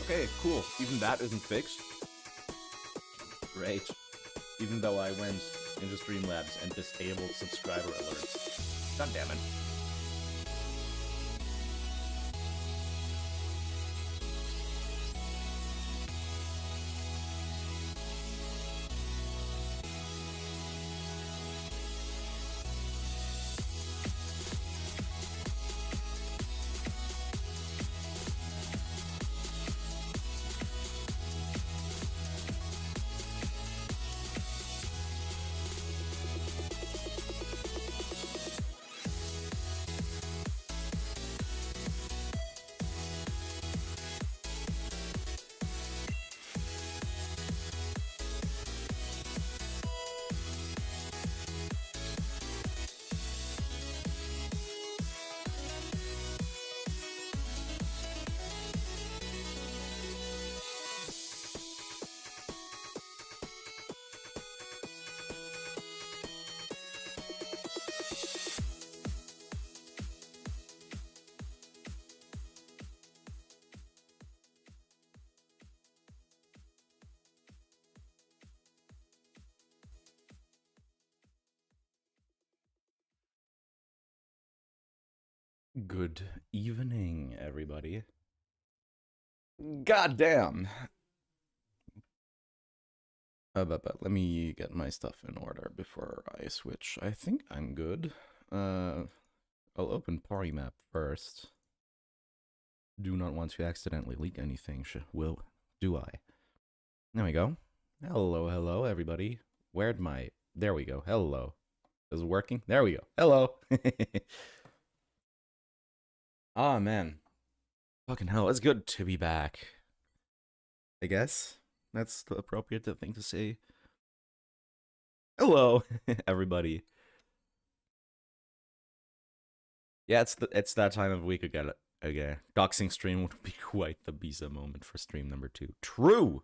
Okay, cool. Even that isn't fixed. Great. Even though I went into Streamlabs and disabled subscriber alerts. God damn it. Good evening, everybody. God damn. But let me get my stuff in order before I switch. I think I'm good. I'll open party map first. Do not want to accidentally leak anything. Do I? There we go. Hello, hello, everybody. Where'd my... There we go. Hello. Is it working? There we go. Hello. Ah, man. Fucking hell, it's good to be back. I guess that's the appropriate thing to say. Hello, everybody. Yeah, it's that time of week again. Doxing stream would be quite the Bisa moment for stream number 2. True.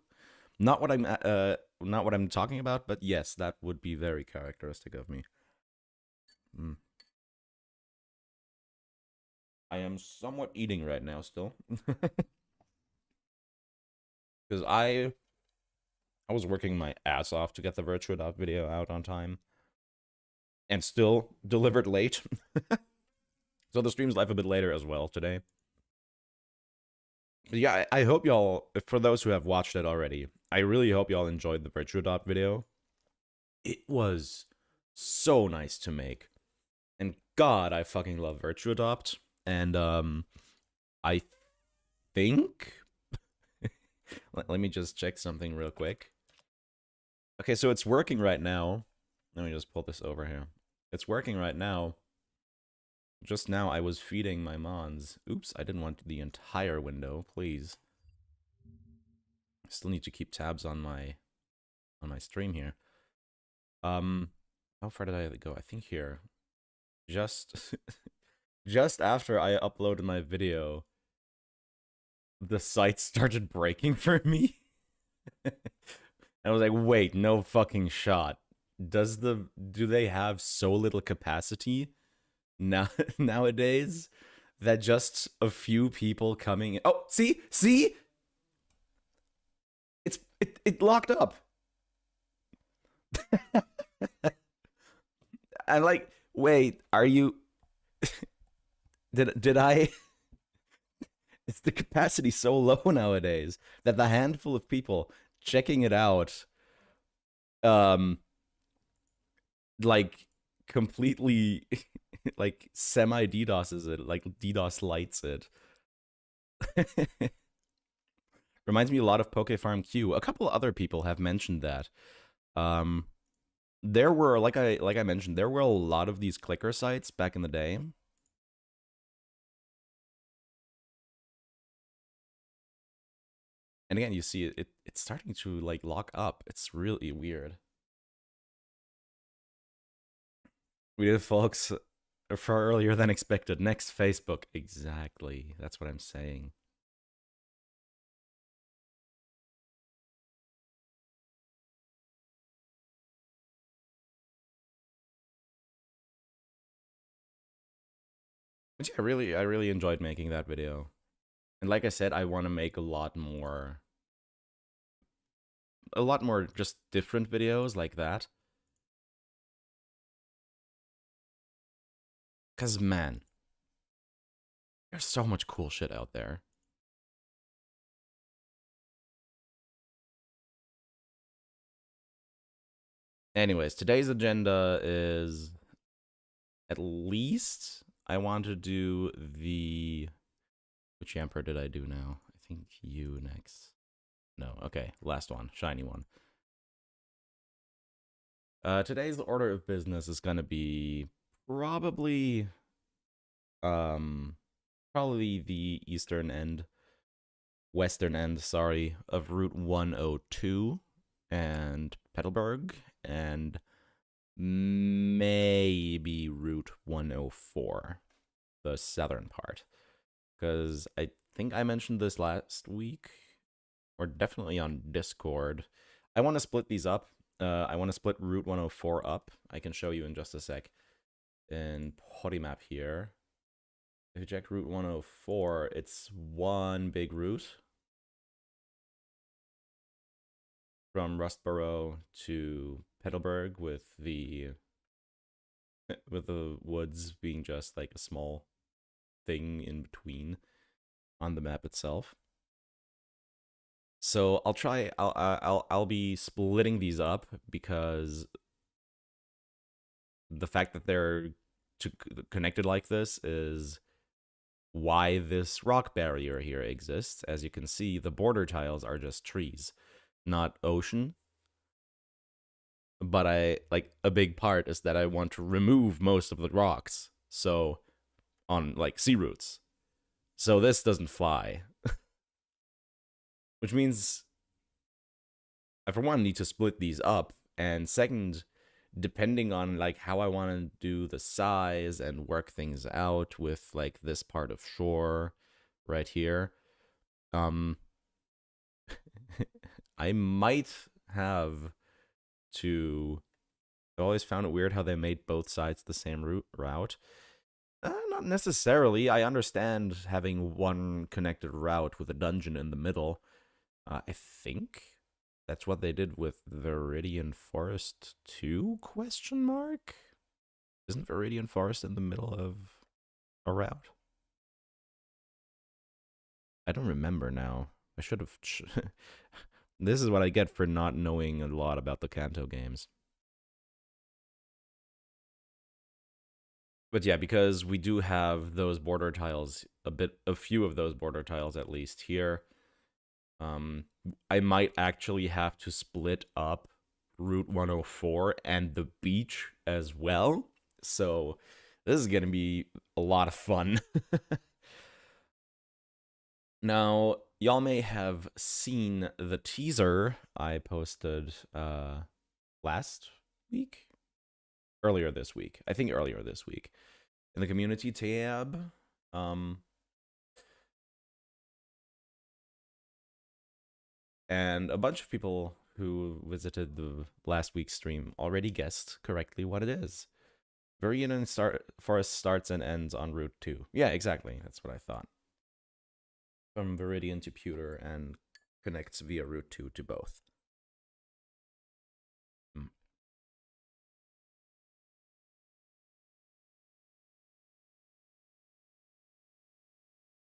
Not what I'm talking about, but yes, that would be very characteristic of me. I am somewhat eating right now still. Because I was working my ass off to get the Virtua Dot video out on time. And still delivered late. So the stream's live a bit later as well today. But yeah, I hope y'all, for those who have watched it already, I really hope y'all enjoyed the Virtua Dot video. It was so nice to make. And God, I fucking love Virtua Adopt. And I think... Let me just check something real quick. Okay, so it's working right now. Let me just pull this over here. It's working right now. Just now I was feeding my mons. Oops, I didn't want the entire window, please. Still need to keep tabs on my stream here. How far did I go? I think here. Just just after I uploaded my video, the site started breaking for me. I was like, wait, no fucking shot. Do they have so little capacity nowadays that just a few people coming in? Oh, see? It locked up. I'm like, wait, are you did I Is the capacity so low nowadays that the handful of people checking it out like completely like semi DDoSes it, like DDoS lights it. Reminds me a lot of Pokefarm Q. A couple other people have mentioned that. There were, like I mentioned, there were a lot of these clicker sites back in the day. And again, you see it's starting to like lock up. It's really weird. We did, folks, far earlier than expected. Next Facebook. Exactly. That's what I'm saying. But yeah, I really enjoyed making that video. And like I said, I want to make a lot more just different videos like that. Because, man, there's so much cool shit out there. Anyways, today's agenda is, at least I want to do the... Which Emperor did I do now? I think you next. No, okay, last one, shiny one. Today's order of business is gonna be probably the western end, sorry, of Route 102 and Petalburg, and maybe Route 104, the southern part. Because I think I mentioned this last week, or definitely on Discord. I want to split these up. I want to split Route 104 up. I can show you in just a sec. In Polymap here, if you check Route 104, it's one big route from Rustborough to Petalburg, with the woods being just like a small thing in between on the map itself. So I'll be splitting these up, because the fact that they're connected like this is why this rock barrier here exists. As you can see, the border tiles are just trees, not ocean. But a big part is that I want to remove most of the rocks, so on like sea routes. So this doesn't fly. Which means I, for one, need to split these up, and second, depending on like how I want to do the size and work things out with like this part of shore right here, I might have to... I've always found it weird how they made both sides the same route. Not necessarily. I understand having one connected route with a dungeon in the middle. I think that's what they did with Viridian Forest 2, question mark? Isn't Viridian Forest in the middle of a route? I don't remember now. I should have... This is what I get for not knowing a lot about the Kanto games. But yeah, because we do have those border tiles, a few of those border tiles at least here, I might actually have to split up Route 104 and the beach as well. So this is going to be a lot of fun. Now, y'all may have seen the teaser I posted last week? Earlier this week. I think earlier this week. In the community tab. And a bunch of people who visited the last week's stream already guessed correctly what it is. Viridian Forest starts and ends on Route 2. Yeah, exactly. That's what I thought. From Viridian to Pewter, and connects via Route 2 to both.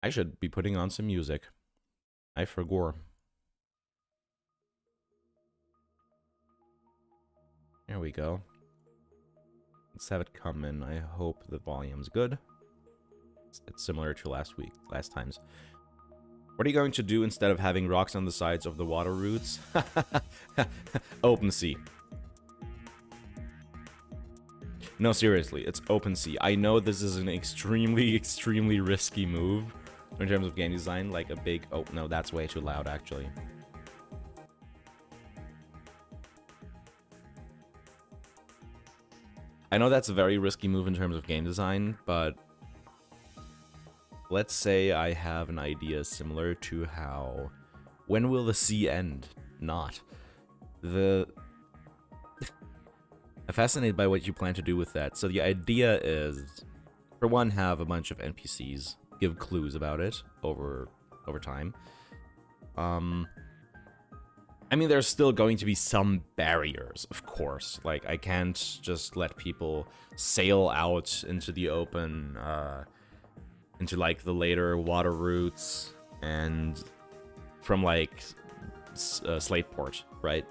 I should be putting on some music. I forgot. There we go. Let's have it come in. I hope the volume's good. It's similar to last time's. What are you going to do instead of having rocks on the sides of the water routes? Open sea. No, seriously, it's open sea. I know this is an extremely, extremely risky move in terms of game design, like a big... Oh, no, that's way too loud, actually. I know that's a very risky move in terms of game design, but let's say I have an idea similar to how... When will the sea end? Not. I'm fascinated by what you plan to do with that. So the idea is, for one, have a bunch of NPCs give clues about it over over time. I mean, there's still going to be some barriers, of course. Like, I can't just let people sail out into the open, into, like, the later water routes, and from, like, Slateport, right?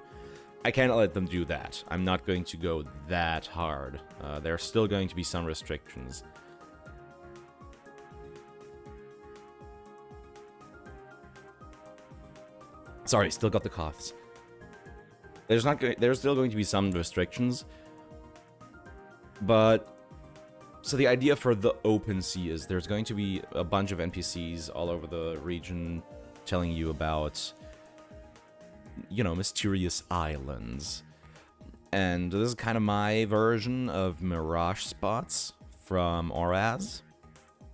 I can't let them do that. I'm not going to go that hard. There are still going to be some restrictions. Sorry, still got the coughs. There's still going to be some restrictions, but so the idea for the open sea is there's going to be a bunch of NPCs all over the region telling you about, you know, mysterious islands. And this is kind of my version of mirage spots from Oraz,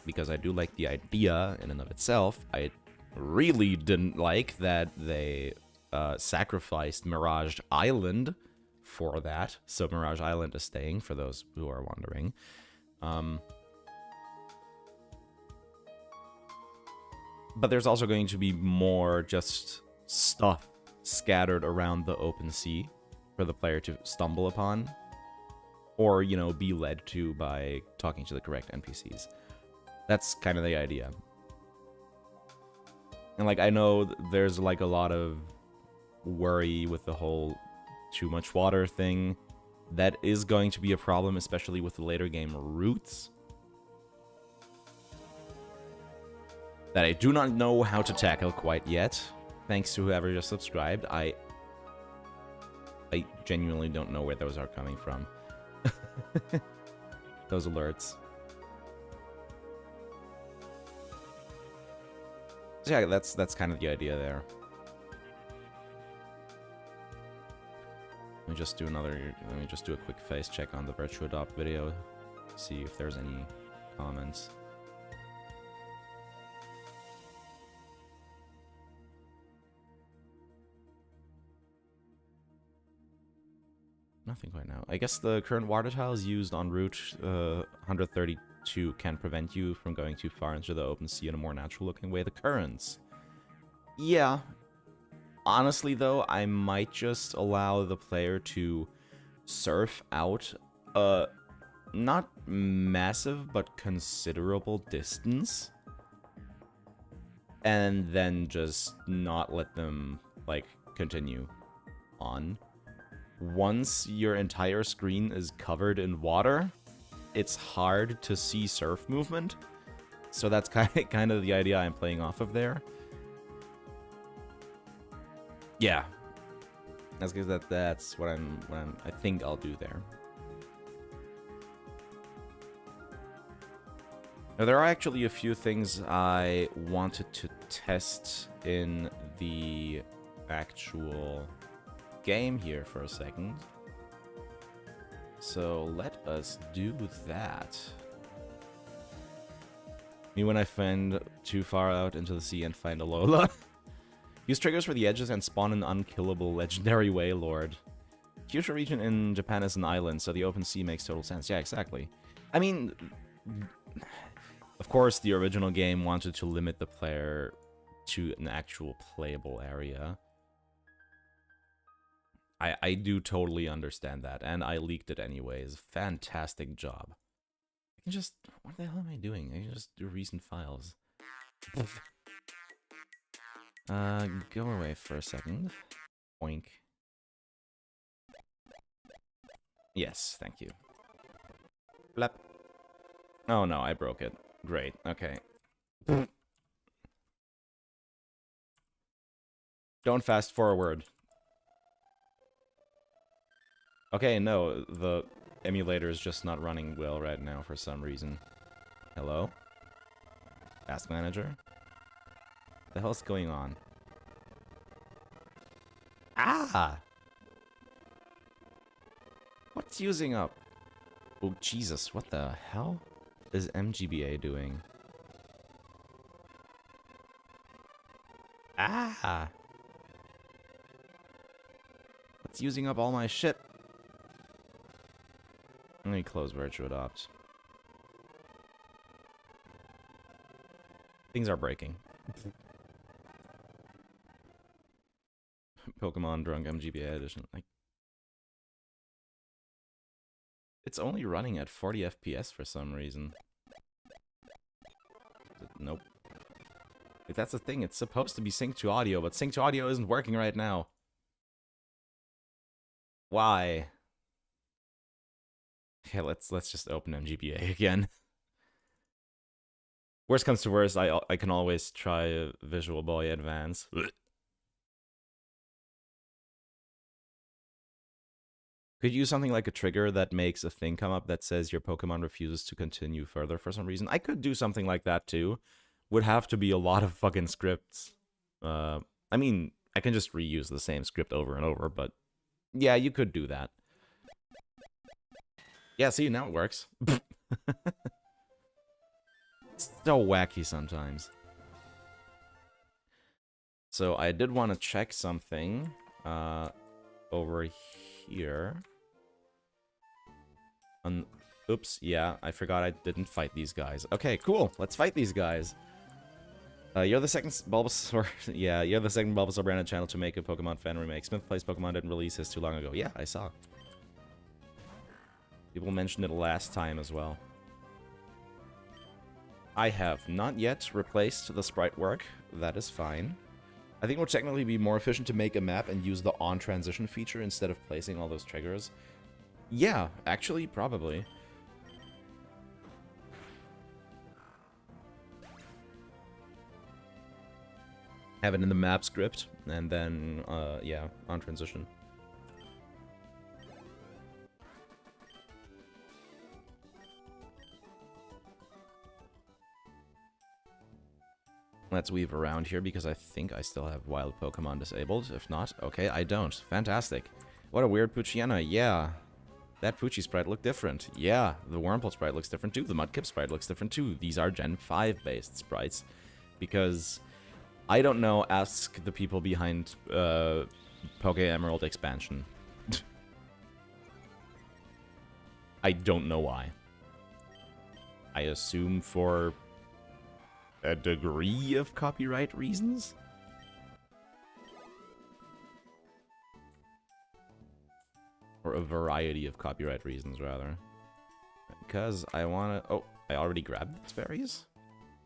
because I do like the idea in and of itself. I really didn't like that they sacrificed Mirage Island for that. So Mirage Island is staying, for those who are wondering. But there's also going to be more just stuff scattered around the open sea for the player to stumble upon, or, you know, be led to by talking to the correct NPCs. That's kind of the idea. And, like, I know there's, like, a lot of worry with the whole too much water thing. That is going to be a problem, especially with the later game routes, that I do not know how to tackle quite yet. Thanks to whoever just subscribed. I genuinely don't know where those are coming from. Those alerts. So yeah, that's kind of the idea there. Let me just do a quick face check on the Virtual Adopt video, see if there's any comments. Nothing quite now. I guess the current water tiles used on Route 132 can prevent you from going too far into the open sea in a more natural-looking way. The currents. Yeah. Honestly, though, I might just allow the player to surf out a not massive, but considerable distance, and then just not let them, like, continue on. Once your entire screen is covered in water, it's hard to see surf movement. So that's kind of the idea I'm playing off of there. Yeah, that's because that's what I think I'll do there. Now, there are actually a few things I wanted to test in the actual game here for a second. So let us do that. Me when I find too far out into the sea and find a Lola. Use triggers for the edges and spawn an unkillable legendary Waylord. Kyushu region in Japan is an island, so the open sea makes total sense. Yeah, exactly. I mean, of course, the original game wanted to limit the player to an actual playable area. I do totally understand that, and I leaked it anyways. Fantastic job. I can just... What the hell am I doing? I can just do recent files. Go away for a second. Oink. Yes, thank you. Blep. Oh no, I broke it. Great, okay. Don't fast forward. Okay, no, the emulator is just not running well right now for some reason. Hello? Task manager? What the hell's going on? Ah! What's using up? Oh, Jesus, what the hell is MGBA doing? Ah! What's using up all my shit? Let me close Virtual Adopt. Things are breaking. Pokemon Drunk MGBA edition. Like, it's only running at 40 FPS for some reason. Nope. Like, that's the thing. It's supposed to be synced to audio, but sync to audio isn't working right now. Why? Okay, let's just open MGBA again. Worst comes to worst, I can always try Visual Boy Advance. Could you use something like a trigger that makes a thing come up that says your Pokemon refuses to continue further for some reason? I could do something like that too. Would have to be a lot of fucking scripts. I mean, I can just reuse the same script over and over, but yeah, you could do that. Yeah, see, now it works. It's so wacky sometimes. So I did want to check something over here. Oops, yeah, I forgot I didn't fight these guys. Okay, cool. Let's fight these guys. You're the second Bulbasaur. Yeah, you're the second Bulbasaur branded channel to make a Pokemon fan remake. Smith Plays Pokemon didn't release his too long ago. Yeah, I saw. People mentioned it last time as well. I have not yet replaced the sprite work. That is fine. I think it would technically be more efficient to make a map and use the on transition feature instead of placing all those triggers. Yeah, actually, probably. Have it in the map script, and then, yeah, on transition. Let's weave around here because I think I still have wild Pokemon disabled. If not, okay, I don't. Fantastic. What a weird Poochyena. Yeah. That Poochie sprite looked different. Yeah, the Wurmple sprite looks different too. The Mudkip sprite looks different too. These are Gen 5 based sprites. Because, I don't know, ask the people behind Poke Emerald expansion. I don't know why. I assume for a degree of copyright reasons? Or a variety of copyright reasons, rather. Because I want to... Oh, I already grabbed those berries?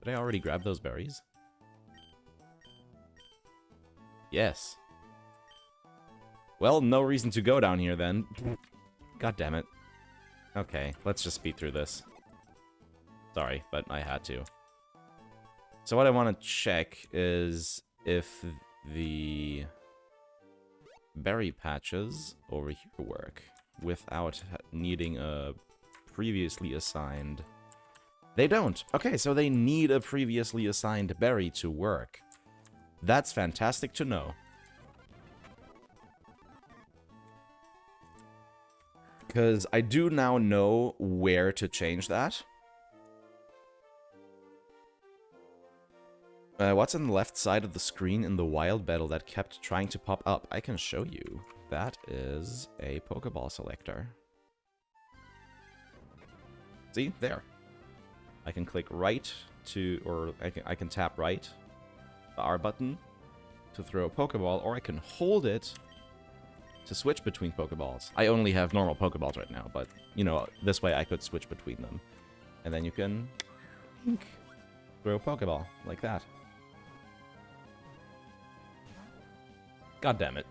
Did I already grab those berries? Yes. Well, no reason to go down here, then. God damn it. Okay, let's just speed through this. Sorry, but I had to. So what I want to check is if the berry patches over here work without needing a previously assigned... They don't. Okay, so they need a previously assigned berry to work. That's fantastic to know. Because I do now know where to change that. What's on the left side of the screen in the wild battle that kept trying to pop up? I can show you. That is a Pokeball selector. See? There. I can click right to, or I can tap right, the R button, to throw a Pokeball, or I can hold it to switch between Pokeballs. I only have normal Pokeballs right now, but, you know, this way I could switch between them. And then you can throw a Pokeball, like that. God damn it.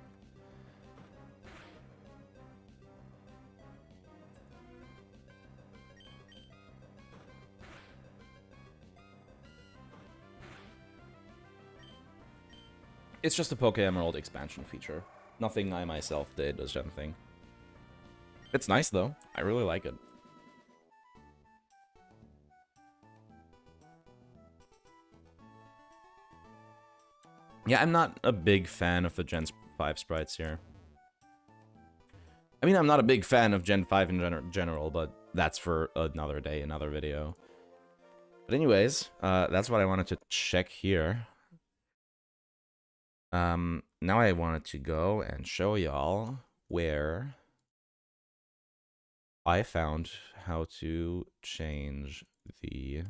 It's just a Poke Emerald expansion feature. Nothing I myself did or something. It's nice though. I really like it. Yeah, I'm not a big fan of the Gen 5 sprites here. I mean, I'm not a big fan of Gen 5 in general, but that's for another day, another video. But anyways, that's what I wanted to check here. Now I wanted to go and show y'all where I found how to change the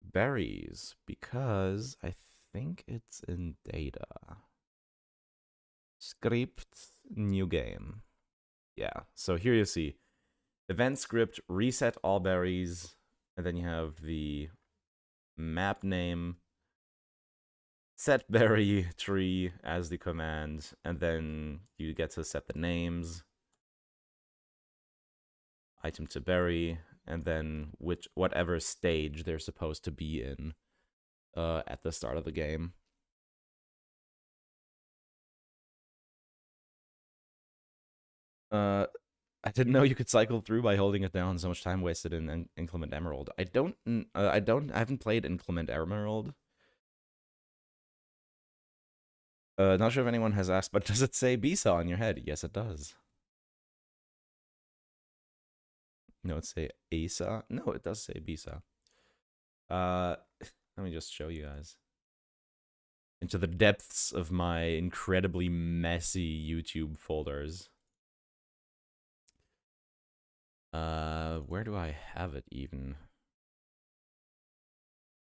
berries, because I think it's in data. Script, new game. Yeah, so here you see event script, reset all berries, and then you have the map name, set berry tree as the command, and then you get to set the names, item to berry, and then whatever stage they're supposed to be in at the start of the game. I didn't know you could cycle through by holding it down. So much time wasted in Inclement Emerald. I haven't played Inclement Emerald. Not sure if anyone has asked, but does it say Bisa on your head? Yes, it does. No, it say Asa. No, it does say Bisa. Let me just show you guys into the depths of my incredibly messy YouTube folders. Where do I have it even?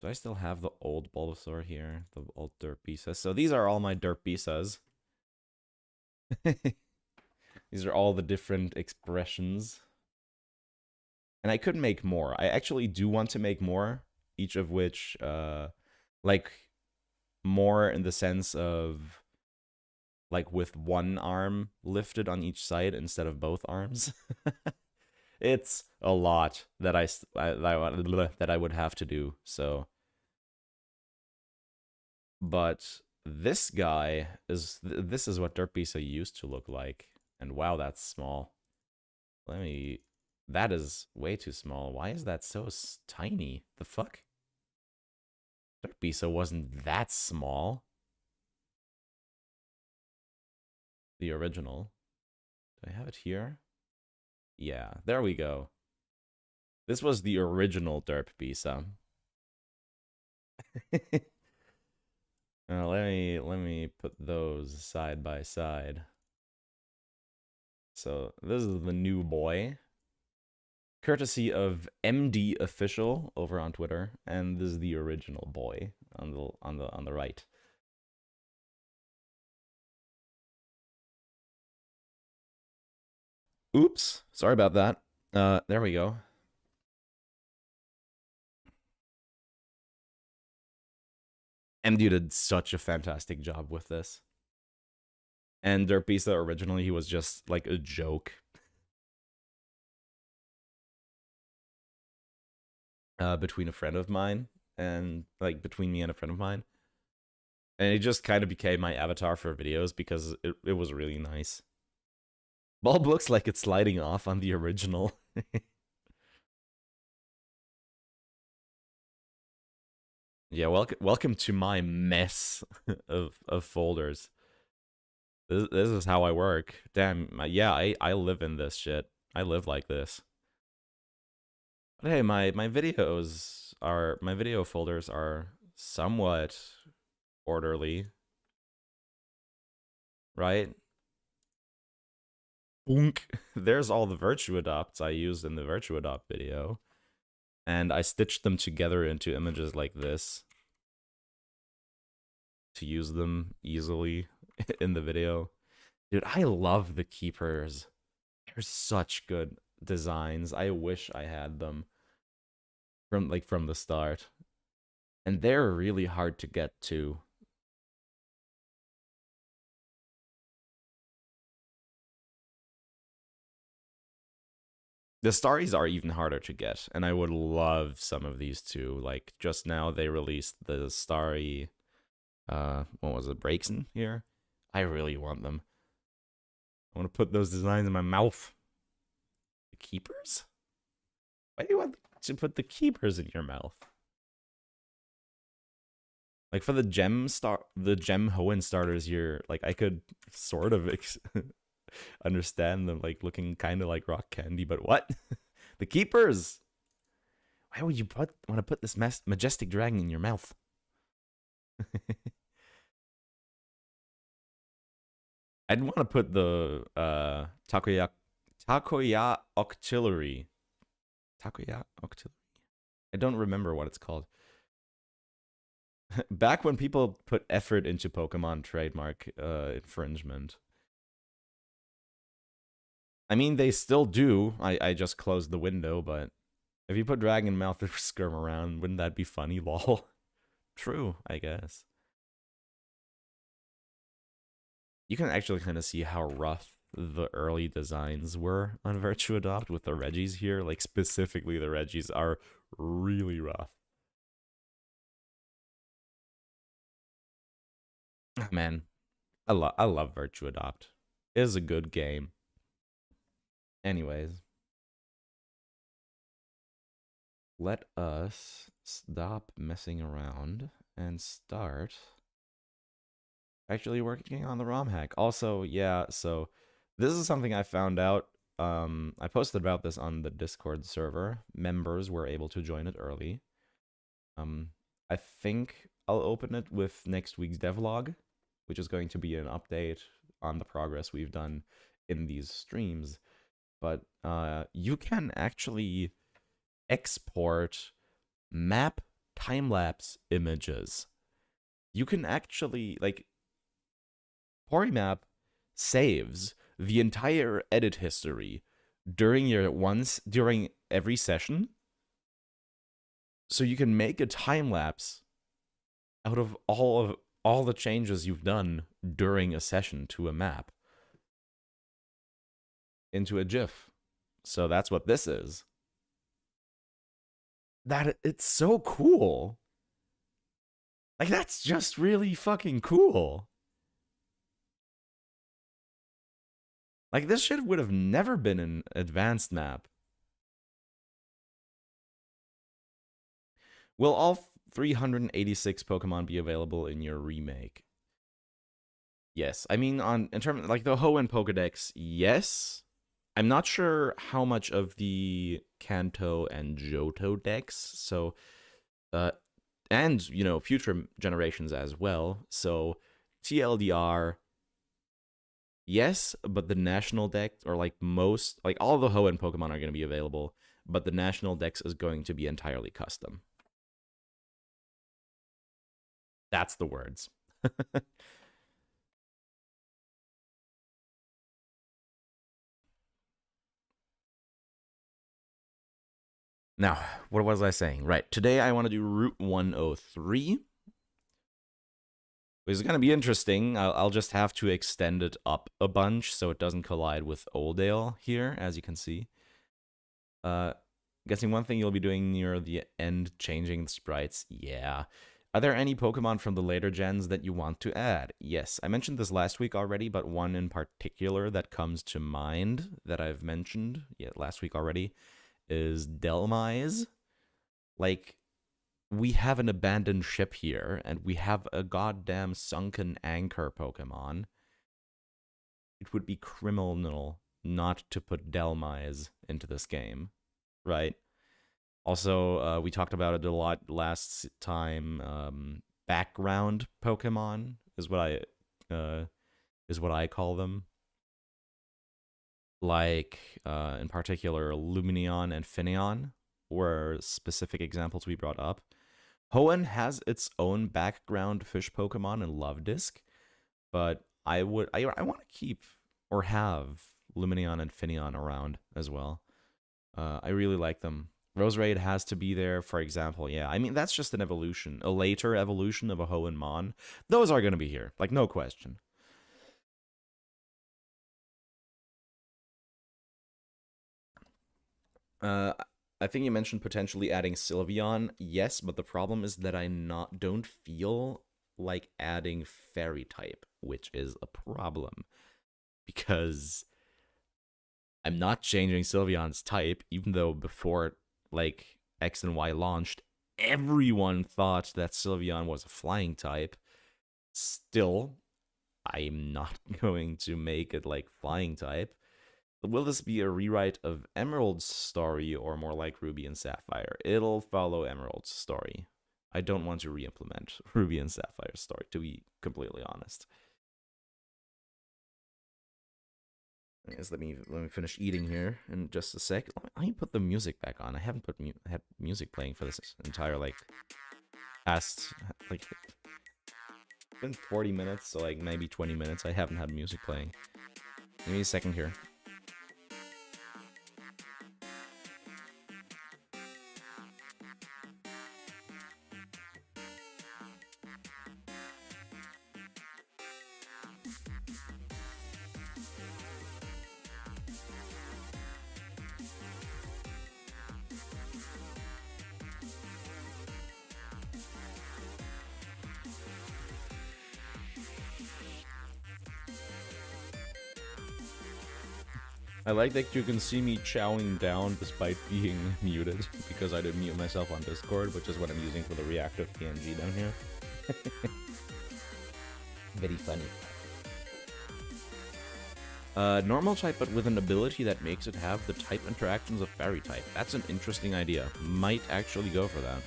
Do I still have the old Bulbasaur here? The old Dirt Bisas? So these are all my Dirt Bisas. These are all the different expressions. And I could make more. I actually do want to make more, each of which, like, more in the sense of, like, with one arm lifted on each side instead of both arms. It's a lot that I would have to do, so. But this guy this is what Dirt Bisa used to look like. And wow, that's small. That is way too small. Why is that so tiny? The fuck? Dirt Bisa wasn't that small. The original. Do I have it here? Yeah, there we go. This was the original Derp Bisa. Let me put those side by side. So this is the new boy, courtesy of MD Official over on Twitter, and this is the original boy on the right. Oops, sorry about that. There we go. MD did such a fantastic job with this. And Dirt Bisa originally, he was just like a joke. Between a friend of mine and like between me and a friend of mine. And it just kind of became my avatar for videos because it was really nice. Bulb looks like it's sliding off on the original. Yeah, welcome to my mess of folders. This is how I work. Damn, yeah, I live in this shit. I live like this. But hey, my video folders are somewhat orderly, right? Boonk. There's all the Virtue Adopts I used in the Virtue Adopt video. And I stitched them together into images like this to use them easily in the video. Dude, I love the keepers. They're such good designs. I wish I had them from the start. And they're really hard to get to. The Starries are even harder to get, and I would love some of these too. Like, just now they released the Starry, what was it, Breakson here? I really want them. I want to put those designs in my mouth. The Keepers? Why do you want to put the Keepers in your mouth? Like, for the Gem Hoenn starters here, like, I could sort of understand them, like, looking kind of like rock candy, but what? The Keepers! Why would you want to put this majestic dragon in your mouth? I'd want to put the Takoya Octillery. Takoya Octillery. I don't remember what it's called. Back when people put effort into Pokemon trademark infringement. I mean, they still do. I just closed the window, but if you put Dragon Mouth or Skirm around, wouldn't that be funny, lol? True, I guess. You can actually kind of see how rough the early designs were on Virtue Adopt with the Regis here. Like, specifically, the Regis are really rough. Man, I love Virtue Adopt. It is a good game. Anyways, let us stop messing around and start actually working on the ROM hack. Also, yeah, so this is something I found out. I posted about this on the Discord server. Members were able to join it early. I think I'll open it with next week's devlog, which is going to be an update on the progress we've done in these streams. But you can actually export map time-lapse images. You can actually, like, Porimap saves the entire edit history during every session. So you can make a time lapse out of all the changes you've done during a session to a map into a GIF. So that's what this is. It's so cool. Like, that's just really fucking cool. Like, this shit would have never been an advanced map. Will all 386 Pokemon be available in your remake? Yes. I mean, in terms of, like, the Hoenn Pokedex, yes. I'm not sure how much of the Kanto and Johto decks, so, and, you know, future generations as well. So, TLDR, yes, but the national deck, or like all the Hoenn Pokemon are going to be available, but the national dex is going to be entirely custom. That's the words. Now, what was I saying? Right, today I want to do Route 103. Which is going to be interesting. I'll just have to extend it up a bunch so it doesn't collide with Oldale here, as you can see. Guessing one thing you'll be doing near the end, changing the sprites. Yeah. Are there any Pokemon from the later gens that you want to add? Yes, I mentioned this last week already, but one in particular that comes to mind that I've mentioned last week already is Delmise. Like, we have an abandoned ship here, and we have a goddamn sunken anchor Pokemon. It would be criminal not to put Delmise into this game, right? Also, we talked about it a lot last time. Background Pokemon is what I call them. Like, in particular, Lumineon and Finneon were specific examples we brought up. Hoenn has its own background fish Pokemon in Love Disc, but I want to keep or have Lumineon and Finneon around as well. I really like them. Roserade has to be there, for example. Yeah, I mean, that's just an evolution. A later evolution of a Hoenn Mon. Those are going to be here, like, no question. I think you mentioned potentially adding Sylveon. Yes, but the problem is that I don't feel like adding Fairy type, which is a problem. Because I'm not changing Sylveon's type, even though before, like, X and Y launched, everyone thought that Sylveon was a flying type. Still, I'm not going to make it like flying type. Will this be a rewrite of Emerald's story or more like Ruby and Sapphire? It'll follow Emerald's story. I don't want to re-implement Ruby and Sapphire's story, to be completely honest. Let me finish eating here in just a sec. Let me put the music back on. I haven't had music playing for this entire, like, past, like, it's been 40 minutes, so like maybe 20 minutes. I haven't had music playing. Give me a second here. I like that you can see me chowing down despite being muted, because I didn't mute myself on Discord, which is what I'm using for the reactive PNG down here. Very funny. Normal type, but with an ability that makes it have the type interactions of fairy type. That's an interesting idea. Might actually go for that.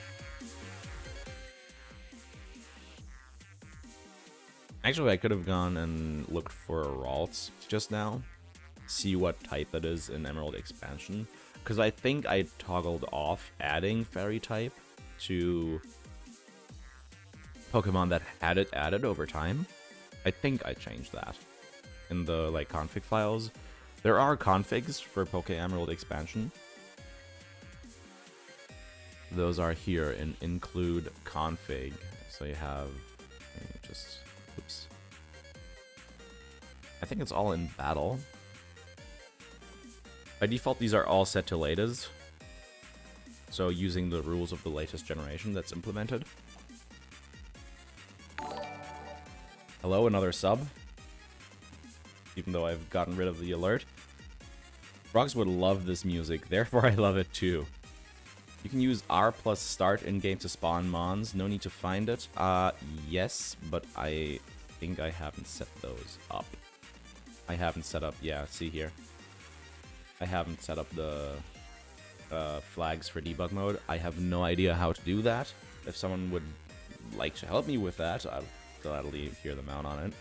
Actually, I could have gone and looked for Ralts just now. See what type it is in Emerald Expansion. Because I think I toggled off adding fairy type to Pokemon that had it added over time. I think I changed that in the like config files. There are configs for Poke Emerald Expansion. Those are here in include config. So you have just oops. I think it's all in battle. By default, these are all set to latest. So using the rules of the latest generation that's implemented. Hello, another sub. Even though I've gotten rid of the alert. Frogs would love this music, therefore I love it too. You can use R plus start in-game to spawn mons, no need to find it. Yes, but I think I haven't set those up. I haven't set up, yeah, see here. I haven't set up the flags for debug mode. I have no idea how to do that. If someone would like to help me with that, I'll gladly hear them out on it.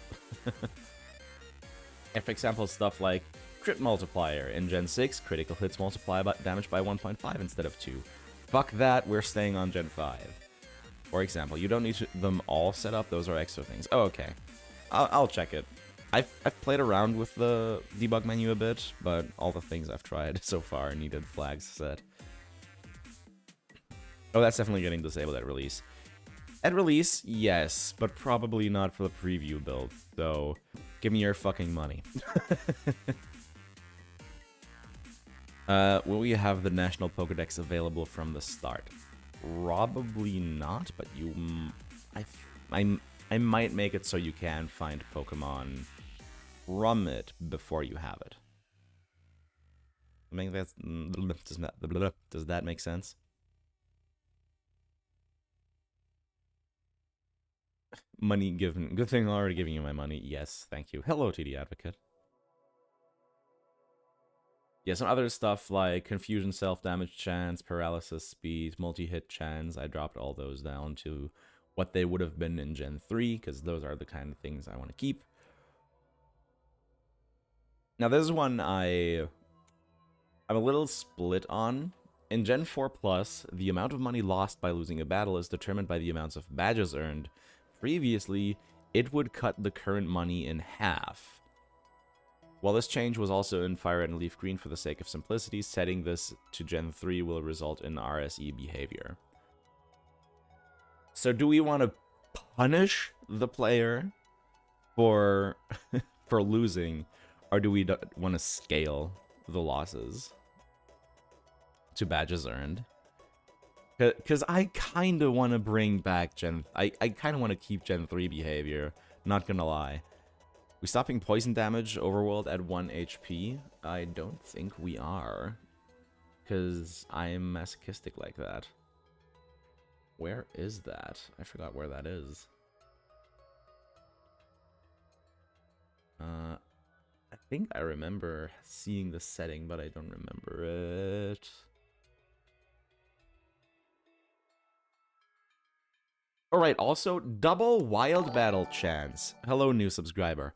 And for example, stuff like crit multiplier in Gen 6, critical hits multiply damage by 1.5 instead of 2. Fuck that, we're staying on Gen 5. For example, you don't need them all set up, those are extra things. Oh, okay. I'll check it. I've played around with the debug menu a bit, but all the things I've tried so far needed flags set. Oh, that's definitely getting disabled at release. At release, yes, but probably not for the preview build, so give me your fucking money. Will we have the National Pokédex available from the start? Probably not, but you... I might make it so you can find Pokemon from it before you have it. I mean, that's... Does that make sense? Money given. Good thing I'm already giving you my money. Yes, thank you. Hello, TD Advocate. Yeah, some other stuff like confusion, self-damage chance, paralysis speed, multi-hit chance. I dropped all those down to what they would have been in Gen 3, because those are the kind of things I want to keep. Now, this one I'm a little split on. In Gen 4 Plus, the amount of money lost by losing a battle is determined by the amounts of badges earned. Previously, it would cut the current money in half. While this change was also in Fire Red and Leaf Green for the sake of simplicity, setting this to Gen 3 will result in RSE behavior. So do we want to punish the player for for losing, or do we want to scale the losses to badges earned? Because I kind of want to bring back I kind of want to keep Gen 3 behavior, not gonna lie. We stopping poison damage overworld at 1 HP? I don't think we are. Because I'm masochistic like that. Where is that? I forgot where that is. I think I remember seeing the setting, but I don't remember it. Alright, also, double wild battle chance. Hello, new subscriber.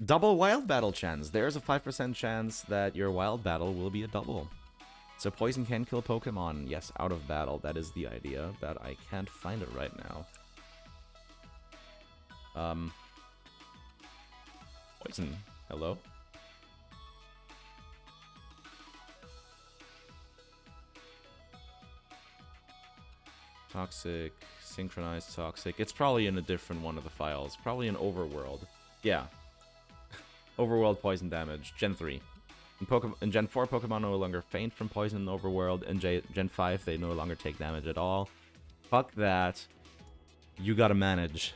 Double wild battle chance. There's a 5% chance that your wild battle will be a double. So poison can kill Pokemon. Yes, out of battle. That is the idea, but I can't find it right now. Poison. Hello? Toxic, synchronized toxic. It's probably in a different one of the files. Probably in Overworld. Yeah. Overworld poison damage. Gen 3. In Gen 4, Pokemon no longer faint from poison in Overworld. In Gen 5, they no longer take damage at all. Fuck that. You gotta manage.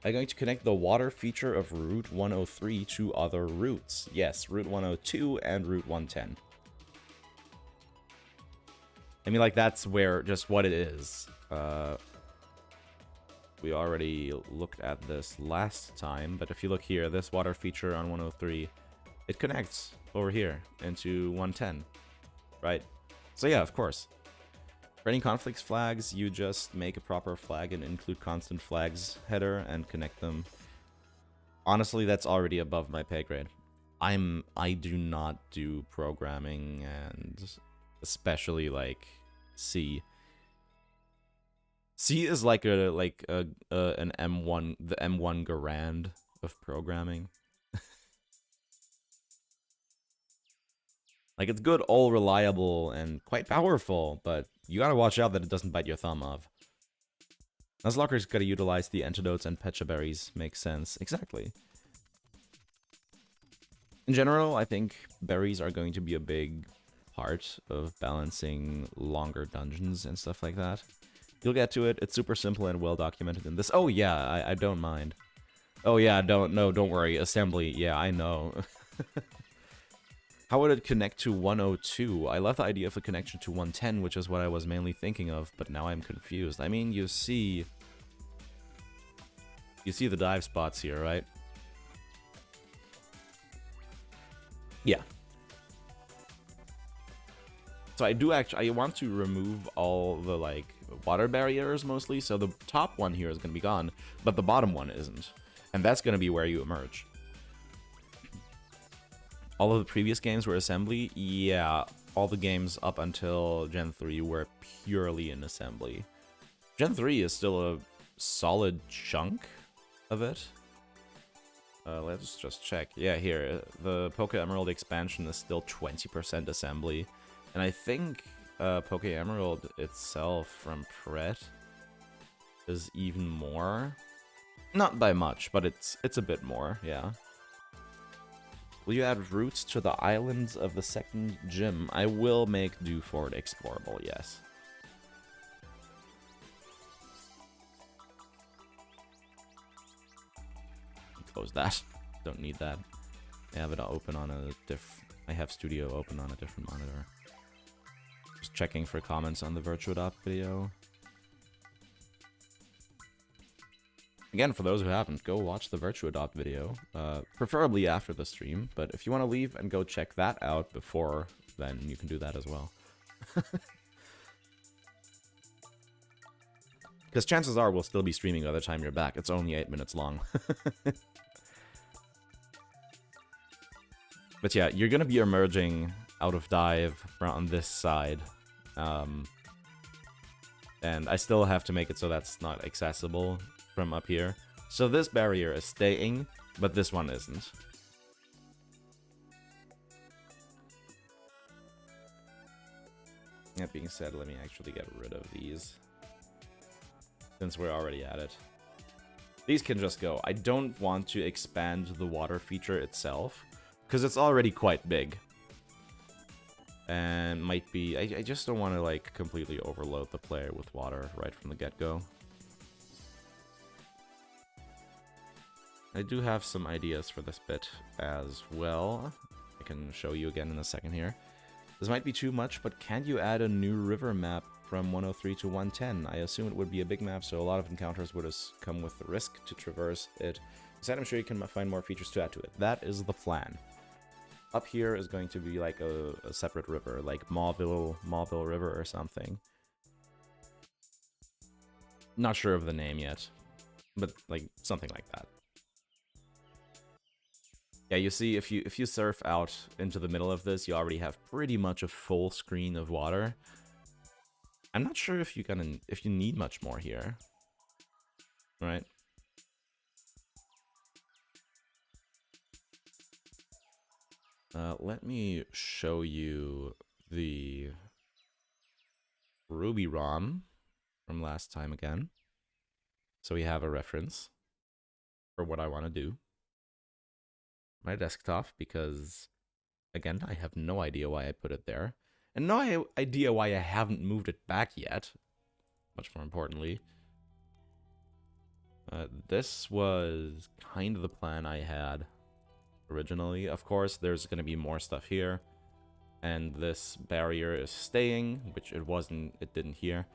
I'm going to connect the water feature of Route 103 to other routes. Yes, Route 102 and Route 110. I mean, like, that's where, just what it is. We already looked at this last time, but if you look here, this water feature on 103, it connects over here into 110, right? So yeah, of course. For any conflicts flags, you just make a proper flag and include constant flags header and connect them. Honestly, that's already above my pay grade. I do not do programming, and especially like C. C is like an M1, the M1 Garand of programming. Like, it's good, all reliable, and quite powerful, but you gotta watch out that it doesn't bite your thumb off. Nuzlocker's gotta utilize the antidotes and pecha berries. Makes sense. Exactly. In general, I think berries are going to be a big part of balancing longer dungeons and stuff like that. You'll get to it. It's super simple and well documented in this. Oh yeah, I don't mind. Oh yeah, don't worry. Assembly, yeah, I know. How would it connect to 102? I love the idea of a connection to 110, which is what I was mainly thinking of, but now I'm confused. I mean, you see the dive spots here, right? Yeah. So I want to remove all the, like, water barriers mostly, so the top one here is going to be gone, but the bottom one isn't. And that's going to be where you emerge. All of the previous games were assembly? Yeah, all the games up until Gen 3 were purely in assembly. Gen 3 is still a solid chunk of it. Let's just check. Yeah, here, the Poke Emerald expansion is still 20% assembly. And I think Poke Emerald itself from Pret is even more. Not by much, but it's a bit more, yeah. Will you add routes to the islands of the second gym? I will make Dewford explorable, yes. Close that. Don't need that. I have it open on a I have Studio open on a different monitor. Just checking for comments on the VirtuaDop video. Again, for those who haven't, go watch the VirtuaDop video, preferably after the stream, but if you want to leave and go check that out before, then you can do that as well. Because chances are we'll still be streaming by the time you're back. It's only 8 minutes long. But yeah, you're going to be emerging out of dive on this side. And I still have to make it so that's not accessible from up here. So this barrier is staying, but this one isn't. That being said, let me actually get rid of these, since we're already at it. These can just go. I don't want to expand the water feature itself, because it's already quite big. And might be... I just don't want to, like, completely overload the player with water right from the get-go. I do have some ideas for this bit as well. I can show you again in a second here. This might be too much, but can you add a new river map from 103 to 110? I assume it would be a big map, so a lot of encounters would come with the risk to traverse it. Instead, I'm sure you can find more features to add to it. That is the plan. Up here is going to be like a separate river, like Mauville River or something. Not sure of the name yet, but like something like that. Yeah, you see, if you surf out into the middle of this, you already have pretty much a full screen of water. I'm not sure if you need much more here. All right. Let me show you the Ruby ROM from last time again, so we have a reference for what I want to do. My desktop, because again, I have no idea why I put it there, and no idea why I haven't moved it back yet. Much more importantly, this was kind of the plan I had originally. Of course, there's going to be more stuff here, and this barrier is staying, which it didn't here.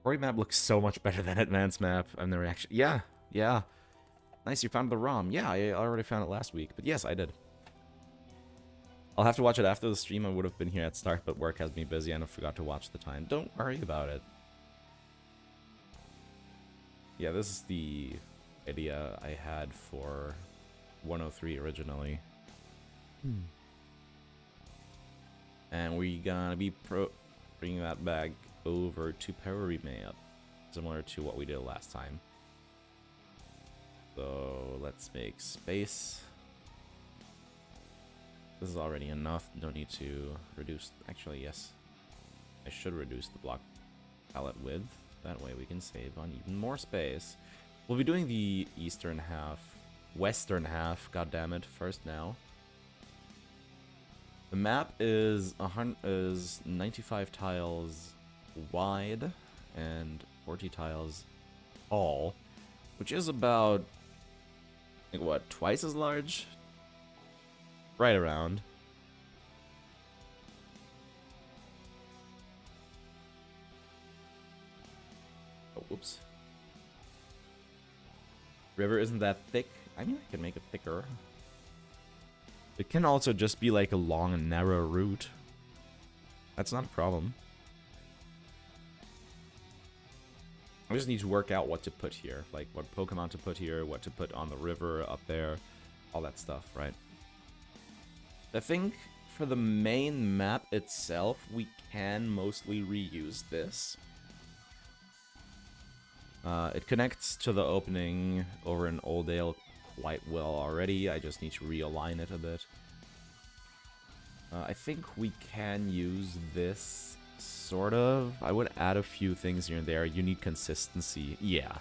Story map looks so much better than advanced map. I've never actually... Yeah. Nice, you found the ROM. Yeah, I already found it last week, but yes, I did. I'll have to watch it after the stream. I would have been here at start, but work has me busy and I forgot to watch the time. Don't worry about it. Yeah, this is the idea I had for 103 originally. And we're gonna be bringing that back over to Power Remap, similar to what we did last time. So let's make space. This is already enough. Don't need to reduce. Actually, yes, I should reduce the block palette width. That way we can save on even more space. We'll be doing the eastern half, western half. God damn it! First now. The map is 95 tiles wide and 40 tiles tall, which is about, like, what, twice as large? Right around. Oh, whoops. River isn't that thick. I mean, I can make it thicker. It can also just be like a long and narrow route. That's not a problem. I just need to work out what to put here. Like what Pokemon to put here, what to put on the river up there, all that stuff, right? I think for the main map itself, we can mostly reuse this. It connects to the opening over in Oldale quite well already. I just need to realign it a bit. I think we can use this, sort of. I would add a few things here and there. You need consistency. Yeah.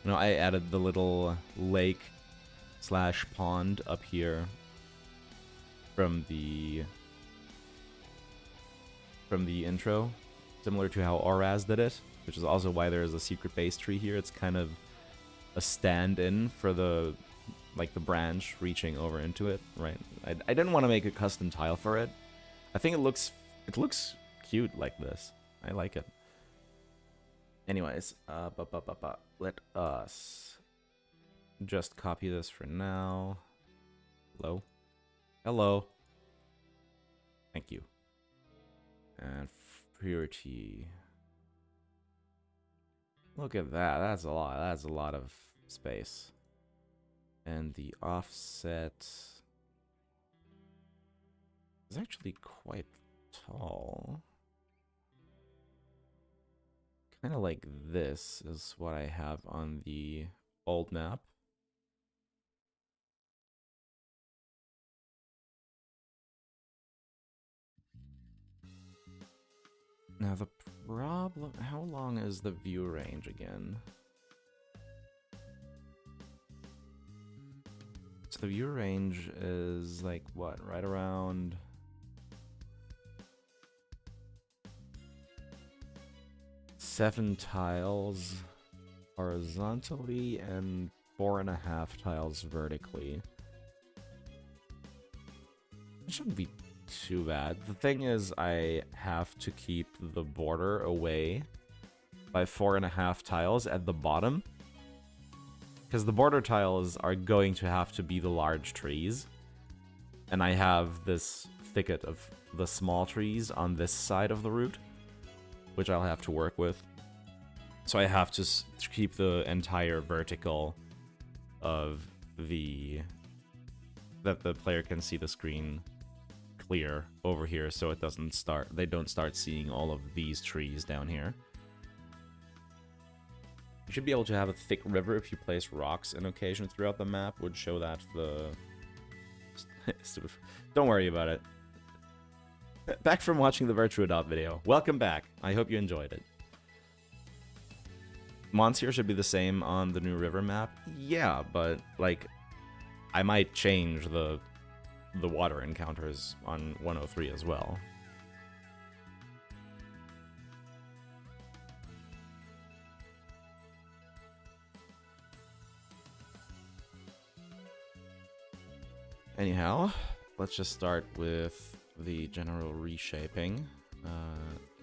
You know, I added the little lake slash pond up here from the intro, similar to how Oraz did it, which is also why there is a secret base tree here. It's kind of a stand-in for the, like, the branch reaching over into it, right? I didn't want to make a custom tile for it. I think it looks cute like this. I like it. Anyways, let us just copy this for now. Hello? Hello. Thank you. And purity. Look at that. That's a lot. That's a lot of space. And the offset is actually quite tall. Kind of like this is what I have on the old map. Now the problem, how long is the view range again? So the view range is like what, right around 7 tiles horizontally and 4.5 tiles vertically. It shouldn't be too bad. The thing is, I have to keep the border away by 4.5 tiles at the bottom, because the border tiles are going to have to be the large trees, and I have this thicket of the small trees on this side of the route, which I'll have to work with. So I have to keep the entire vertical of that the player can see the screen clear over here, so it doesn't start. They don't start seeing all of these trees down here. You should be able to have a thick river if you place rocks in occasion throughout the map. Would show that the... Don't worry about it. Back from watching the Virtue Adopt video. Welcome back. I hope you enjoyed it. Monsieur should be the same on the new river map. Yeah, but, like, I might change the water encounters on 103 as well. Anyhow, let's just start with the general reshaping.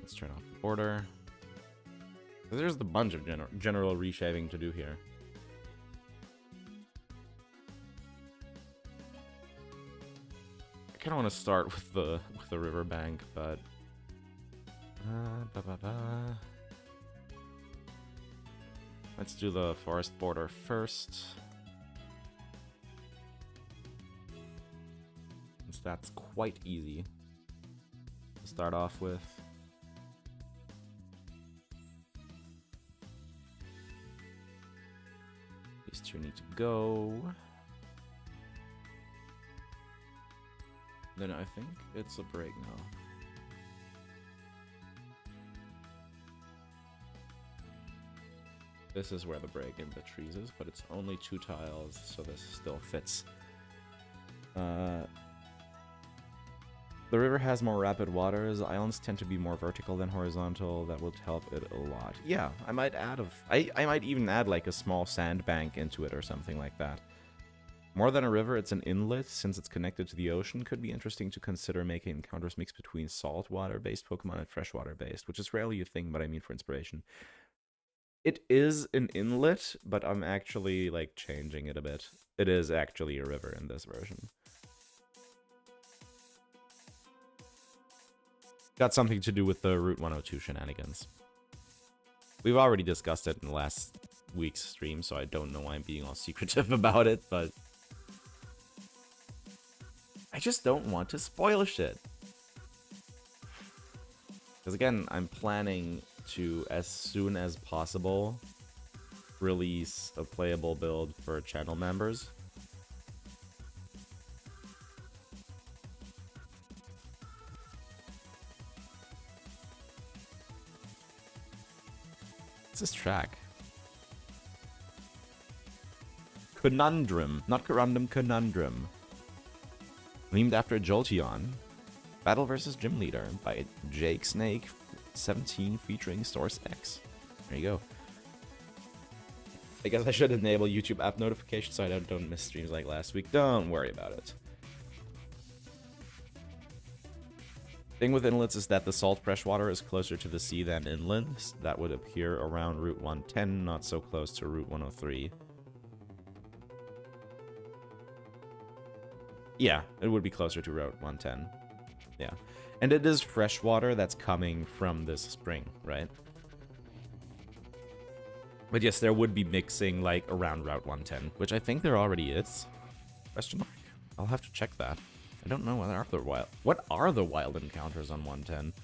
Let's turn off the border. There's the bunch of general reshaping to do here. I kind of want to start with the riverbank, but let's do the forest border first. Since that's quite easy to start off with. These two need to go. Then I think it's a break now. This is where the break in the trees is, but it's only 2 tiles, so this still fits. The river has more rapid waters. Islands tend to be more vertical than horizontal. That will help it a lot. Yeah, I might add I might even add like a small sandbank into it or something like that. More than a river, it's an inlet. Since it's connected to the ocean, could be interesting to consider making encounters mix between saltwater-based Pokemon and freshwater-based, which is rarely a thing, but I mean for inspiration. It is an inlet, but I'm actually like changing it a bit. It is actually a river in this version. Got something to do with the Route 102 shenanigans. We've already discussed it in last week's stream, so I don't know why I'm being all secretive about it, but I just don't want to spoil shit. Because again, I'm planning to, as soon as possible, release a playable build for channel members. This track. Conundrum. Not Corundum, Conundrum. Named after Jolteon. Battle vs. Gym Leader by Jake Snake 17 featuring Source X. There you go. I guess I should enable YouTube app notifications so I don't miss streams like last week. Don't worry about it. Thing with inlets is that the salt freshwater is closer to the sea than inland. That would appear around Route 110, not so close to Route 103. Yeah, it would be closer to Route 110. Yeah. And it is freshwater that's coming from this spring, right? But yes, there would be mixing like around Route 110, which I think there already is. Question mark. I'll have to check that. I don't know what are the wild encounters on 110.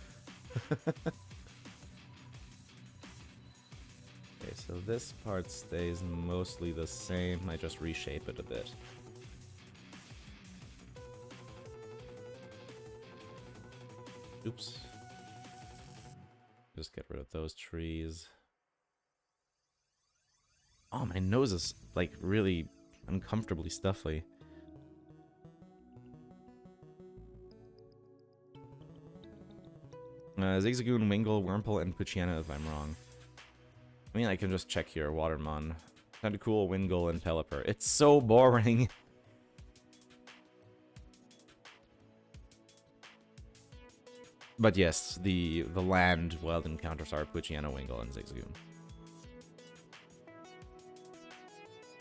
Okay, so this part stays mostly the same. I just reshape it a bit. Oops. Just get rid of those trees. Oh, my nose is like really uncomfortably stuffy. Zigzagoon, Wingull, Wurmple, and Poochyena if I'm wrong. I mean, I can just check here. Watermon. Kinda cool, Wingull, and Pelberg. It's so boring. But yes, the land wild encounters are Poochyena, Wingull, and Zigzagoon.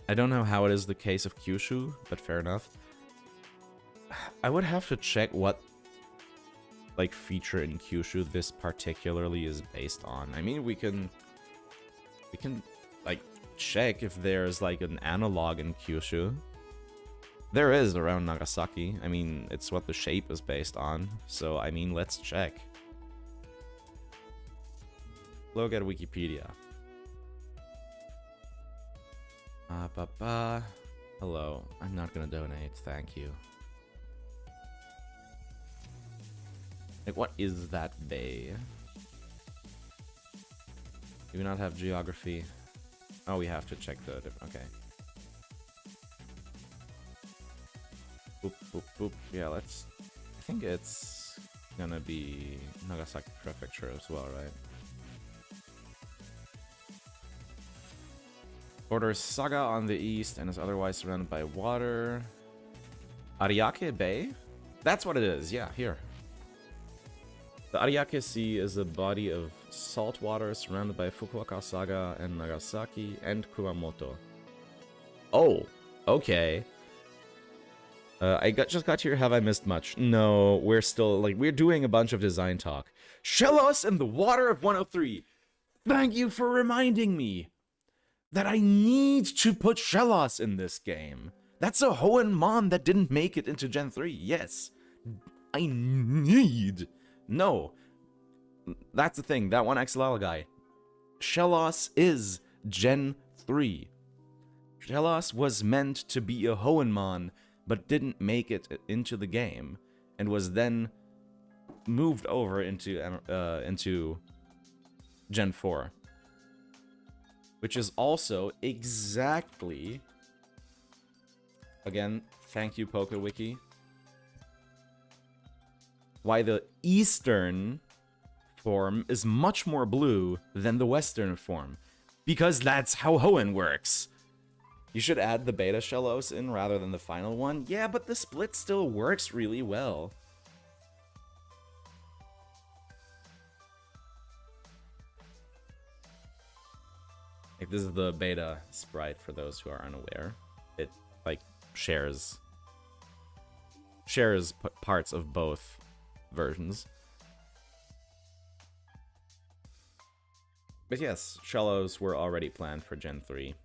I don't know how it is the case of Kyushu, but fair enough. I would have to check what like feature in Kyushu this particularly is based on. I mean, we can We can, like, check if there's, like, an analog in Kyushu. There is around Nagasaki. I mean, it's what the shape is based on. So, I mean, let's check. Look at Wikipedia. Hello. I'm not gonna donate. Thank you. Like, what is that bay? Do we not have geography? Oh, we have to check the... Okay. Boop, boop, boop. Yeah, let's... I think it's gonna be Nagasaki Prefecture as well, right? Borders Saga on the east and is otherwise surrounded by water. Ariake Bay? That's what it is, yeah, here. The Ariake Sea is a body of salt water surrounded by Fukuoka Saga and Nagasaki and Kumamoto. Oh, okay. Just got here. Have I missed much? No, we're still, like, we're doing a bunch of design talk. Shellos in the water of 103. Thank you for reminding me that I need to put Shellos in this game. That's a Hoenn that didn't make it into Gen 3. Yes. I need... No. That's the thing. That one XLL guy. Shellos is Gen 3. Shellos was meant to be a Hoenn, but didn't make it into the game, and was then moved over into Gen 4. Which is also exactly... Again, thank you, PokeWiki. Why the Eastern form is much more blue than the Western form. Because that's how Hoenn works. You should add the beta Shellos in rather than the final one. Yeah, but the split still works really well. Like, this is the beta sprite for those who are unaware. It, like, shares parts of both versions. But yes, Shellos were already planned for Gen 3.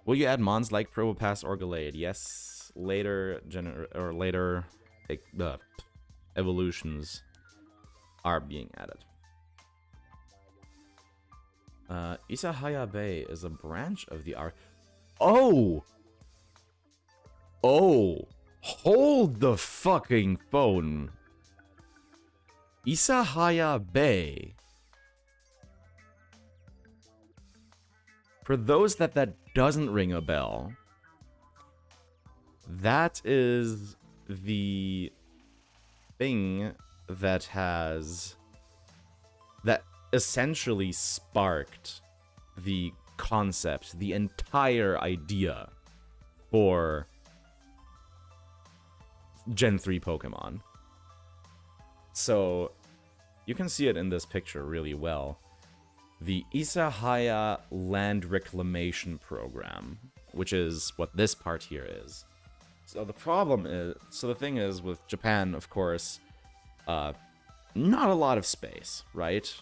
Will you add mons like Probopass or Gallade? Yes, later evolutions are being added. Isahaya Bay is a branch of the Oh! Oh! Hold the fucking phone! Isahaya Bay. For those that doesn't ring a bell, that is the thing that essentially sparked the concept, the entire idea for Gen 3 Pokemon. So you can see it in this picture really well. The Isahaya Land Reclamation Program, which is what this part here is. So the thing is, with Japan, of course, not a lot of space, right?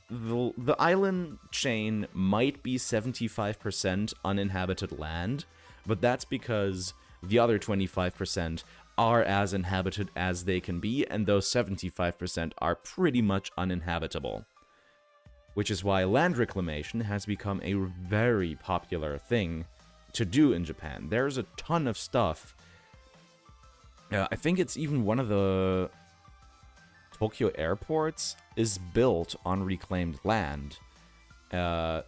The island chain might be 75% uninhabited land, but that's because the other 25% are as inhabited as they can be, and those 75% are pretty much uninhabitable. Which is why land reclamation has become a very popular thing to do in Japan. There's a ton of stuff. I think it's even one of the Tokyo airports is built on reclaimed land, and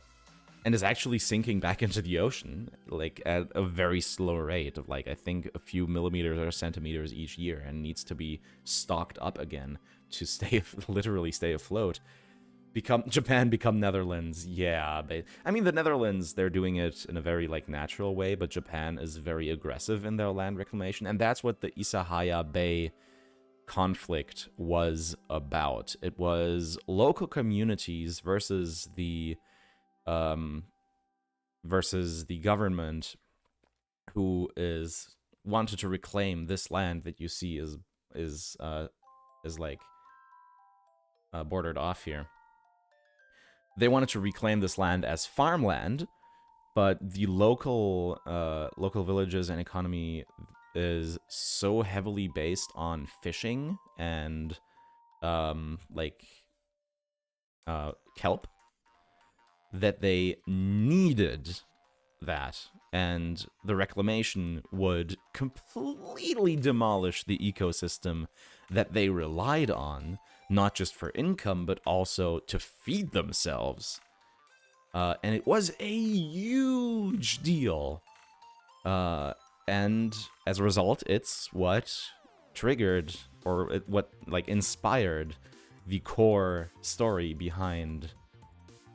is actually sinking back into the ocean, like at a very slow rate of, like, I think a few millimeters or centimeters each year, and needs to be stocked up again to literally stay afloat. Japan become Netherlands, yeah. But, I mean, the Netherlands, they're doing it in a very, like, natural way, but Japan is very aggressive in their land reclamation, and that's what the Isahaya Bay conflict was about. It was local communities versus the government, who wanted to reclaim this land that you see is like bordered off here. they wanted to reclaim this land as farmland, but the local villages and economy is so heavily based on fishing and like kelp that they needed that, and the reclamation would completely demolish the ecosystem that they relied on, not just for income, but also to feed themselves. And it was a huge deal. And as a result, it's what triggered, or what, like, inspired the core story behind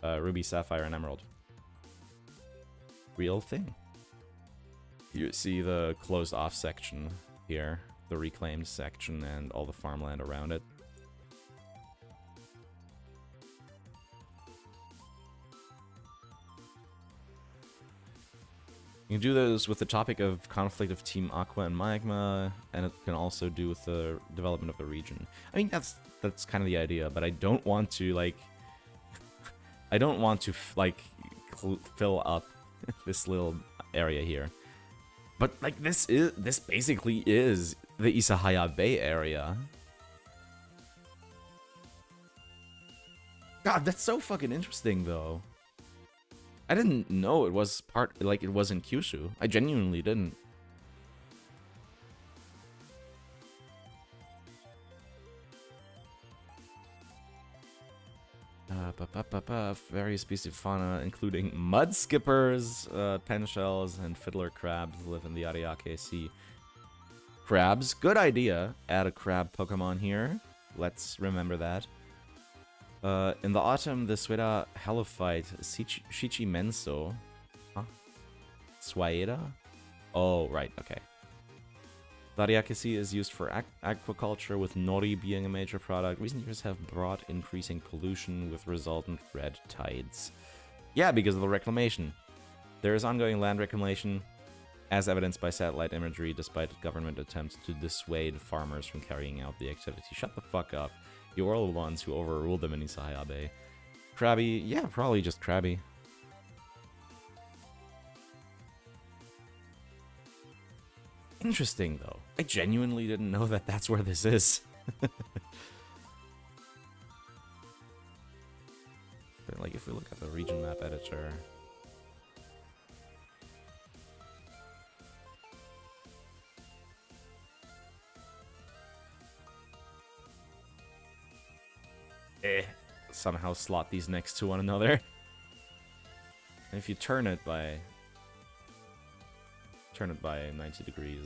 Ruby, Sapphire, and Emerald. Real thing. You see the closed off section here, the reclaimed section, and all the farmland around it. You can do those with the topic of conflict of Team Aqua and Magma, and it can also do with the development of the region. I mean, that's kind of the idea, but I don't want to, like... I don't want to, like, fill up this little area here. But, like, this basically is the Isahaya Bay area. God, that's so fucking interesting, though. I didn't know it was it was in Kyushu. I genuinely didn't. Various species of fauna, including mud skippers, pen shells, and fiddler crabs live in the Ariake Sea. Crabs, good idea. Add a crab Pokemon here. Let's remember that. In the autumn, the Sueda Halophyte Shichi Menso. Huh? Sueda? Oh, right, okay. The Ariake Sea is used for aquaculture, with nori being a major product. Recent years have brought increasing pollution with resultant red tides. Yeah, because of the reclamation. There is ongoing land reclamation, as evidenced by satellite imagery, despite government attempts to dissuade farmers from carrying out the activity. Shut the fuck up. You are all the ones who overruled them in Isahaya Bay. Krabby? Yeah, probably just Krabby. Interesting, though. I genuinely didn't know that that's where this is. But, like, if we look at the region map editor... somehow slot these next to one another. And if you turn it by 90 degrees,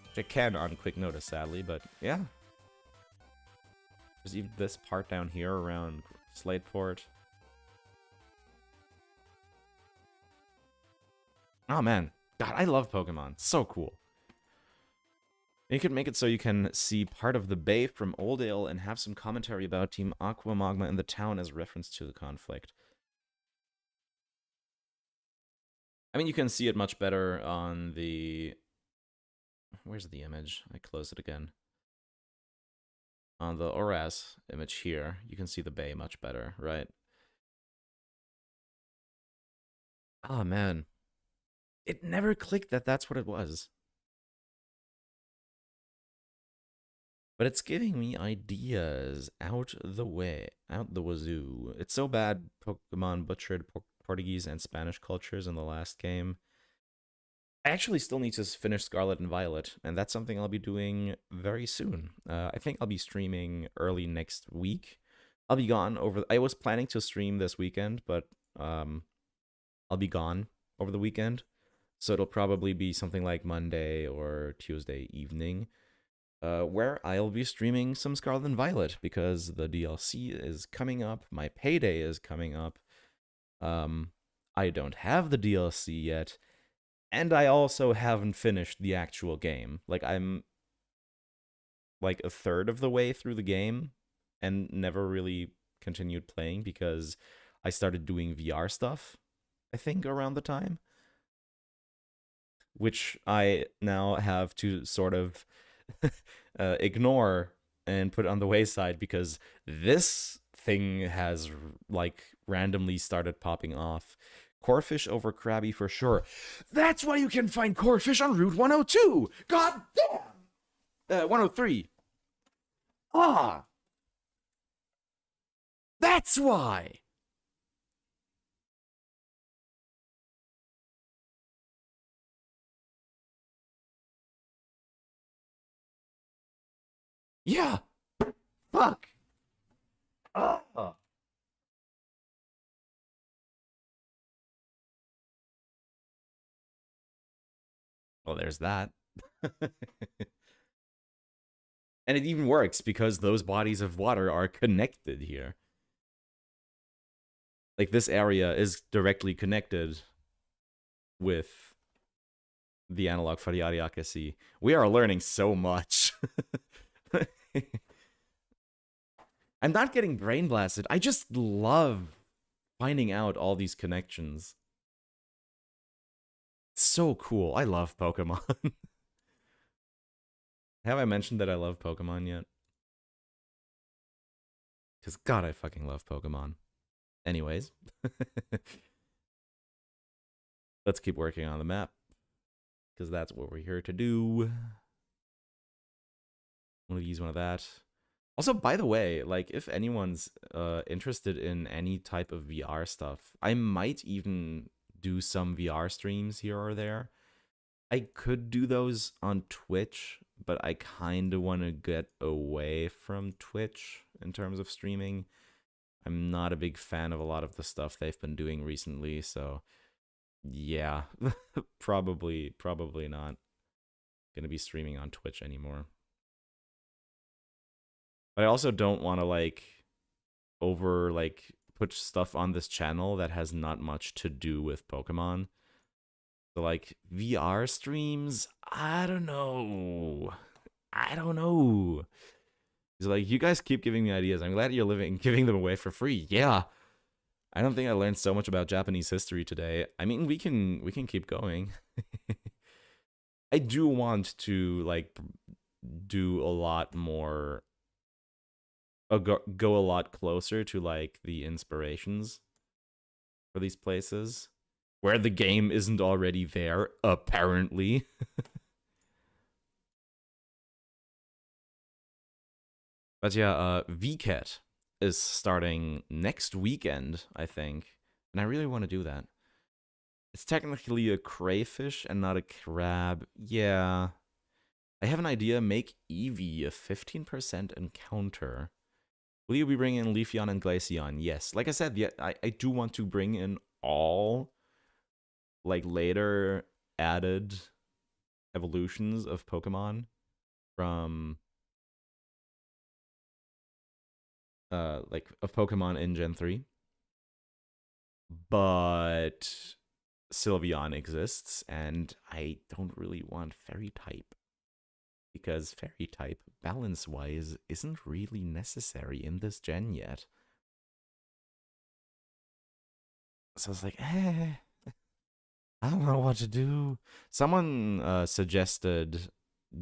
which I can on quick notice, sadly, but yeah. There's even this part down here around Slateport. Oh man, God, I love Pokemon. So cool. You could make it so you can see part of the bay from Oldale and have some commentary about Team Aqua Magma in the town as reference to the conflict. I mean, you can see it much better on the... Where's the image? I closed it again. On the ORAS image here, you can see the bay much better, right? Oh, man. It never clicked that that's what it was. But it's giving me ideas out the wazoo. It's so bad Pokemon butchered Portuguese and Spanish cultures in the last game. I actually still need to finish Scarlet and Violet, and that's something I'll be doing very soon. I think I'll be streaming early next week. I'll be gone over... I was planning to stream this weekend, but I'll be gone over the weekend. So it'll probably be something like Monday or Tuesday evening. Where I'll be streaming some Scarlet and Violet, because the DLC is coming up, my payday is coming up. I don't have the DLC yet, and I also haven't finished the actual game. Like, I'm like a third of the way through the game, and never really continued playing because I started doing VR stuff, I think, around the time. Which I now have to sort of... ignore and put on the wayside, because this thing has, like, randomly started popping off. Corefish over crabby for sure. That's why you can find corefish on Route 102! God damn! 103. Ah! That's why! Yeah! Fuck! Ah! Well, there's that. And it even works because those bodies of water are connected here. Like, this area is directly connected with the analog for the Ariake Sea. We are learning so much. I'm not getting brain blasted. I just love finding out all these connections. It's so cool. I love Pokemon. Have I mentioned that I love Pokemon yet? Because, God, I fucking love Pokemon. Anyways. Let's keep working on the map. Because that's what we're here to do. One of these, one of that. Also, by the way, like, if anyone's interested in any type of VR stuff, I might even do some VR streams here or there. I could do those on Twitch, but I kind of want to get away from Twitch in terms of streaming. I'm not a big fan of a lot of the stuff they've been doing recently, so yeah, probably not gonna be streaming on Twitch anymore. But I also don't want to put stuff on this channel that has not much to do with Pokemon. So like VR streams, I don't know. It's like, you guys keep giving me ideas. I'm glad you're giving them away for free. Yeah. I don't think I learned so much about Japanese history today. I mean, we can keep going. I do want to like do a lot more, go a lot closer to like the inspirations for these places where the game isn't already there, apparently. But yeah, VCAT is starting next weekend, I think, and I really want to do that. It's technically a crayfish and not a crab. Yeah. I have an idea. Make Eevee a 15% encounter. Will you be bringing in Leafeon and Glaceon? Yes. Like I said, yeah, I do want to bring in all, like, later added evolutions of Pokemon from, like, of Pokemon in Gen 3. But Sylveon exists, and I don't really want Fairy type. Because Fairy type, balance-wise, isn't really necessary in this gen yet. So I was like, I don't know what to do. Someone suggested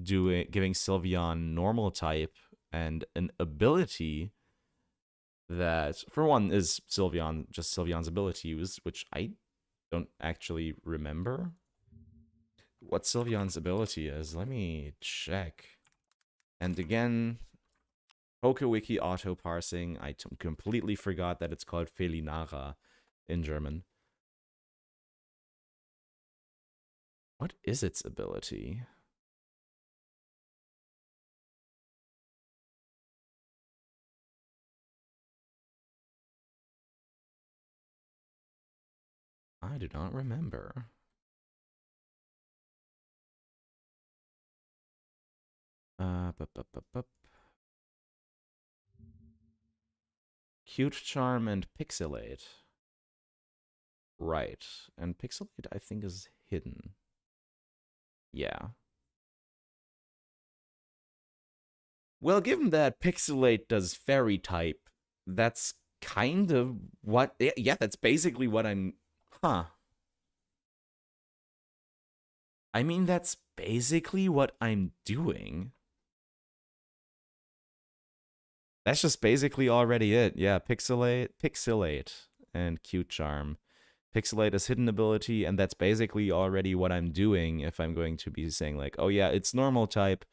giving Sylveon normal type and an ability that, for one, is just Sylveon's ability, which I don't actually remember what Sylveon's ability is. Let me check. And again, PokeWiki auto parsing. I completely forgot that it's called Felinara in German. What is its ability? I do not remember. Bup. Cute Charm and Pixelate. Right. And Pixelate, I think, is hidden. Yeah. Well, given that Pixelate does Fairy type, that's kind of what... Yeah, that's basically what I'm... Huh. I mean, that's basically what I'm doing. That's just basically already it. Yeah, pixelate, and cute charm. Pixelate is hidden ability, and that's basically already what I'm doing if I'm going to be saying like, oh yeah, it's normal type,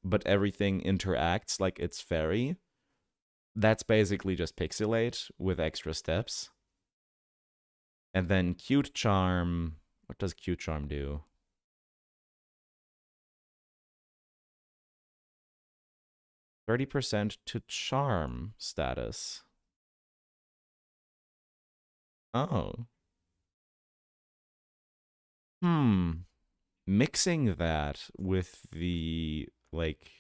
but everything interacts like it's fairy. That's basically just pixelate with extra steps. And then cute charm, what does cute charm do? 30% to charm status. Oh. Mixing that with the, like,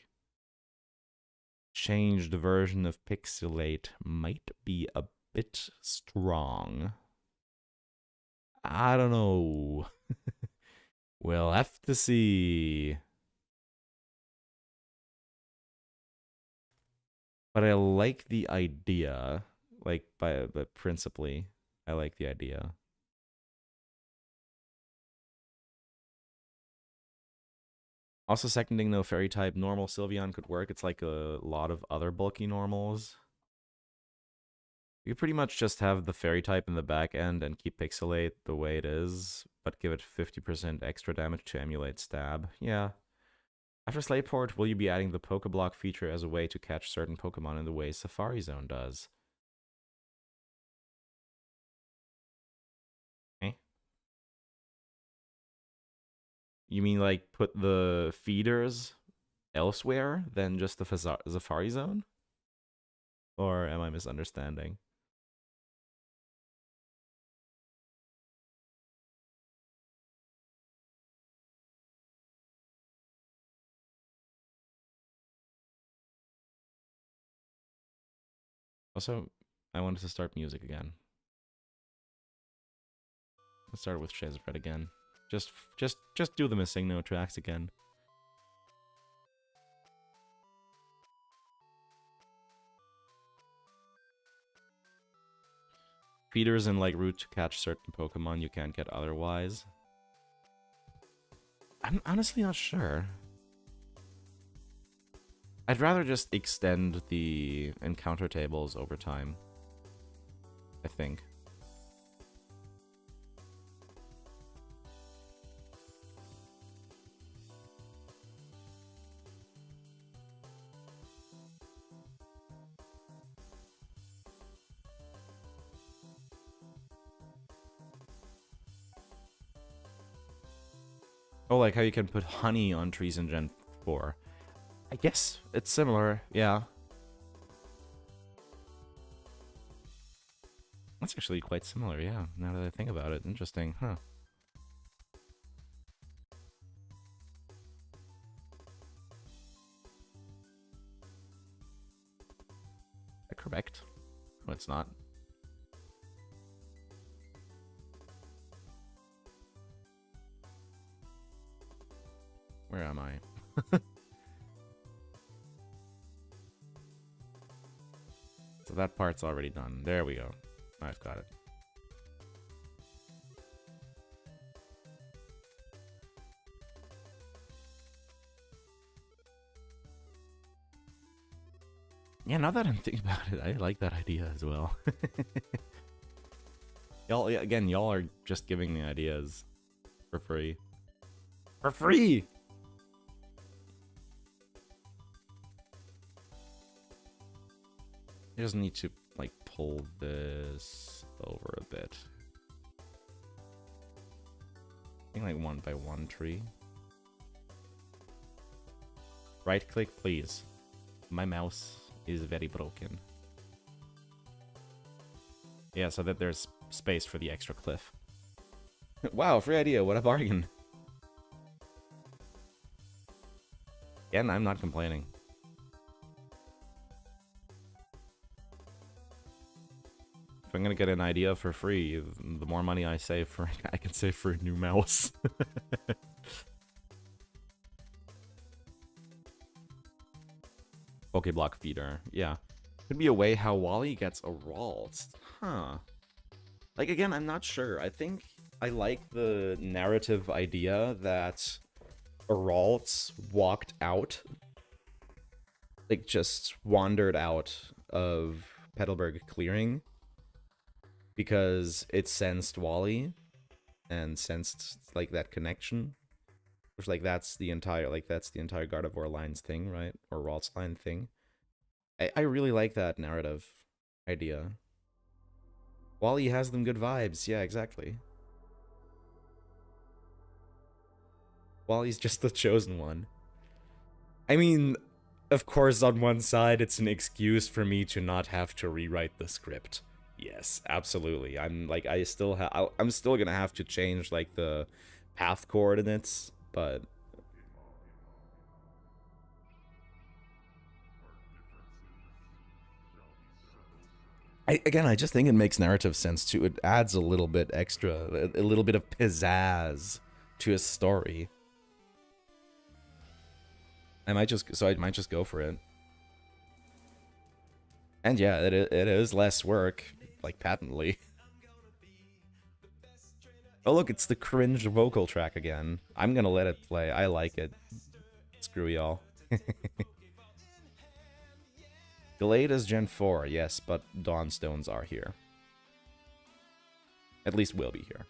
changed version of pixelate might be a bit strong. I don't know. We'll have to see. But I like the idea. Like, but principally, I like the idea. Also, seconding though, fairy type normal Sylveon could work. It's like a lot of other bulky normals. You pretty much just have the fairy type in the back end and keep pixelate the way it is, but give it 50% extra damage to emulate stab. Yeah. After Slateport, will you be adding the Pokeblock feature as a way to catch certain Pokemon in the way Safari Zone does? Eh? You mean like put the feeders elsewhere than just the Safari Zone? Or am I misunderstanding? Also, I wanted to start music again. Let's start with Shazafred again. Just do the missing no tracks again. Feeders and like route to catch certain Pokemon you can't get otherwise. I'm honestly not sure. I'd rather just extend the encounter tables over time, I think. Oh, like how you can put honey on trees in Gen 4. I guess it's similar, yeah. That's actually quite similar, yeah, now that I think about it. Interesting, huh. Is that correct? No, it's not. Where am I? So that part's already done. There we go. I've got it. Yeah, now that I'm thinking about it, I like that idea as well. Y'all, again, y'all are just giving me ideas for free. For free! I just need to, like, pull this over a bit. I think, like, 1 by 1 tree. Right click, please. My mouse is very broken. Yeah, so that there's space for the extra cliff. Wow, free idea, what a bargain. Again, I'm not complaining. If I'm gonna get an idea for free, the more money I save for, I can save for a new mouse. Pokeblock feeder, yeah. Could be a way how Wally gets a Ralts. Huh. Like, again, I'm not sure. I think I like the narrative idea that a Ralts walked out. Like, just wandered out of Petalburg clearing because it sensed Wally and sensed like that connection. Which like that's the entire Gardevoir lines thing, right? Or Ralt's line thing. I really like that narrative idea. Wally has them good vibes, yeah, exactly. Wally's just the chosen one. I mean, of course, on one side, it's an excuse for me to not have to rewrite the script. Yes, absolutely. I'm still gonna have to change like the path coordinates, but I just think it makes narrative sense too. It adds a little bit extra, a little bit of pizzazz to a story. I might just go for it. And yeah, it is less work, like patently. Oh look, it's the cringe vocal track again. I'm gonna let it play. I like it. Screw y'all. Delayed is Gen 4, yes, but Dawnstones are here. At least will be here.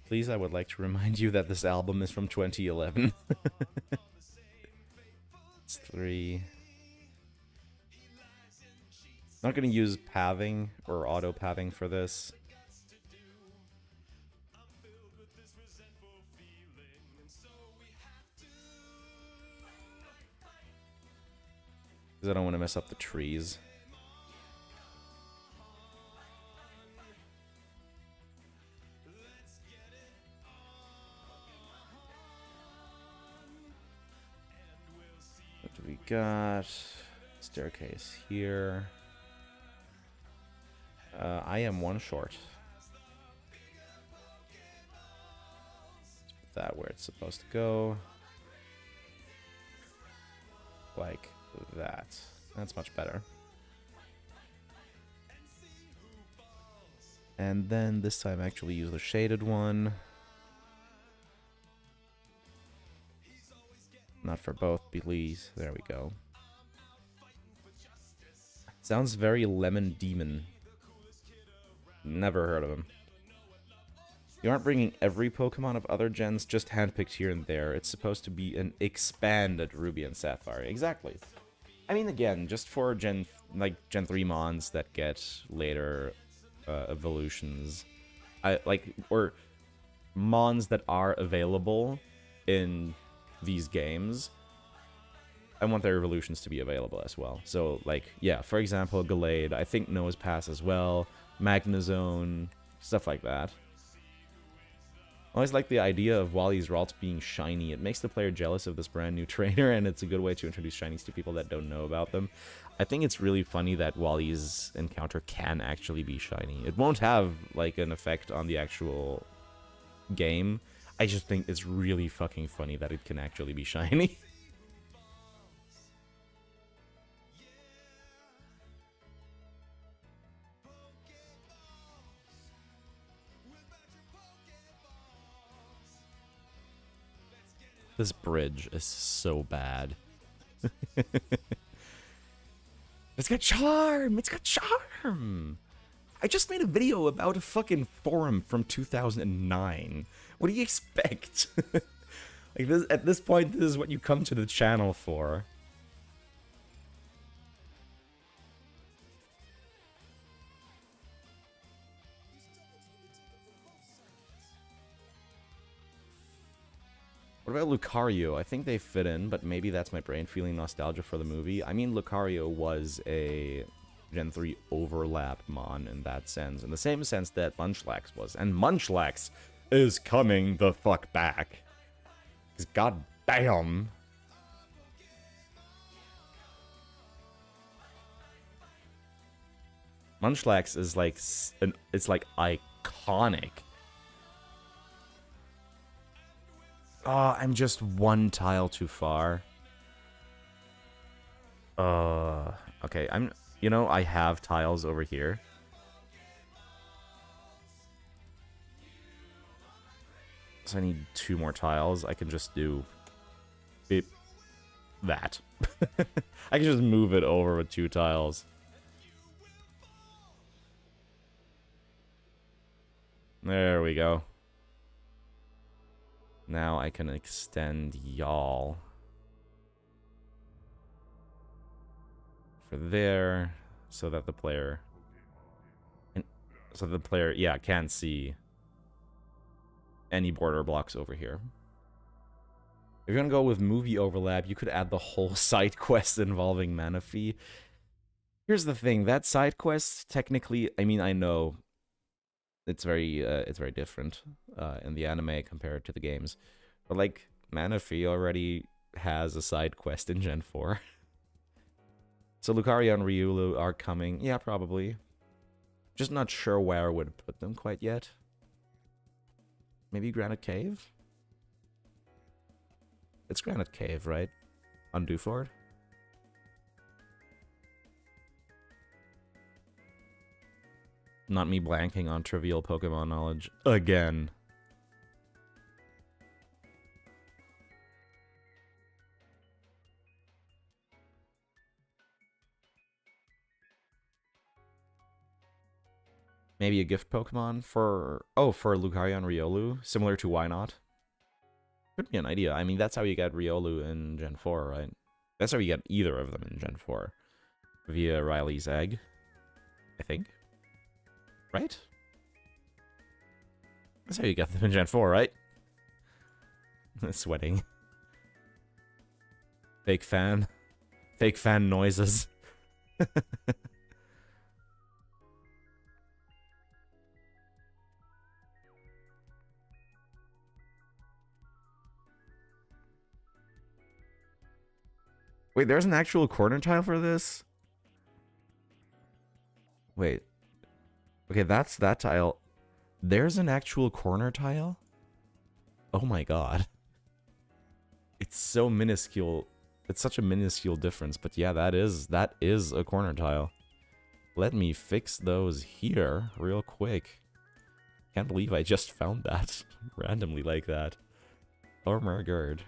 Please, I would like to remind you that this album is from 2011. It's 3. Not going to use pathing or auto pathing for this. Because I don't want to mess up the trees. What do we got? Staircase here. I am one short. Let's put that where it's supposed to go. Like that. That's much better. And then this time actually use the shaded one. Not for both, please. There we go. Sounds very Lemon Demon. Never heard of him. You aren't bringing every Pokemon of other gens, just handpicked here and there. It's supposed to be an expanded Ruby and Sapphire. Exactly. I mean, again, just for Gen 3 Mons that get later evolutions. Or Mons that are available in these games. I want their evolutions to be available as well. So, like, yeah, for example, Gallade, I think Noah's Pass as well. Magnezone, stuff like that. I always like the idea of Wally's Ralts being shiny. It makes the player jealous of this brand new trainer, and it's a good way to introduce shinies to people that don't know about them. I think it's really funny that Wally's encounter can actually be shiny. It won't have, like, an effect on the actual game. I just think it's really fucking funny that it can actually be shiny. This bridge is so bad. It's got charm! It's got charm! I just made a video about a fucking forum from 2009. What do you expect? Like this, at this point, this is what you come to the channel for. What about Lucario? I think they fit in, but maybe that's my brain feeling nostalgia for the movie. I mean, Lucario was a Gen 3 overlap mon in that sense, in the same sense that Munchlax was. And Munchlax is coming the fuck back. Because goddamn. Munchlax is like, it's like iconic. Oh, I'm just one tile too far. Okay, I have tiles over here. So I need 2 more tiles. I can just do beep, that. I can just move it over with 2 tiles. There we go. Now I can extend y'all for there, so that the player, yeah, can't see any border blocks over here. If you're gonna go with movie overlap, you could add the whole side quest involving Manaphy. Here's the thing, that side quest, technically, I mean, I know it's very different in the anime compared to the games, but like Manaphy already has a side quest in Gen 4. So Lucario and Riolu are coming, yeah, probably. Just not sure where I would put them quite yet. Maybe Granite Cave? It's Granite Cave, right? On Dewford? Not me blanking on trivial Pokemon knowledge again. Maybe a gift Pokemon for... Oh, for Lucario and Riolu? Similar to Why Not? Could be an idea. I mean, that's how you get Riolu in Gen 4, right? That's how you get either of them in Gen 4. Via Riley's egg. I think. Right? That's how you get them in Gen 4, right? Sweating. Fake fan. Fake fan noises. Wait, there's an actual corner tile for this? Wait. Okay, that's that tile. There's an actual corner tile? Oh my god. It's so minuscule. It's such a minuscule difference, but yeah, that is a corner tile. Let me fix those here real quick. Can't believe I just found that randomly like that. Oh my god.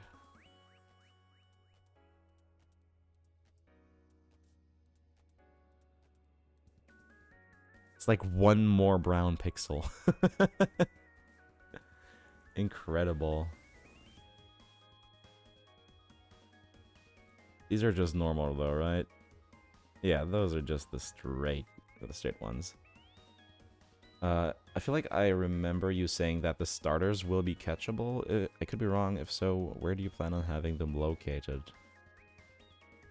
It's like 1 more brown pixel. Incredible. These are just normal though, right? Yeah, those are just the straight ones. I feel like I remember you saying that the starters will be catchable. I could be wrong. If so, where do you plan on having them located?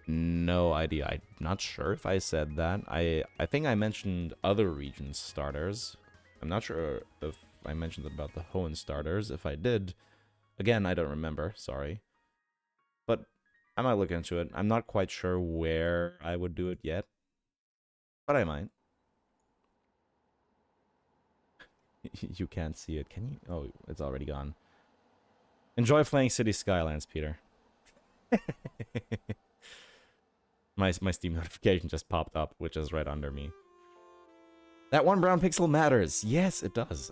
No idea. I'm not sure if I said that. I think I mentioned other regions starters. I'm not sure if I mentioned about the Hoenn starters. If I did, again, I don't remember. Sorry. But I might look into it. I'm not quite sure where I would do it yet. But I might. You can't see it, can you? Oh, it's already gone. Enjoy playing City Skylines, Peter. My Steam notification just popped up, which is right under me. That 1 brown pixel matters. Yes, it does.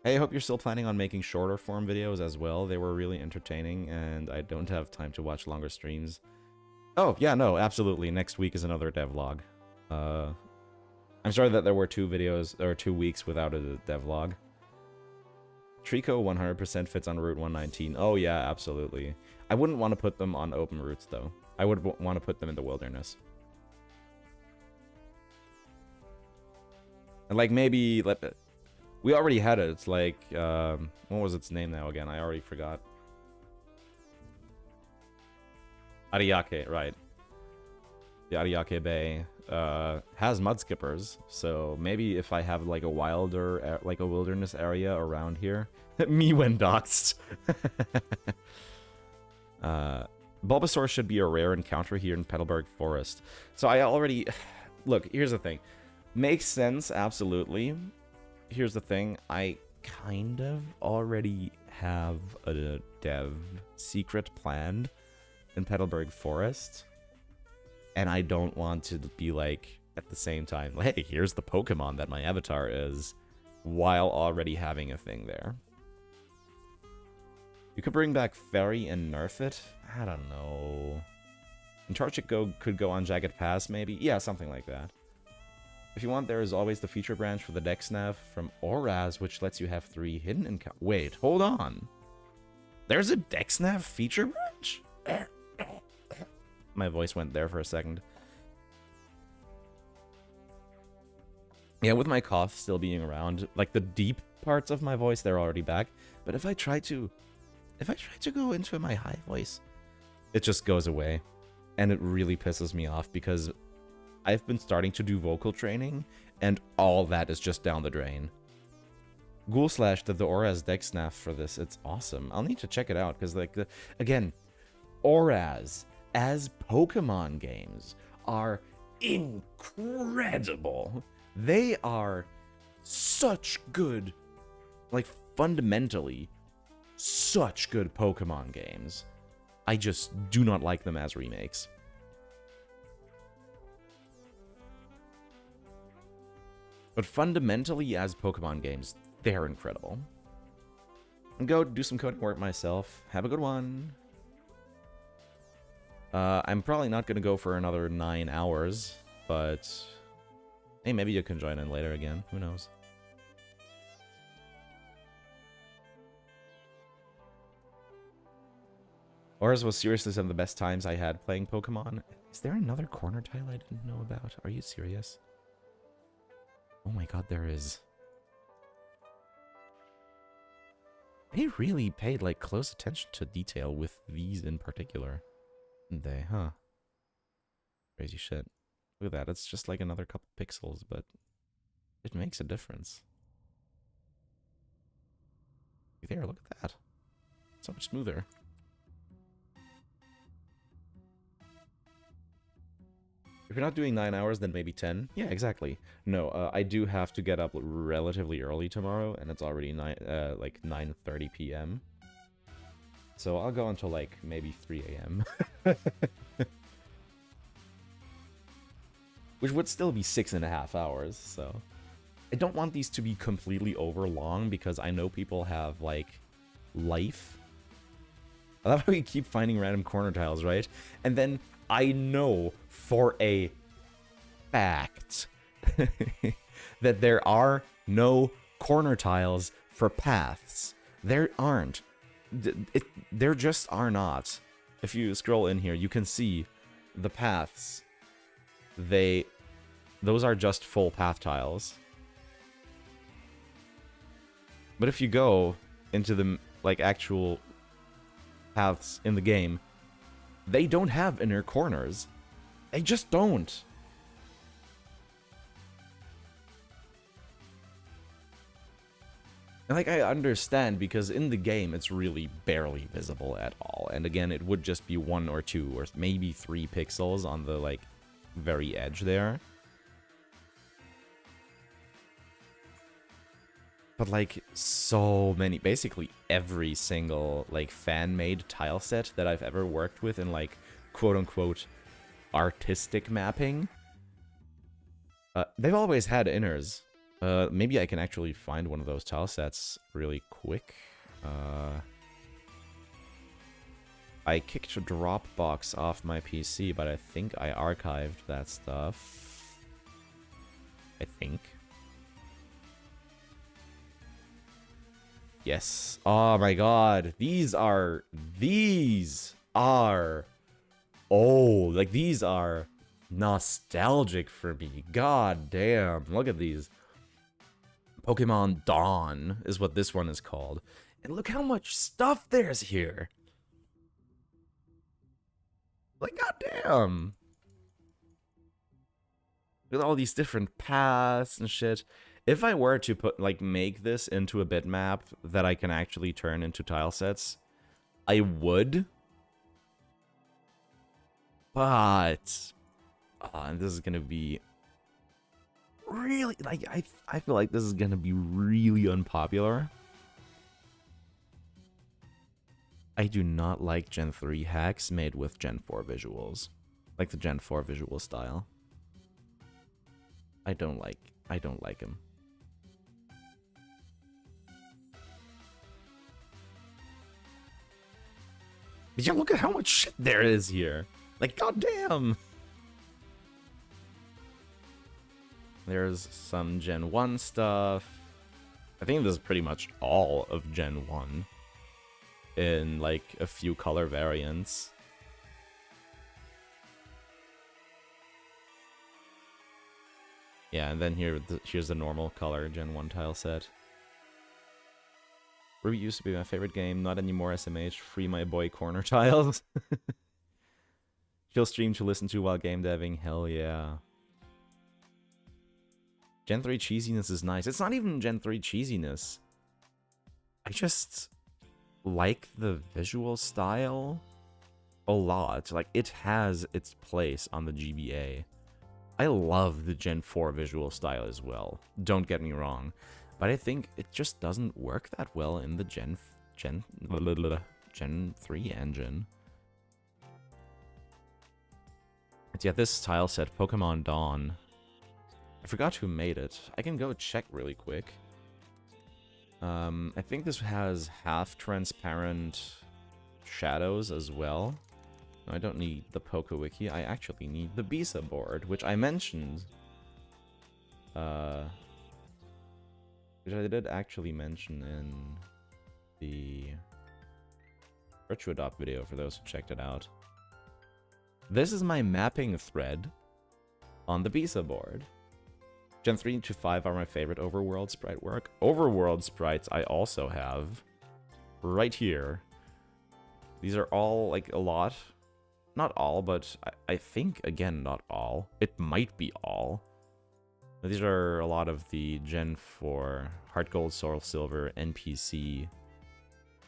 Hey, I hope you're still planning on making shorter form videos as well. They were really entertaining, and I don't have time to watch longer streams. Oh, yeah, no, absolutely. Next week is another devlog. I'm sorry that there were 2 videos, or 2 weeks without a devlog. Trico 100% fits on Route 119. Oh, yeah, absolutely. I wouldn't want to put them on open routes, though. I would want to put them in the wilderness. And like maybe we already had it. It's like what was its name now again? I already forgot. Ariake, right? The Ariake Bay has mud skippers, so maybe if I have like a wilder, like a wilderness area around here, me when doxed. Bulbasaur should be a rare encounter here in Petalburg Forest. So I already... Look, here's the thing. Makes sense, absolutely. Here's the thing. I kind of already have a dev secret planned in Petalburg Forest. And I don't want to be like, at the same time, hey, here's the Pokemon that my avatar is, while already having a thing there. You could bring back Fairy and nerf it? I don't know. Antarctic could go on Jagged Pass, maybe? Yeah, something like that. If you want, there is always the feature branch for the dex nav from Oraz, which lets you have 3 hidden encounters. Wait, hold on. There's a dex nav feature branch? My voice went there for a second. Yeah, with my cough still being around, like the deep parts of my voice, they're already back. But if I try to go into my high voice, it just goes away. And it really pisses me off because I've been starting to do vocal training and all that is just down the drain. Ghoulslash did the Oraz dex nav for this. It's awesome. I'll need to check it out because, like, again, Oraz as Pokemon games are incredible. They are such good, like, fundamentally, such good Pokemon games. I just do not like them as remakes. But fundamentally, as Pokemon games, they're incredible. And go do some coding work myself. Have a good one. I'm probably not going to go for another 9 hours, but hey, maybe you can join in later again. Who knows? Ours was seriously some of the best times I had playing Pokemon. Is there another corner tile I didn't know about? Are you serious? Oh my god, there is. They really paid, like, close attention to detail with these in particular. Didn't they, huh? Crazy shit. Look at that, it's just like another couple pixels, but it makes a difference. There, look at that. So much smoother. If you're not doing 9 hours, then maybe 10. Yeah, exactly. No, I do have to get up relatively early tomorrow, and it's already like 9:30 p.m. So I'll go until like maybe 3 a.m. Which would still be 6.5 hours, so... I don't want these to be completely over long, because I know people have, like, life. I love how we keep finding random corner tiles, right? And then I know for a fact that there are no corner tiles for paths. There aren't. There just are not. If you scroll in here, you can see the paths. Those are just full path tiles. But if you go into the, like, actual paths in the game, they don't have inner corners. They just don't. And, like, I understand, because in the game, it's really barely visible at all. And again, it would just be 1 or 2 or maybe 3 pixels on the, like, very edge there. But, like, so many, basically every single, like, fan-made tile set that I've ever worked with in, like, quote-unquote artistic mapping, they've always had inners. Maybe I can actually find one of those tile sets really quick. I kicked a Dropbox off my PC, but I think I archived that stuff. I think. Yes. Oh my god. These are... Oh, like, these are nostalgic for me. God damn. Look at these. Pokemon Dawn is what this one is called. And look how much stuff there's here. Like, goddamn. With all these different paths and shit. If I were to put, like, make this into a bitmap that I can actually turn into tile sets, I would. But and this is gonna be really, like, I feel like this is gonna be really unpopular. I do not like Gen 3 hacks made with Gen 4 visuals. Like the Gen 4 visual style. I don't like them. Yeah, look at how much shit there is here. Like, goddamn. There's some Gen 1 stuff. I think this is pretty much all of Gen 1 in, like, a few color variants. Yeah, and then here's the normal color Gen 1 tile set. Ruby used to be my favorite game, not anymore SMH. Free my boy corner tiles. Chill stream to listen to while game deving, hell yeah. Gen 3 cheesiness is nice. It's not even Gen 3 cheesiness. I just like the visual style a lot. Like, it has its place on the GBA. I love the Gen 4 visual style as well. Don't get me wrong. But I think it just doesn't work that well in the Gen 3 engine. But yeah, this tile set, Pokemon Dawn. I forgot who made it. I can go check really quick. I think this has half-transparent shadows as well. No, I don't need the PokeWiki. I actually need the Bisa board, which I mentioned. Which I did actually mention in the Virtua Adopt video for those who checked it out. This is my mapping thread on the Bisa board. Gen 3 to 5 are my favorite overworld sprite work. Overworld sprites I also have right here. These are all, like, a lot. Not all, but I think, again, not all. It might be all. These are a lot of the Gen 4 Heart Gold, Soul Silver, NPC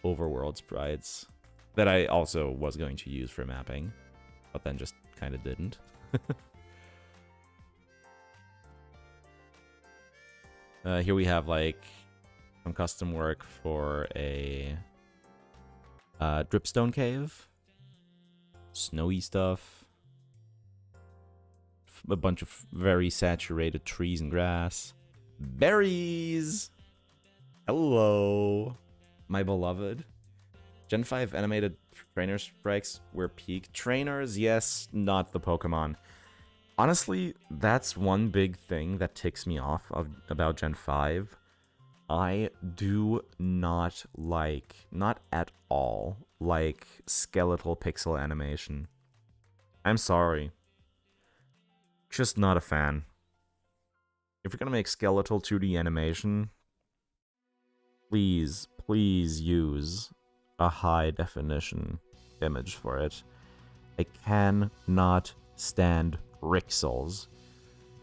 overworld sprites that I also was going to use for mapping, but then just kind of didn't. Here we have, like, some custom work for a dripstone cave, snowy stuff, a bunch of very saturated trees and grass, berries. Hello, my beloved. Gen 5 animated trainer sprites were peak trainers. Yes, not the Pokemon. Honestly, that's one big thing that ticks me off about Gen 5. I do not like, not at all, like skeletal pixel animation. I'm sorry. Just not a fan. If you're gonna make skeletal 2D animation, please use a high definition image for it. I cannot stand pixels,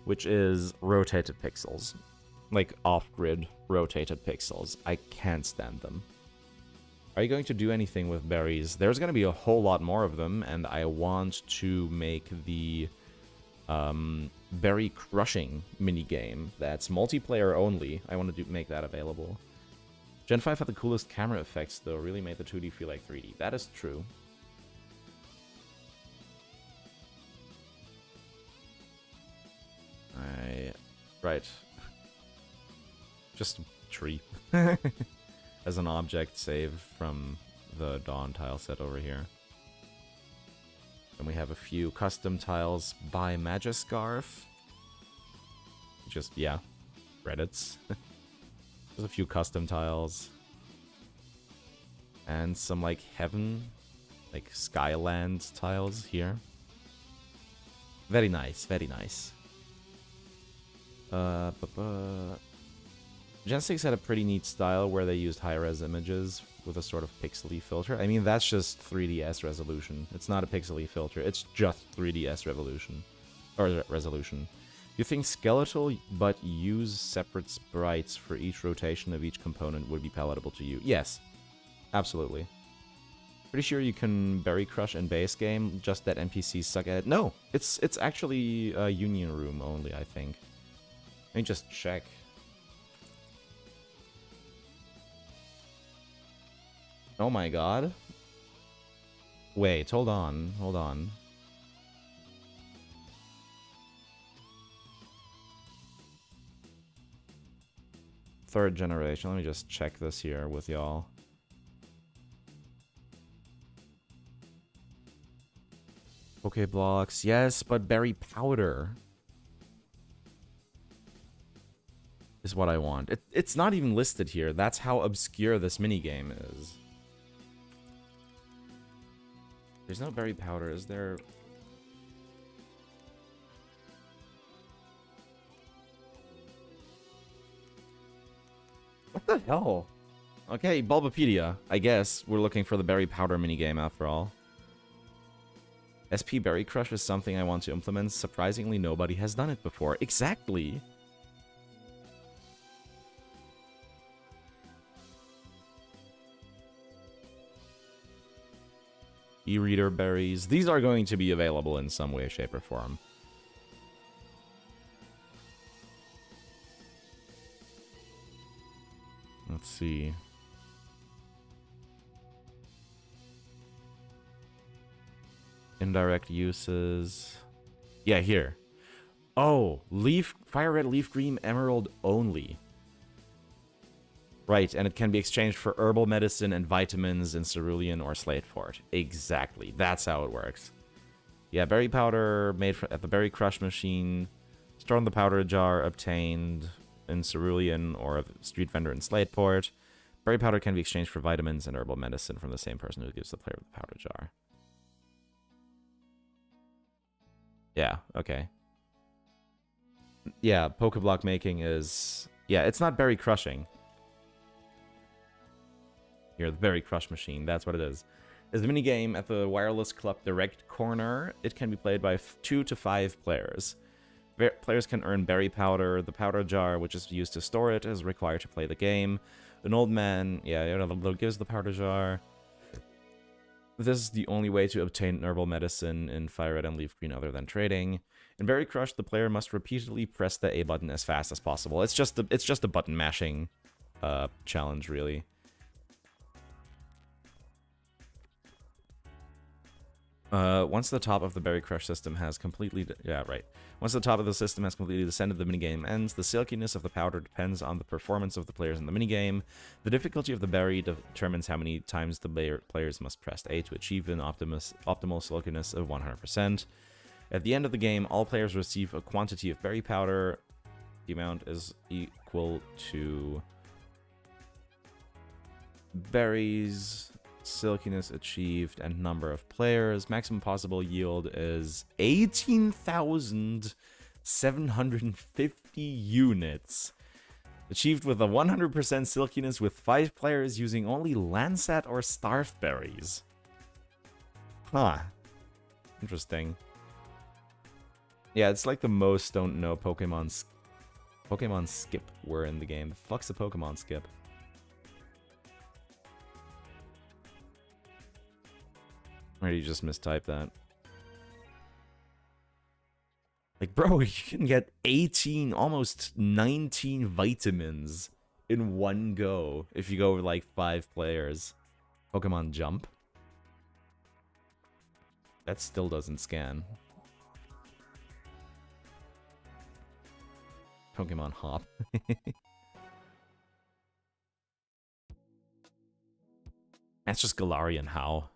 which is rotated pixels. Like off-grid rotated pixels. I can't stand them. Are you going to do anything with berries? There's going to be a whole lot more of them, and I want to make the berry crushing minigame that's multiplayer only. I want to make that available. Gen 5 had the coolest camera effects, though. Really made the 2D feel like 3D. That is true. Right. Just a tree. As an object saved from the Dawn tile set over here. And we have a few custom tiles by Magiscarf. Just, yeah, credits. There's a few custom tiles. And some, like, heaven, like, Skyland tiles here. Very nice, very nice. Gen 6 had a pretty neat style where they used high-res images with a sort of pixely filter. I mean, that's just 3DS resolution. It's not a pixely filter. It's just 3DS resolution. Or resolution. You think skeletal, but use separate sprites for each rotation of each component would be palatable to you? Yes. Absolutely. Pretty sure you can berry crush in base game, just that NPCs suck at it. No! It's actually a Union Room only, I think. Let me just check. Oh my god. Wait, hold on, hold on. Third generation, let me just check this here with y'all. Pokeblocks, yes, but berry powder is what I want. It's not even listed here. That's how obscure this minigame is. There's no berry powder, is there? What the hell? Okay, Bulbapedia. I guess we're looking for the berry powder minigame after all. SP Berry Crush is something I want to implement. Surprisingly, nobody has done it before. Exactly! E-reader berries. These are going to be available in some way, shape, or form. Let's see. Indirect uses. Yeah, here. Oh, fire red, leaf green, emerald only. Right, and it can be exchanged for herbal medicine and vitamins in cerulean or slate fort. Exactly, that's how it works. Yeah, berry powder made at the berry crush machine. Stored in the powder jar, obtained in cerulean or a street vendor in Slateport. Berry powder can be exchanged for vitamins and herbal medicine from the same person who gives the player the powder jar. Yeah, okay. Yeah, Pokeblock making is... Yeah, it's not berry crushing. Here, the berry crush machine, that's what it is. Is the minigame at the Wireless Club Direct Corner. It can be played by 2 to 5 players. Players can earn berry powder. The powder jar, which is used to store it, is required to play the game. An old man, yeah, gives the powder jar. This is the only way to obtain herbal medicine in Fire Red and Leaf Green other than trading. In Berry Crush, the player must repeatedly press the A button as fast as possible. It's just a button mashing challenge, really. Once the top of the Berry Crush system has completely... Once the top of the system has completely descended, the minigame ends. The silkiness of the powder depends on the performance of the players in the minigame. The difficulty of the berry determines how many times the players must press A to achieve an optimal silkiness of 100%. At the end of the game, all players receive a quantity of berry powder. The amount is equal to berries... silkiness achieved, and number of players. Maximum possible yield is 18,750 units. Achieved with a 100% silkiness with 5 players using only Landsat or Starf berries. Huh. Interesting. Yeah, it's like the most don't know Pokemon skip were in the game. The fuck's a Pokemon skip? Or did you just mistype that? Like, bro, you can get 18, almost 19 vitamins in one go if you go with, like, 5 players. Pokemon Jump? That still doesn't scan. Pokemon Hop. That's just Galarian How.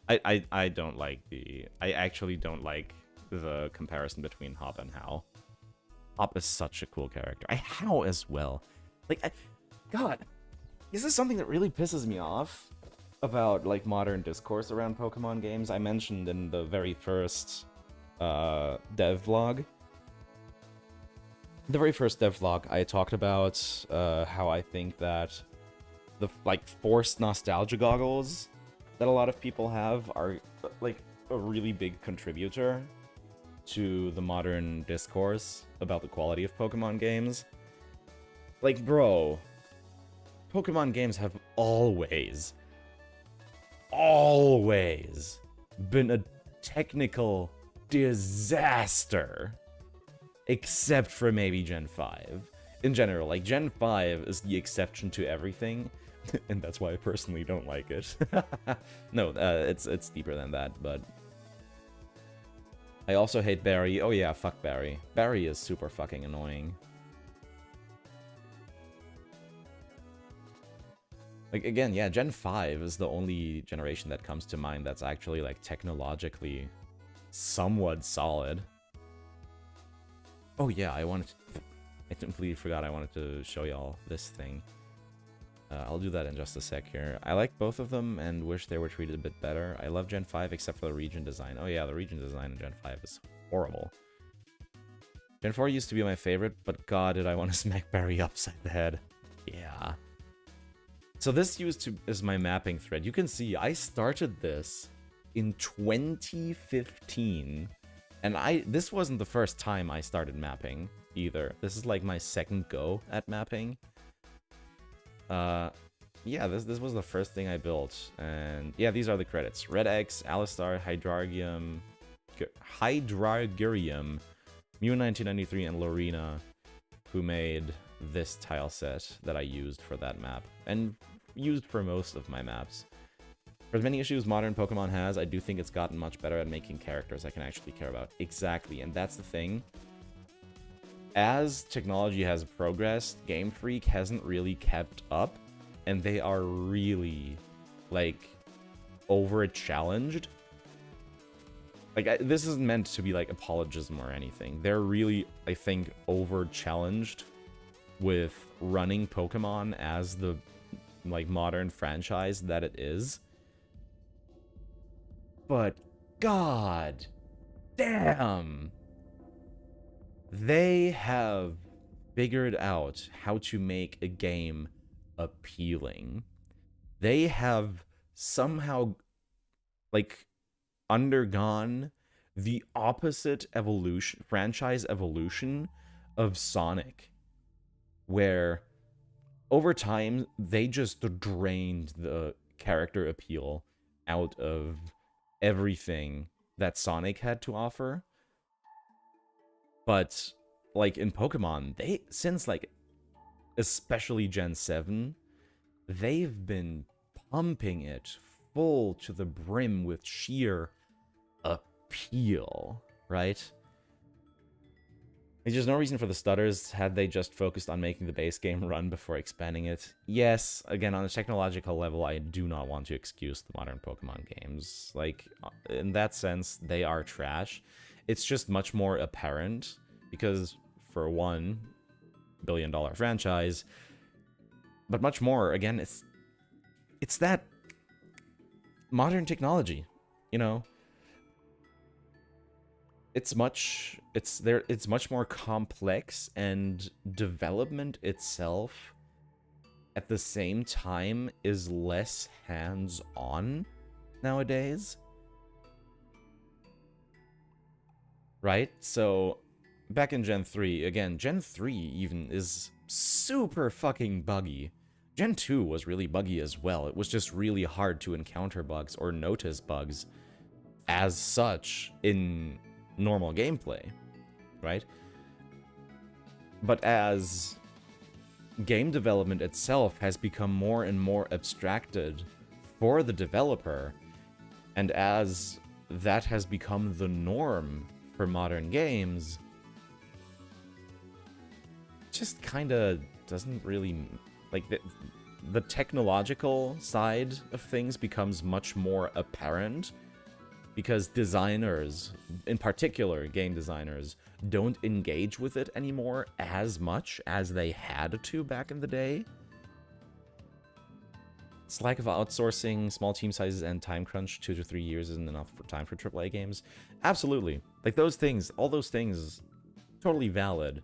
I don't like I actually don't like the comparison between Hop and How. Hop is such a cool character. How as well. Like, God, this is something that really pisses me off about, like, modern discourse around Pokemon games. I mentioned in the very first dev vlog. The very first dev vlog, I talked about how I think that the, like, forced nostalgia goggles that a lot of people have are, like, a really big contributor to the modern discourse about the quality of Pokemon games. Like, bro, Pokemon games have always been a technical disaster. Except for maybe Gen 5. In general, like, Gen 5 is the exception to everything. And that's why I personally don't like it. No, it's deeper than that, but... I also hate Barry. Oh yeah, fuck Barry. Barry is super fucking annoying. Like, again, yeah, Gen 5 is the only generation that comes to mind that's actually, like, technologically somewhat solid. Oh, yeah, I completely forgot I wanted to show y'all this thing. I'll do that in just a sec here. I like both of them and wish they were treated a bit better. I love Gen 5 except for the region design. Oh, yeah, the region design in Gen 5 is horrible. Gen 4 used to be my favorite, but god, did I want to smack Barry upside the head. Yeah. So this is my mapping thread. You can see I started this in 2015, and this wasn't the first time I started mapping either. This is like my second go at mapping. Yeah, this was the first thing I built, and yeah, these are the credits. Red X, Alistar, Hydrargyrum, Mew1993, and Lorena, who made this tile set that I used for that map, and used for most of my maps. For as many issues modern Pokemon has, I do think it's gotten much better at making characters I can actually care about. Exactly, and that's the thing. As technology has progressed, Game Freak hasn't really kept up, and they are really, like, over-challenged. Like, this isn't meant to be, like, apologism or anything. They're really, I think, over-challenged with running Pokemon as the, like, modern franchise that it is. But, god damn! They have figured out how to make a game appealing. They have somehow, like, undergone the opposite franchise evolution of Sonic, where over time they just drained the character appeal out of everything that Sonic had to offer. But, like, in Pokemon, since, like, especially Gen 7, they've been pumping it full to the brim with sheer appeal, right? There's just no reason for the stutters had they just focused on making the base game run before expanding it. Yes, again, on a technological level, I do not want to excuse the modern Pokemon games. Like, in that sense, they are trash. It's just much more apparent because, for one, billion-dollar franchise, but much more, again, it's that modern technology, you know? It's much more complex, and development itself at the same time is less hands-on nowadays. Right? So back in Gen 3, again, Gen 3 even is super fucking buggy. Gen 2 was really buggy as well. It was just really hard to encounter bugs or notice bugs as such in normal gameplay, right? But as game development itself has become more and more abstracted for the developer, and as that has become the norm for modern games, just kind of doesn't really, like, the technological side of things becomes much more apparent because designers, in particular game designers, don't engage with it anymore as much as they had to back in the day. It's lack of outsourcing, small team sizes, and time crunch. 2 to 3 years isn't enough for time for AAA games. Absolutely. Like, those things, all those things, totally valid.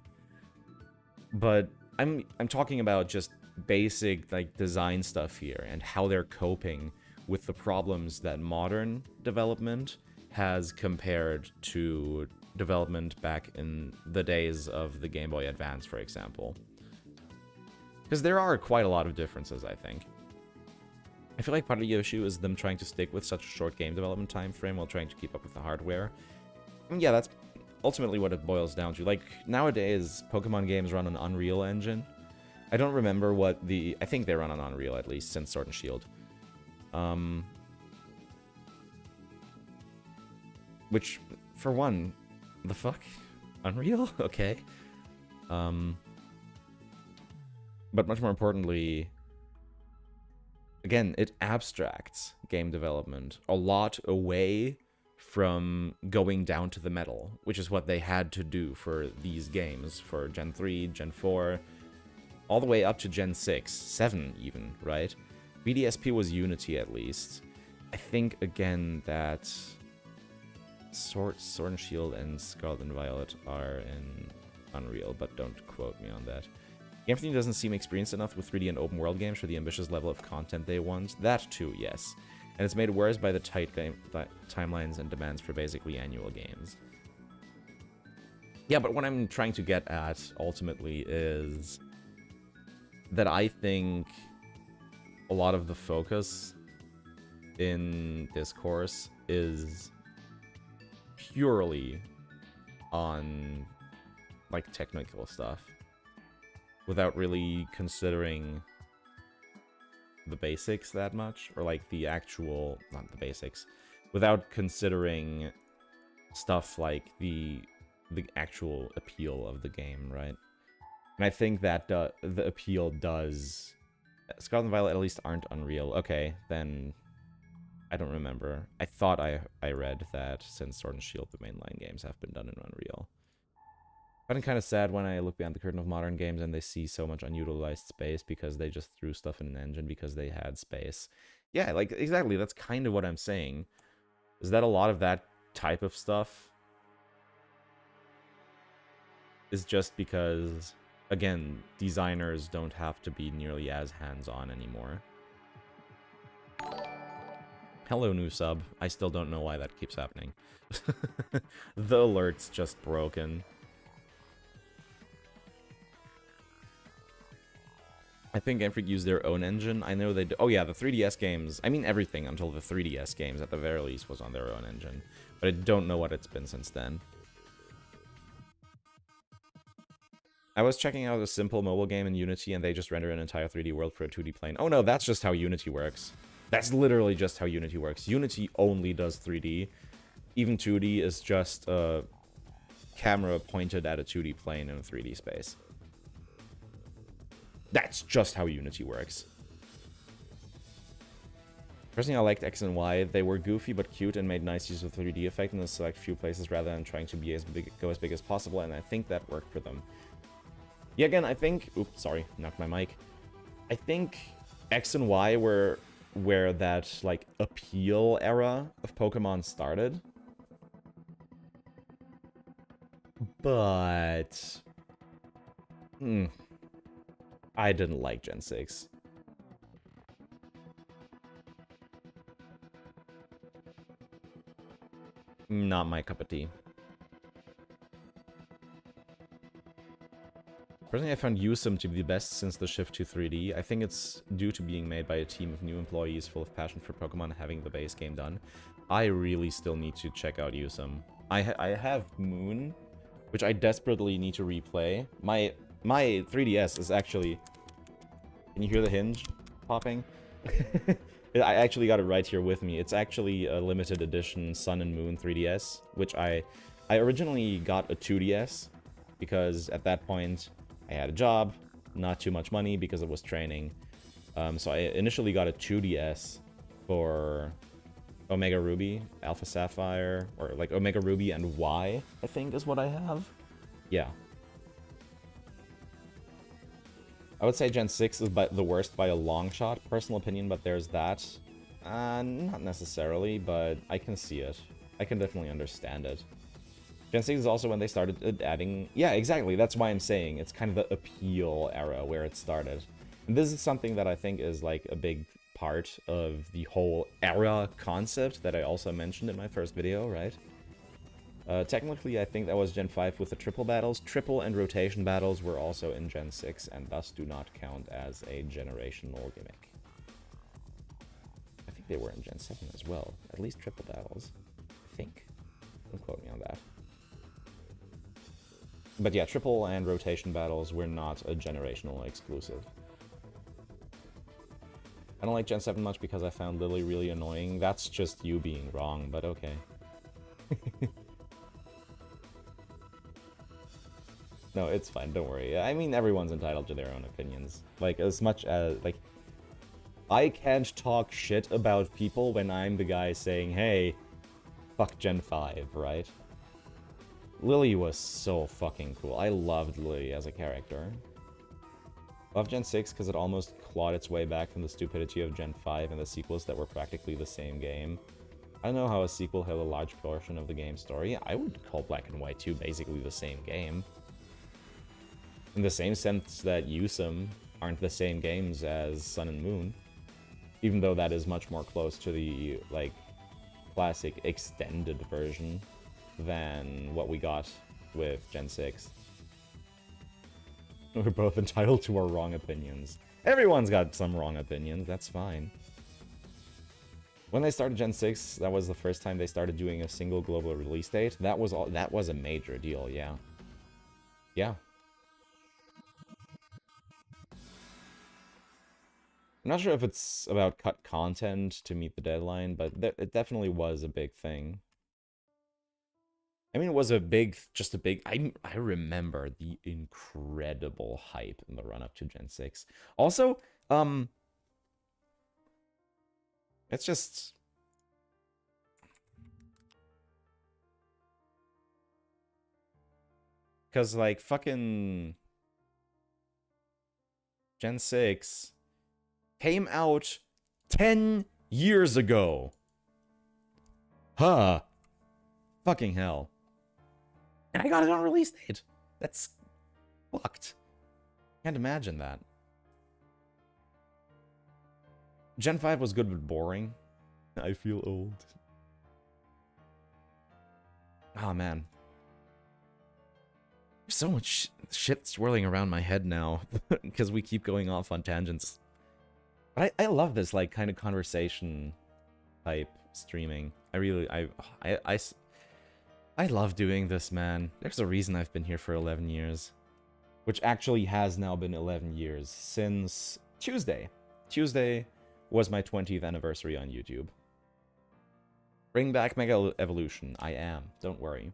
But I'm talking about just basic, like, design stuff here and how they're coping with the problems that modern development has compared to development back in the days of the Game Boy Advance, for example. Because there are quite a lot of differences, I think. I feel like part of the issue is them trying to stick with such a short game development time frame while trying to keep up with the hardware. And yeah, that's ultimately what it boils down to. Like, nowadays, Pokemon games run on Unreal Engine. I don't remember what I think they run on Unreal, at least, since Sword and Shield. Which, for one, the fuck? Unreal? Okay. But much more importantly, again, it abstracts game development a lot away from going down to the metal, which is what they had to do for these games, for Gen 3, Gen 4, all the way up to Gen 6, 7 even, right? BDSP was Unity at least. I think, again, that Sword and Shield and Scarlet and Violet are in Unreal, but don't quote me on that. Game Theory doesn't seem experienced enough with 3D and open world games for the ambitious level of content they want. That too, yes. And it's made worse by the tight timelines and demands for basically annual games. Yeah, but what I'm trying to get at, ultimately, is that I think a lot of the focus in this course is purely on, like, technical stuff, without really considering the basics that much, or like the actual, not the basics, without considering stuff like the actual appeal of the game, right? And I think that the appeal does. Scarlet and Violet at least aren't Unreal. Okay, then I don't remember. I thought I read that since Sword and Shield, the mainline games have been done in Unreal. I'm kind of sad when I look behind the curtain of modern games and they see so much unutilized space because they just threw stuff in an engine because they had space. Yeah, like, exactly, that's kind of what I'm saying. Is that a lot of that type of stuff is just because, again, designers don't have to be nearly as hands-on anymore. Hello, new sub. I still don't know why that keeps happening. The alert's just broken. I think Game Freak used their own engine. I know they do. Oh yeah, the 3DS games. I mean everything until the 3DS games at the very least was on their own engine. But I don't know what it's been since then. I was checking out a simple mobile game in Unity and they just render an entire 3D world for a 2D plane. Oh no, that's just how Unity works. That's literally just how Unity works. Unity only does 3D. Even 2D is just a camera pointed at a 2D plane in a 3D space. That's just how Unity works. Personally, I liked X and Y. They were goofy but cute and made nice use of 3D effect in a select few places rather than trying to be go as big as possible, and I think that worked for them. Yeah, again, I think... Oops, sorry, knocked my mic. I think X and Y were where that, like, appeal era of Pokemon started. But... I didn't like Gen 6. Not my cup of tea. Personally, I found Usum to be the best since the shift to 3D. I think it's due to being made by a team of new employees full of passion for Pokemon having the base game done. I really still need to check out Usum. I have Moon, which I desperately need to replay. My 3DS is actually... Can you hear the hinge popping? I actually got it right here with me. It's actually a limited edition Sun and Moon 3DS, which I originally got a 2DS because at that point I had a job, not too much money because it was training. So I initially got a 2DS for Omega Ruby, Alpha Sapphire, or like Omega Ruby and Y, I think is what I have. Yeah. I would say Gen 6 is the worst by a long shot, personal opinion, but there's that. Not necessarily, but I can see it. I can definitely understand it. Gen 6 is also when they started adding... Yeah, exactly, that's why I'm saying it's kind of the appeal era where it started. And this is something that I think is like a big part of the whole era concept that I also mentioned in my first video, right? Technically, I think that was Gen 5 with the triple battles. Triple and rotation battles were also in Gen 6, and thus do not count as a generational gimmick. I think they were in Gen 7 as well. At least triple battles. I think. Don't quote me on that. But yeah, triple and rotation battles were not a generational exclusive. I don't like Gen 7 much because I found Lily really annoying. That's just you being wrong, but okay. No, it's fine, don't worry. I mean, everyone's entitled to their own opinions. Like, as much as, like... I can't talk shit about people when I'm the guy saying, hey, fuck Gen 5, right? Lily was so fucking cool. I loved Lily as a character. Love Gen 6 because it almost clawed its way back from the stupidity of Gen 5 and the sequels that were practically the same game. I don't know how a sequel held a large portion of the game's story. I would call Black and White 2 basically the same game. In the same sense that Yusum aren't the same games as Sun and Moon. Even though that is much more close to the, like, classic extended version than what we got with Gen 6. We're both entitled to our wrong opinions. Everyone's got some wrong opinions, that's fine. When they started Gen 6, that was the first time they started doing a single global release date. That was a major deal, yeah. Yeah. I'm not sure if it's about cut content to meet the deadline, but it definitely was a big thing. I mean, it was a big, I remember the incredible hype in the run-up to Gen 6. Also, it's just... Because, like, fucking... Gen 6 came out 10 years ago. Huh. Fucking hell. And I got it on release date. That's fucked. Can't imagine that. Gen 5 was good but boring. I feel old. Oh man. There's so much shit swirling around my head now because we keep going off on tangents. But I love this like kind of conversation type streaming. I love doing this, man. There's a reason I've been here for 11 years. Which actually has now been 11 years since Tuesday. Tuesday was my 20th anniversary on YouTube. Bring back Mega Evolution. I am. Don't worry.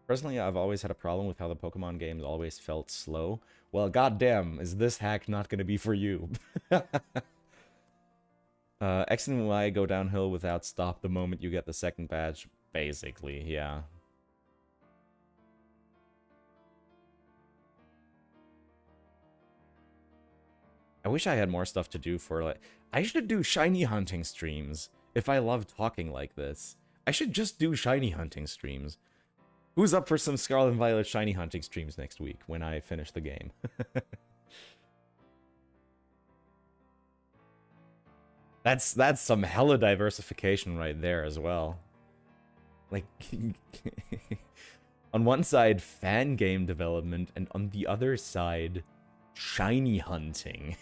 Personally, I've always had a problem with how the Pokemon games always felt slow. Well, goddamn, is this hack not gonna be for you? X and Y go downhill without stop the moment you get the second badge. Basically, yeah. I wish I had more stuff to do for, like... I should do shiny hunting streams, if I love talking like this. I should just do shiny hunting streams. Who's up for some Scarlet and Violet shiny hunting streams next week, when I finish the game? That's some hella diversification right there as well. Like... on one side, fan game development, and on the other side... shiny hunting.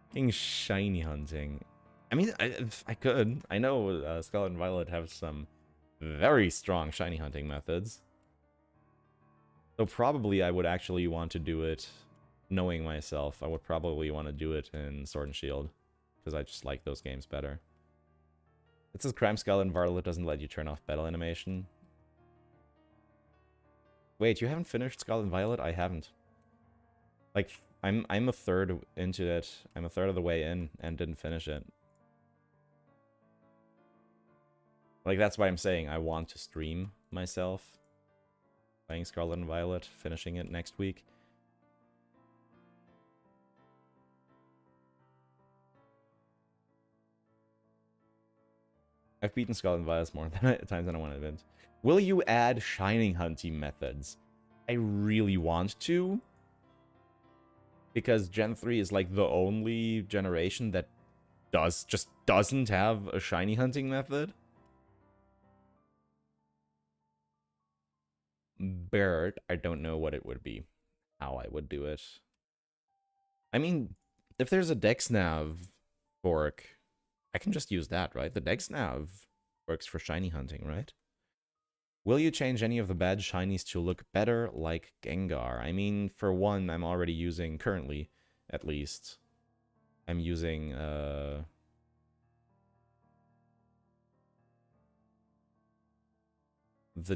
Fucking shiny hunting. I mean, I could. I know Scarlet and Violet have some very strong shiny hunting methods. So probably I would actually want to do it, knowing myself, I would probably want to do it in Sword and Shield. Because I just like those games better. It says Crime Scarlet and Violet doesn't let you turn off battle animation. Wait, you haven't finished Scarlet and Violet? I haven't. Like, I'm a third into it. I'm a third of the way in and didn't finish it. Like, that's why I'm saying I want to stream myself playing Scarlet and Violet, finishing it next week. I've beaten Scarlet and Violet more times than I want to admit. Will you add shining hunting methods? I really want to. Because Gen 3 is like the only generation that just doesn't have a shiny hunting method. But I don't know what it would be. How I would do it. I mean, if there's a DexNav fork, I can just use that, right? The DexNav works for shiny hunting, right? Will you change any of the bad shinies to look better like Gengar? I mean, for one, I'm already using, currently, at least, I'm using, the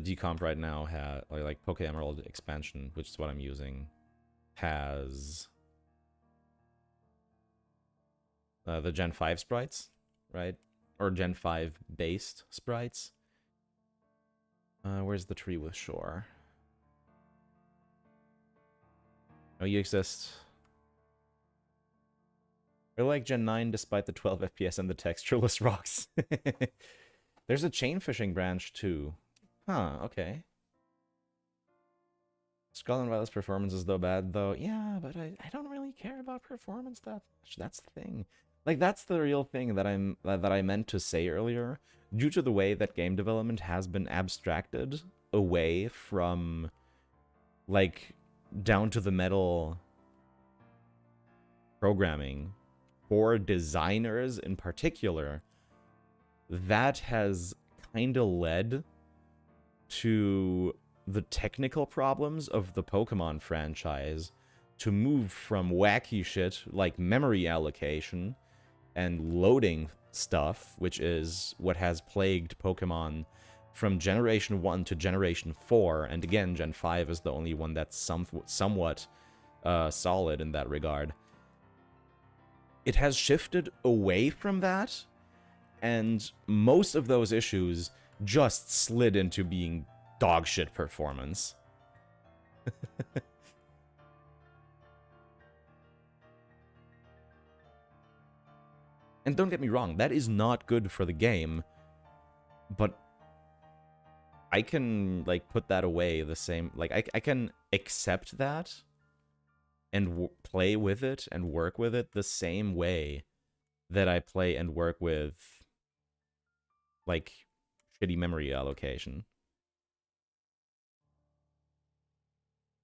decomp right now has, like Poke Emerald expansion, which is what I'm using, has the Gen 5 sprites, right? Or Gen 5 based sprites. Where's the tree with shore? Oh, you exist. I like Gen 9 despite the 12 FPS and the textureless rocks. There's a chain fishing branch too. Huh, okay. Skull and Violet's performance is though bad though. Yeah, but I don't really care about performance that much. That's the thing. Like, that's the real thing that I meant to say earlier. Due to the way that game development has been abstracted away from, like, down to the metal programming for designers in particular, that has kind of led to the technical problems of the Pokemon franchise to move from wacky shit like memory allocation and loading stuff, which is what has plagued Pokemon from Generation 1 to Generation 4, and again, Gen 5 is the only one that's somewhat solid in that regard. It has shifted away from that, and most of those issues just slid into being dogshit performance. And don't get me wrong, that is not good for the game, but I can, like, put that away the same... Like, I can accept that and play with it and work with it the same way that I play and work with, like, shitty memory allocation.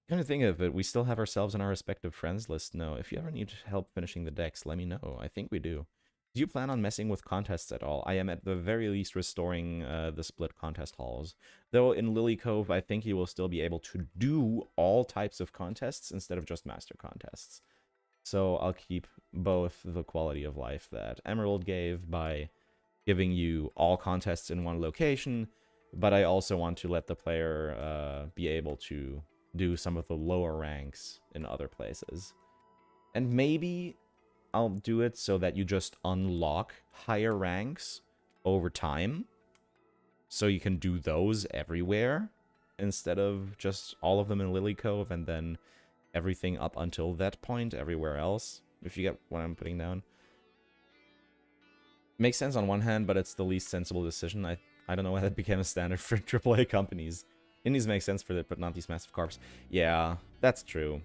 Kind of think of it, we still have ourselves in our respective friends list. No, if you ever need help finishing the decks, let me know. I think we do. Do you plan on messing with contests at all? I am at the very least restoring the split contest halls. Though in Lily Cove, I think you will still be able to do all types of contests instead of just master contests. So I'll keep both the quality of life that Emerald gave by giving you all contests in one location, but I also want to let the player be able to do some of the lower ranks in other places. And maybe I'll do it so that you just unlock higher ranks over time, so you can do those everywhere instead of just all of them in Lily Cove and then everything up until that point everywhere else, if you get what I'm putting down. Makes sense on one hand, but it's the least sensible decision. I don't know why that became a standard for AAA companies. Indies make sense for it, but not these massive corps. Yeah, that's true.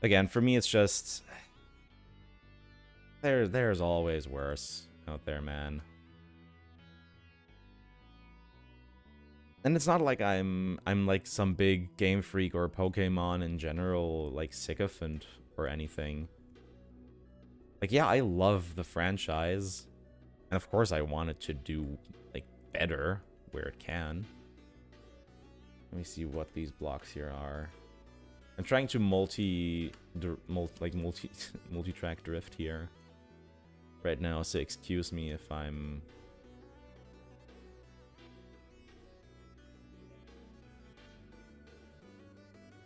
Again, for me, it's just... There's always worse out there, man. And it's not like I'm like some big Game Freak or Pokemon in general, like, sycophant or anything. Like, yeah, I love the franchise. And of course I want it to do, like, better where it can. Let me see what these blocks here are. I'm trying to multi-track drift here right now, so excuse me if I'm...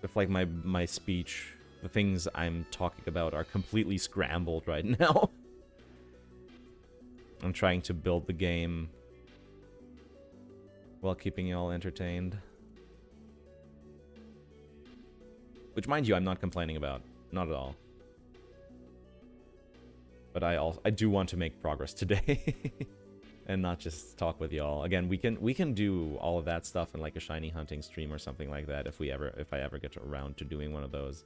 If, like, my speech, the things I'm talking about are completely scrambled right now. I'm trying to build the game while keeping you all entertained. Which, mind you, I'm not complaining about. Not at all. But I do want to make progress today. And not just talk with y'all. Again, we can do all of that stuff in, like, a shiny hunting stream or something like that if I ever get around to doing one of those.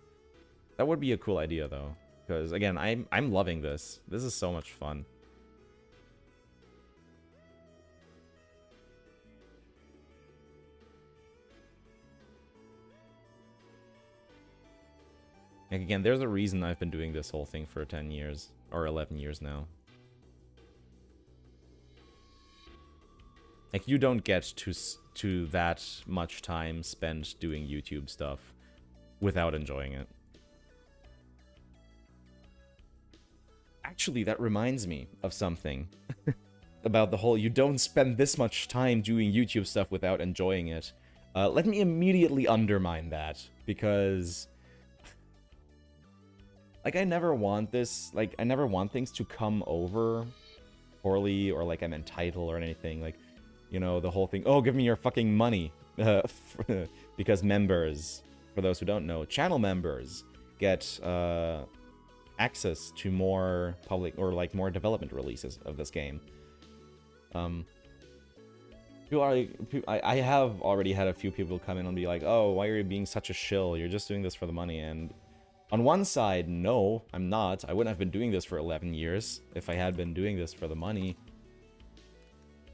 That would be a cool idea, though. Because, again, I'm loving this. This is so much fun. Like, again, there's a reason I've been doing this whole thing for 10 years, or 11 years now. Like, you don't get to that much time spent doing YouTube stuff without enjoying it. Actually, that reminds me of something. About the whole, you don't spend this much time doing YouTube stuff without enjoying it. Let me immediately undermine that, because... Like, I never want this, like, I never want things to come over poorly or like I'm entitled or anything. Like, you know, the whole thing, oh, give me your fucking money. Because members, for those who don't know, channel members get access to more public or like more development releases of this game. I have already had a few people come in and be like, oh, why are you being such a shill? You're just doing this for the money. And on one side, no, I'm not. I wouldn't have been doing this for 11 years if I had been doing this for the money.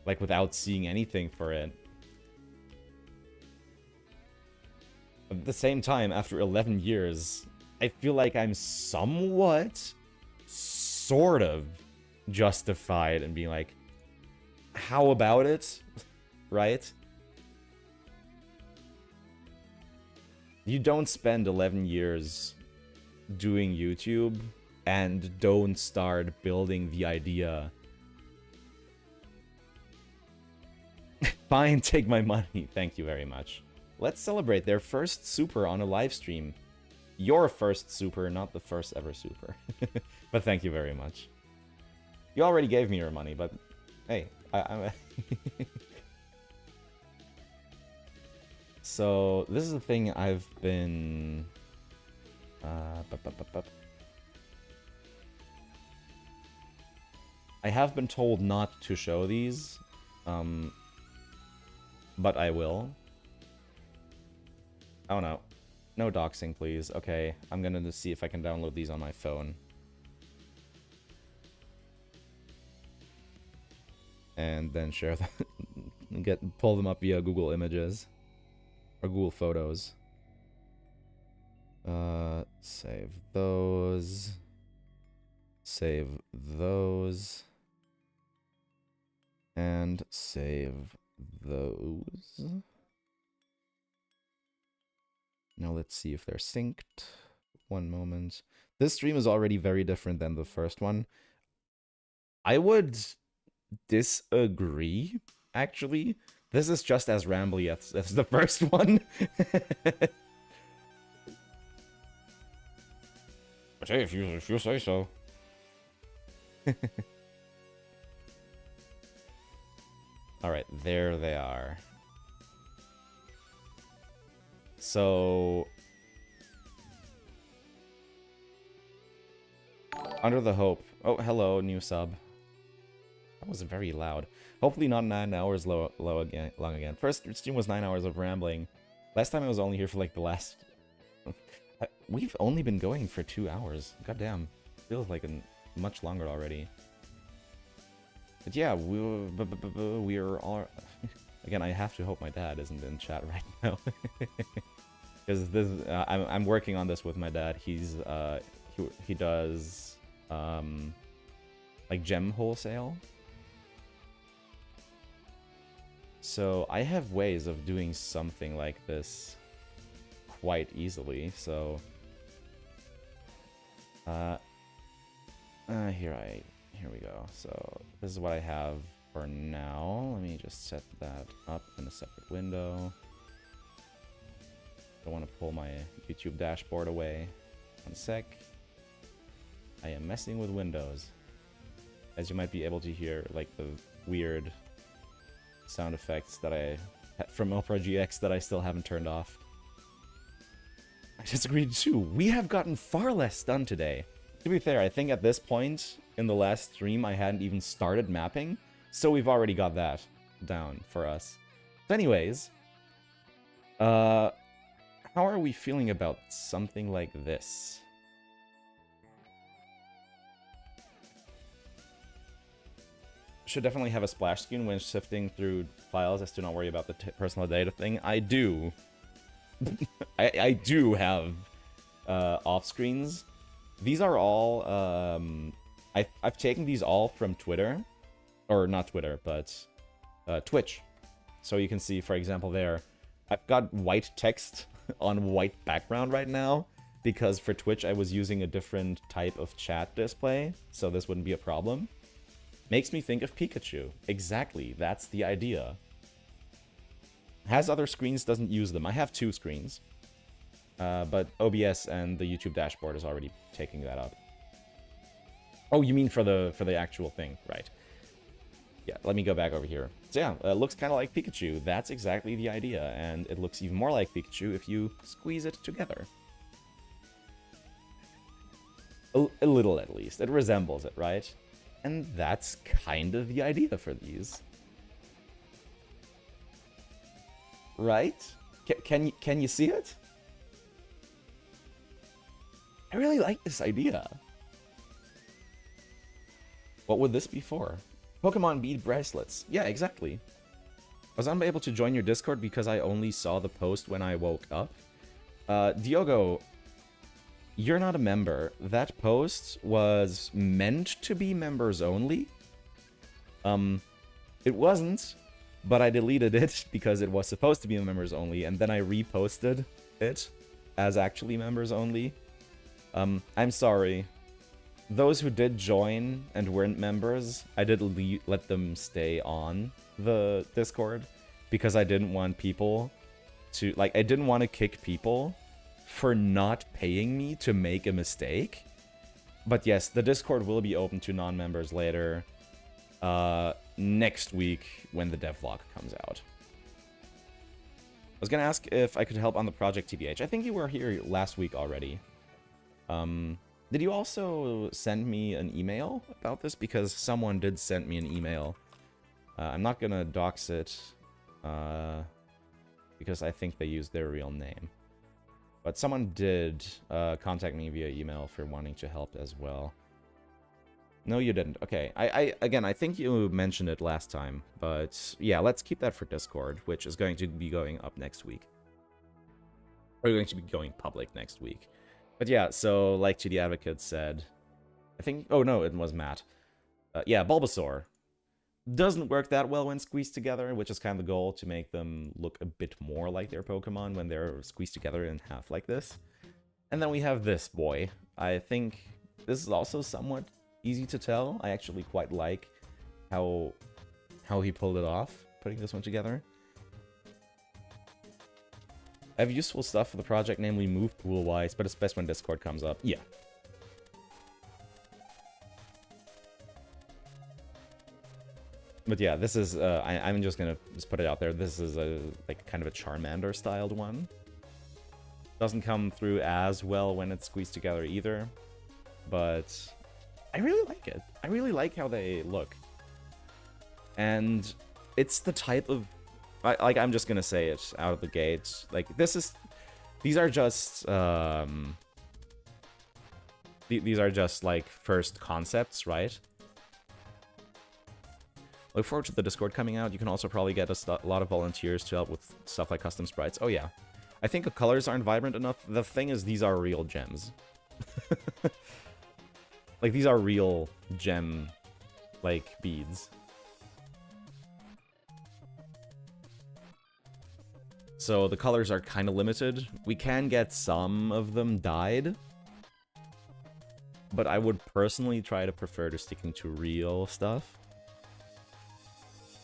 Like, without seeing anything for it. But at the same time, after 11 years, I feel like I'm somewhat, sort of, justified in being like, how about it? Right? You don't spend 11 years doing YouTube and don't start building the idea. Fine, take my money. Thank you very much. Let's celebrate their first super on a live stream. Your first super, not the first ever super. But thank you very much. You already gave me your money, but hey, I'm So, this is the thing I've been... I have been told not to show these, but I will. Oh no. No doxing, please. Okay, I'm gonna see if I can download these on my phone. And then share them. Pull them up via Google Images. Or Google Photos. Save those. Save those. And save those. Now let's see if they're synced. One moment. This stream is already very different than the first one. I would disagree, actually. This is just as rambly as the first one. But hey, if you say so. Alright, there they are. So... Under the Hope. Oh, hello, new sub. That was very loud. Hopefully not 9 hours long again. First stream was 9 hours of rambling. Last time I was only here for like the last... We've only been going for 2 hours. Goddamn. Feels like much longer already. But yeah, we're all... Again, I have to hope my dad isn't in chat right now. Because this, I'm working on this with my dad. He's, he does, like gem wholesale. So I have ways of doing something like this quite easily, so... Here we go. So this is what I have for now. Let me just set that up in a separate window. I want to pull my YouTube dashboard away. One sec. I am messing with Windows. As you might be able to hear, like the weird sound effects that I had from Opera GX that I still haven't turned off. I disagreed too. We have gotten far less done today. To be fair, I think at this point in the last stream I hadn't even started mapping, so we've already got that down for us. But anyways, how are we feeling about something like this? Should definitely have a splash screen when sifting through files as to not worry about the personal data thing. I do. I do have off screens. These are all, I've taken these all from Twitter, or not Twitter, but Twitch. So you can see, for example, there, I've got white text on white background right now, because for Twitch I was using a different type of chat display, so this wouldn't be a problem. Makes me think of Pikachu. Exactly, that's the idea. Has other screens, doesn't use them. I have 2 screens. But OBS and the YouTube dashboard is already taking that up. Oh, you mean for the actual thing, right? Yeah, let me go back over here. So yeah, it looks kind of like Pikachu. That's exactly the idea, and it looks even more like Pikachu if you squeeze it together. A little, at least. It resembles it, right? And that's kind of the idea for these. Right? Can you see it? I really like this idea. What would this be for? Pokemon bead bracelets. Yeah, exactly. I was unable to join your Discord because I only saw the post when I woke up. Diogo, you're not a member. That post was meant to be members only. It wasn't, but I deleted it because it was supposed to be members only, and then I reposted it as actually members only. I'm sorry. Those who did join and weren't members, I did let them stay on the Discord because I didn't want people to, like, I didn't want to kick people for not paying me to make a mistake. But yes, the Discord will be open to non-members later, next week when the devlog comes out. I was gonna ask if I could help on the project TBH. I think you were here last week already. Did you also send me an email about this? Because someone did send me an email. I'm not gonna dox it, because I think they used their real name. But someone did contact me via email for wanting to help as well. No, you didn't. Okay, again, I think you mentioned it last time. But yeah, let's keep that for Discord, which is going to be going up next week. Or going to be going public next week. But yeah, so like GD Advocate said, I think, oh no, it was Matt. Yeah, Bulbasaur doesn't work that well when squeezed together, which is kind of the goal, to make them look a bit more like their Pokemon when they're squeezed together in half like this. And then we have this boy. I think this is also somewhat easy to tell. I actually quite like how he pulled it off, putting this one together. I have useful stuff for the project, namely move pool-wise, but it's best when Discord comes up. Yeah. But yeah, this is, I'm just gonna just put it out there. This is a, like, kind of a Charmander-styled one. Doesn't come through as well when it's squeezed together either. But I really like it. I really like how they look. And it's the type of, like, I'm just gonna say it out of the gate. Like, these are just, these are just, like, first concepts, right? Look forward to the Discord coming out. You can also probably get a lot of volunteers to help with stuff like custom sprites. Oh, yeah. I think the colors aren't vibrant enough. The thing is, these are real gems. Like, these are real gem, like, beads. So the colors are kind of limited. We can get some of them dyed, but I would personally try to prefer to sticking to real stuff.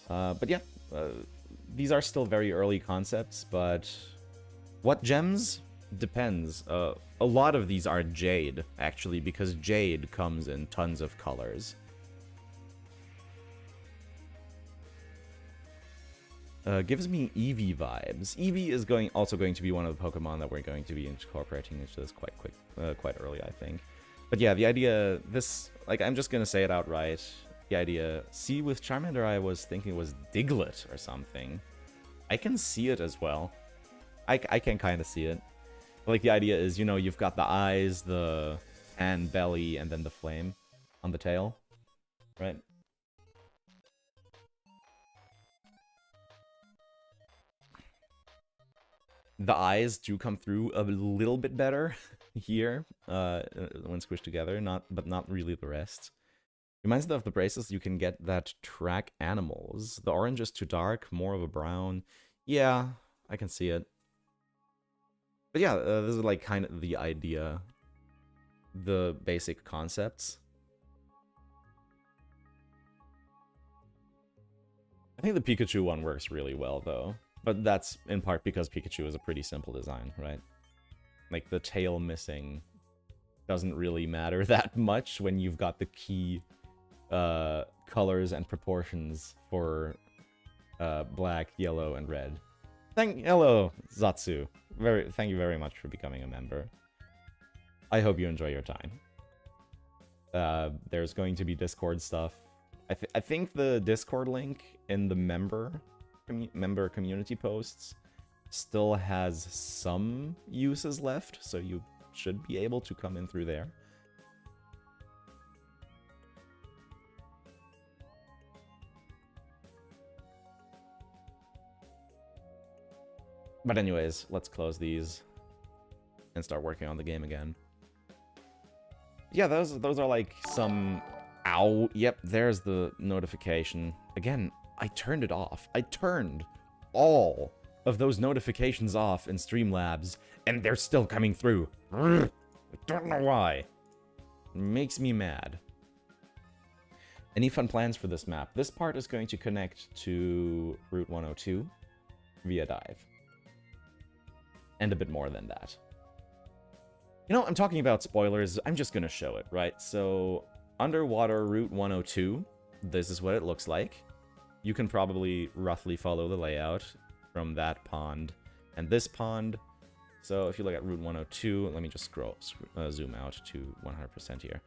But yeah, these are still very early concepts, but what gems? Depends. A lot of these are jade, actually, because jade comes in tons of colors. Gives me Eevee vibes. Eevee is also going to be one of the Pokemon that we're going to be incorporating into this quite early, I think. But yeah, the idea, this, like, I'm just gonna say it outright. The idea, see, with Charmander, I was thinking it was Diglett or something. I can see it as well. I can kind of see it. But, like, the idea is, you know, you've got the eyes, the hand, belly, and then the flame on the tail, right? The eyes do come through a little bit better here when squished together, but not really the rest. Reminds me of the bracelets you can get that track animals. The orange is too dark, more of a brown. Yeah, I can see it. But yeah, this is like kind of the idea, the basic concepts. I think the Pikachu one works really well, though. But that's in part because Pikachu is a pretty simple design, right? like the tail missing doesn't really matter that much when you've got the key colors and proportions for black, yellow, and red. Hello, Zatsu. Thank you very much for becoming a member. I hope you enjoy your time. There's going to be Discord stuff. I think the Discord link in the member community posts still has some uses left, so you should be able to come in through there. But anyways, let's close these and start working on the game again. Yeah, those are like some... Ow. Yep, there's the notification. Again, I turned it off. I turned all of those notifications off in Streamlabs, and they're still coming through. I don't know why. It makes me mad. Any fun plans for this map? This part is going to connect to Route 102 via dive. And a bit more than that. You know, I'm talking about spoilers. I'm just going to show it, right? So, underwater Route 102, this is what it looks like. You can probably roughly follow the layout from that pond and this pond. So if you look at Route 102, let me just zoom out to 100% here.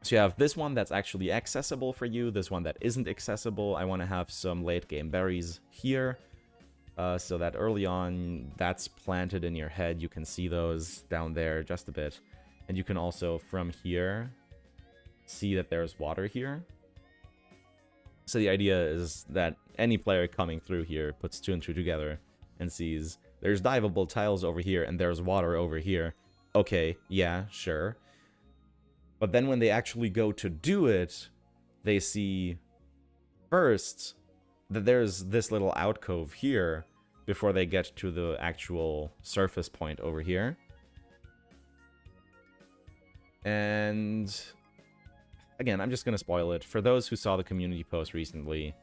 So you have this one that's actually accessible for you, this one that isn't accessible. I want to have some late game berries here. So that early on, that's planted in your head. You can see those down there just a bit. And you can also, from here, see that there's water here. So the idea is that any player coming through here puts 2 and 2 together and sees there's diveable tiles over here and there's water over here. Okay, yeah, sure. But then when they actually go to do it, they see first that there's this little alcove here before they get to the actual surface point over here. And again, I'm just going to spoil it. For those who saw the community post recently,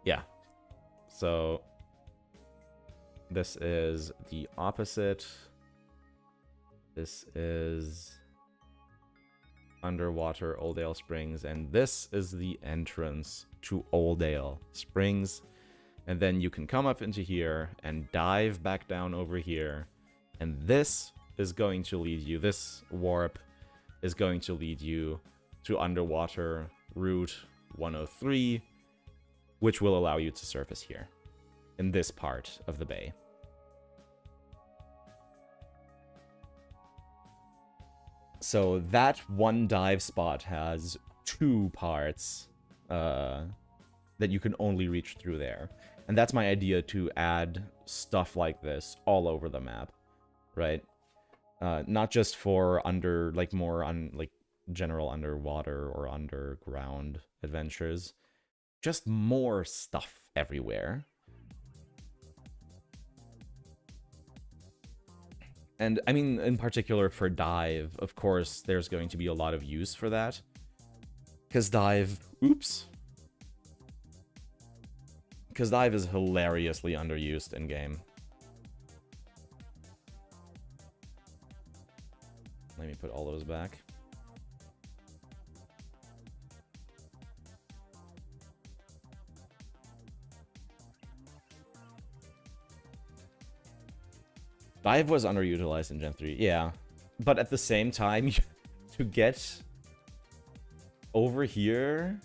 yeah. So this is the opposite. This is underwater Oldale Springs, and this is the entrance to Oldale Springs. And then you can come up into here and dive back down over here. And this is going to lead you, this warp is going to lead you to underwater Route 103, which will allow you to surface here, in this part of the bay. So that one dive spot has 2 parts that you can only reach through there. And that's my idea, to add stuff like this all over the map, right? Not just for general underwater or underground adventures, just more stuff everywhere. And I mean, in particular for dive, of course, there's going to be a lot of use for that. Because dive is hilariously underused in game. Let me put all those back. Dive was underutilized in Gen 3, yeah. But at the same time, to get over here,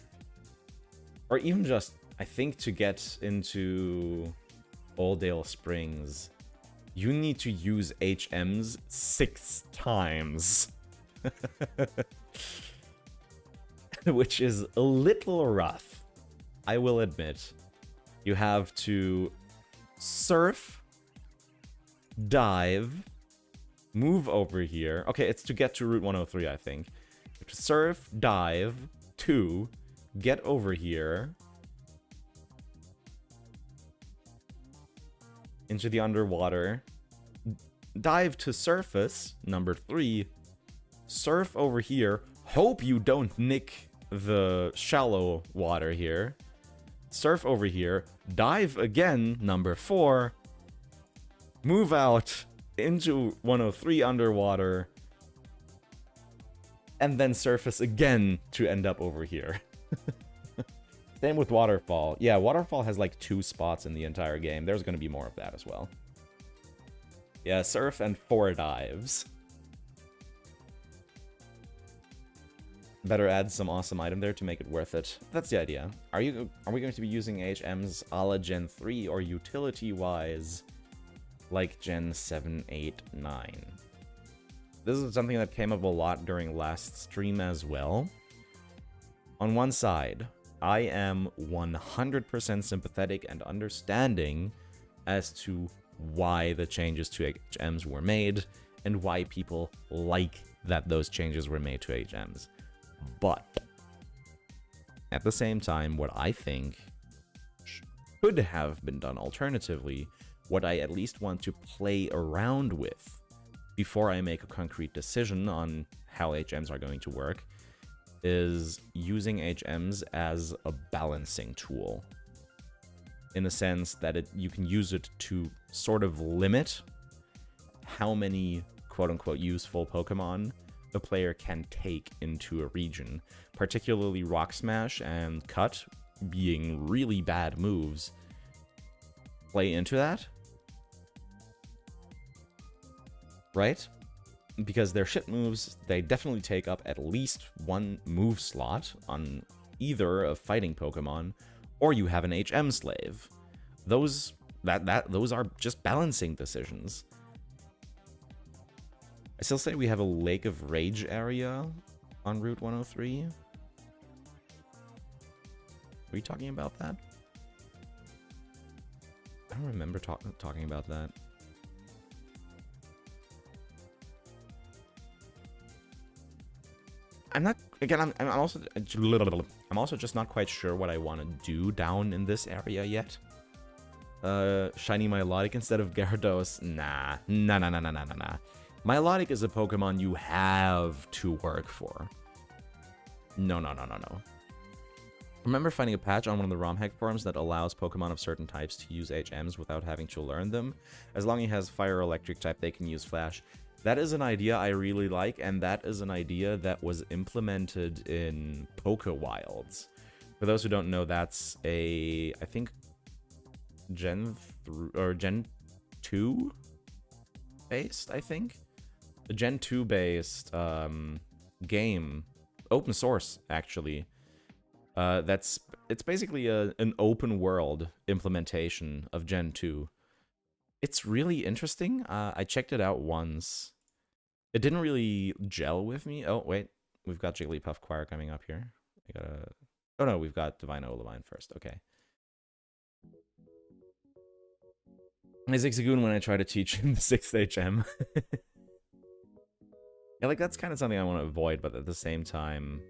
or even just, I think to get into Oldale Springs, you need to use HMs 6 times. Which is a little rough, I will admit. You have to surf, dive, move over here. Okay, it's to get to Route 103, I think. Surf, dive, 2, get over here. Into the underwater. Dive to surface, number 3. Surf over here. Hope you don't nick the shallow water here. Surf over here. Dive again, number 4. move out into 103 underwater, and then surface again to end up over here. Same with Waterfall. Yeah, Waterfall has like 2 spots in the entire game. There's going to be more of that as well. Yeah, surf and 4 dives. Better add some awesome item there to make it worth it. That's the idea. Are we going to be using HMs a la Gen 3 or utility-wise like Gen 7, 8, 9? This is something that came up a lot during last stream as well. On one side, I am 100% sympathetic and understanding as to why the changes to HMs were made and why people like that those changes were made to HMs. But at the same time, what I think should have been done alternatively, what I at least want to play around with before I make a concrete decision on how HMs are going to work, is using HMs as a balancing tool. In the sense that you can use it to sort of limit how many quote-unquote useful Pokemon a player can take into a region. Particularly Rock Smash and Cut being really bad moves play into that. Right? Because they're shit moves, they definitely take up at least 1 move slot on either a fighting Pokemon, or you have an HM slave. Those are just balancing decisions. I still say we have a Lake of Rage area on Route 103. Are you talking about that? I don't remember talking about that. I'm not. Again, I'm also just not quite sure what I want to do down in this area yet. Shiny Milotic instead of Gyarados? Nah. Milotic is a Pokemon you have to work for. No. Remember finding a patch on one of the ROM hack forums that allows Pokemon of certain types to use HMs without having to learn them? As long as it has Fire or Electric type, they can use Flash. That is an idea I really like, and that is an idea that was implemented in Pokewilds. For those who don't know, that's a, I think, Gen 2 based, I think? A Gen 2 based game, open source, actually. It's basically an open world implementation of Gen 2. It's really interesting. I checked it out once. It didn't really gel with me. Oh, wait. We've got Jigglypuff Choir coming up here. Oh, no, we've got Divine Olivine first. Okay. I Zigzagoon when I try to teach him the 6th HM. Yeah, like, that's kind of something I want to avoid, but at the same time...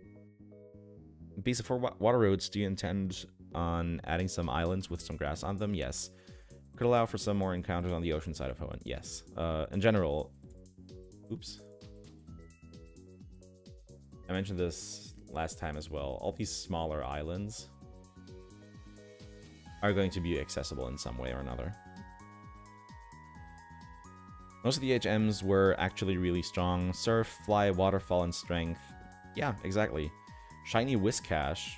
Bisa, for water roads, do you intend on adding some islands with some grass on them? Yes. Could allow for some more encounters on the ocean side of Hoenn. Yes. In general... Oops. I mentioned this last time as well. All these smaller islands are going to be accessible in some way or another. Most of the HMs were actually really strong. Surf, Fly, Waterfall, and Strength. Yeah, exactly. Shiny Whiscash.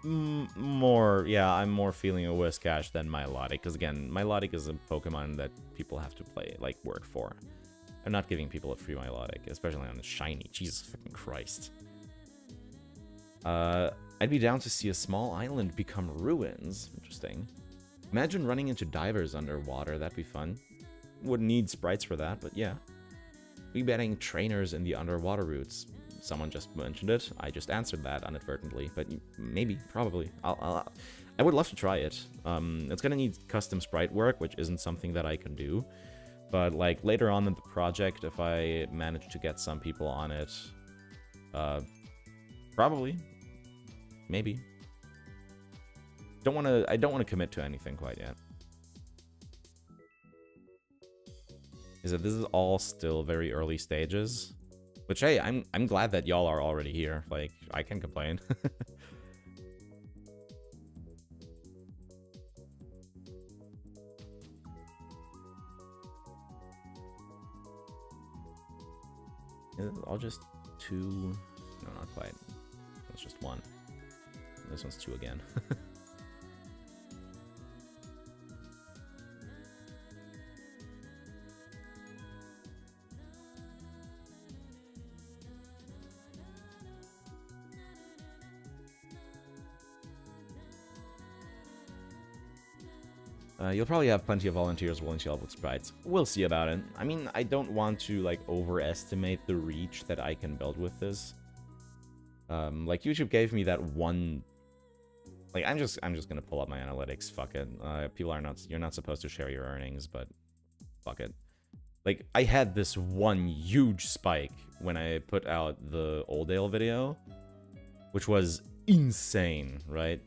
I'm more feeling a Whiscash than Milotic. Because again, Milotic is a Pokemon that people have to play, like, work for. I'm not giving people a free Milotic, especially on a Shiny. Jesus fucking Christ. I'd be down to see a small island become ruins. Interesting. Imagine running into divers underwater. That'd be fun. Wouldn't need sprites for that, but yeah. We'd be adding trainers in the underwater routes. Someone just mentioned it. I just answered that inadvertently, but maybe, probably. I would love to try it. It's gonna need custom sprite work, which isn't something that I can do. But like later on in the project, if I manage to get some people on it, probably, maybe. I don't want to commit to anything quite yet. Is that this is all still very early stages, which hey, I'm glad that y'all are already here. Like, I can't complain. I'll just 2. No, not quite. It's just 1. This one's 2 again. You'll probably have plenty of volunteers willing to help with sprites. We'll see about it. I mean, I don't want to, like, overestimate the reach that I can build with this. Like, YouTube gave me that one... Like, I'm just gonna pull up my analytics, fuck it. You're not supposed to share your earnings, but fuck it. Like, I had this one huge spike when I put out the Oldale video, which was insane, right?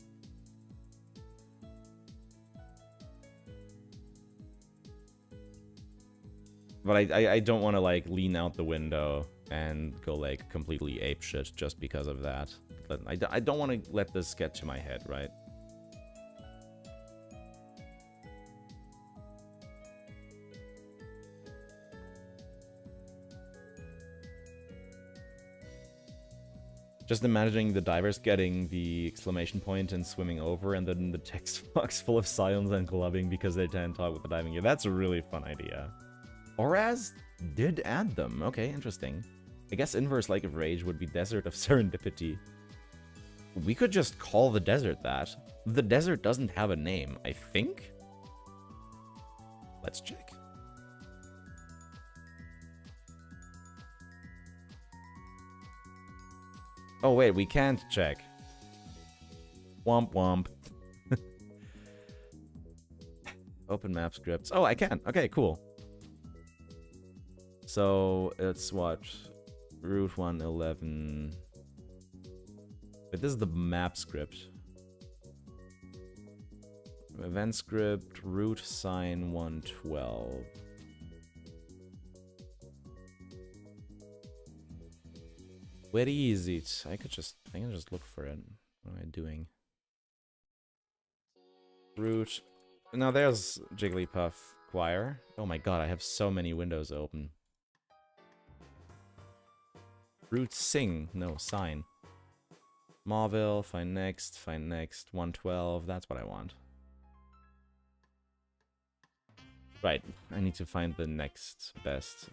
But I don't want to, like, lean out the window and go, like, completely apeshit just because of that. But I don't want to let this get to my head, right? Just imagining the divers getting the exclamation point and swimming over, and then the text box full of silence and gloving because they can't talk with the diving gear. That's a really fun idea. Oraz did add them. Okay, interesting. I guess inverse Lake of Rage would be Desert of Serendipity. We could just call the desert that. The desert doesn't have a name, I think? Let's check. Oh wait, we can't check. Womp womp. Open map scripts. Oh, I can. Okay, cool. So it's what? Route 111. But this is the map script. Event script, route sign 112. Where is it? I can just look for it. What am I doing? Route. Now there's Jigglypuff Choir. Oh my god, I have so many windows open. Route sing. No, sign. Marville, find next, 112. That's what I want. Right, I need to find the next best.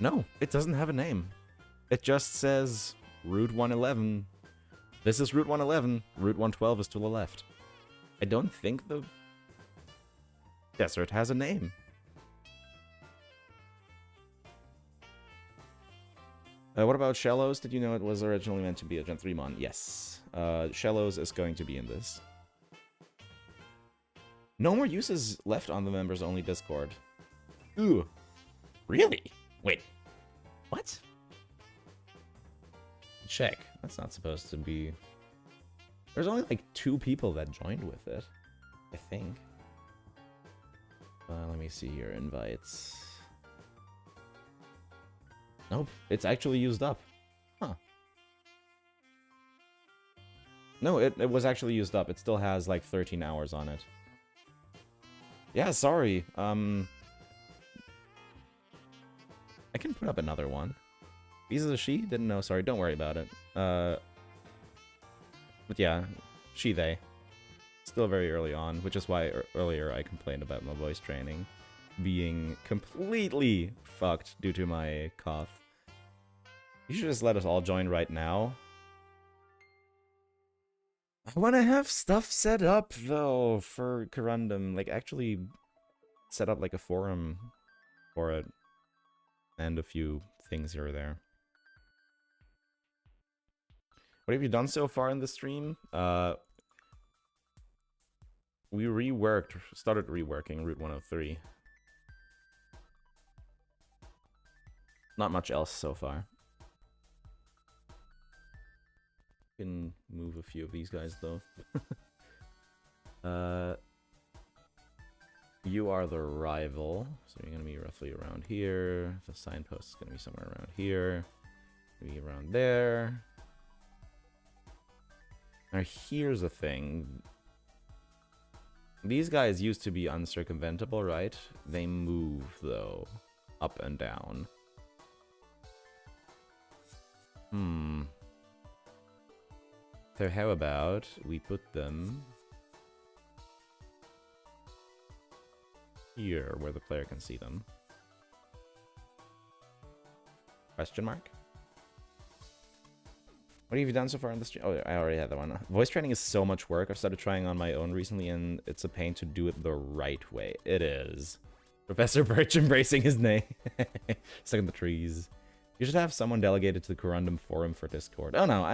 No, it doesn't have a name. It just says Route 111. This is Route 111. Route 112 is to the left. I don't think the desert has a name. What about Shallows? Did you know it was originally meant to be a Gen 3 mon? Yes. Shallows is going to be in this. No more uses left on the members-only Discord. Ooh. Really? Wait. What? Check. That's not supposed to be... There's only like 2 people that joined with it. I think. Let me see here. Invites. Nope. It's actually used up. Huh. No, it was actually used up. It still has like 13 hours on it. Yeah, sorry. I can put up another one. Bisa a she? Didn't know. Sorry, don't worry about it. But yeah, she, they. Still very early on, which is why earlier I complained about my voice training being completely fucked due to my cough. You should just let us all join right now. I want to have stuff set up, though, for Corundum. Like, actually set up, like, a forum for it. And a few things here or there. What have you done so far in the stream? We started reworking Route 103. Not much else so far. Can move a few of these guys, though. You are the rival, so you're gonna be roughly around here. The signpost is gonna be somewhere around here. Maybe around there. Now here's the thing. These guys used to be uncircumventable, right? They move, though. Up and down. So how about we put them here, where the player can see them? Question mark? What have you done so far in the stream? Oh, I already had that one. Voice training is so much work. I've started trying on my own recently, and it's a pain to do it the right way. It is. Professor Birch embracing his name. Stuck in the trees. You should have someone delegated to the Corundum forum for Discord. Oh no,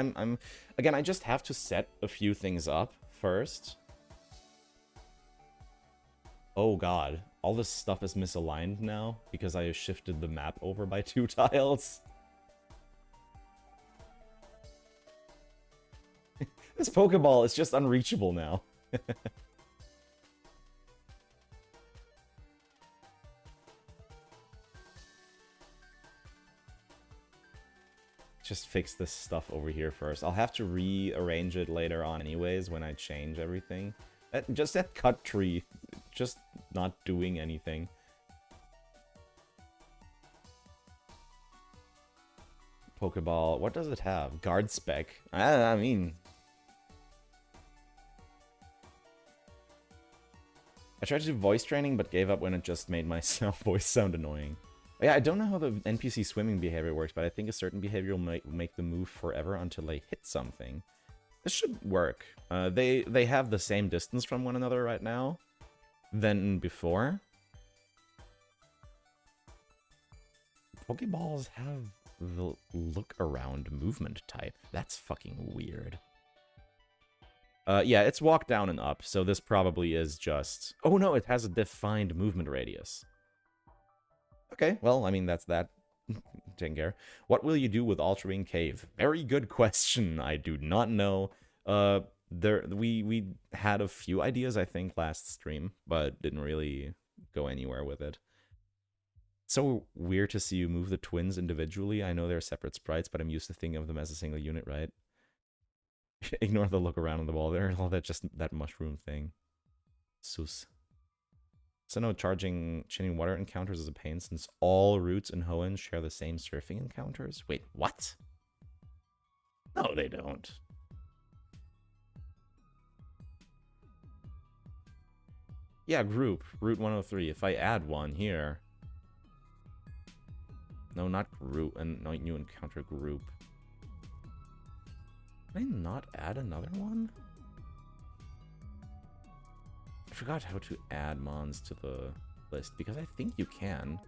again, I just have to set a few things up first. Oh god, all this stuff is misaligned now because I shifted the map over by 2 tiles. This Pokeball is just unreachable now. Just fix this stuff over here first. I'll have to rearrange it later on anyways when I change everything. Just that cut tree. Just not doing anything. Pokeball. What does it have? Guard spec. I mean... I tried to do voice training, but gave up when it just made my voice sound annoying. Yeah, I don't know how the NPC swimming behavior works, but I think a certain behavior will make them move forever until they hit something. This should work. They have the same distance from one another right now than before. Pokeballs have the look-around movement type. That's fucking weird. Yeah, it's walk down and up, so this probably is just... Oh no, it has a defined movement radius. Okay, well, I mean, that's that. Taking care. What will you do with Ultramarine Cave? Very good question. I do not know. We had a few ideas, I think, last stream, but didn't really go anywhere with it. So weird to see you move the twins individually. I know they're separate sprites, but I'm used to thinking of them as a single unit, right? Ignore the look around on the wall there. All that just that mushroom thing. Sus. So no, charging water encounters is a pain since all routes in Hoenn share the same surfing encounters. Wait, what? No, they don't. Yeah, group. Route 103. If I add one here. No, not group. And no, new encounter group. Can I not add another one? I forgot how to add mons to the list, because I think you can.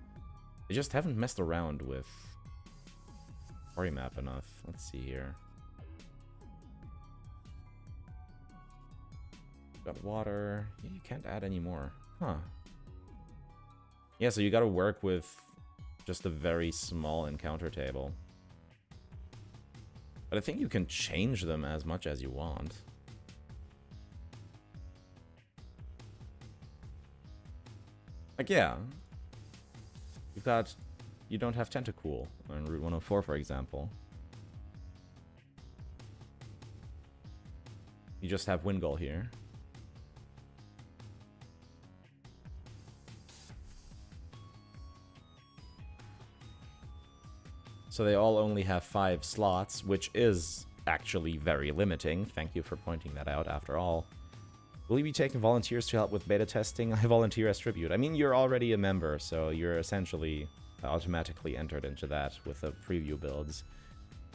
I just haven't messed around with story map enough. Let's see here. Got water. Yeah, you can't add any more. Huh. Yeah, so you gotta work with just a very small encounter table. But I think you can change them as much as you want. Like, yeah. You don't have Tentacool on Route 104, for example. You just have Wingull here. So they all only have 5 slots, which is actually very limiting. Thank you for pointing that out, after all. Will you be taking volunteers to help with beta testing? I volunteer as tribute. I mean, you're already a member, so you're essentially automatically entered into that with the preview builds.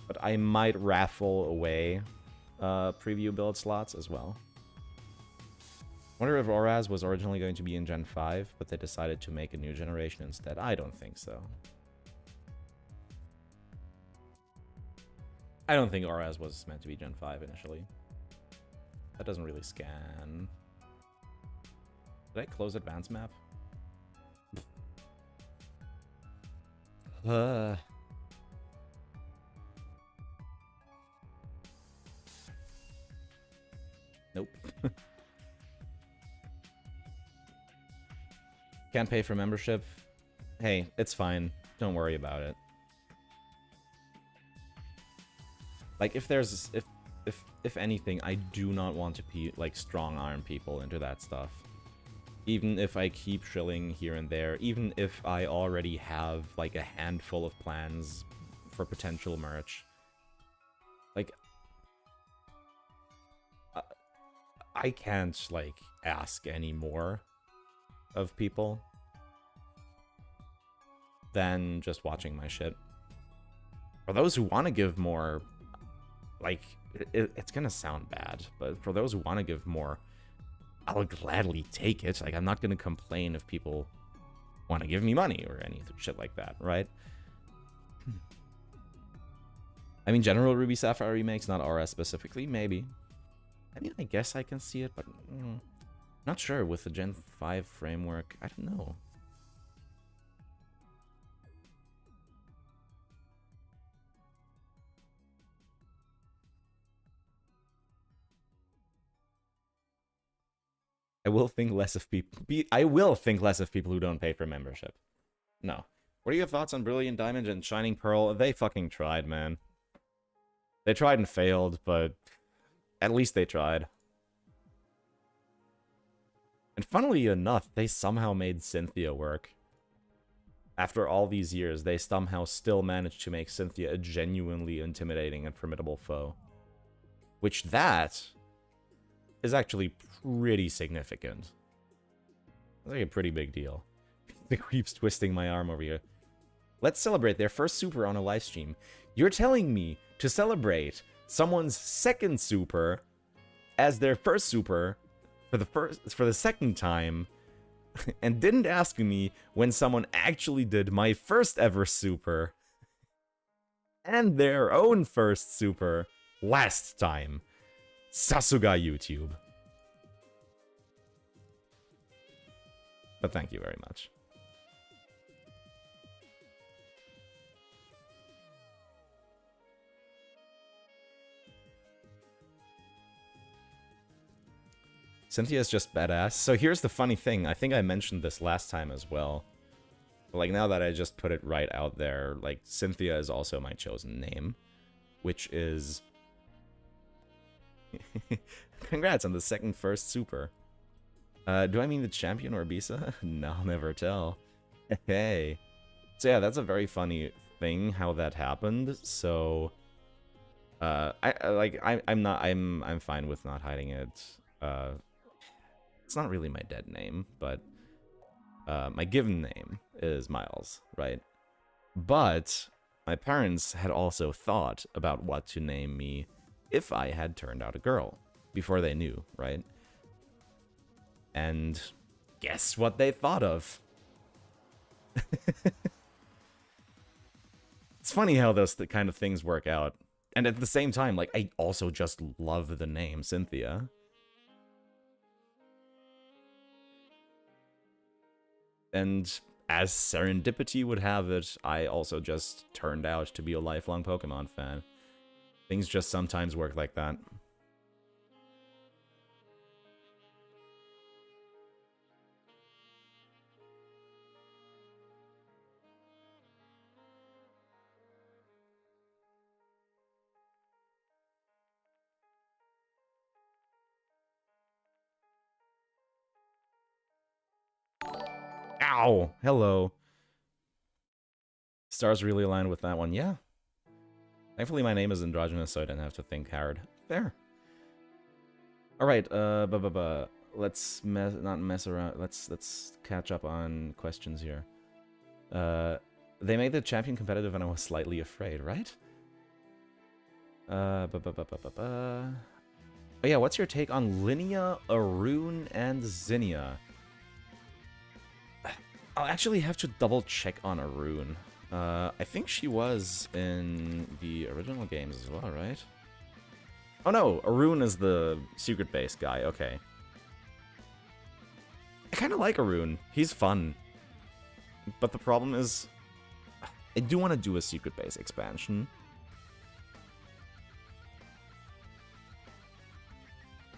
But I might raffle away preview build slots as well. Wonder if Oraz was originally going to be in Gen 5, but they decided to make a new generation instead. I don't think so. I don't think Oraz was meant to be Gen 5 initially. That doesn't really scan. Did I close advanced map? Nope. Can't pay for membership. Hey, it's fine. Don't worry about it. Like, if anything, I do not want to like strong arm people into that stuff. Even if I keep shilling here and there, even if I already have, like, a handful of plans for potential merch. Like, I can't, like, ask any more of people than just watching my shit. For those who want to give more, like, it's gonna sound bad, but for those who want to give more, I'll gladly take it. Like, I'm not gonna complain if people want to give me money or any shit like that, right? I mean, general Ruby Sapphire remakes, not RS specifically, maybe. I mean, I guess I can see it, but not sure with the Gen 5 framework. I don't know. I will think less of people. I will think less of people who don't pay for membership. No. What are your thoughts on Brilliant Diamond and Shining Pearl? They fucking tried, man. They tried and failed, but at least they tried. And funnily enough, they somehow made Cynthia work. After all these years, they somehow still managed to make Cynthia a genuinely intimidating and formidable foe. Which that is actually pretty significant. That's like a pretty big deal. The creep's twisting my arm over here. Let's celebrate their first super on a live stream. You're telling me to celebrate someone's second super as their first super for the second time, and didn't ask me when someone actually did my first ever super and their own first super last time. Sasuga YouTube. But thank you very much. Cynthia's just badass. So here's the funny thing. I think I mentioned this last time as well. But like, now that I just put it right out there, like, Cynthia is also my chosen name. Which is... Congrats on the second first super. Do I mean the champion or Bisa? No, I'll never tell. Hey. So yeah, that's a very funny thing how that happened. So I'm fine with not hiding it. It's not really my dead name, but my given name is Miles, right? But my parents had also thought about what to name me if I had turned out a girl before they knew, right? And guess what they thought of? It's funny how those kind of things work out. And at the same time, like, I also just love the name Cynthia. And as serendipity would have it, I also just turned out to be a lifelong Pokemon fan. Things just sometimes work like that. Ow! Hello. Stars really aligned with that one. Yeah. Thankfully, my name is androgynous, so I didn't have to think hard. Fair. Alright, let's not mess around. Let's catch up on questions here. They made the champion competitive and I was slightly afraid, right? Oh yeah, what's your take on Linnea, Arun, and Zinnia? I'll actually have to double check on Arun. I think she was in the original games as well, right? Oh no, Arun is the secret base guy, okay. I kind of like Arun. He's fun. But the problem is, I do want to do a secret base expansion.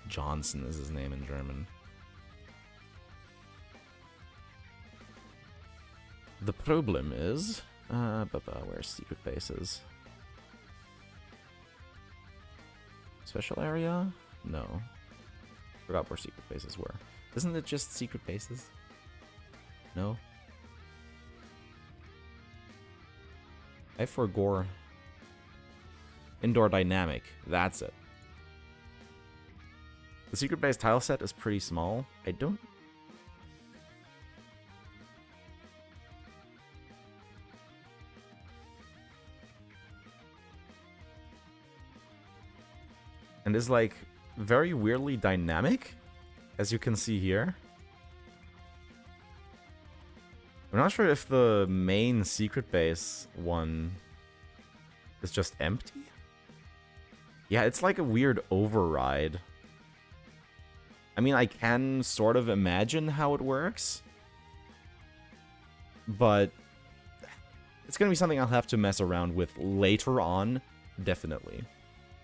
Johnson is his name in German. The problem is, where's secret bases? Special area? No. Forgot where secret bases were. Isn't it just secret bases? No? F4 Indoor dynamic. That's it. The secret base tile set is pretty small. I don't... And is like very weirdly dynamic, as you can see here. I'm not sure if the main secret base one is just empty. Yeah, it's like a weird override. I mean, I can sort of imagine how it works, but it's gonna be something I'll have to mess around with later on, definitely.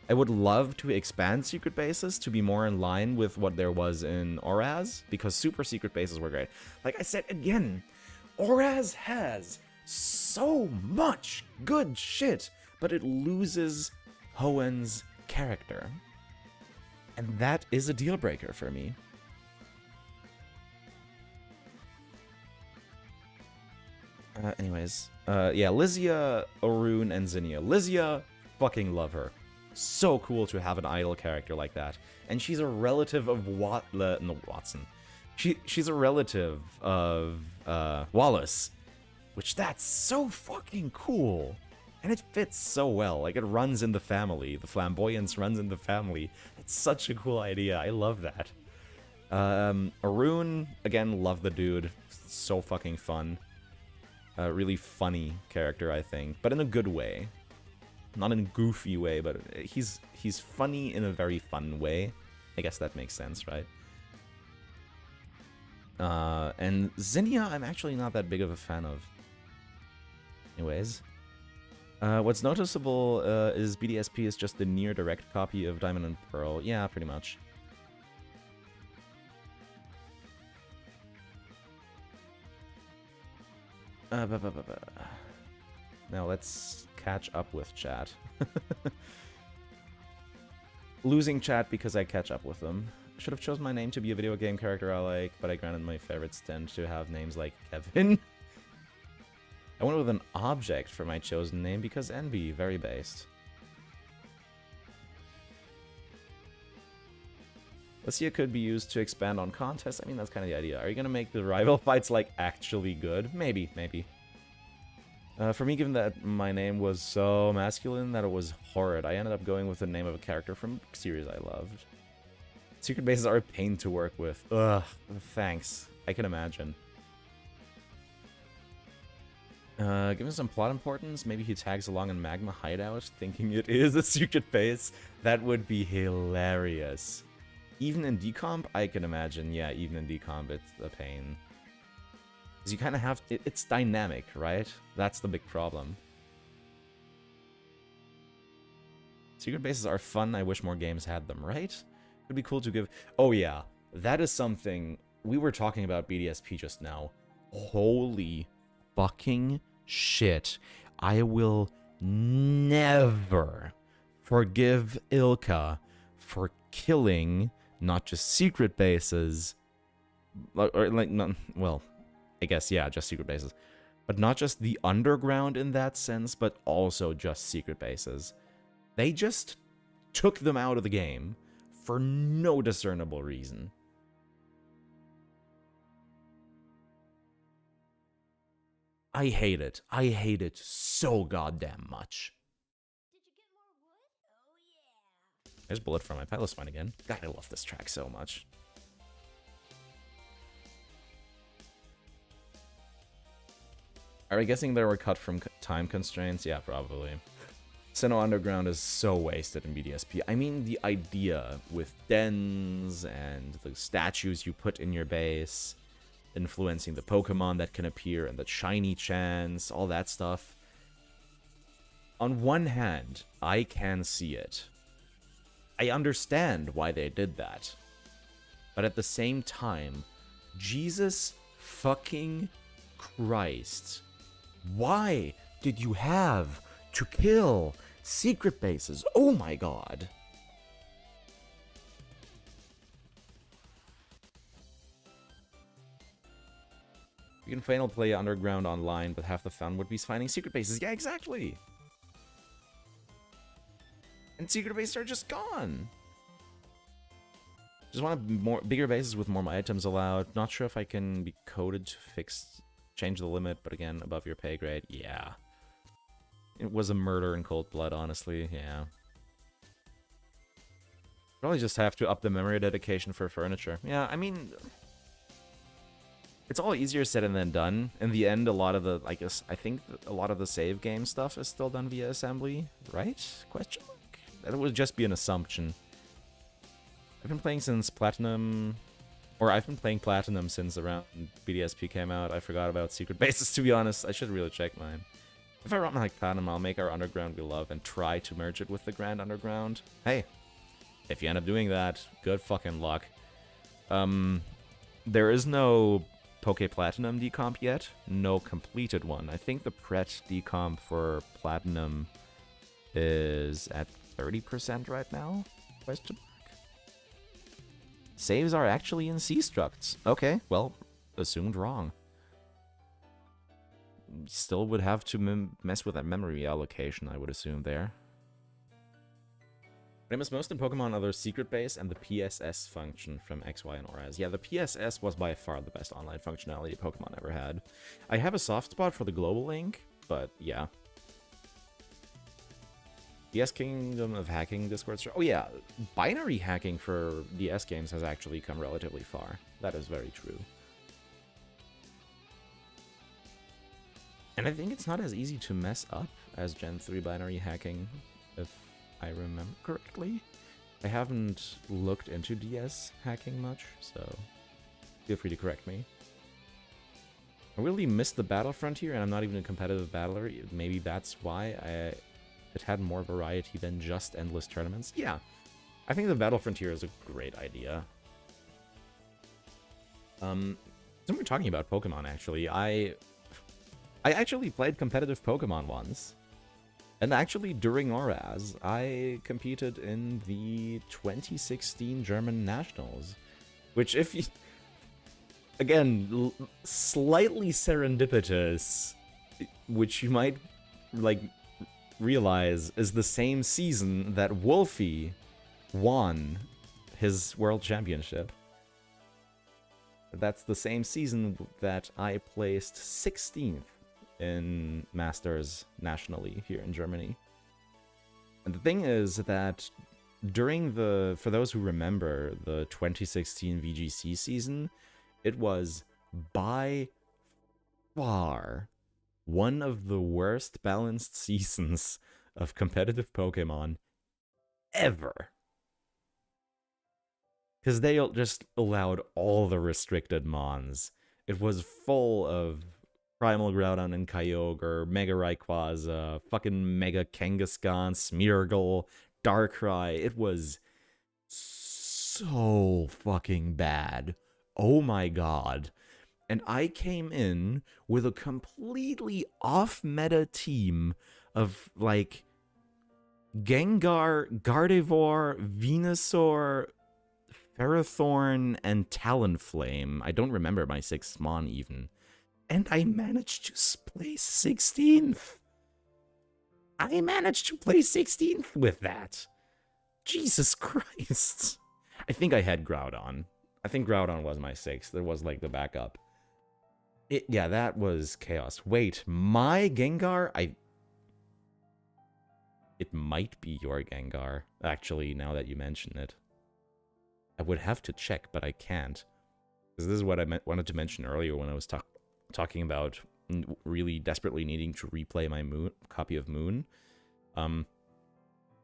I would love to expand secret bases to be more in line with what there was in Oraz, because super secret bases were great. Like I said again, Oraz has so much good shit, but it loses Hoenn's character. And that is a deal breaker for me. Anyways, yeah, Lysia, Orun, and Zinnia. Lysia, fucking love her. So cool to have an idol character like that. And she's a relative of Watson. She's a relative of Wallace, which that's so fucking cool. And it fits so well. Like, it runs in the family. The flamboyance runs in the family. It's such a cool idea. I love that. Arun, again, love the dude. So fucking fun. Really funny character, I think. But in a good way. Not in a goofy way, but he's funny in a very fun way. I guess that makes sense, right? And Zinnia, I'm actually not that big of a fan of. Anyways. What's noticeable is BDSP is just the near direct copy of Diamond and Pearl. Yeah, pretty much. Now let's catch up with chat. Losing chat because I catch up with them. Should have chosen my name to be a video game character I like, but I granted my favorites tend to have names like Kevin. I went with an object for my chosen name because NB, very based. Lysia could be used to expand on contests. I mean, that's kind of the idea. Are you going to make the rival fights, like, actually good? Maybe, maybe. For me, given that my name was so masculine that it was horrid, I ended up going with the name of a character from a series I loved. Secret bases are a pain to work with. Ugh, thanks. I can imagine. Given some plot importance, maybe he tags along in Magma Hideout, thinking it is a secret base. That would be hilarious. Even in decomp, I can imagine. Yeah, even in decomp, it's a pain. Because you kind of have... It's dynamic, right? That's the big problem. Secret bases are fun. I wish more games had them, right? It'd be cool to give... Oh, yeah. That is something... We were talking about BDSP just now. Holy fucking shit. I will never forgive Ilka for killing not just secret bases, or like, not, well, I guess, yeah, just secret bases, but not just the underground in that sense, but also just secret bases. They just took them out of the game for no discernible reason. I hate it. I hate it so goddamn much. Did you get more wood? Oh yeah. There's Bullet for my pilot spine again. God, I love this track so much. Are we guessing they were cut from time constraints? Yeah, probably. Sinnoh Underground is so wasted in BDSP. I mean, the idea with dens and the statues you put in your base, influencing the Pokémon that can appear and the shiny chance, all that stuff. On one hand, I can see it. I understand why they did that. But at the same time, Jesus fucking Christ. Why did you have to kill secret bases? Oh my god. You can final play Underground online, but half the fun would be finding secret bases. Yeah, exactly! And secret bases are just gone! Just want bigger bases with more items allowed. Not sure if I can be coded to change the limit, but again, above your pay grade, yeah. It was a murder in cold blood, honestly, yeah. Probably just have to up the memory dedication for furniture. Yeah, I mean, it's all easier said than done. In the end, a lot of the, I think a lot of the save game stuff is still done via assembly, right? Question mark? That would just be an assumption. I've been playing since Platinum, or I've been playing Platinum since around BDSP came out. I forgot about secret bases, to be honest. I should really check mine. If I run like Platinum, I'll make our Underground we love and try to merge it with the Grand Underground. Hey, if you end up doing that, good fucking luck. There is no Poke Platinum decomp yet. No completed one. I think the Pret decomp for Platinum is at 30% right now? Question mark. Saves are actually in C-structs. Okay, well, assumed wrong. Still would have to mess with that memory allocation, I would assume, there. What I miss most in Pokemon are their secret base and the PSS function from XY and ORAS. Yeah, the PSS was by far the best online functionality Pokemon ever had. I have a soft spot for the Global Link, but yeah. DS Kingdom of Hacking Discord. Oh yeah, binary hacking for DS games has actually come relatively far. That is very true. And I think it's not as easy to mess up as Gen 3 binary hacking, if I remember correctly. I haven't looked into DS hacking much, so feel free to correct me. I really missed the Battle Frontier, and I'm not even a competitive battler. Maybe that's why it had more variety than just endless tournaments. Yeah, I think the Battle Frontier is a great idea. So we're talking about Pokemon, actually. I actually played competitive Pokemon once. And actually, during ORAS, I competed in the 2016 German Nationals. Which, if you... Again, slightly serendipitous, which you might, like, realize is the same season that Wolfie won his World Championship. That's the same season that I placed 16th in Masters nationally here in Germany. And the thing is that during the, for those who remember, the 2016 VGC season, it was by far one of the worst balanced seasons of competitive Pokemon ever. Because they just allowed all the restricted mons. It was full of Primal Groudon and Kyogre, Mega Rayquaza, fucking Mega Kangaskhan, Smeargle, Darkrai. It was so fucking bad. Oh my god. And I came in with a completely off-meta team of, like, Gengar, Gardevoir, Venusaur, Ferrothorn, and Talonflame. I don't remember my 6th Mon, even. And I managed to place 16th. I managed to place 16th with that. Jesus Christ. I think I had Groudon. I think Groudon was my 6th. There was, like, the backup. Yeah, that was chaos. Wait, my Gengar? It might be your Gengar, actually, now that you mention it. I would have to check, but I can't. Because this is what I wanted to mention earlier when I was talking about really desperately needing to replay my copy of Moon.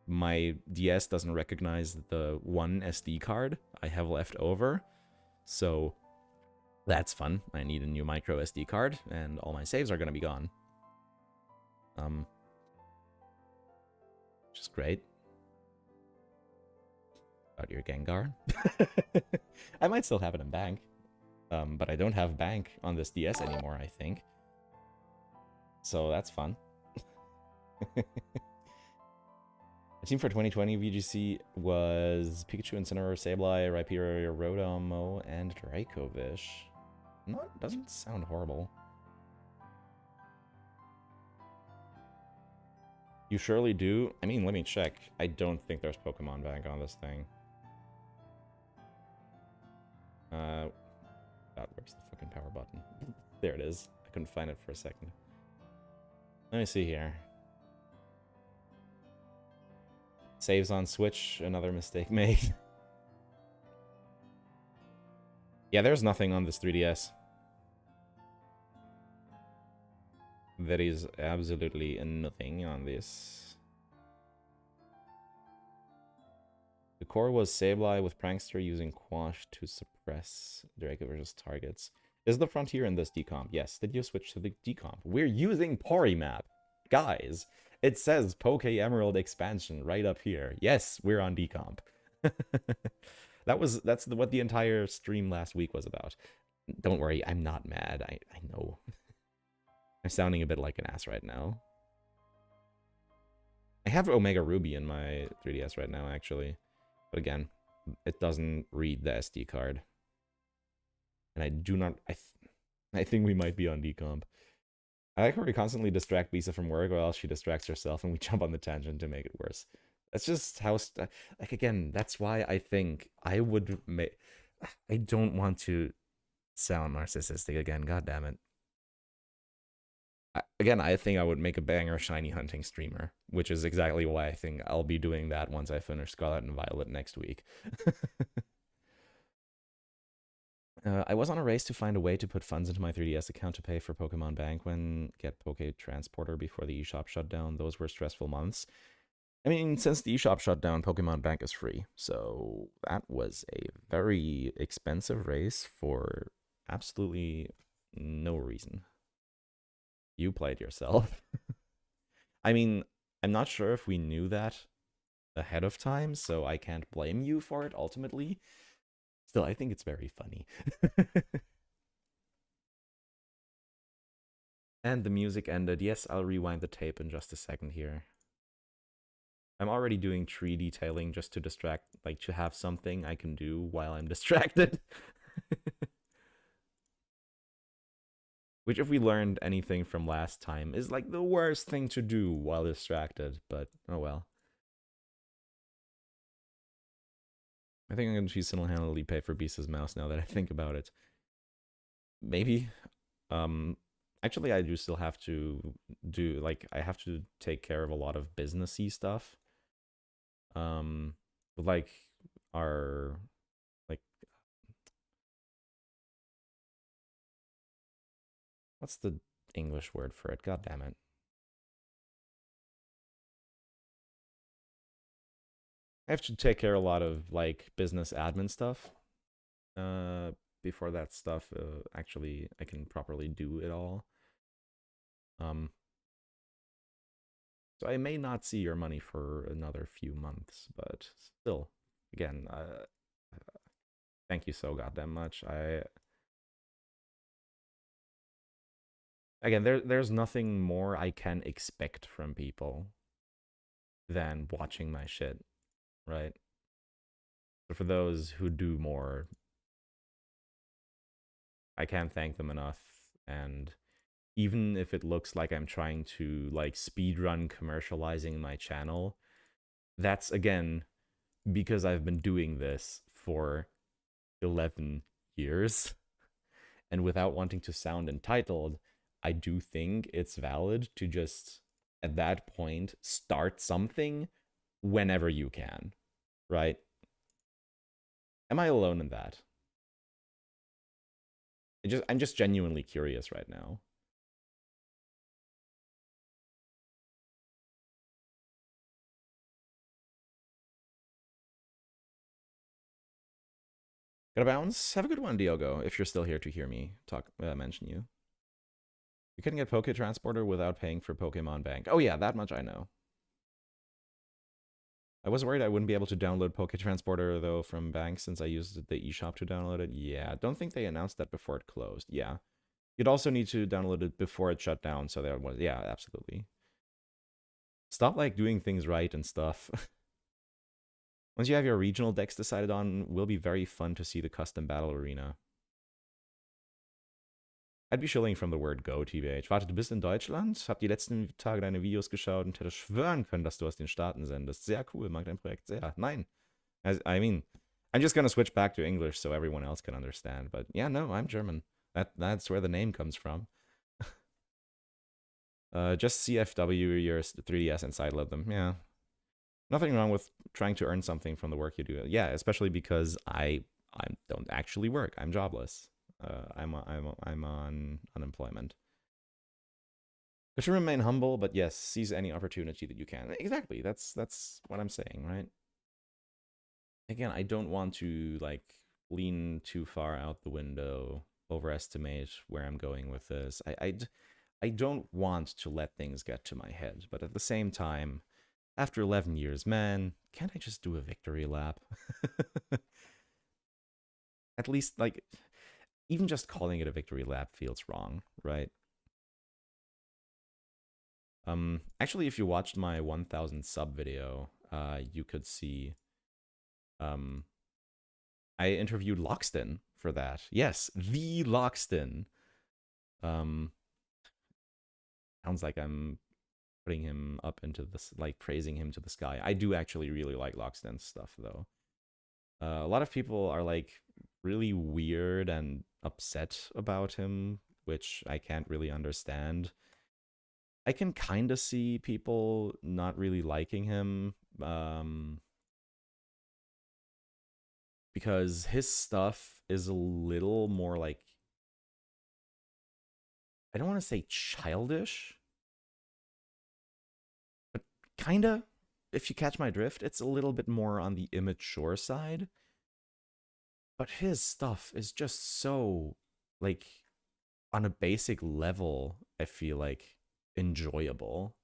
My DS doesn't recognize the one SD card I have left over, so that's fun. I need a new micro SD card, and all my saves are going to be gone. Which is great. About your Gengar. I might still have it in bank. But I don't have bank on this DS anymore, I think. So that's fun. The team for 2020 VGC was Pikachu, Incineroar, Sableye, Rhyperior, Rotomo, and Dracovish. Not doesn't sound horrible. You surely do? I mean, let me check. I don't think there's Pokemon Bank on this thing. God, where's the fucking power button? There it is. I couldn't find it for a second. Let me see here. Saves on Switch, another mistake made. Yeah, there's nothing on this 3DS. There is absolutely nothing on this. The core was Sableye with Prankster using Quash to suppress Draco versus targets. Is the frontier in this decomp? Yes. Did you switch to the decomp? We're using Porimap. Guys, it says Poke Emerald expansion right up here. Yes, we're on decomp. That's what the entire stream last week was about. Don't worry, I'm not mad. I know. I'm sounding a bit like an ass right now. I have Omega Ruby in my 3DS right now, actually. But again, it doesn't read the SD card. And I do not... I think we might be on decomp. I like how we constantly distract Bisa from work, or else she distracts herself and we jump on the tangent to make it worse. That's just how... like, again, that's why I think I would make... I don't want to sound narcissistic again, god damn it. Again, I think I would make a banger shiny hunting streamer, which is exactly why I think I'll be doing that once I finish Scarlet and Violet next week. I was on a race to find a way to put funds into my 3DS account to pay for Pokemon Bank when get Poke Transporter before the eShop shut down. Those were stressful months. I mean, since the eShop shut down, Pokemon Bank is free. So that was a very expensive race for absolutely no reason. You played yourself. I mean, I'm not sure if we knew that ahead of time, so I can't blame you for it ultimately. Still, I think it's very funny. And the music ended. Yes, I'll rewind the tape in just a second here. I'm already doing tree detailing just to distract, like to have something I can do while I'm distracted. Which, if we learned anything from last time, is like the worst thing to do while distracted, but oh well. I think I'm going to single-handedly pay for Bisa's mouse now that I think about it. Maybe. Actually, I do still have to do, like, I have to take care of a lot of businessy stuff. Like, our, like, what's the English word for it? God damn it. I have to take care of a lot of, like, business admin stuff. Before that stuff, actually, I can properly do it all. So I may not see your money for another few months, but still, again, thank you so goddamn much. Again, there's nothing more I can expect from people than watching my shit, right? So for those who do more, I can't thank them enough. And even if it looks like I'm trying to like speedrun commercializing my channel, that's again because I've been doing this for 11 years. And without wanting to sound entitled, I do think it's valid to just, at that point, start something whenever you can, right? Am I alone in that? I'm just genuinely curious right now. Gotta bounce. Have a good one, Diogo, if you're still here to hear me mention you. You couldn't get Poke Transporter without paying for Pokemon Bank. Oh yeah, that much I know. I was worried I wouldn't be able to download Poke Transporter, though, from Bank since I used the eShop to download it. Yeah, don't think they announced that before it closed. Yeah. You'd also need to download it before it shut down, so there was... Yeah, absolutely. Stop, like, doing things right and stuff. Once you have your regional decks decided on, will be very fun to see the custom battle arena. I'd be shilling from the word go, TBH. Warte, du bist in Deutschland? Hab die letzten Tage deine Videos geschaut und hätte schwören können, dass du aus den Staaten sendest. Sehr cool, mag dein Projekt sehr. Nein. I mean, I'm just gonna switch back to English so everyone else can understand. But yeah, no, I'm German. That's where the name comes from. Just CFW your 3DS and sideload them. Yeah. Nothing wrong with trying to earn something from the work you do. Yeah, especially because I don't actually work. I'm jobless. I'm on unemployment. You should remain humble, but yes, seize any opportunity that you can. Exactly. That's what I'm saying, right? Again, I don't want to like lean too far out the window, overestimate where I'm going with this. I don't want to let things get to my head, but at the same time, after 11 years, man, can't I just do a victory lap? At least, like, even just calling it a victory lap feels wrong, right? Actually, if you watched my 1000 sub video, you could see, I interviewed Loxton for that. Yes, the Loxton. Sounds like I'm putting him up into this, like praising him to the sky. I do actually really like Loxton's stuff, though. A lot of people are like really weird and upset about him, which I can't really understand. I can kind of see people not really liking him, because his stuff is a little more like, I don't want to say childish, but kinda. If you catch my drift, it's a little bit more on the immature side. But his stuff is just so, like, on a basic level, I feel like, enjoyable.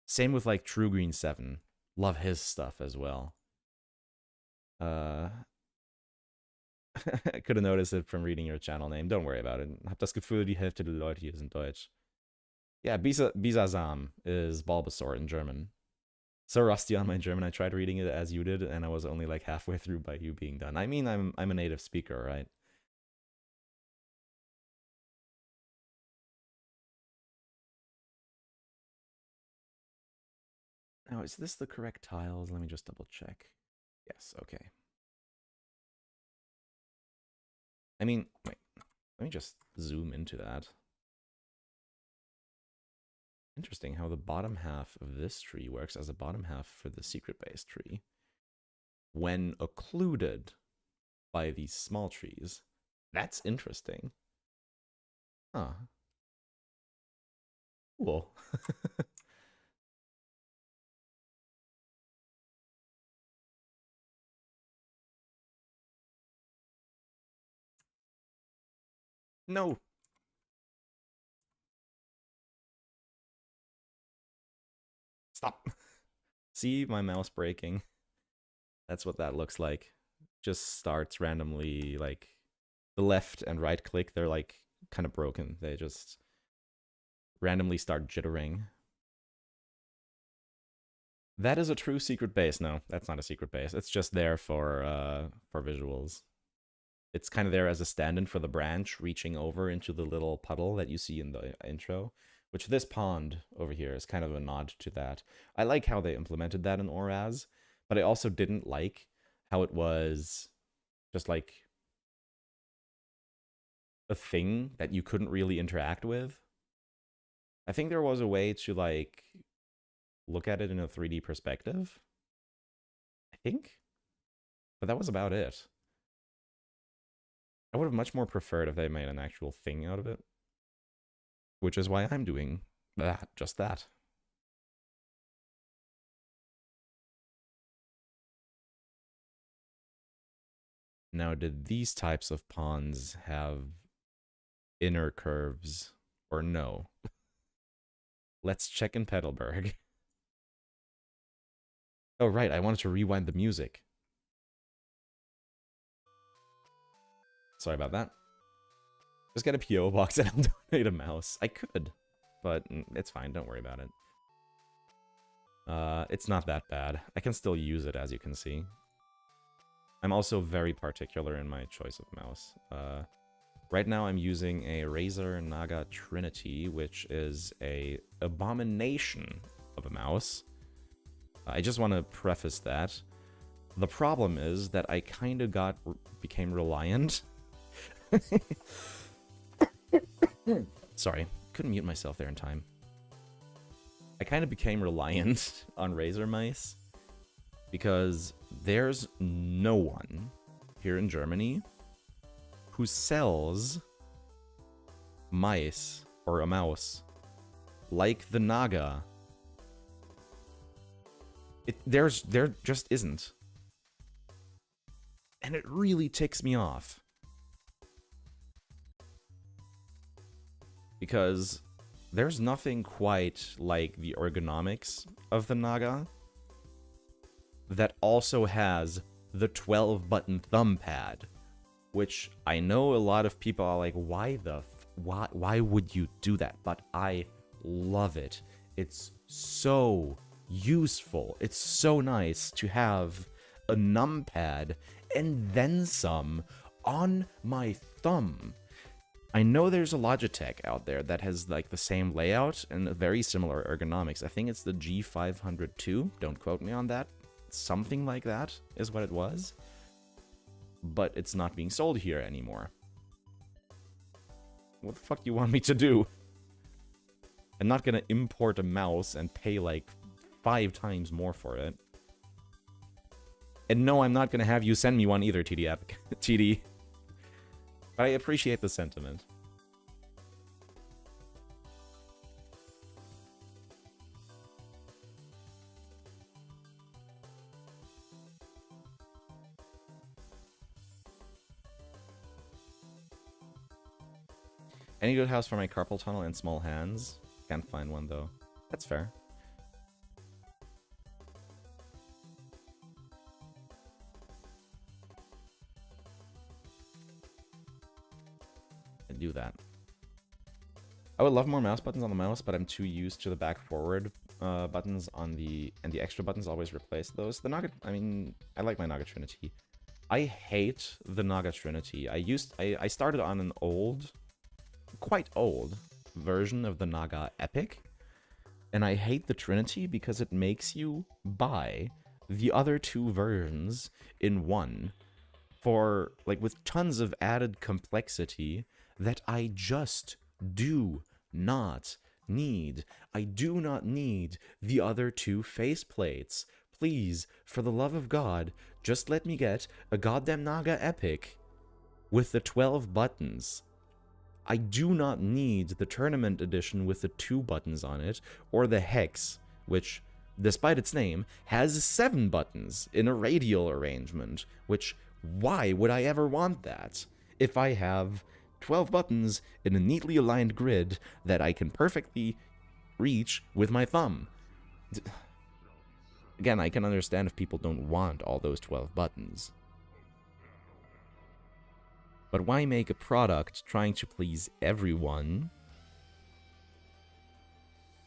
Same with, like, True Green 7. Love his stuff as well. I could have noticed it from reading your channel name. Don't worry about it. Hab das Gefühl, die Hälfte der Leute hier sind Deutsch. Yeah, Bisa Sam is Bulbasaur in German. So rusty on my German, I tried reading it as you did, and I was only like halfway through by you being done. I mean, I'm a native speaker, right? Now, is this the correct tiles? Let me just double check. Yes, okay. I mean, wait, let me just zoom into that. Interesting how the bottom half of this tree works as a bottom half for the secret base tree. When occluded by these small trees. That's interesting. Huh. Cool. No. Stop. See my mouse breaking. That's what that looks like. Just starts randomly, like, the left and right click, they're like kind of broken. They just randomly start jittering. That is a true secret base. No, that's not a secret base. It's just there for visuals. It's kind of there as a stand-in for the branch reaching over into the little puddle that you see in the intro, which this pond over here is kind of a nod to that. I like how they implemented that in ORAS, but I also didn't like how it was just like a thing that you couldn't really interact with. I think there was a way to like look at it in a 3D perspective. I think. But that was about it. I would have much more preferred if they made an actual thing out of it. Which is why I'm doing that, just that. Now, did these types of ponds have inner curves or no? Let's check in Petalburg. Oh, right, I wanted to rewind the music. Sorry about that. Just get a PO box and I'll donate a mouse. I could, but it's fine, don't worry about it. It's not that bad. I can still use it, as you can see. I'm also very particular in my choice of mouse. Right now I'm using a Razer Naga Trinity, which is a abomination of a mouse. I just want to preface that. The problem is that I kind of became reliant. Sorry, couldn't mute myself there in time. I kind of became reliant on Razer mice because there's no one here in Germany who sells mice or a mouse like the Naga. There just isn't. And it really ticks me off. Because there's nothing quite like the ergonomics of the Naga that also has the 12-button thumb pad, which I know a lot of people are like, why would you do that? But I love it. It's so useful. It's so nice to have a numpad and then some on my thumb. I know there's a Logitech out there that has like the same layout and very similar ergonomics. I think it's the G502. Don't quote me on that. Something like that is what it was. But it's not being sold here anymore. What the fuck do you want me to do? I'm not gonna import a mouse and pay like 5 times more for it. And no, I'm not gonna have you send me one either, TD. But I appreciate the sentiment. Any good house for my carpal tunnel and small hands? Can't find one though. That's fair. Do that. I would love more mouse buttons on the mouse, but I'm too used to the back forward buttons on the extra buttons always replace those. The Naga, I mean, I like my Naga Trinity. I hate the Naga Trinity. I started on an old, quite old version of the Naga Epic, and I hate the Trinity because it makes you buy the other 2 versions in one for like with tons of added complexity that I just do not need. I do not need the other 2 faceplates. Please, for the love of God, just let me get a goddamn Naga Epic with the 12 buttons. I do not need the Tournament Edition with the 2 buttons on it, or the Hex, which, despite its name, has 7 buttons in a radial arrangement, which, why would I ever want that if I have 12 buttons in a neatly aligned grid that I can perfectly reach with my thumb? Again, I can understand if people don't want all those 12 buttons. But why make a product trying to please everyone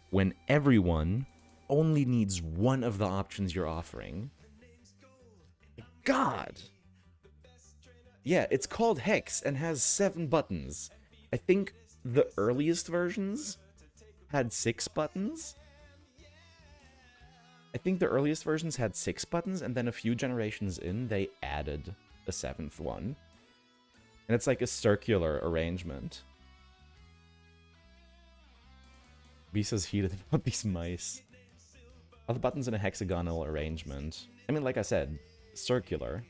when everyone only needs one of the options you're offering? God! Yeah, it's called Hex and has 7 buttons. I think the earliest versions had 6 buttons. I think the earliest versions had 6 buttons, and then a few generations in, they added a 7th one. And it's like a circular arrangement. Bisa's heated about these mice. All the buttons in a hexagonal arrangement. I mean, like I said, circular.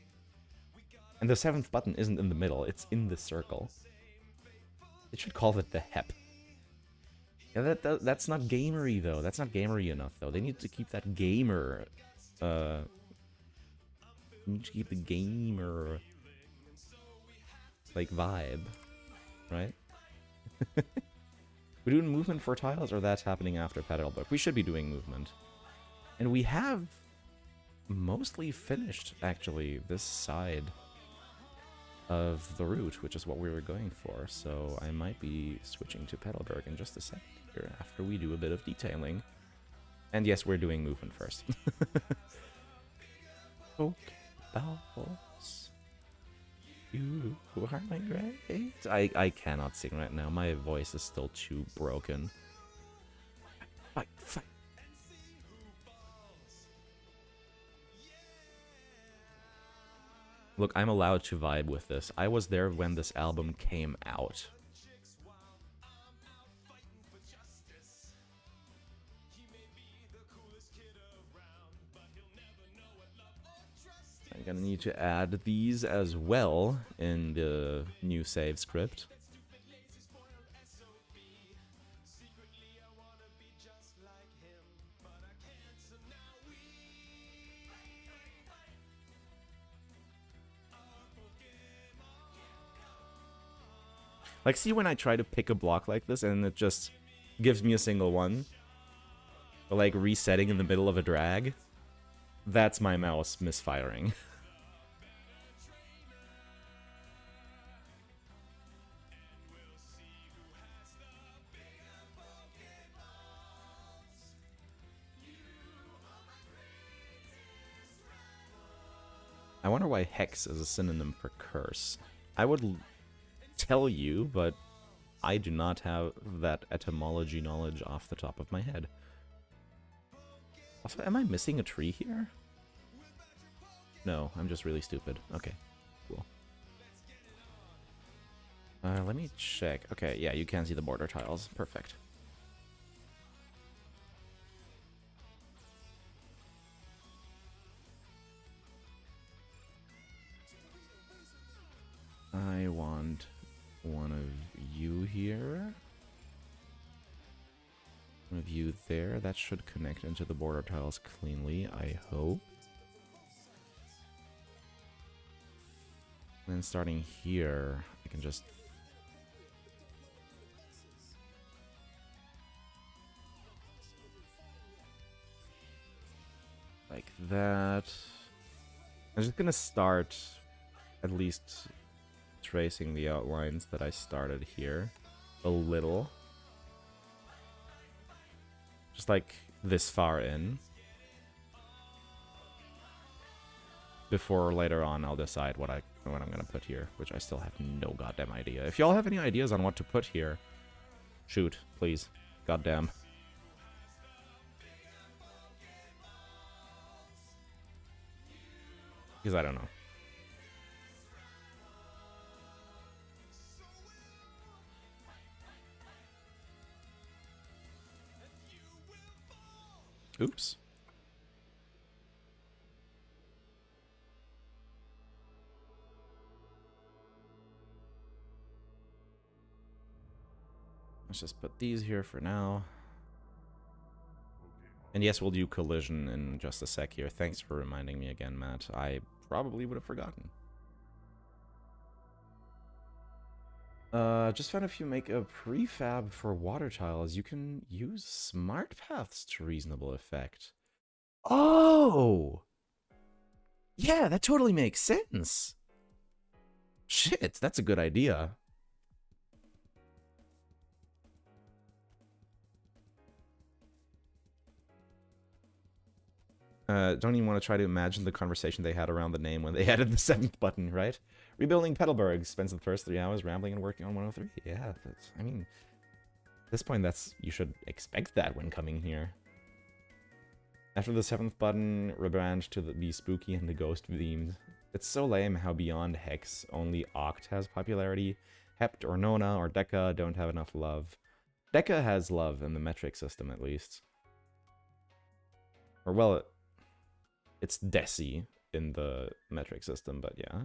And the 7th button isn't in the middle, it's in the circle. They should call it the HEP. Yeah, that's not gamery, though. That's not gamery enough, though. They need to keep that gamer... They need to keep the gamer... like, vibe. Right? We're doing movement for tiles, or that's happening after Petalburg? We should be doing movement. And we have mostly finished, actually, this side of the route, which is what we were going for, so I might be switching to Petalburg in just a sec here after we do a bit of detailing. And yes, we're doing movement first. Pokeballs. You are my great. I cannot sing right now. My voice is still too broken. Fight, fight. Look, I'm allowed to vibe with this. I was there when this album came out. I'm gonna need to add these as well in the new save script. Like, see when I try to pick a block like this and it just gives me a single one? Or like resetting in the middle of a drag? That's my mouse misfiring. I wonder why hex is a synonym for curse. I would tell you, but I do not have that etymology knowledge off the top of my head. Also, am I missing a tree here? No, I'm just really stupid. Okay, cool. Let me check. Okay, yeah, you can see the border tiles. Perfect. I want one of you here. One of you there. That should connect into the border tiles cleanly, I hope. And then starting here, I can just... like that. I'm just gonna start at least tracing the outlines that I started here a little. Just like this far in. Before later on I'll decide what I'm gonna put here, which I still have no goddamn idea. If y'all have any ideas on what to put here, shoot, please. Goddamn. Because I don't know. Oops. Let's just put these here for now. And yes, we'll do collision in just a sec here. Thanks for reminding me again, Matt. I probably would have forgotten. Just found if you make a prefab for water tiles, you can use smart paths to reasonable effect. Oh! Yeah, that totally makes sense. Shit, that's a good idea. Don't even want to try to imagine the conversation they had around the name when they added the 7th button, right? Rebuilding Petalburg spends the first 3 hours rambling and working on 103. Yeah, that's, I mean, at this point, you should expect that when coming here. After the 7th button, rebrand to be spooky and the ghost themed. It's so lame how beyond Hex, only Oct has popularity. Hept or Nona or Deca don't have enough love. Deca has love in the metric system, at least. Or, well, it's Desi in the metric system, but yeah.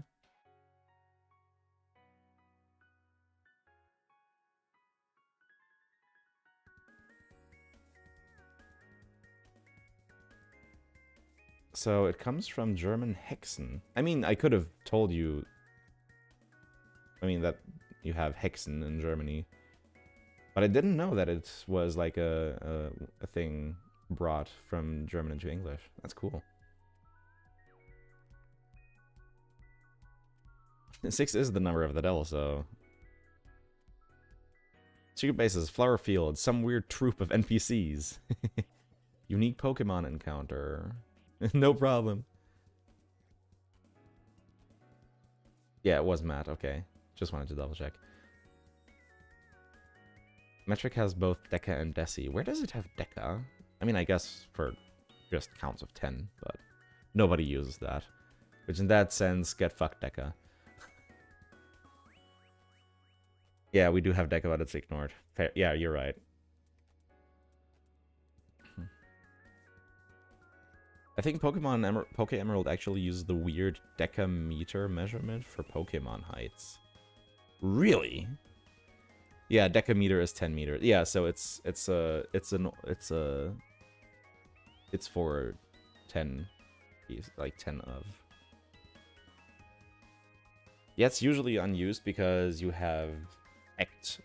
So it comes from German Hexen. I mean, I could have told you, that you have Hexen in Germany. But I didn't know that it was like a thing brought from German into English. That's cool. 6 is the number of the devil, so... Secret bases, flower fields, some weird troop of NPCs. Unique Pokemon encounter. No problem. Yeah, it was Matt. Okay. Just wanted to double check. Metric has both Deca and Deci. Where does it have Deca? I mean, I guess for just counts of 10, but nobody uses that. Which in that sense, get fucked Deca. Yeah, we do have Deca, but it's ignored. Fair. Yeah, you're right. I think Poke Emerald actually uses the weird decameter measurement for Pokemon heights. Really? Yeah, decameter is 10 meters. Yeah, so it's for 10, like 10 of. Yeah, it's usually unused because you have hect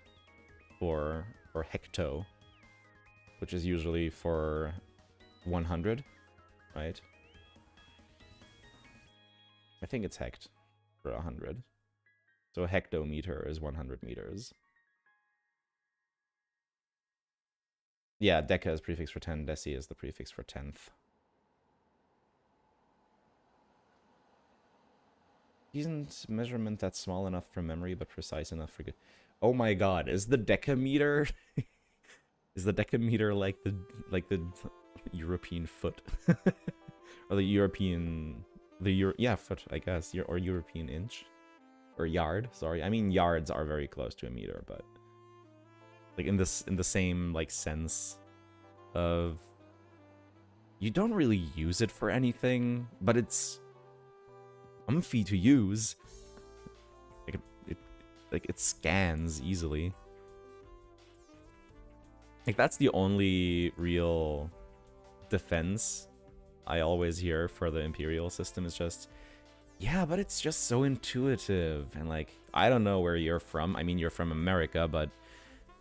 or hecto, which is usually for 100, right? I think it's hect for 100. So a hectometer is 100 meters. Yeah, deca is prefix for 10, deci is the prefix for 10th. Isn't measurement that's small enough for memory but precise enough for good? Oh my god, is the decameter is the decameter like the European foot? Or the European yeah, foot, I guess, or European inch or yard, sorry. I mean yards are very close to a meter, but like in the same like sense of you don't really use it for anything, but it's umphy to use. Like it scans easily. Like that's the only real defense I always hear for the Imperial system is just, yeah, but it's just so intuitive. And like, I don't know where you're from. I mean, you're from America, but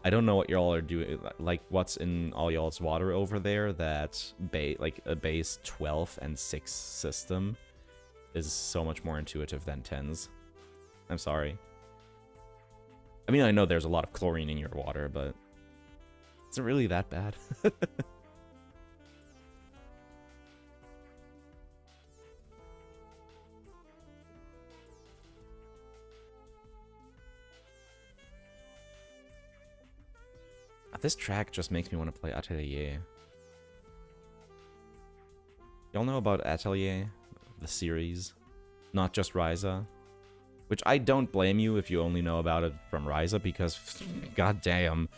I don't know what y'all are doing. Like, what's in all y'all's water over there that like a base 12 and 6 system is so much more intuitive than 10s. I'm sorry. I mean, I know there's a lot of chlorine in your water, but is it really that bad? This track just makes me want to play Atelier. Y'all know about Atelier? The series? Not just Ryza? Which I don't blame you if you only know about it from Ryza, because goddamn.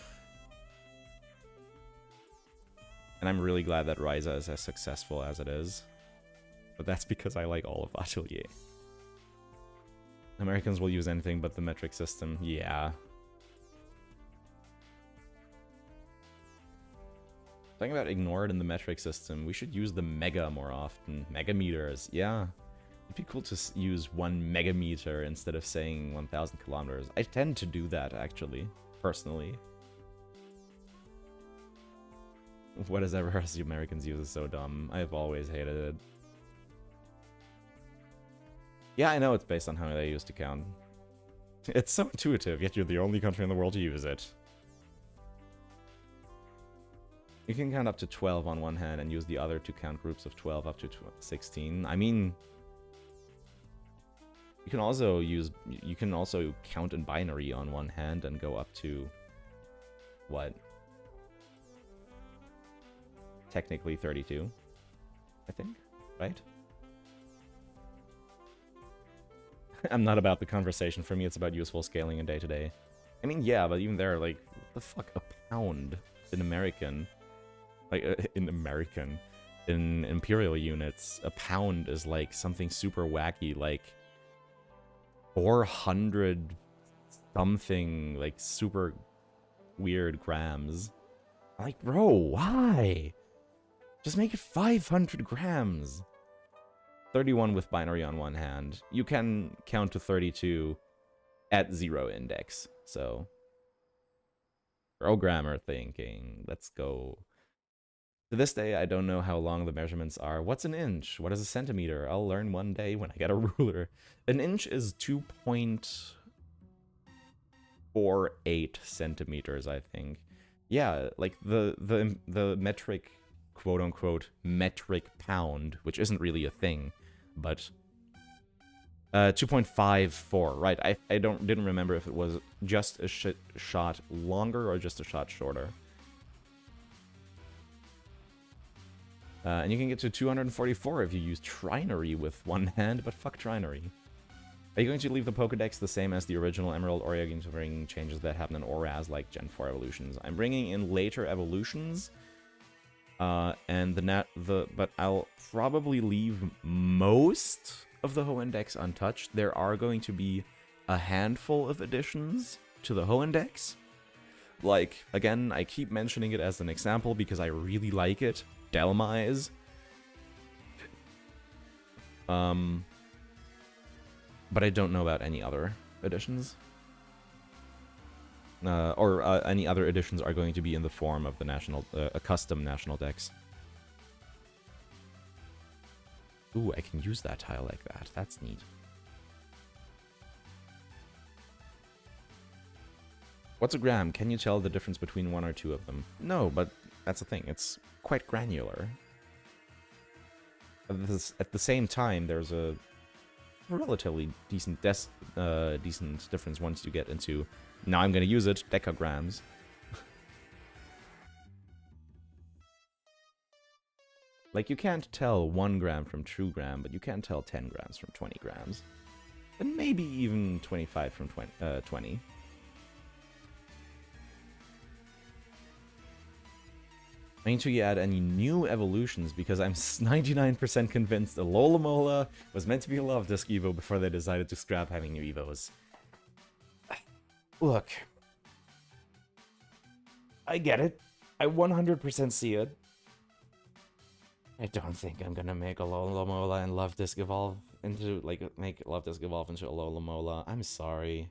And I'm really glad that Ryza is as successful as it is. But that's because I like all of Atelier. Americans will use anything but the metric system. Yeah. Talking about ignored in the metric system, we should use the mega more often. Megameters, yeah. It'd be cool to use 1 megameter instead of saying 1,000 kilometers. I tend to do that, actually, personally. Whatever else the Americans use is so dumb. I've always hated it. Yeah, I know it's based on how they used to count. It's so intuitive, yet you're the only country in the world to use it. You can count up to 12 on one hand and use the other to count groups of 12 up to 16. I mean, you can also count in binary on one hand and go up to what? Technically 32, I think, right? I'm not about the conversation. For me, it's about useful scaling in day-to-day. I mean, yeah, but even there, like, what the fuck? A pound in American... Like, in Imperial units, a pound is like something super wacky, like 400 something, like super weird grams. Like, bro, why? Just make it 500 grams. 31 with binary on one hand. You can count to 32 at 0 index, so... Programmer thinking, let's go. To this day, I don't know how long the measurements are. What's an inch? What is a centimeter? I'll learn one day when I get a ruler. An inch is 2.48 centimeters, I think. Yeah, like the metric, quote-unquote, metric pound, which isn't really a thing, but 2.54, right. I didn't remember if it was just a shot longer or just a shot shorter. And you can get to 244 if you use Trinary with one hand, but fuck Trinary. Are you going to leave the Pokédex the same as the original Emerald, or are you going to bring changes that happen in Auras, like Gen 4 evolutions? I'm bringing in later evolutions, but I'll probably leave most of the Ho-Index untouched. There are going to be a handful of additions to the Ho-Index. Like, again, I keep mentioning it as an example because I really like it. Delmise. But I don't know about any other editions. Any other editions are going to be in the form of the national, a custom national dex. Ooh, I can use that tile like that. That's neat. What's a gram? Can you tell the difference between one or two of them? No, but that's the thing. It's quite granular. At the same time, there's a relatively decent difference once you get into, now I'm going to use it, decagrams. Like, you can't tell 1 gram from 2 gram, but you can tell 10 grams from 20 grams. And maybe even 25 from 20. I need to add any new evolutions because I'm 99% convinced Alola was meant to be a Love Disc Evo before they decided to scrap having new Evos. Look. I get it. I 100% see it. I don't think I'm gonna make Alola and Love Disc evolve into, like, make Love Disc evolve into Alola. I'm sorry.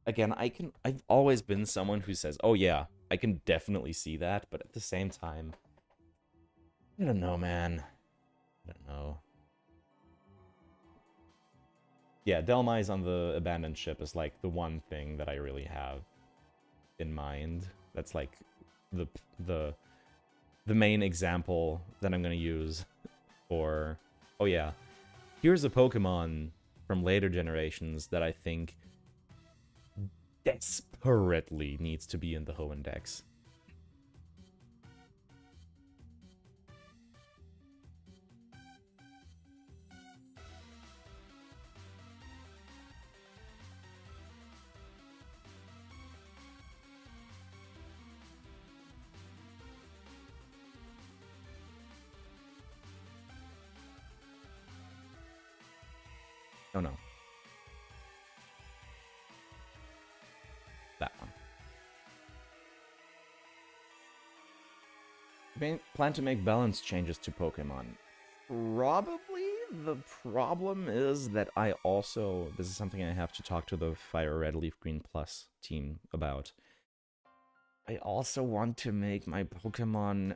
Again, I've always been someone who says, oh yeah, I can definitely see that, but at the same time, I don't know, man. I don't know. Yeah, Delmise on the abandoned ship is like the one thing that I really have in mind. That's like the main example that I'm gonna use for, oh yeah, here's a Pokemon from later generations that I think desperately needs to be in the Ho-Index. Oh no. That one. Plan to make balance changes to Pokemon. Probably. The problem is that I also, this is something I have to talk to the Fire Red Leaf Green Plus team about. I also want to make my Pokemon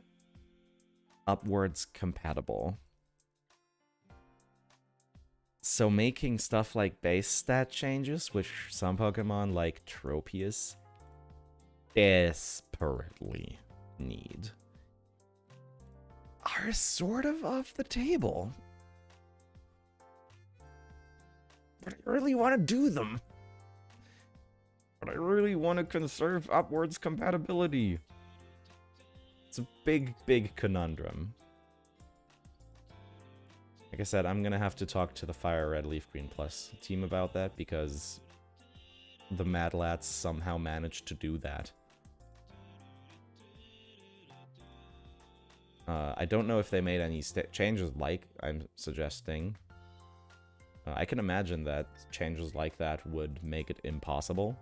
upwards compatible. So making stuff like base stat changes, which some Pokemon like Tropius desperately need, are sort of off the table. But I really want to do them. But I really want to conserve upwards compatibility. It's a big, big conundrum. Like I said, I'm gonna have to talk to the Fire Red Leaf Green Plus team about that because the Mad Lats somehow managed to do that. I don't know if they made any changes like I'm suggesting. I can imagine that changes like that would make it impossible.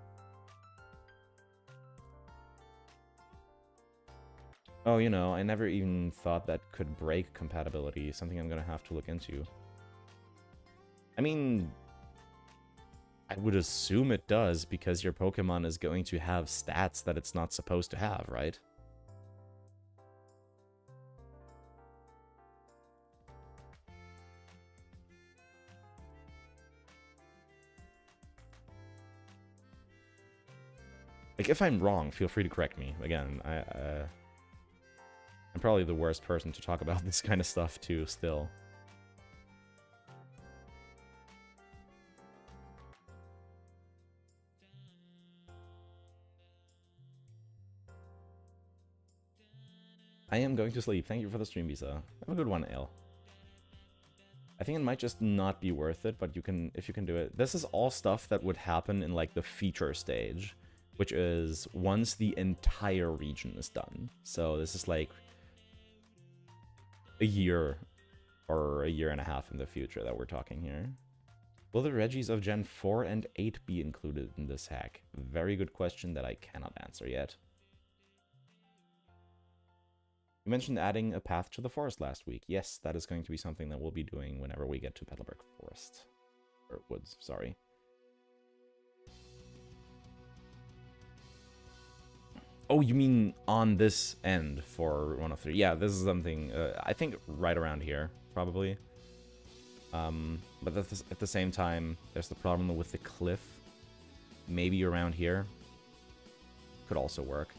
Oh, you know, I never even thought that could break compatibility. Something I'm gonna have to look into. I mean, I would assume it does because your Pokemon is going to have stats that it's not supposed to have, right? Like, if I'm wrong, feel free to correct me. Again, I'm probably the worst person to talk about this kind of stuff, too, still. I am going to sleep. Thank you for the stream, Bisa. Have a good one, L. I think it might just not be worth it, but you can, if you can do it. This is all stuff that would happen in like the feature stage, which is once the entire region is done. So this is like a year or a year and a half in the future that we're talking here. Will the Regis of Gen 4 and 8 be included in this hack? Very good question that I cannot answer yet. You mentioned adding a path to the forest last week. Yes, that is going to be something that we'll be doing whenever we get to Petalburg Forest. Or Woods, sorry. Oh, you mean on this end for 103? Yeah, this is something, I think right around here, probably. But at the same time, there's the problem with the cliff. Maybe around here. Could also work.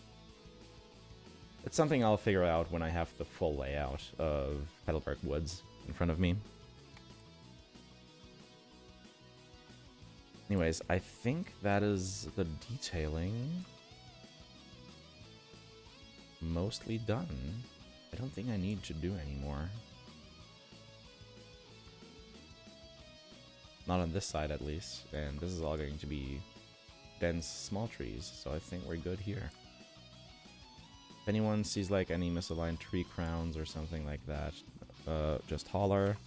It's something I'll figure out when I have the full layout of Petalburg Woods in front of me. Anyways, I think that is the detailing mostly done. I don't think I need to do any more. Not on this side, at least. And this is all going to be dense small trees, so I think we're good here. If anyone sees like any misaligned tree crowns or something like that, just holler.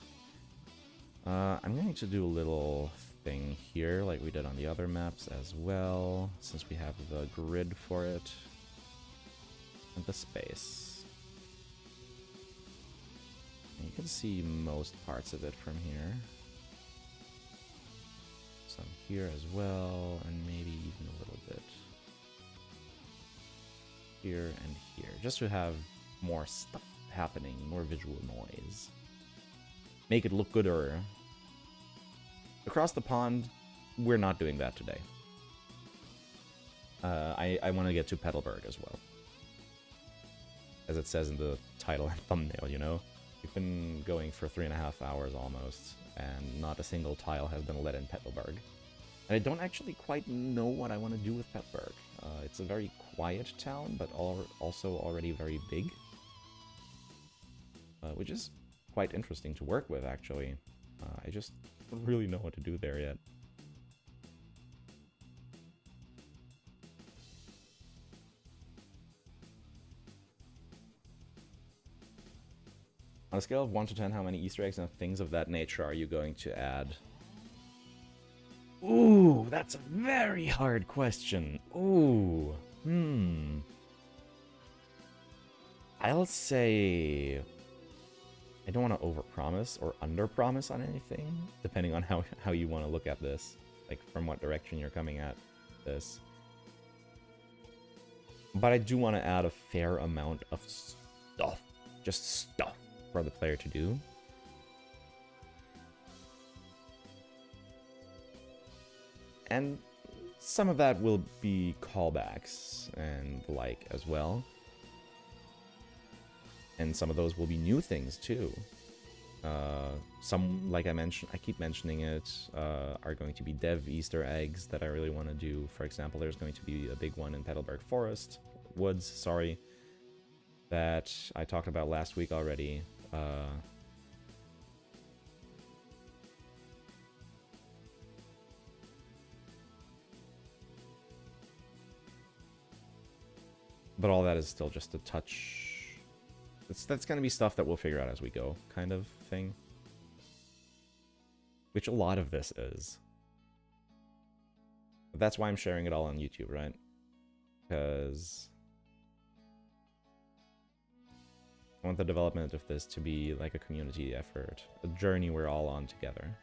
I'm going to do a little thing here like we did on the other maps as well, since we have the grid for it and the space. And you can see most parts of it from here. Some here as well, and maybe even a little bit here and here, just to have more stuff happening, more visual noise. Make it look gooder. Across the pond, we're not doing that today. I want to get to Petalburg as well. As it says in the title and thumbnail, you know? We've been going for 3.5 hours almost, and not a single tile has been lit in Petalburg. And I don't actually quite know what I want to do with Petalburg. It's a very quiet town, but also already very big. Which is quite interesting to work with, actually. I just don't really know what to do there yet. On a scale of 1 to 10, how many Easter eggs and things of that nature are you going to add? Ooh, that's a very hard question. Ooh, I'll say... I don't want to overpromise or underpromise on anything, depending on how you want to look at this. Like, from what direction you're coming at this. But I do want to add a fair amount of stuff. Just stuff for the player to do. And some of that will be callbacks and the like as well. And some of those will be new things too. Some, like I keep mentioning it, are going to be dev Easter eggs that I really want to do. For example, there's going to be a big one in Petalburg Woods, sorry, that I talked about last week already. But all that is still just a touch. That's going to be stuff that we'll figure out as we go, kind of thing. Which a lot of this is. But that's why I'm sharing it all on YouTube, right? Because I want the development of this to be like a community effort, a journey we're all on together.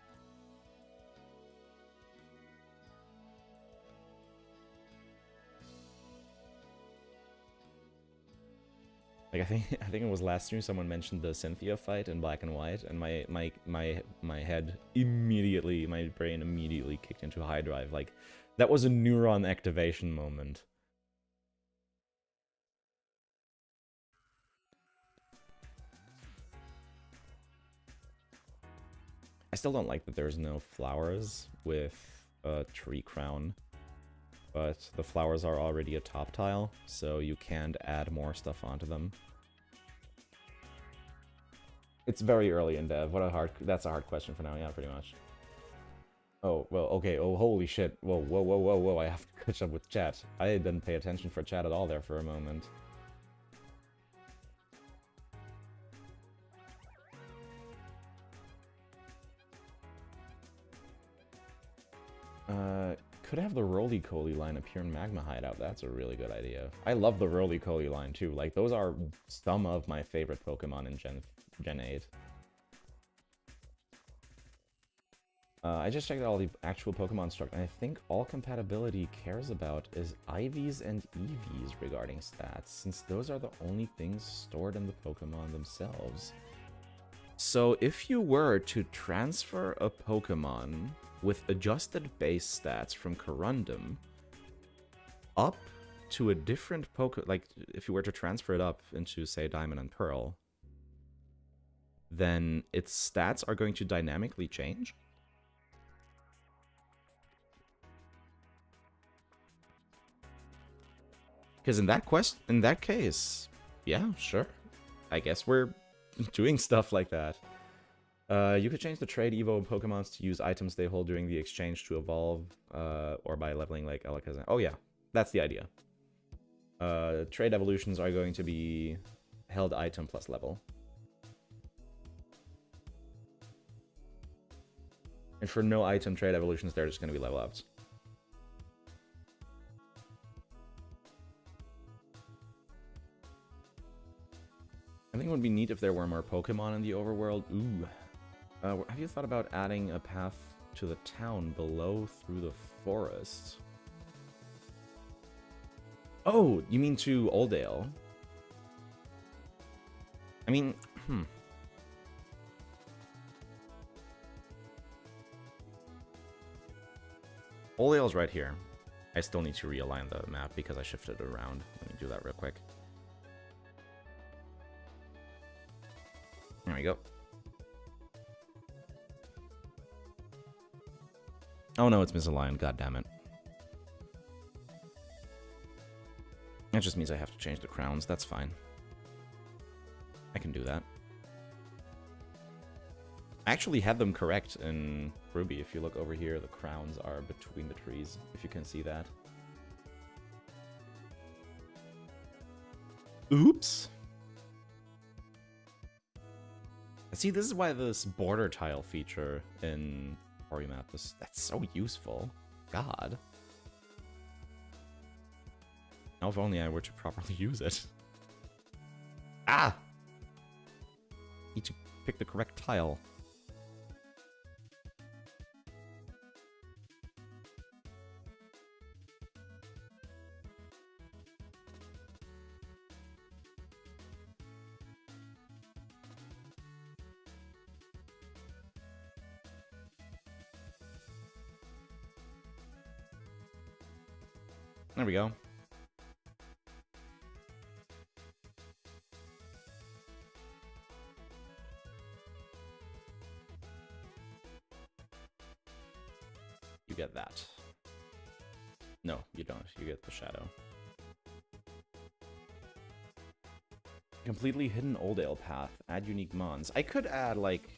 Like I think it was last stream someone mentioned the Cynthia fight in black and white, and my head immediately, my brain immediately kicked into high drive. Like that was a neuron activation moment. I still don't like that there's no flowers with a tree crown, but the flowers are already a top tile, so you can't add more stuff onto them. It's very early in dev. That's a hard question for now, yeah, pretty much. Oh, well, okay, oh, holy shit. Whoa, whoa, whoa, whoa, whoa, I have to catch up with chat. I didn't pay attention for chat at all there for a moment. Could have the roly-coly line appear in Magma Hideout. That's a really good idea. I love the roly-coly line, too. Like, those are some of my favorite Pokemon in Gen 8. I just checked out all the actual Pokemon structure, and I think all compatibility cares about is IVs and EVs regarding stats, since those are the only things stored in the Pokemon themselves. So if you were to transfer a Pokemon with adjusted base stats from Corundum up to a different like if you were to transfer it up into, say, Diamond and Pearl, then its stats are going to dynamically change. Because in that case, yeah, sure. I guess we're doing stuff like that. You could change the trade Evo Pokemons to use items they hold during the exchange to evolve, or by leveling like Alakazam. Oh yeah, that's the idea. Trade evolutions are going to be held item plus level. And for no item trade evolutions, they're just going to be level ups. I think it would be neat if there were more Pokemon in the overworld. Ooh. Have you thought about adding a path to the town below through the forest? Oh, you mean to Oldale? I mean, Oldale's right here. I still need to realign the map because I shifted it around. Let me do that real quick. There we go. Oh no, it's misaligned. God damn it. That just means I have to change the crowns. That's fine. I can do that. I actually had them correct in Ruby. If you look over here, the crowns are between the trees, if you can see that. Oops. See, this is why this border tile feature in Map that's so useful. God. Now if only I were to properly use it. Ah! Need to pick the correct tile. There we go. You get that. No, you don't. You get the shadow. Completely hidden Oldale path. Add unique mons. I could add, like,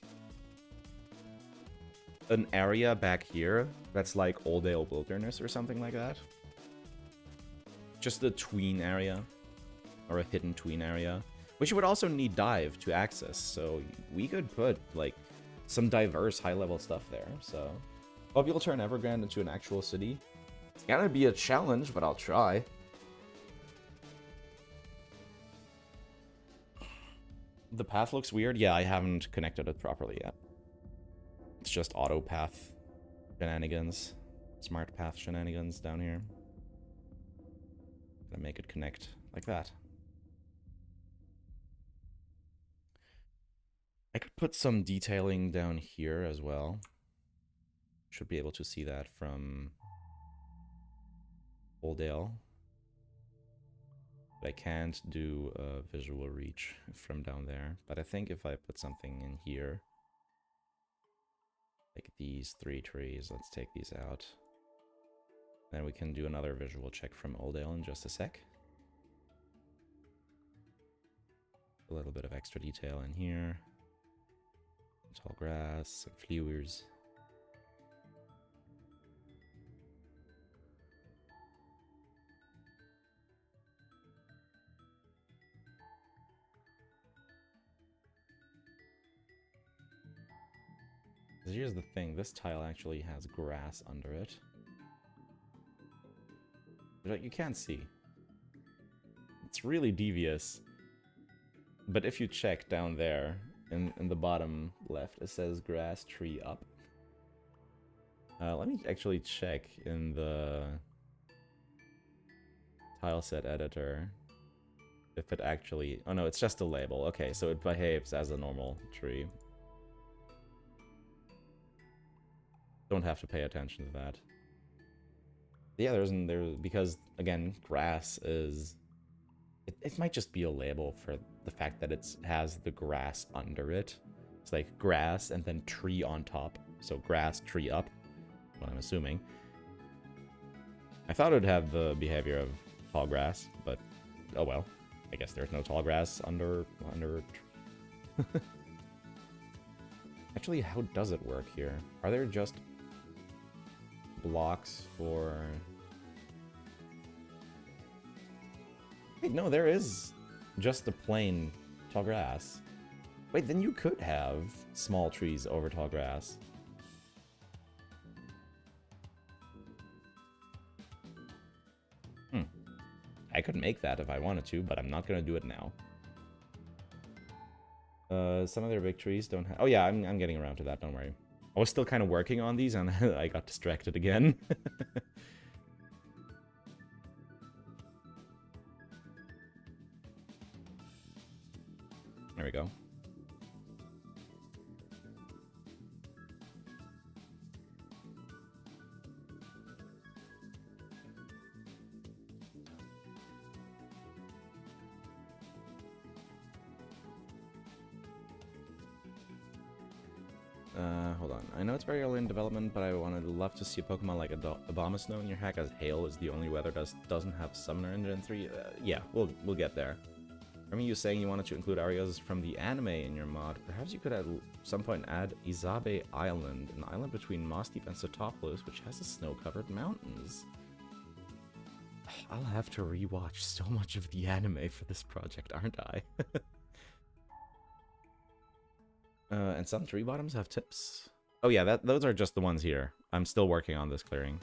an area back here that's like Oldale Wilderness or something like that. Just a tween area, or a hidden tween area, which you would also need dive to access, so we could put, like, some diverse high-level stuff there, so... Hope you'll turn Evergrande into an actual city. It's gonna be a challenge, but I'll try. The path looks weird? Yeah, I haven't connected it properly yet. It's just auto path shenanigans. Smart path shenanigans down here. Gonna make it connect like that. I could put some detailing down here as well. Should be able to see that from Oldale. But I can't do a visual reach from down there. But I think if I put something in here, like these 3 trees, let's take these out. Then we can do another visual check from Oldale in just a sec. A little bit of extra detail in here. Tall grass, and flowers. Here's the thing, this tile actually has grass under it. But you can't see. It's really devious. But if you check down there, in the bottom left, it says grass tree up. Let me actually check in the tileset editor if it actually... Oh no, it's just a label. Okay, so it behaves as a normal tree. Don't have to pay attention to that. Yeah, because again, grass is... It might just be a label for the fact that it has the grass under it. It's like grass and then tree on top. So grass, tree up, what I'm assuming. I thought it would have the behavior of tall grass, but oh well. I guess there's no tall grass under... Actually, how does it work here? Are there just blocks for... Wait, no, there is just the plain tall grass. Wait, then you could have small trees over tall grass. I could make that if I wanted to, but I'm not gonna do it now. Some of their big trees don't have... Oh yeah, I'm getting around to that, don't worry. I was still kind of working on these and I got distracted again. There we go. Hold on. I know it's very early in development, but I would love to see a Pokemon like Abomasnow in your hack, as Hail is the only weather that doesn't have Summoner in Gen 3. Yeah, we'll get there. I remember you saying you wanted to include areas from the anime in your mod. Perhaps you could at some point add Izabe Island, an island between Moss Deep and Sotopoulos, which has a snow-covered mountains. I'll have to rewatch so much of the anime for this project, aren't I? And some tree bottoms have tips. Oh yeah, those are just the ones here. I'm still working on this clearing.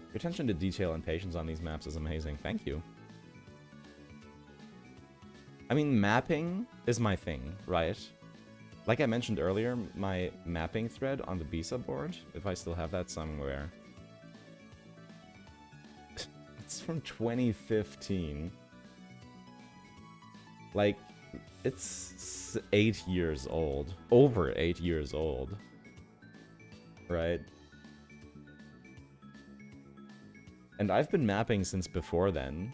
Your attention to detail and patience on these maps is amazing. Thank you. I mean, mapping is my thing, right? Like I mentioned earlier, my mapping thread on the Bisa board, if I still have that somewhere. It's from 2015. Like, it's 8 years old. Over 8 years old. Right? And I've been mapping since before then.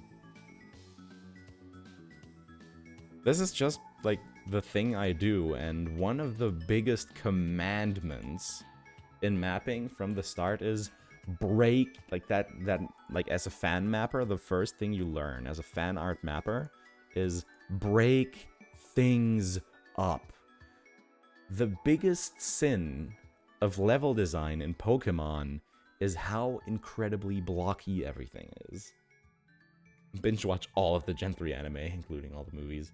This is just, like, the thing I do, and one of the biggest commandments in mapping from the start is break, like, like, as a fan mapper, the first thing you learn as a fan art mapper is break things up. The biggest sin of level design in Pokémon is how incredibly blocky everything is. Binge watch all of the Gen 3 anime, including all the movies.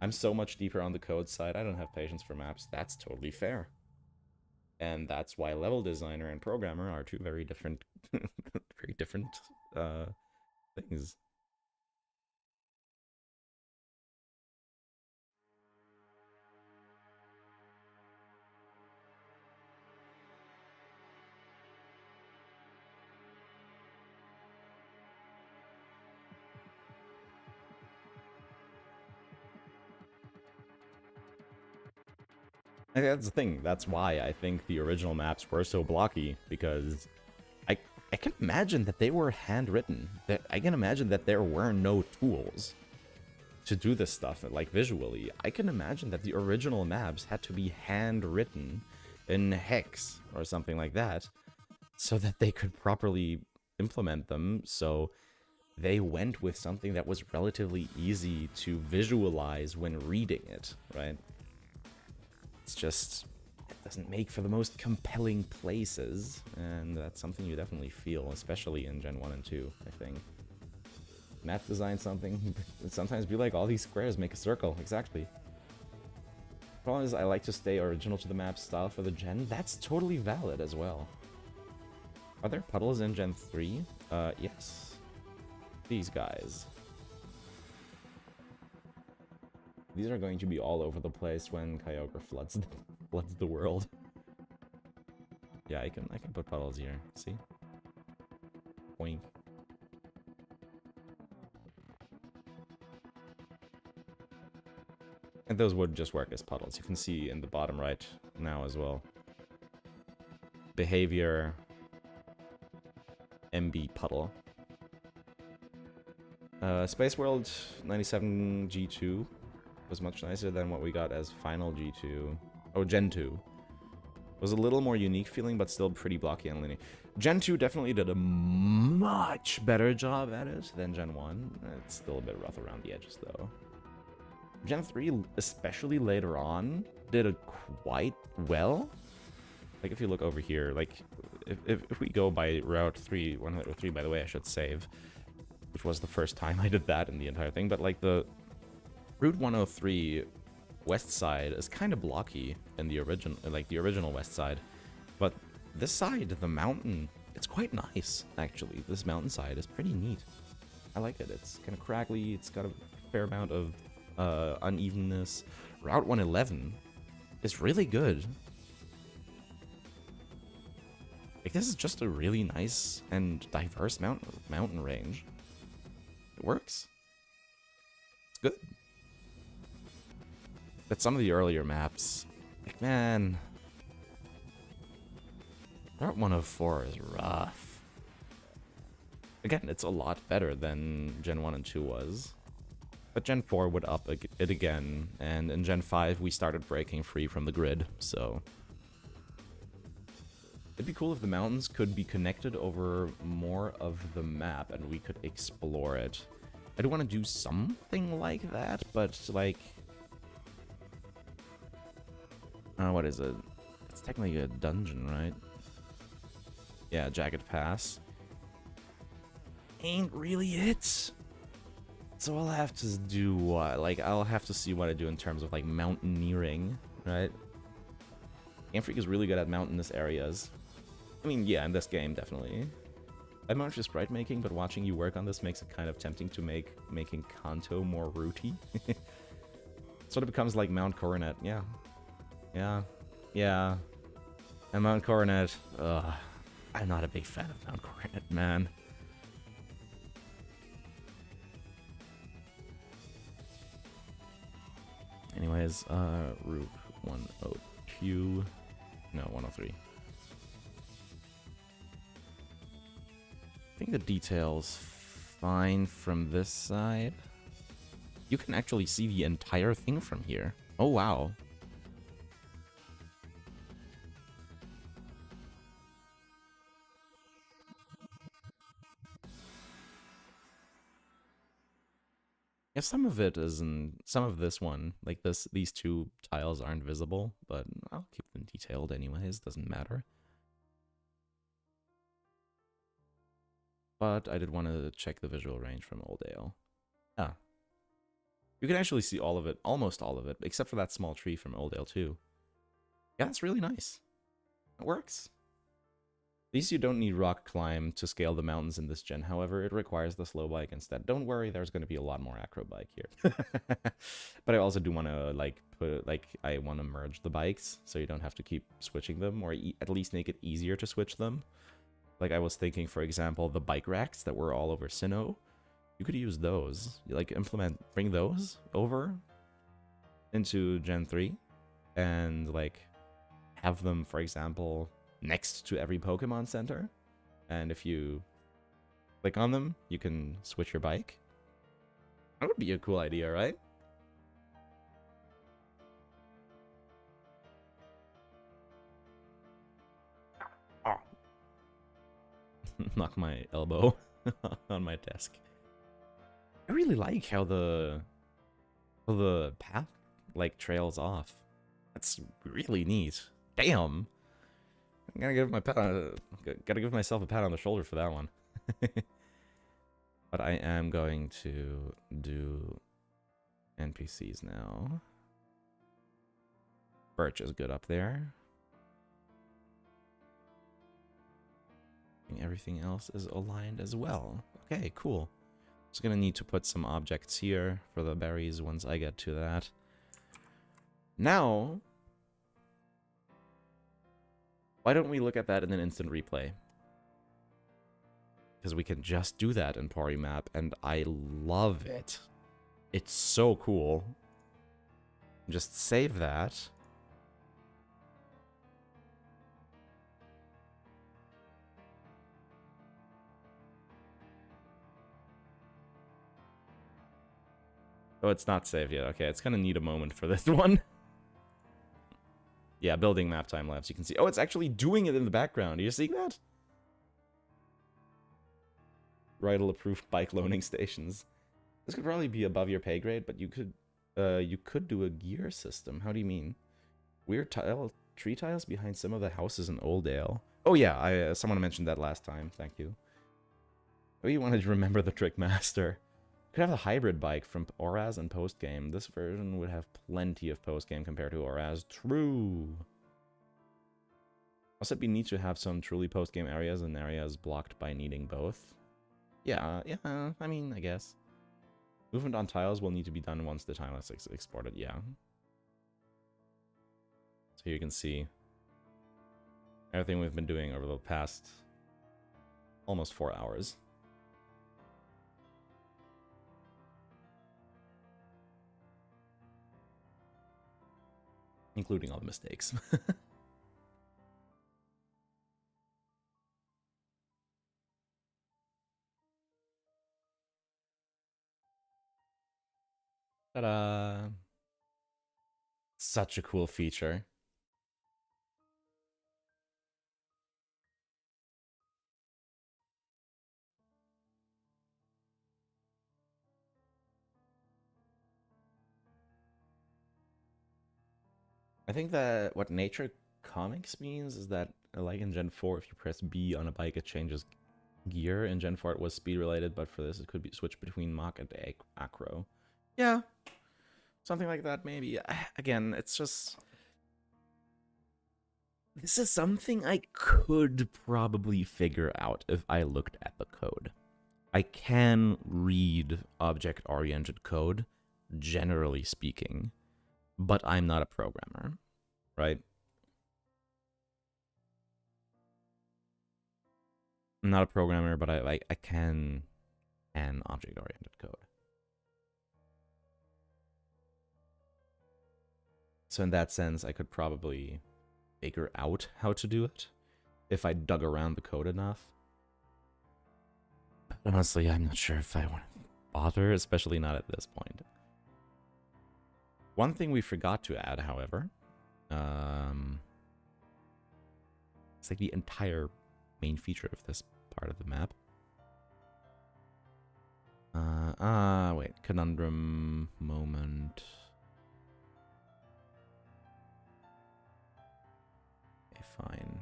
I'm so much deeper on the code side, I don't have patience for maps. That's totally fair. And that's why level designer and programmer are two very different, very different things. That's the thing. That's why I think the original maps were so blocky, because I can imagine that they were handwritten. That I can imagine that there were no tools to do this stuff, like visually. I can imagine that the original maps had to be handwritten in hex or something like that, so that they could properly implement them. So they went with something that was relatively easy to visualize when reading it, right? It's just, it doesn't make for the most compelling places, and that's something you definitely feel, especially in Gen 1 and 2, I think. Map design something, sometimes be like, all these squares make a circle, exactly. Problem is, I like to stay original to the map style for the gen. That's totally valid as well. Are there puddles in Gen 3? Yes. These guys. These are going to be all over the place when Kyogre floods the world. Yeah, I can put puddles here. See? Boink. And those would just work as puddles. You can see in the bottom right now as well. Behavior. MB puddle. Space World 97 G2 was much nicer than what we got as final G2. Oh, Gen 2. Was a little more unique feeling, but still pretty blocky and linear. Gen 2 definitely did a much better job at it than Gen 1. It's still a bit rough around the edges, though. Gen 3, especially later on, did it quite well. Like, if you look over here, like, if we go by Route 3, 103, by the way, I should save, which was the first time I did that in the entire thing, but, like, the Route 103 west side is kind of blocky in the original west side, but this side, the mountain, it's quite nice, actually. This mountainside is pretty neat. I like it. It's kind of craggly, it's got a fair amount of unevenness. Route 111 is really good. Like, this is just a really nice and diverse mountain range. It works. It's good. But some of the earlier maps, like, man, Route 104 is rough. Again, it's a lot better than Gen 1 and 2 was. But Gen 4 would up it again, and in Gen 5 we started breaking free from the grid, so... It'd be cool if the mountains could be connected over more of the map and we could explore it. I do want to do something like that, but, like... what is it? It's technically a dungeon, right? Yeah, Jagged Pass. Ain't really it. So I'll have to do what? Like, I'll have to see what I do in terms of, like, mountaineering, right? Game Freak is really good at mountainous areas. I mean, yeah, in this game, definitely. I'm not just sprite making, but watching you work on this makes it kind of tempting to making Kanto more rooty. Sort of becomes like Mount Coronet, yeah. Yeah. And Mount Coronet, I'm not a big fan of Mount Coronet, man. Anyways, Route 102, no, 103. I think the detail's fine from this side. You can actually see the entire thing from here. Oh, wow. Yeah, some of it isn't. Some of this one, like these two tiles aren't visible, but I'll keep them detailed anyways. Doesn't matter. But I did want to check the visual range from Oldale. Ah, you can actually see all of it, almost all of it, except for that small tree from Oldale too. Yeah, it's really nice. It works. At least you don't need rock climb to scale the mountains in this gen. However, it requires the slow bike instead. Don't worry, there's going to be a lot more acro bike here. But I also do want to I want to merge the bikes so you don't have to keep switching them, or at least make it easier to switch them. Like, I was thinking, for example, the bike racks that were all over Sinnoh. You could use those. Like, bring those over into Gen 3 and, like, have them, for example, next to every Pokemon Center. And if you click on them, you can switch your bike. That would be a cool idea, right? Oh. Knock my elbow on my desk. I really like how the path, like, trails off. That's really neat. Damn. I'm gonna give my gotta give myself a pat on the shoulder for that one. But I am going to do NPCs now. Birch is good up there. And everything else is aligned as well. Okay, cool. Just gonna need to put some objects here for the berries once I get to that. Now, why don't we look at that in an instant replay? Because we can just do that in Porimap, and I love it. It's so cool. Just save that. Oh, it's not saved yet. Okay, it's gonna need a moment for this one. Yeah, building map time lapse. You can see. Oh, it's actually doing it in the background. Are you seeing that? Rydal approved bike loaning stations. This could probably be above your pay grade, but you could do a gear system. How do you mean? Weird tree tiles behind some of the houses in Oldale. Oh yeah, someone mentioned that last time. Thank you. Oh, you wanted to remember the Trick Master. Could have a hybrid bike from Oraz and postgame. This version would have plenty of postgame compared to Oraz. True. Also, it'd be neat to have some truly postgame areas and areas blocked by needing both. Yeah, I mean, I guess. Movement on tiles will need to be done once the tile is exported, yeah. So here you can see everything we've been doing over the past almost 4 hours. Including all the mistakes. Ta-da! Such a cool feature. I think that what Nature Comics means is that, like in Gen 4, if you press B on a bike, it changes gear. In Gen 4, it was speed related, but for this, it could be switched between Mach and Acro. Yeah, something like that, maybe. Again, it's just... This is something I could probably figure out if I looked at the code. I can read object-oriented code, generally speaking, but I'm not a programmer, right? I'm not a programmer, but I can object-oriented code. So in that sense, I could probably figure out how to do it if I dug around the code enough. But honestly, I'm not sure if I want to bother, especially not at this point. One thing we forgot to add, however, it's like the entire main feature of this part of the map. Wait, conundrum moment. Okay, fine.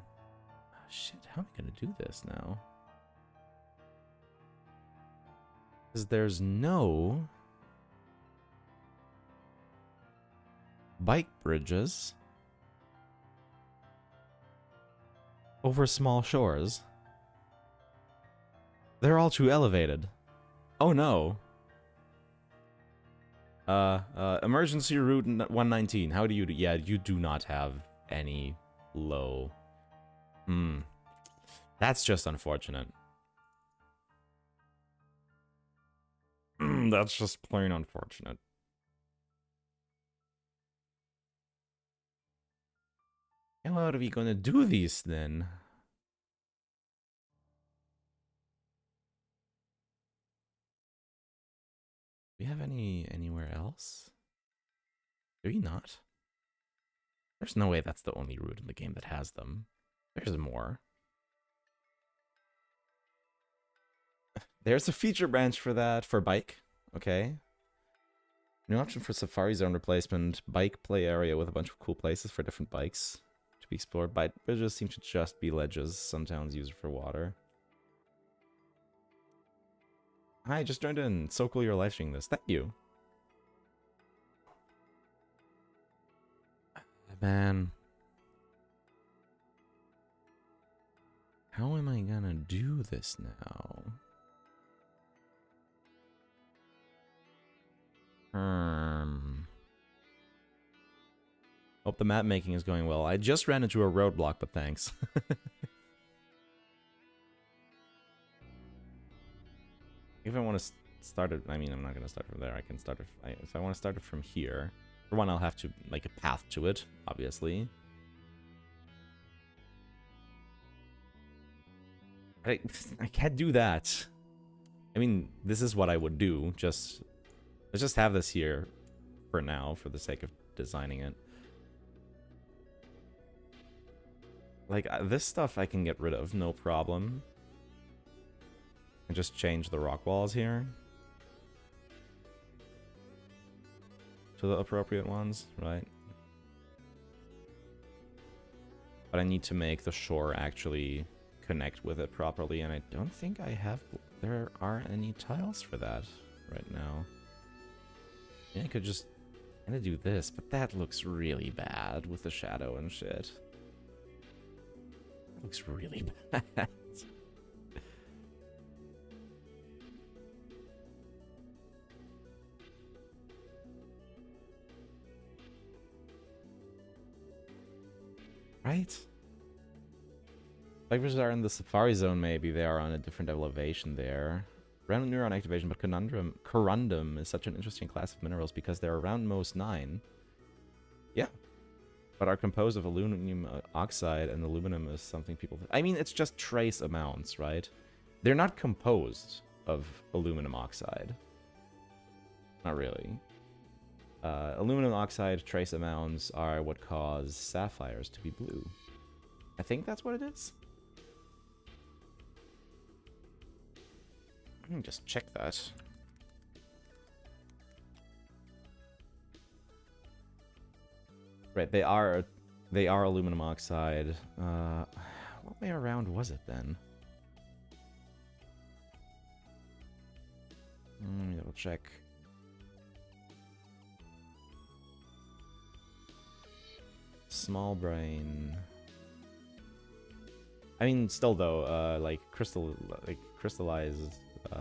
Oh, shit, how am I gonna do this now? Because there's no bike bridges over small shores. They're all too elevated. Oh no. Emergency route 119. How do you do? Yeah, you do not have any low. That's just unfortunate. That's just plain unfortunate. How are we gonna do these then? Do we have anywhere else? Do we not? There's no way that's the only route in the game that has them. There's more. There's a feature branch for that, for bike. Okay. New option for Safari Zone replacement. Bike play area with a bunch of cool places for different bikes to be explored. Bike bridges seem to just be ledges. Some towns use it for water. Hi, just joined in. So cool you're live streaming this. Thank you. Man. How am I gonna do this now? Hope the map making is going well. I just ran into a roadblock, but thanks. If I want to start it, I mean, I'm not going to start from there. I can start it, if I want to start it from here. For one, I'll have to make a path to it, obviously. I can't do that. I mean, this is what I would do. Let's just have this here for now, for the sake of designing it. Like, this stuff I can get rid of, no problem. And just change the rock walls here to the appropriate ones, right? But I need to make the shore actually connect with it properly, and I don't think there are any tiles for that right now. Yeah, I could just kind of do this, but that looks really bad with the shadow and shit. That looks really bad. Right? Bike bridges are in the Safari Zone, maybe. They are on a different elevation there. Random neuron activation, but Corundum is such an interesting class of minerals because they're around most 9. Yeah. But are composed of aluminum oxide, and aluminum is something people... I mean, it's just trace amounts, right? They're not composed of aluminum oxide. Not really. Aluminum oxide trace amounts are what cause sapphires to be blue. I think that's what it is. Let me just check that. Right, they are aluminum oxide. What way around was it then? Let me double check. Small brain. I mean, still though, like crystallized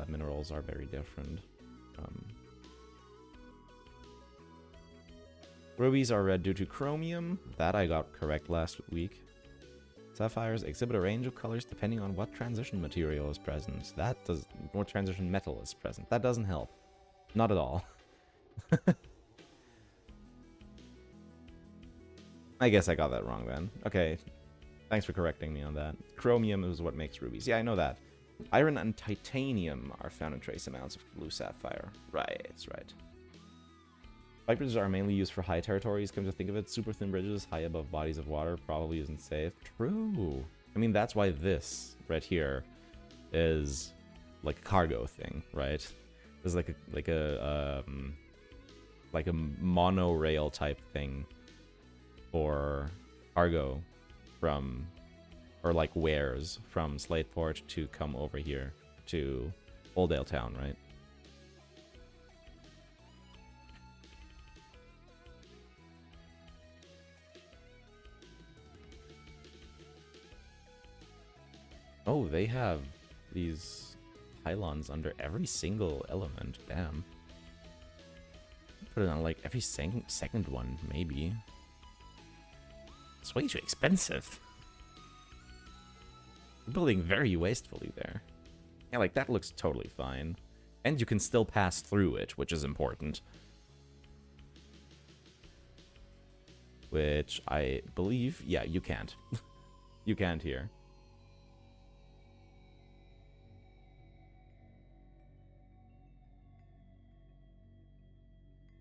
minerals are very different. Rubies are red due to chromium. That I got correct last week. Sapphires exhibit a range of colors depending on what transition material is present. What transition metal is present. That doesn't help. Not at all. I guess I got that wrong then. Okay. Thanks for correcting me on that. Chromium is what makes rubies. Yeah, I know that. Iron and titanium are found in trace amounts of blue sapphire. Right, that's right. Bike bridges are mainly used for high territories. Come to think of it, super thin bridges high above bodies of water probably isn't safe. True. I mean, that's why this right here is like a cargo thing, right? It's like a monorail type thing for cargo from, or like wares from Slateport to come over here to Oldale Town, right? Oh, they have these pylons under every single element. Damn. Put it on like every second one, maybe. It's way too expensive. You're building very wastefully there. Yeah, like that looks totally fine. And you can still pass through it, which is important. Which I believe, yeah, you can't. You can't here.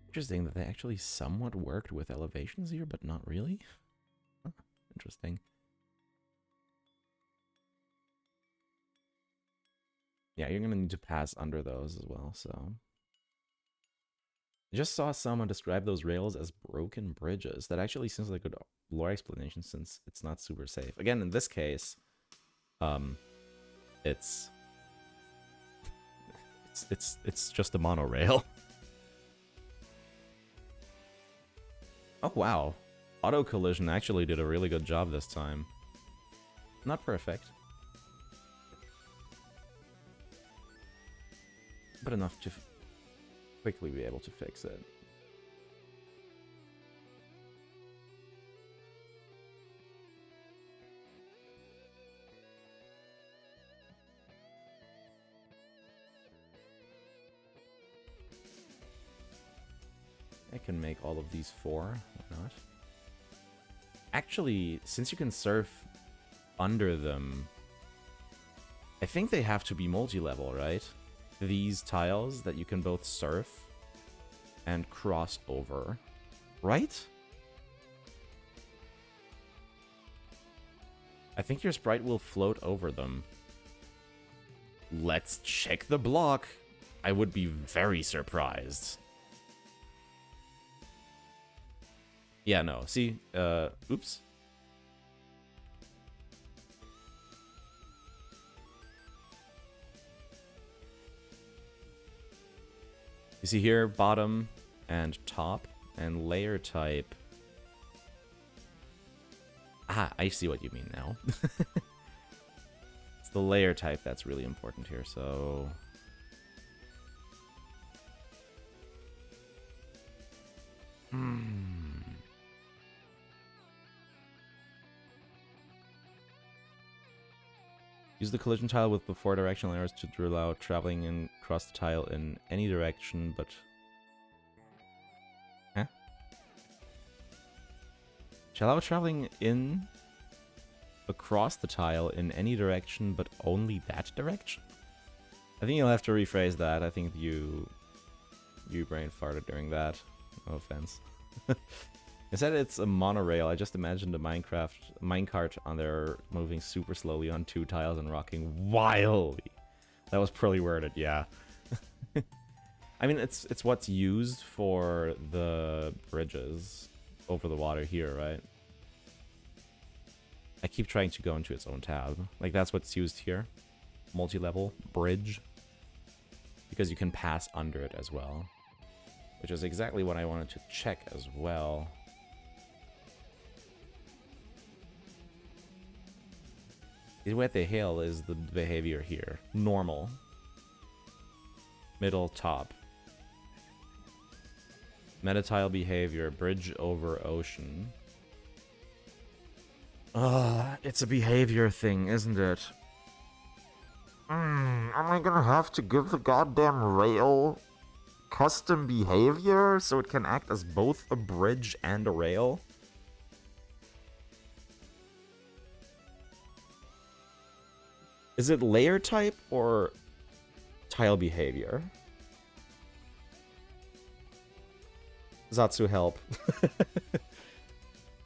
Interesting that they actually somewhat worked with elevations here, but not really. Huh, interesting. Yeah, you're gonna need to pass under those as well, so. I just saw someone describe those rails as broken bridges. That actually seems like a good lore explanation since it's not super safe. Again, in this case, um, it's just a monorail. Oh wow, auto collision actually did a really good job this time. Not perfect, but enough to quickly be able to fix it. I can make all of these 4, why not? Actually, since you can surf under them, I think they have to be multi-level, right? These tiles that you can both surf and cross over, right? I think your sprite will float over them. Let's check the block. I would be very surprised. Yeah, no. See, oops. You see here, bottom and top and layer type. Ah, I see what you mean now. It's the layer type that's really important here, so... Use the collision tile with before directional arrows to allow traveling and across the tile in any direction, but... Huh? To allow traveling in across the tile in any direction, but only that direction? I think you'll have to rephrase that. I think you brain farted during that. No offense. I said it's a monorail. I just imagined a minecart on there moving super slowly on 2 tiles and rocking wildly. That was poorly worded, yeah. I mean, it's what's used for the bridges over the water here, right? I keep trying to go into its own tab. Like, that's what's used here. Multi-level bridge. Because you can pass under it as well. Which is exactly what I wanted to check as well. What the hell is the behavior here? Normal. Middle, top. Metatile behavior, bridge over ocean. It's a behavior thing, isn't it? Am I gonna have to give the goddamn rail custom behavior so it can act as both a bridge and a rail? Is it layer type or tile behavior? Zatsu, help.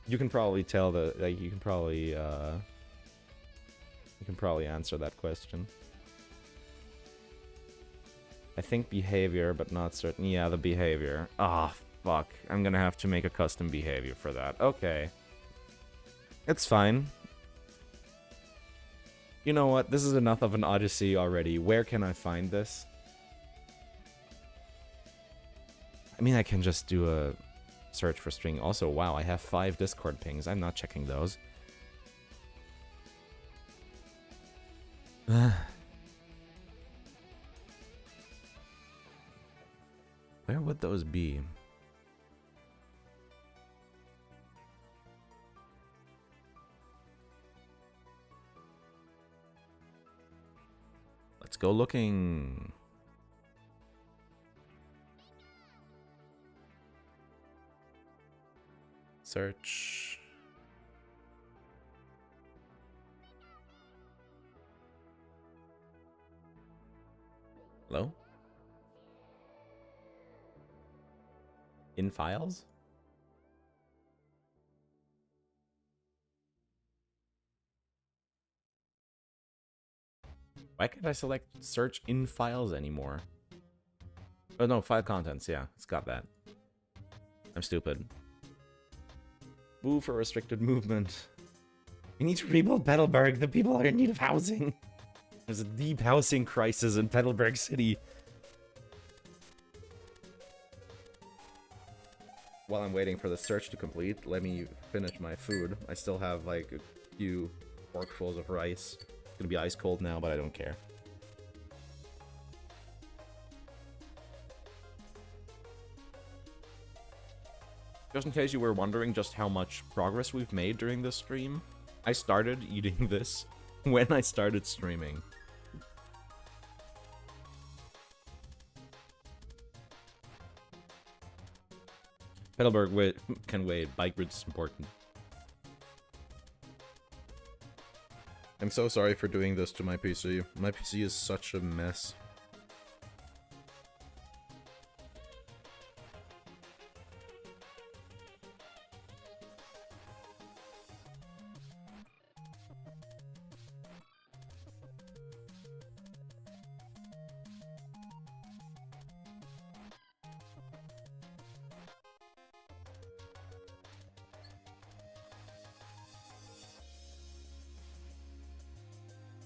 You can probably tell the like you can probably answer that question. I think behavior, but not certain. Yeah, the behavior. Ah, fuck. I'm gonna have to make a custom behavior for that. Okay. It's fine. You know what? This is enough of an odyssey already. Where can I find this? I mean, I can just do a search for string. Also, wow, I have 5 Discord pings. I'm not checking those. Where would those be? Let's go looking. Search. Hello? In files? Why can't I select search in files anymore? Oh no, file contents, yeah, it's got that. I'm stupid. Move for restricted movement. We need to rebuild Petalburg. The people are in need of housing. There's a deep housing crisis in Pelberg City. While I'm waiting for the search to complete, let me finish my food. I still have like a few forkfuls of rice. It's gonna be ice cold now, but I don't care. Just in case you were wondering just how much progress we've made during this stream, I started eating this when I started streaming. Petalburg can wait. Bike bridge is important. I'm so sorry for doing this to my PC. My PC is such a mess.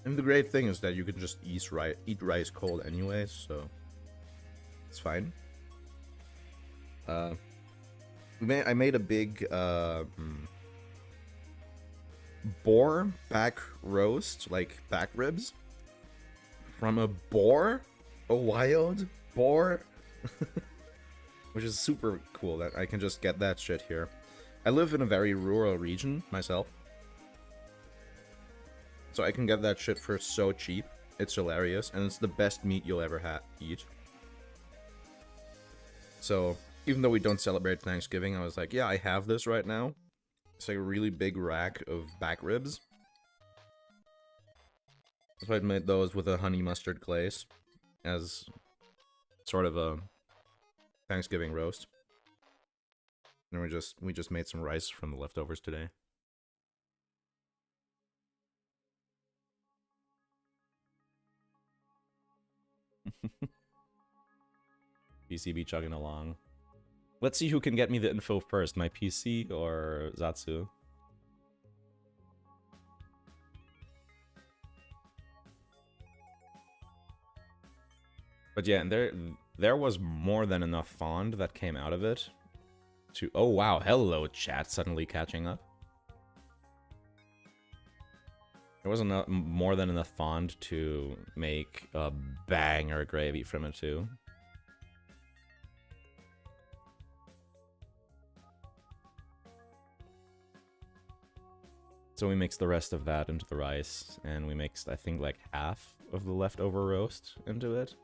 And the great thing is that you can just eat rice cold anyway, so it's fine. I made a big boar back roast, like back ribs, from a boar, a wild boar, which is super cool that I can just get that shit here. I live in a very rural region myself, so I can get that shit for so cheap. It's hilarious, and it's the best meat you'll ever eat. So, even though we don't celebrate Thanksgiving, I was like, yeah, I have this right now. It's like a really big rack of back ribs. So I made those with a honey mustard glaze as sort of a Thanksgiving roast. And we just made some rice from the leftovers today. PCB chugging along. Let's see who can get me the info first, my PC or Zatsu. But yeah, there was more than enough fond that came out of it to... Oh wow, hello chat, suddenly catching up. There was more than enough fond to make a banger gravy from it too. So we mixed the rest of that into the rice, and we mixed, I think, like half of the leftover roast into it.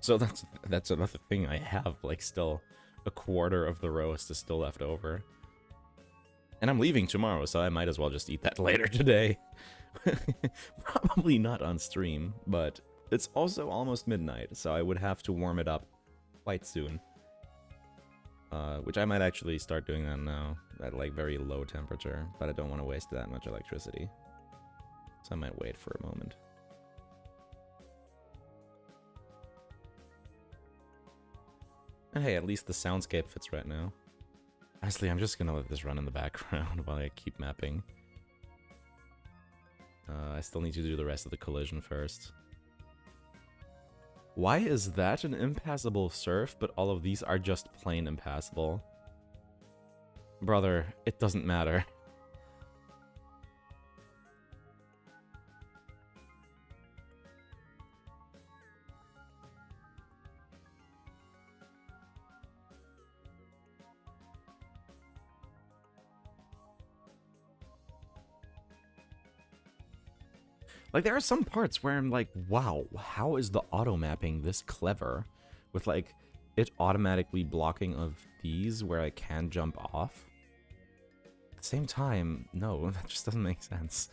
So that's another thing I have, like, still a quarter of the roast is still left over. And I'm leaving tomorrow, so I might as well just eat that later today. Probably not on stream, but it's also almost midnight, so I would have to warm it up quite soon. Which I might actually start doing that now, at like very low temperature, but I don't want to waste that much electricity. So I might wait for a moment. And hey, at least the soundscape fits right now. Honestly, I'm just gonna let this run in the background while I keep mapping. I still need to do the rest of the collision first. Why is that an impassable surf, but all of these are just plain impassable? Brother, it doesn't matter. Like, there are some parts where I'm like, wow, how is the auto mapping this clever? With, like, it automatically blocking of these where I can jump off. At the same time, no, that just doesn't make sense.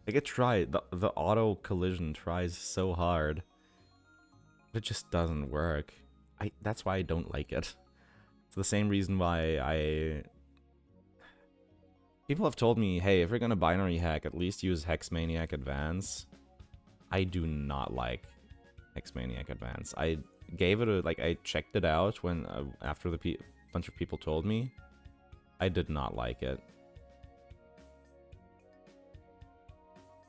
Like, it tried, the auto collision tries so hard. But it just doesn't work. That's why I don't like it. It's the same reason why people have told me, hey, if you're gonna binary hack, at least use Hexmaniac Advance. I do not like Hexmaniac Advance. gave it a, like, I checked it out when, after the bunch of people told me. I did not like it.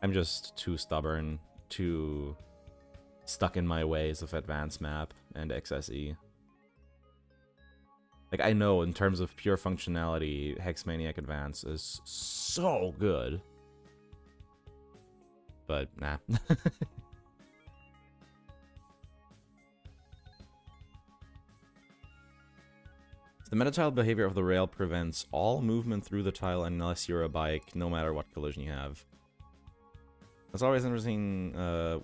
I'm just too stubborn, too stuck in my ways of advanced map and XSE. Like, I know in terms of pure functionality, Hexmaniac Advance is so good. But, nah. The meta-tile behavior of the rail prevents all movement through the tile unless you're a bike, no matter what collision you have. It's always interesting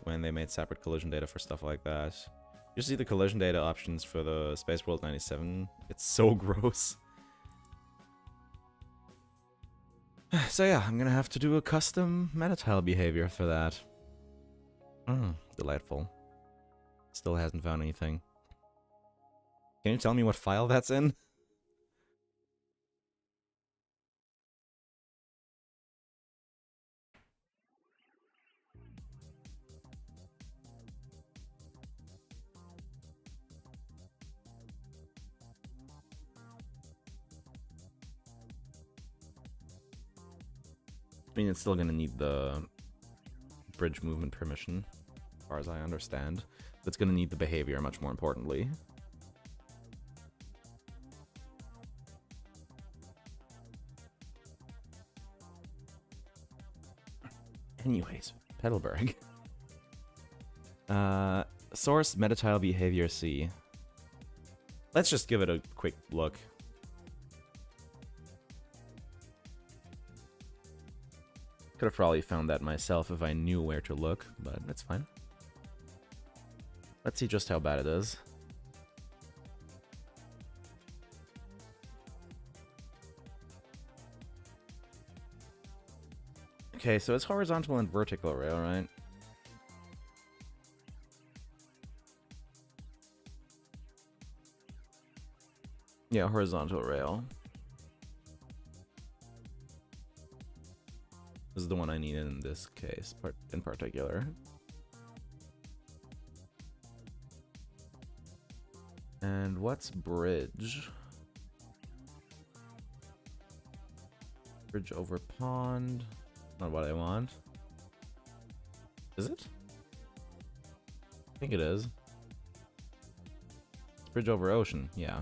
when they made separate collision data for stuff like that. You see the collision data options for the Space World 97. It's so gross. So yeah, I'm gonna have to do a custom meta-tile behavior for that. Delightful. Still hasn't found anything. Can you tell me what file that's in? I mean, it's still gonna need the bridge movement permission, as far as I understand. But it's gonna need the behavior, much more importantly. Anyways, Petalburg. Source metatile behavior C. Let's just give it a quick look. Could have probably found that myself if I knew where to look, but that's fine. Let's see just how bad it is. Okay, so it's horizontal and vertical rail, right? Yeah, horizontal rail. This is the one I need in this case, in particular. And what's bridge? Bridge over pond. Not what I want. Is it? I think it is. It's bridge over ocean, yeah.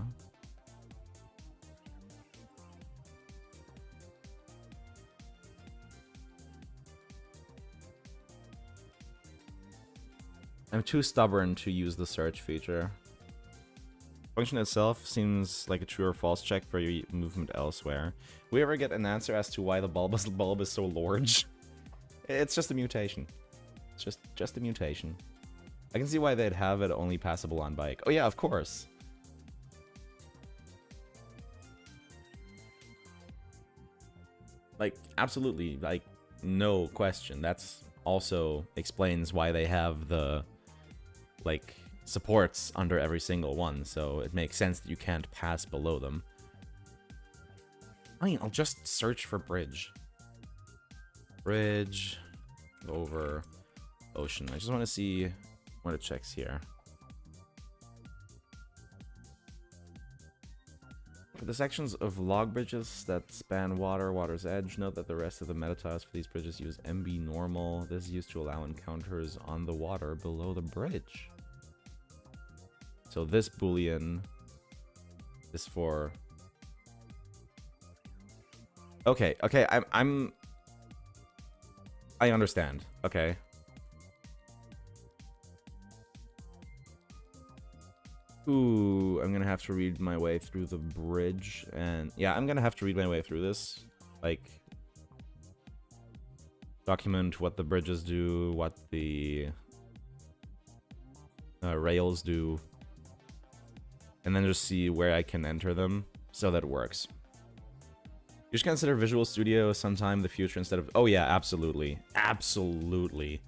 I'm too stubborn to use the search feature. Function itself seems like a true or false check for your movement elsewhere. We ever get an answer as to why the bulb is so large? It's just a mutation. It's just a mutation. I can see why they'd have it only passable on bike. Oh yeah, of course. Like, absolutely, like, no question. That's also explains why they have the, like, supports under every single one, so it makes sense that you can't pass below them. I mean, I'll just search for bridge. Bridge over ocean. I just want to see what it checks here. For the sections of log bridges that span water's edge, note that the rest of the metatiles for these bridges use MB normal. This is used to allow encounters on the water below the bridge. So this boolean is for... Okay, I understand, okay. Ooh, I'm gonna have to read my way through the bridge, and yeah, I'm gonna have to read my way through this. Like, document what the bridges do, what the rails do, and then just see where I can enter them so that it works. You should consider Visual Studio sometime in the future instead of... Oh yeah, absolutely. Absolutely.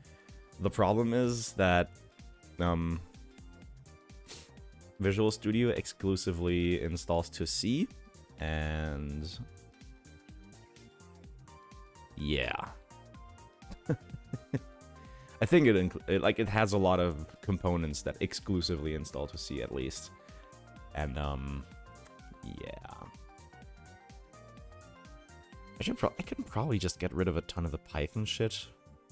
The problem is that Visual Studio exclusively installs to C, and... yeah. I think it has a lot of components that exclusively install to C at least. And yeah. I can probably just get rid of a ton of the Python shit.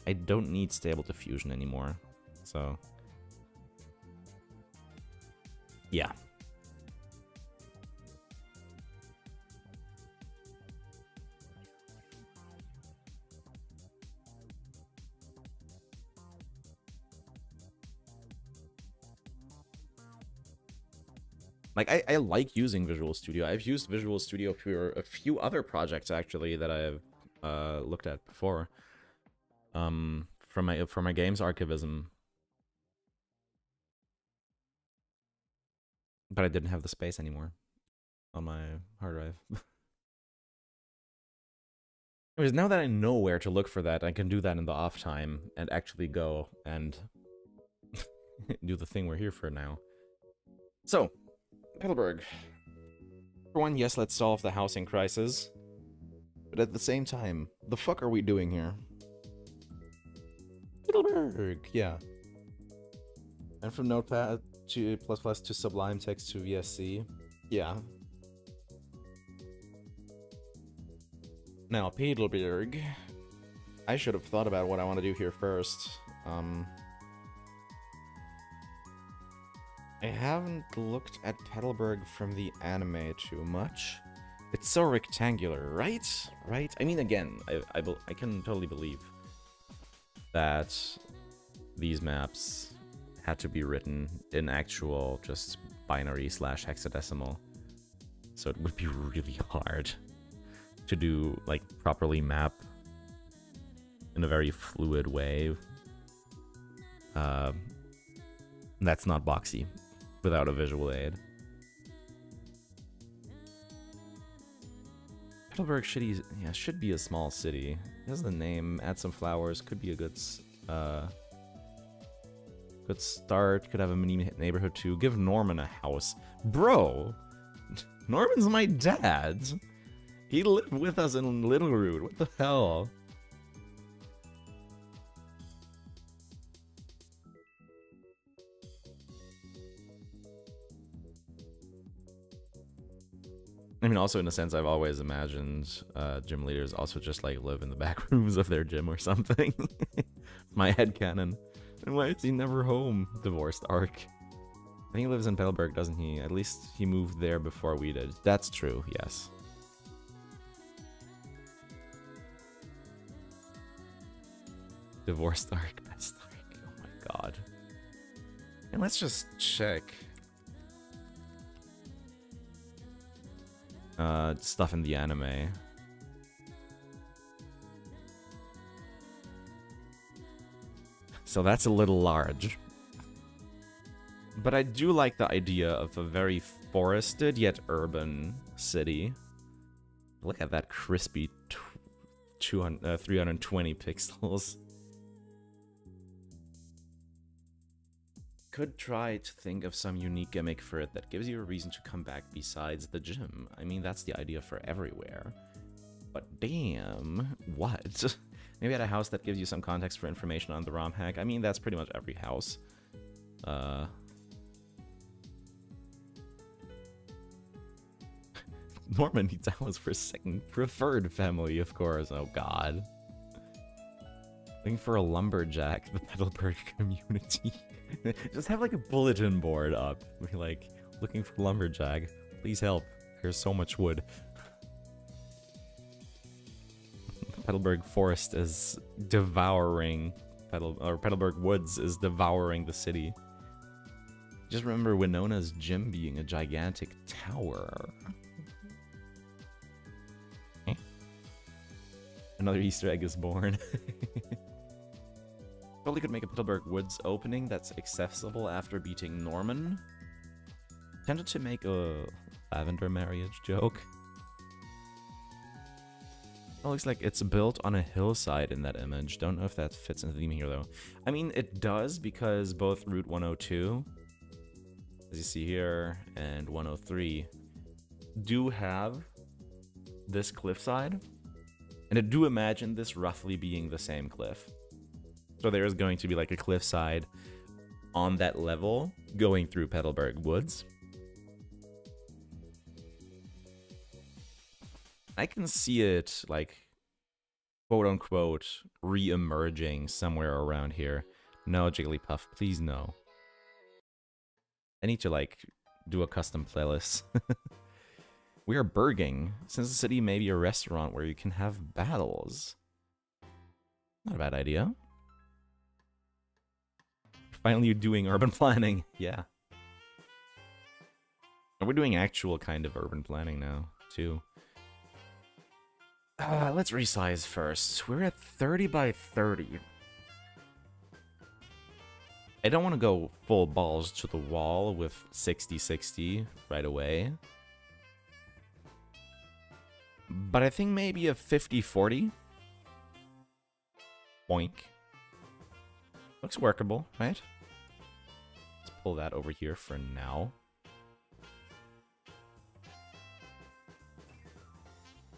I don't need Stable Diffusion anymore. So yeah. Like, I like using Visual Studio. I've used Visual Studio for a few other projects, actually, that I've looked at before. For my games archivism. But I didn't have the space anymore on my hard drive. Anyways, now that I know where to look for that, I can do that in the off time and actually go and do the thing we're here for now. So, Petalburg. For one, yes, let's solve the housing crisis. But at the same time, the fuck are we doing here? Petalburg, yeah. And from Notepad to ++ to Sublime Text to VSC, yeah. Now, Petalburg. I should have thought about what I want to do here first. I haven't looked at Petalburg from the anime too much. It's so rectangular, right? Right? I mean, again, I can totally believe that these maps had to be written in actual just binary / hexadecimal. So it would be really hard to do, like, properly map in a very fluid way. That's not boxy without a visual aid. Pelberg City, yeah, should be a small city. It has the name, add some flowers, could be a good start, could have a mini neighborhood too. Give Norman a house. Bro! Norman's my dad! He lived with us in Little Root, what the hell? I mean, also in a sense, I've always imagined gym leaders also just like live in the back rooms of their gym or something. My headcanon. And why is he never home? Divorced arc. I think he lives in Pelberg, doesn't he? At least he moved there before we did. That's true, yes. Divorced arc, best arc. Oh my god. And let's just check. Stuff in the anime. So that's a little large. But I do like the idea of a very forested yet urban city. Look at that crispy 320 pixels. Could try to think of some unique gimmick for it that gives you a reason to come back besides the gym. I mean, that's the idea for everywhere. But damn, what? Maybe at a house that gives you some context for information on the ROM hack. I mean, that's pretty much every house. Norman needs a house for a second preferred family, of course. Oh god. Looking for a lumberjack, the Petalburg community. Just have like a bulletin board up. Be like, looking for lumberjack. Please help. There's so much wood. Petalburg Forest is devouring Petalburg Woods is devouring the city. Just remember Winona's gym being a gigantic tower. Another Easter egg is born. Probably could make a Petalburg Woods opening that's accessible after beating Norman. Tempted to make a lavender marriage joke. It looks like it's built on a hillside in that image. Don't know if that fits into the theme here, though. I mean, it does, because both Route 102, as you see here, and 103 do have this cliffside. And I do imagine this roughly being the same cliff. So there is going to be like a cliffside on that level going through Petalburg Woods. I can see it, like, quote-unquote, re-emerging somewhere around here. No, Jigglypuff, please no. I need to, like, do a custom playlist. We are burging, since the city may be a restaurant where you can have battles. Not a bad idea. Finally, you're doing urban planning. Yeah. And we're doing actual kind of urban planning now, too. Let's resize first. We're at 30 by 30. I don't want to go full balls to the wall with 60-60 right away. But I think maybe a 50-40. Boink. Looks workable, right? Let's pull that over here for now.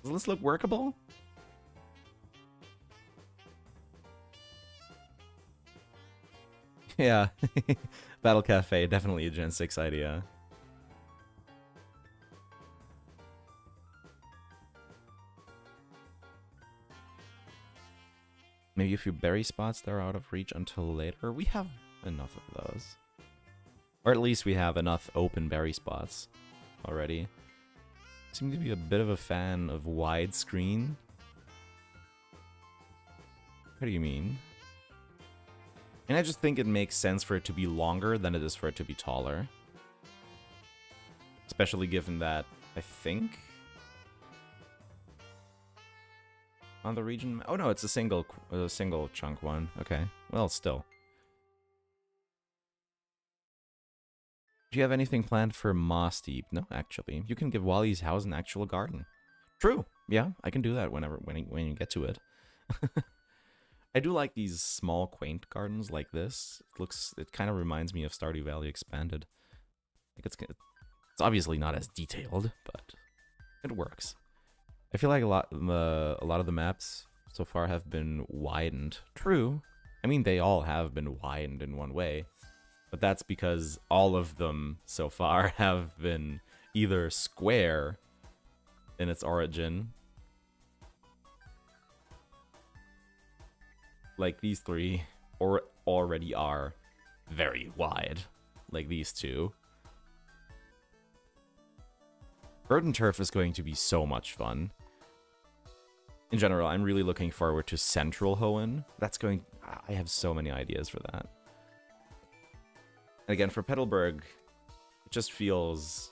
Does this look workable? Yeah. Battle Cafe, definitely a Gen 6 idea. Maybe a few berry spots that are out of reach until later. We have enough of those. Or at least we have enough open berry spots already. Seem to be a bit of a fan of widescreen. What do you mean? And I just think it makes sense for it to be longer than it is for it to be taller. Especially given that, I think... on the region... oh no, it's a single chunk one. Okay, well, still. Do you have anything planned for Moss Deep? No, actually. You can give Wally's house an actual garden. True. Yeah, I can do that when you get to it. I do like these small, quaint gardens like this. It kind of reminds me of Stardew Valley Expanded. Like it's obviously not as detailed, but it works. I feel like a lot of the maps so far have been widened. True. I mean, they all have been widened in one way. But that's because all of them so far have been either square in its origin. Like these three, or already are very wide. Like these two. Bird and Turf is going to be so much fun. In general, I'm really looking forward to Central Hoenn. I have so many ideas for that. And again, for Petalburg, it just feels...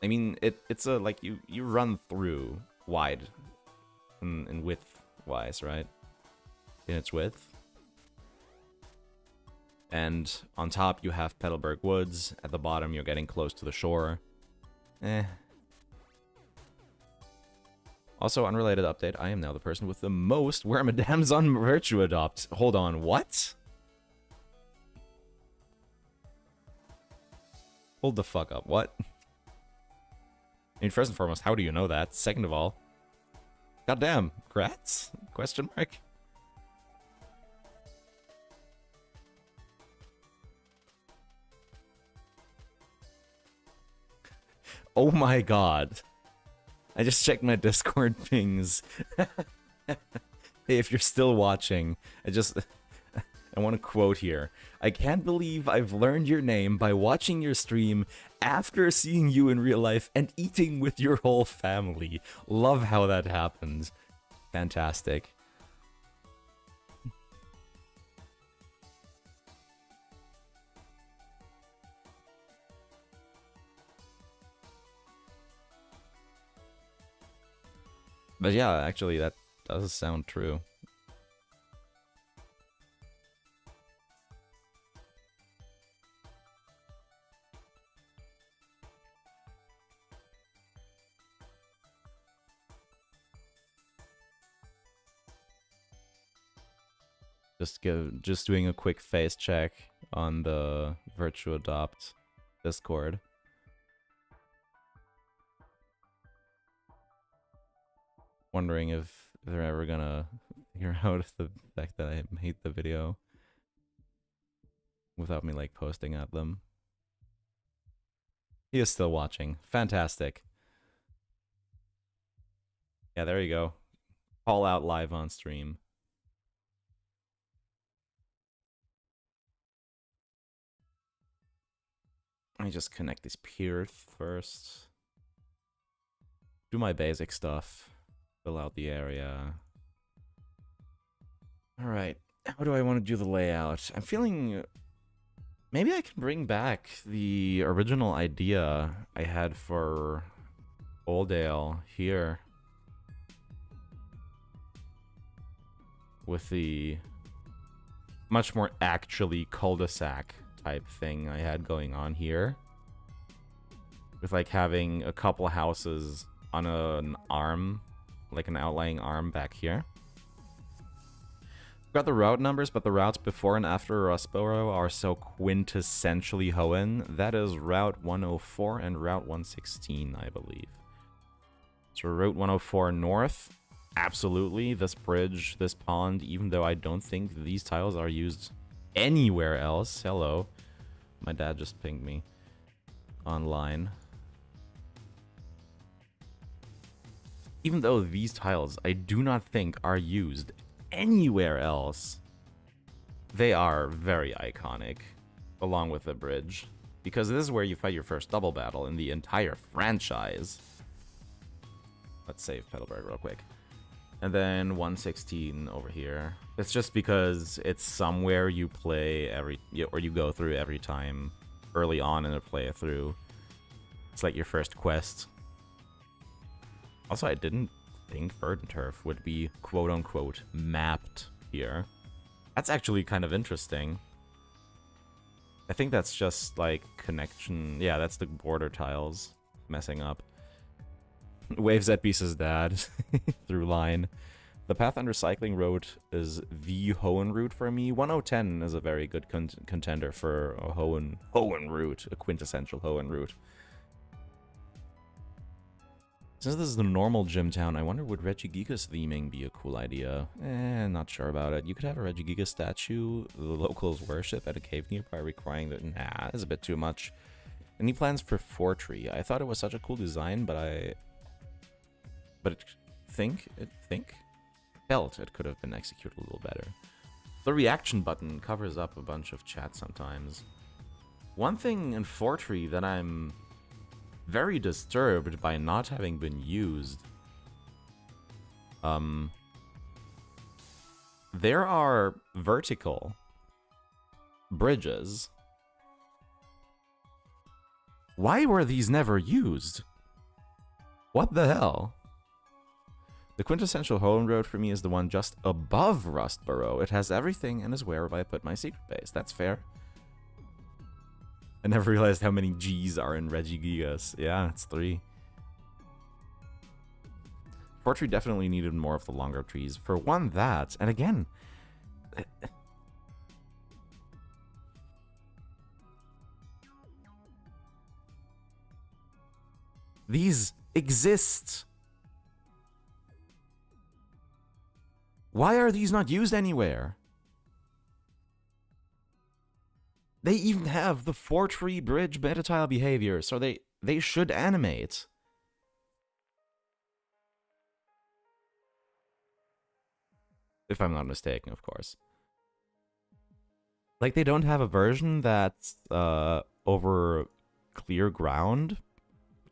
I mean, it's a, like, you run through wide and width-wise, right? In its width. And on top, you have Petalburg Woods. At the bottom, you're getting close to the shore. Also, unrelated update, I am now the person with the most Wormadams on Virtue Adopt. Hold on, what? Hold the fuck up, what? I mean, first and foremost, how do you know that? Second of all, goddamn, grats? Question mark? Oh my god. I just checked my Discord pings. Hey, if you're still watching, I want to quote here. I can't believe I've learned your name by watching your stream after seeing you in real life and eating with your whole family. Love how that happened. Fantastic. But yeah, actually, that does sound true. Just doing a quick face check on the Virtue Adopt Discord. Wondering if they're ever gonna figure out the fact that I made the video. without me like posting at them. He is still watching. Fantastic. Yeah, there you go. Call out live on stream. Let me just connect this pier first. Do my basic stuff. Fill out the area. Alright. How do I want to do the layout? I'm feeling... Maybe I can bring back the original idea I had for Oldale here. With the much more actually cul-de-sac type thing I had going on here. With like having a couple houses on an arm, like an outlying arm back here. Got the route numbers, but the routes before and after Rustboro are so quintessentially Hoenn. That is Route 104 and Route 116, I believe. So Route 104 north, absolutely. This bridge, this pond, even though I don't think these tiles are used anywhere else. Hello. My dad just pinged me online. Even though these tiles I do not think are used anywhere else, they are very iconic, along with the bridge, because this is where you fight your first double battle in the entire franchise. Let's save Petalburg real quick. And then 116 over here. It's just because it's somewhere you play or you go through every time early on in a playthrough. It's like your first quest. Also, I didn't think Verdant Turf would be quote-unquote mapped here. That's actually kind of interesting. I think that's just like connection. Yeah, that's the border tiles messing up. Waves at Bisa's dad through line. The path under Cycling Road is the Hoenn route for me. 1010 is a very good contender for a Hoenn route, a quintessential Hoenn route. Since this is the normal gym town, I wonder would Regigigas theming be a cool idea? Not sure about it. You could have a Regigigas statue the locals worship at a cave nearby, requiring that. Nah, that's a bit too much. Any plans for Fortree? I thought it was such a cool design, but I felt it could have been executed a little better. The reaction button covers up a bunch of chat sometimes. One thing in Fortree that I'm very disturbed by not having been used. There are vertical bridges. Why were these never used? What the hell? The quintessential Hoenn road for me is the one just above Rustboro. It has everything and is where I put my secret base. That's fair. I never realized how many G's are in Regigigas. Yeah, it's 3. Fortree definitely needed more of the longer trees. For one, that. And again... these exist. Why are these not used anywhere? They even have the Fortree bridge metatile behavior, so they should animate. If I'm not mistaken, of course. Like, they don't have a version that's over clear ground.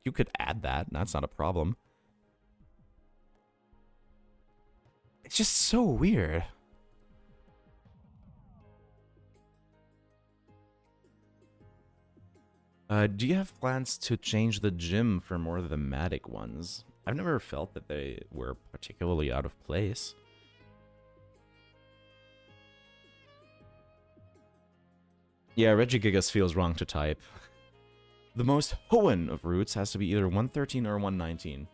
You could add that, that's not a problem. It's just so weird. Do you have plans to change the gym for more thematic ones? I've never felt that they were particularly out of place. Yeah, Regigigas feels wrong to type. The most Hoenn of routes has to be either 113 or 119.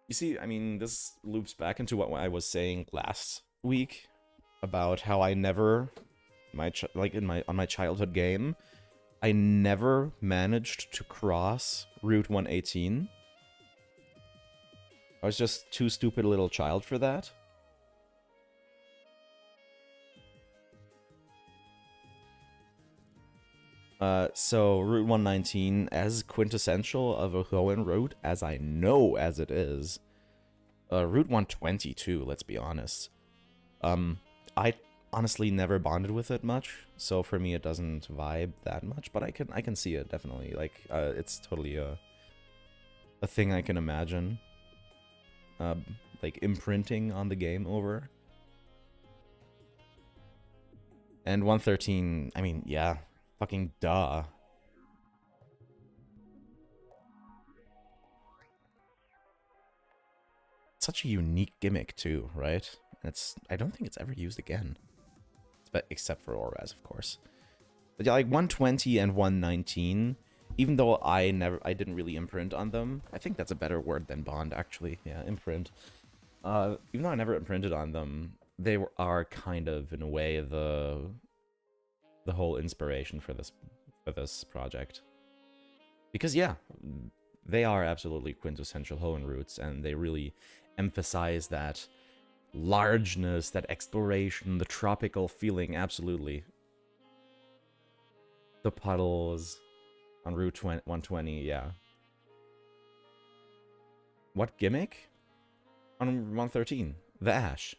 You see, I mean, this loops back into what I was saying last week about how I never, on my childhood game, I never managed to cross Route 118. I was just too stupid a little child for that. So Route 119, as quintessential of a Hoenn route as I know as it is. Route 122, let's be honest. I honestly never bonded with it much, so for me it doesn't vibe that much, but I can see it definitely. Like, it's totally a thing I can imagine. Like imprinting on the game over. And 113, I mean, yeah, fucking duh. Such a unique gimmick too, right? I don't think it's ever used again. But except for Auras, of course. But yeah, like 120 and 119, even though I didn't really imprint on them. I think that's a better word than bond, actually. Yeah, imprint. Even though I never imprinted on them, they are kind of, in a way, the whole inspiration for this project. Because yeah, they are absolutely quintessential Hoenn routes, and they really emphasize that largeness, that exploration, the tropical feeling, absolutely. The puddles on Route 120, yeah. What gimmick? On 113, the Ash.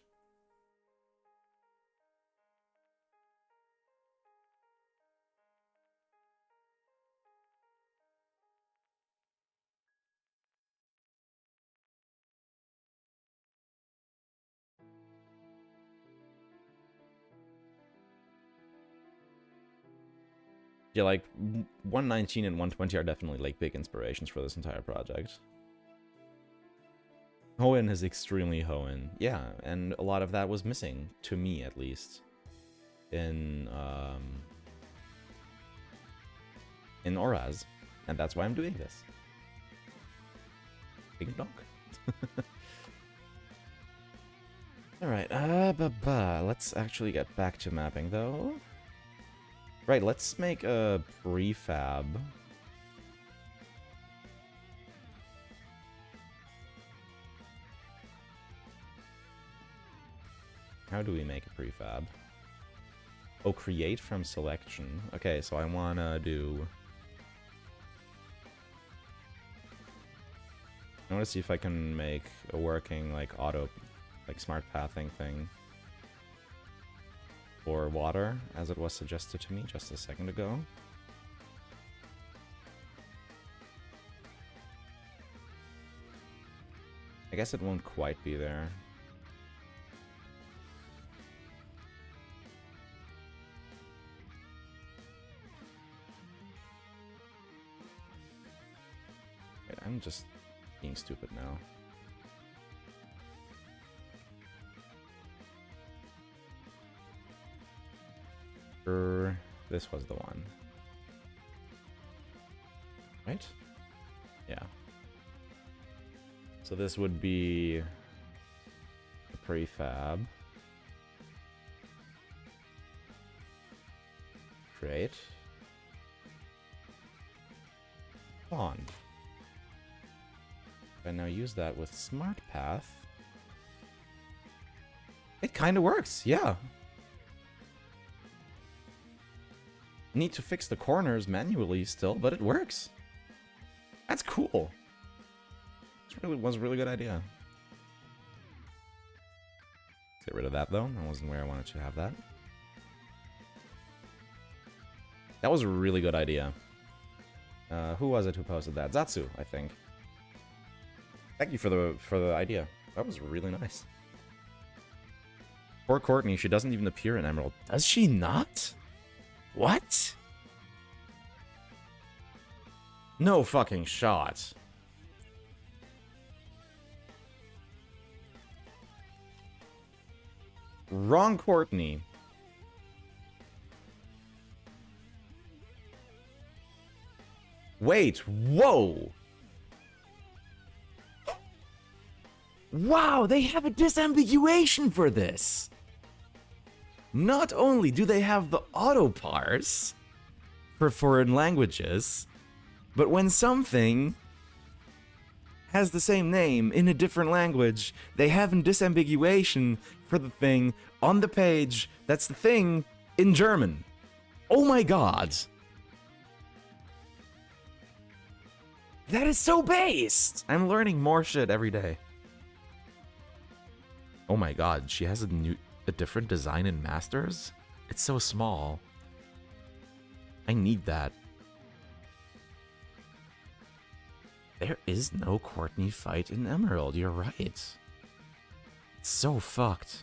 Yeah, like 119 and 120 are definitely like big inspirations for this entire project. Hoenn is extremely Hoenn, yeah, and a lot of that was missing, to me at least, in Auras, and that's why I'm doing this. Ding dong. Alright, let's actually get back to mapping though. Right, let's make a prefab. How do we make a prefab? Oh, create from selection. Okay, so I wanna do... I wanna see if I can make a working, like, smart pathing thing. For water, as it was suggested to me just a second ago. I guess it won't quite be there. Wait, I'm just being stupid now. This was the one. Right? Yeah. So this would be a prefab. Create. Bond. If I now use that with Smart Path, it kind of works, yeah. Need to fix the corners manually still, but it works. That's cool. It was a really good idea. Get rid of that though. That wasn't where I wanted to have that. That was a really good idea. Who was it who posted that? Zatsu, I think. Thank you for the idea. That was really nice. Poor Courtney, she doesn't even appear in Emerald. Does she not? What? No fucking shot. Wrong Courtney. Wait, whoa! Wow, they have a disambiguation for this! Not only do they have the auto parse for foreign languages, but when something has the same name in a different language, they have a disambiguation for the thing on the page that's the thing in German. Oh my god. That is so based! I'm learning more shit every day. Oh my god, she has a different design in Masters? It's so small. I need that. There is no Courtney fight in Emerald, you're right. It's so fucked.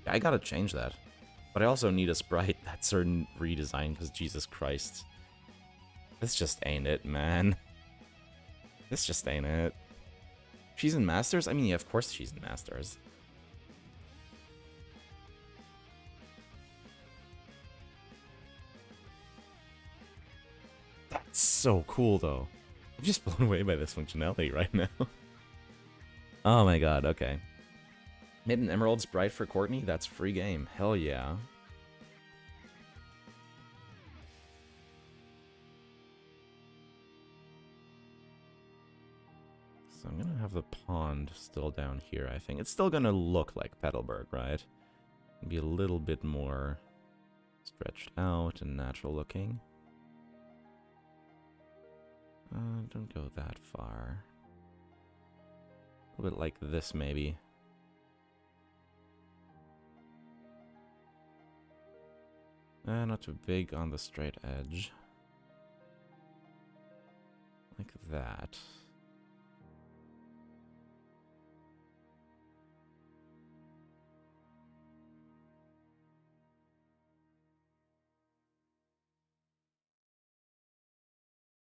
I gotta change that. But I also need a sprite that's certain redesign, because Jesus Christ. This just ain't it, man. This just ain't it. She's in Masters? I mean, yeah, of course she's in Masters. That's so cool, though. I'm just blown away by this functionality right now. Oh my god, okay. Made an Emerald sprite for Courtney? That's free game. Hell yeah. So I'm gonna have the pond still down here, I think. It's still gonna look like Petalburg, right? Be a little bit more stretched out and natural looking. Don't go that far. A little bit like this, maybe. Not too big on the straight edge. Like that.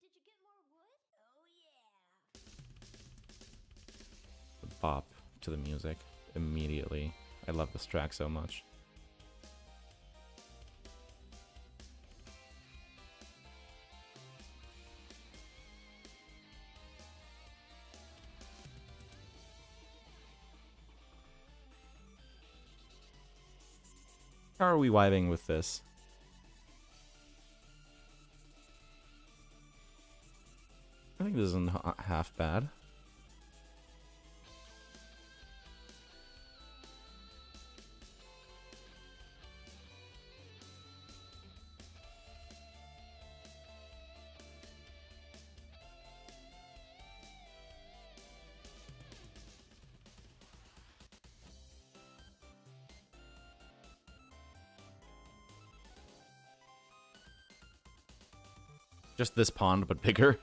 Did you get more wood? Oh yeah. The bop to the music immediately. I love this track so much. How are we vibing with this? I think this isn't half bad. Just this pond, but bigger.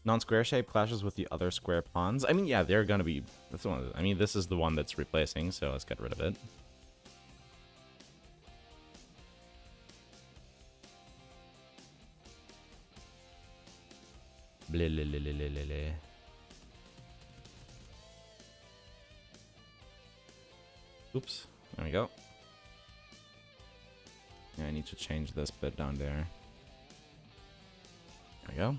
Non-square shape clashes with the other square ponds. I mean, yeah, they're gonna be... That's the one. I mean, this is the one that's replacing, so let's get rid of it. Bleh. Oops. There we go. Yeah, I need to change this bit down there. There we go.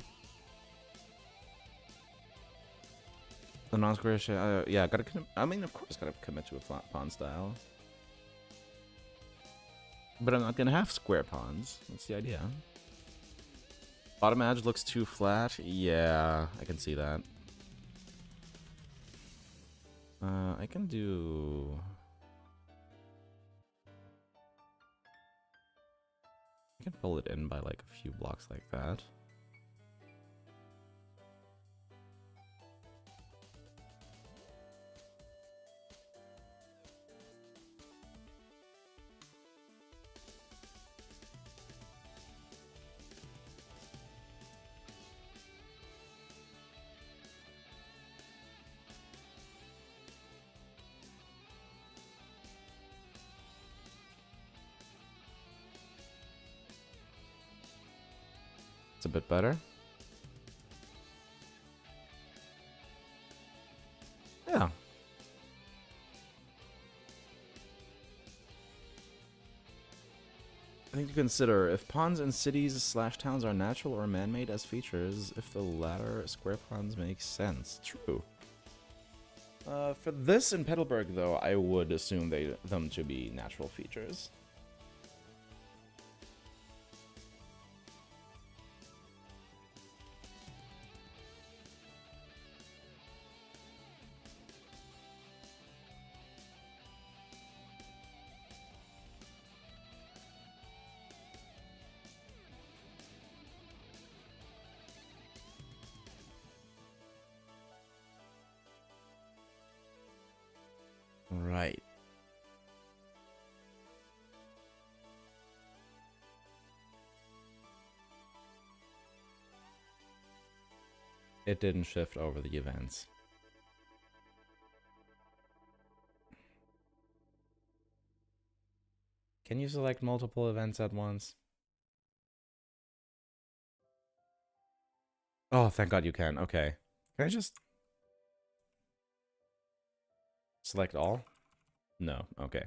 The non-square shape... yeah, gotta... I mean, of course, gotta commit to a flat pond style. But I'm not gonna have square ponds. That's the idea. Bottom edge looks too flat. Yeah, I can see that. I can do... I can pull it in by like a few blocks like that. It's a bit better. Yeah. I think to consider if ponds in cities/towns are natural or man-made as features. If the latter, square ponds make sense. True. For this in Petalburg, though, I would assume them to be natural features. Right. It didn't shift over the events. Can you select multiple events at once? Oh, thank God you can. Okay. Can I just select all? No. Okay.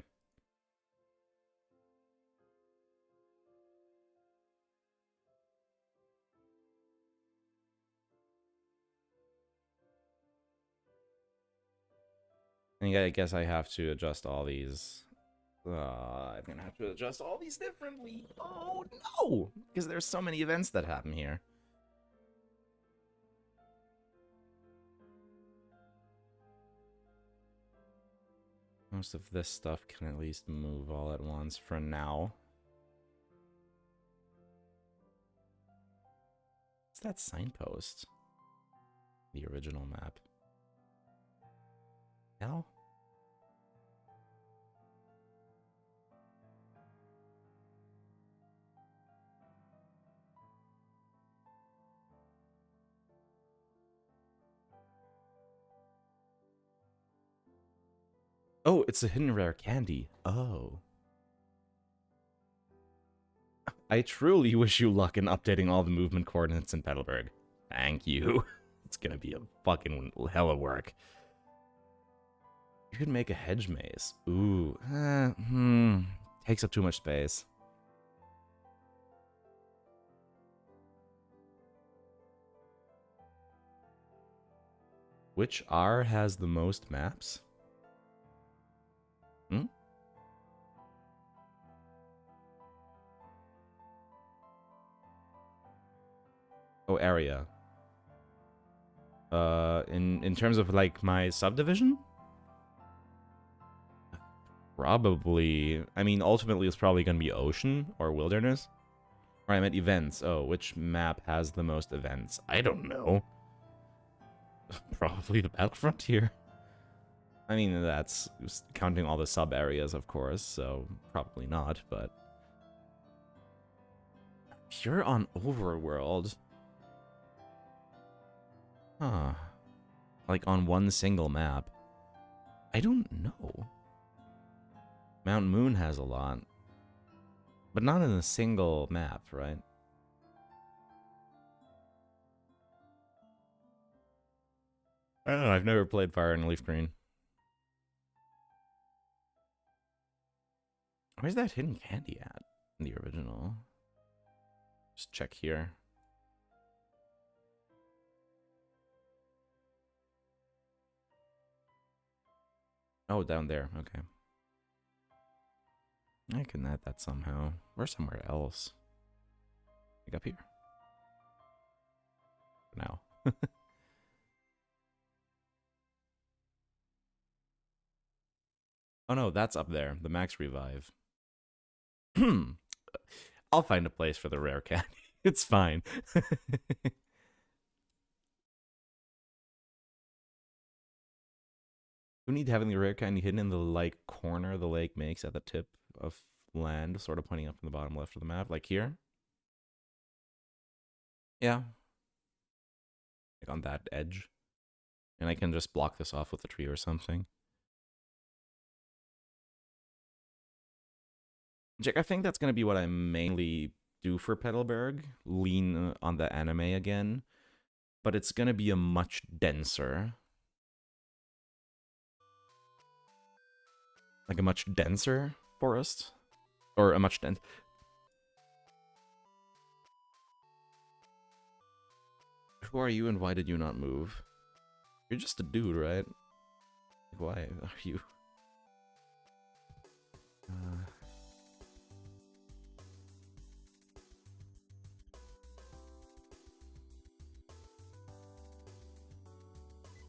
I guess I have to adjust all these. I'm gonna have to adjust all these differently. Oh no! Because there's so many events that happen here. Most of this stuff can at least move all at once for now. What's that signpost? The original map. Hell? Oh, it's a hidden rare candy. Oh. I truly wish you luck in updating all the movement coordinates in Petalburg. Thank you. It's gonna be a fucking hell of work. You could make a hedge maze. Ooh. Takes up too much space. Which R has the most maps? Hmm? Oh, area. In terms of like my subdivision? Probably. I mean, ultimately it's probably gonna be ocean or wilderness. Or I meant events. Oh, which map has the most events? I don't know. Probably the Battle Frontier. I mean, that's counting all the sub areas, of course, so probably not, but pure on Overworld. Huh. Like on one single map. I don't know. Mount Moon has a lot. But not in a single map, right? I don't know, I've never played Fire and Leaf Green. Where's that hidden candy at in the original? Just check here. Oh, down there. Okay. I can add that somehow. Or somewhere else. Like up here. For now. Oh no, that's up there. The max revive. I'll find a place for the rare candy. It's fine. We need having the rare candy hidden in the like corner the lake makes at the tip of land, sort of pointing up from the bottom left of the map, like here. Yeah. Like on that edge. And I can just block this off with a tree or something. Jake, I think that's going to be what I mainly do for Petalburg. Lean on the anime again. But it's going to be a much denser. Like a much denser forest. Or a much dense. Who are you and why did you not move? You're just a dude, right? Why are you?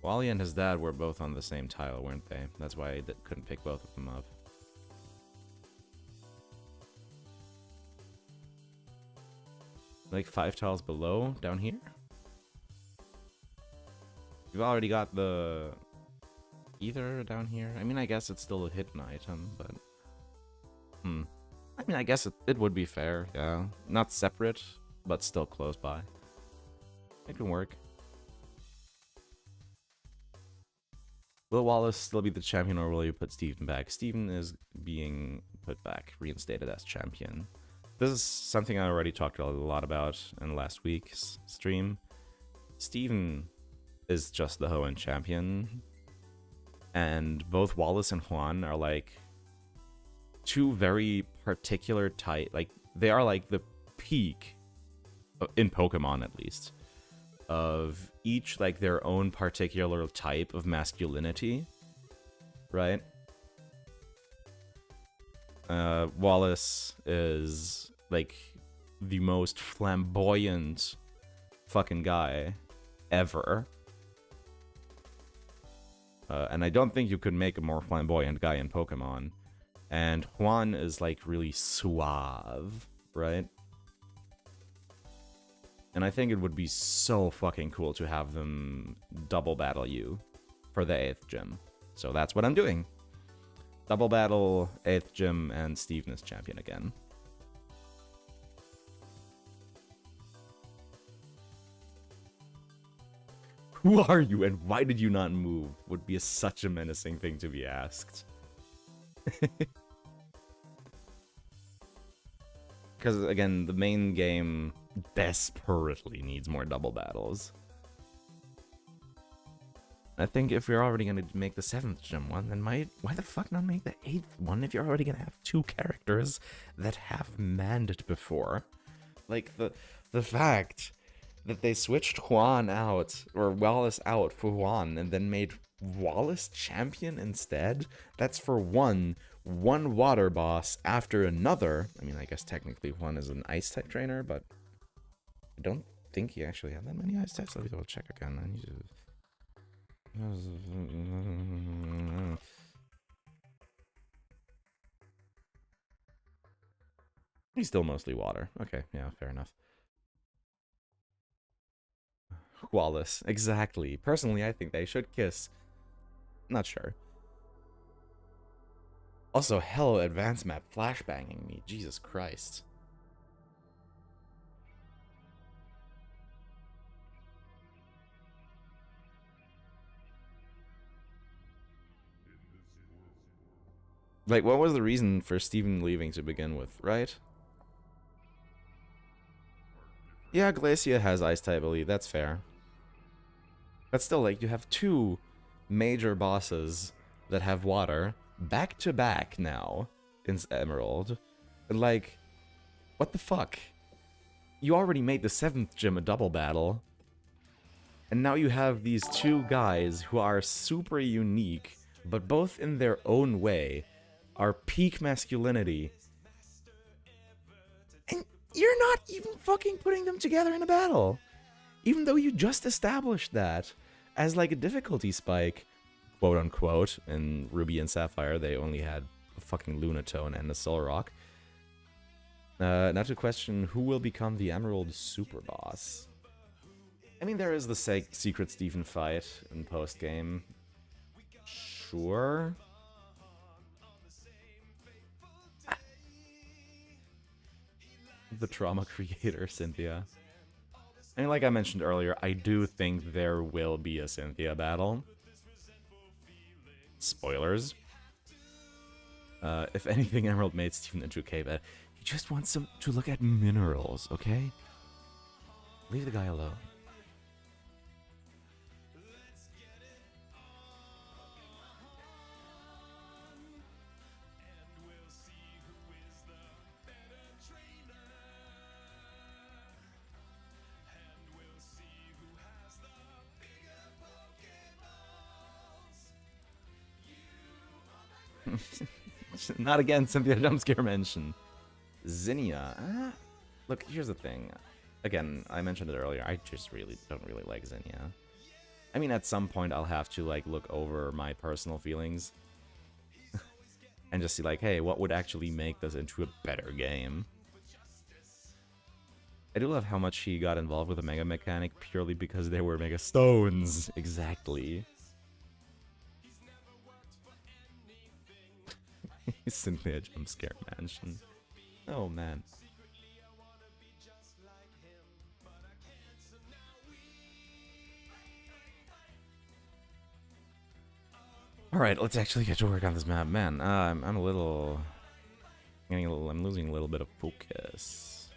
Wally and his dad were both on the same tile, weren't they? That's why I couldn't pick both of them up. Like 5 tiles below, down here? You've already got the ether down here. I mean, I guess it's still a hidden item, but... I mean, I guess it would be fair, yeah. Not separate, but still close by. It can work. Will Wallace still be the champion, or will you put Steven back? Steven is being put back, reinstated as champion. This is something I already talked a lot about in last week's stream. Steven is just the Hoenn champion, and both Wallace and Juan are like two very particular type. Like, they are like the peak in Pokemon, at least, of each like their own particular type of masculinity, right? Wallace is like the most flamboyant fucking guy ever. And I don't think you could make a more flamboyant guy in Pokemon. And Juan is like really suave, right? And I think it would be so fucking cool to have them double battle you for the 8th gym. So that's what I'm doing. Double battle 8th gym, and Steven is champion again. Who are you and why did you not move? Would be such a menacing thing to be asked. Because again, the main game desperately needs more double battles. I think if we're already going to make the 7th gym one, then why the fuck not make the 8th one if you're already going to have 2 characters that have manned it before? Like, the fact that they switched Juan out, or Wallace out for Juan, and then made Wallace champion instead, that's for one water boss after another. I mean, I guess technically Juan is an ice type trainer, but I don't think he actually had that many ice types. Let me double check again. I need to... He's still mostly water. Okay, yeah, fair enough. Wallace, exactly. Personally, I think they should kiss. Not sure. Also, hell, advanced map flashbanging me. Jesus Christ. Like, what was the reason for Steven leaving to begin with, right? Yeah, Glacia has ice type elite, that's fair. But still, like, you have 2 major bosses that have water back to back now in Emerald. And like, what the fuck? You already made the 7th gym a double battle. And now you have these 2 guys who are super unique, but both in their own way are peak masculinity. And you're not even fucking putting them together in a battle. Even though you just established that as like a difficulty spike, quote unquote. In Ruby and Sapphire, they only had a fucking Lunatone and a Solrock. Now to question who will become the Emerald Super Boss. I mean, there is the Secret Steven fight in post-game. Sure. The trauma creator, Cynthia. I mean, like I mentioned earlier, I do think there will be a Cynthia battle. Spoilers. If anything, Emerald made Steven into a cave. He just wants him to look at minerals, okay? Leave the guy alone. Not again, Cynthia Jumpscare mention. Zinnia. Look, here's the thing. Again, I mentioned it earlier. I just don't really like Zinnia. I mean, at some point, I'll have to, like, look over my personal feelings. And just see, like, hey, what would actually make this into a better game? I do love how much he got involved with the Mega mechanic purely because they were Mega Stones. Exactly. Cynthia Jumpscare Mansion. Oh, man. Alright, let's actually get to work on this map. Man, I'm a little... I'm losing a little bit of focus.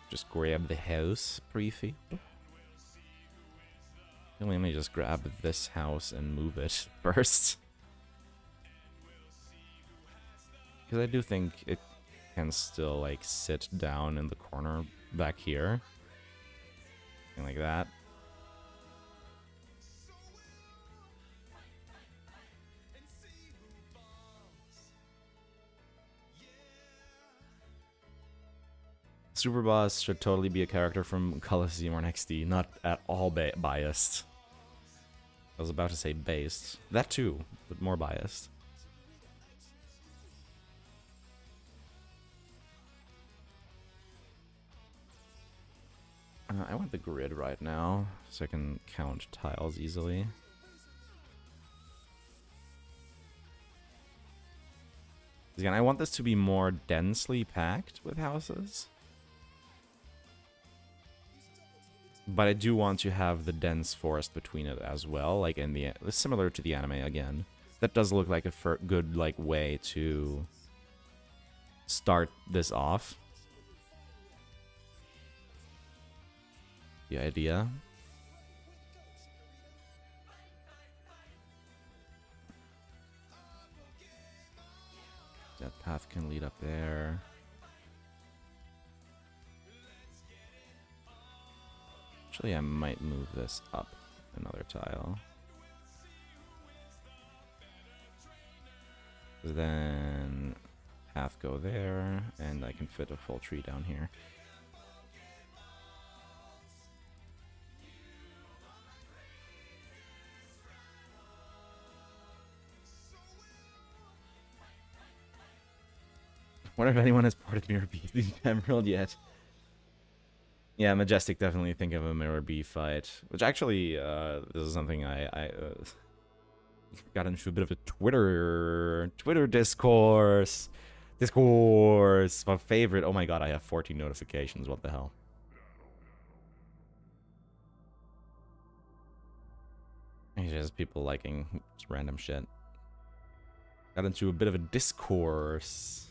Just grab the house, prefab. Let me just grab this house and move it first. Because I do think it can still, like, sit down in the corner back here. Something like that. Super Boss should totally be a character from Coliseum or NXT, not at all biased. I was about to say based. That too, but more biased. I want the grid right now, so I can count tiles easily. Again, I want this to be more densely packed with houses. But I do want to have the dense forest between it as well, like in the similar to the anime again. That does look like a good like way to start this off. The idea. That path can lead up there. Actually, I might move this up another tile. Then path go there, and I can fit a full tree down here. Wonder if anyone has ported Mirror B to Emerald yet. Yeah, Majestic definitely think of a Mirror B fight. Which actually, this is something I got into a bit of a Twitter discourse. My favorite. Oh my god, I have 14 notifications. What the hell? It's just people liking just random shit. Got into a bit of a discourse.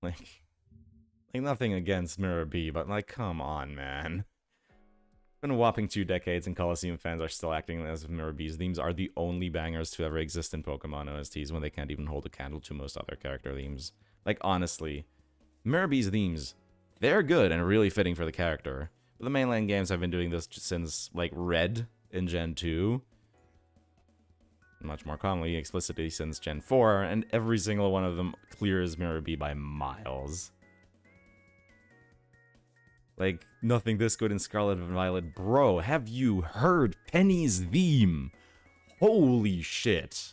Like nothing against Mirror B, but like, come on, man. Been a whopping 2 decades, and Coliseum fans are still acting as if Mirror B's themes are the only bangers to ever exist in Pokemon OSTs when they can't even hold a candle to most other character themes. Like, honestly, Mirror B's themes, they're good and really fitting for the character. But the mainland games have been doing this since, like, Red in Gen 2. Much more commonly, explicitly since Gen 4, and every single one of them clears Mirror B by miles. Like, nothing this good in Scarlet and Violet. Bro, have you heard Penny's theme? Holy shit.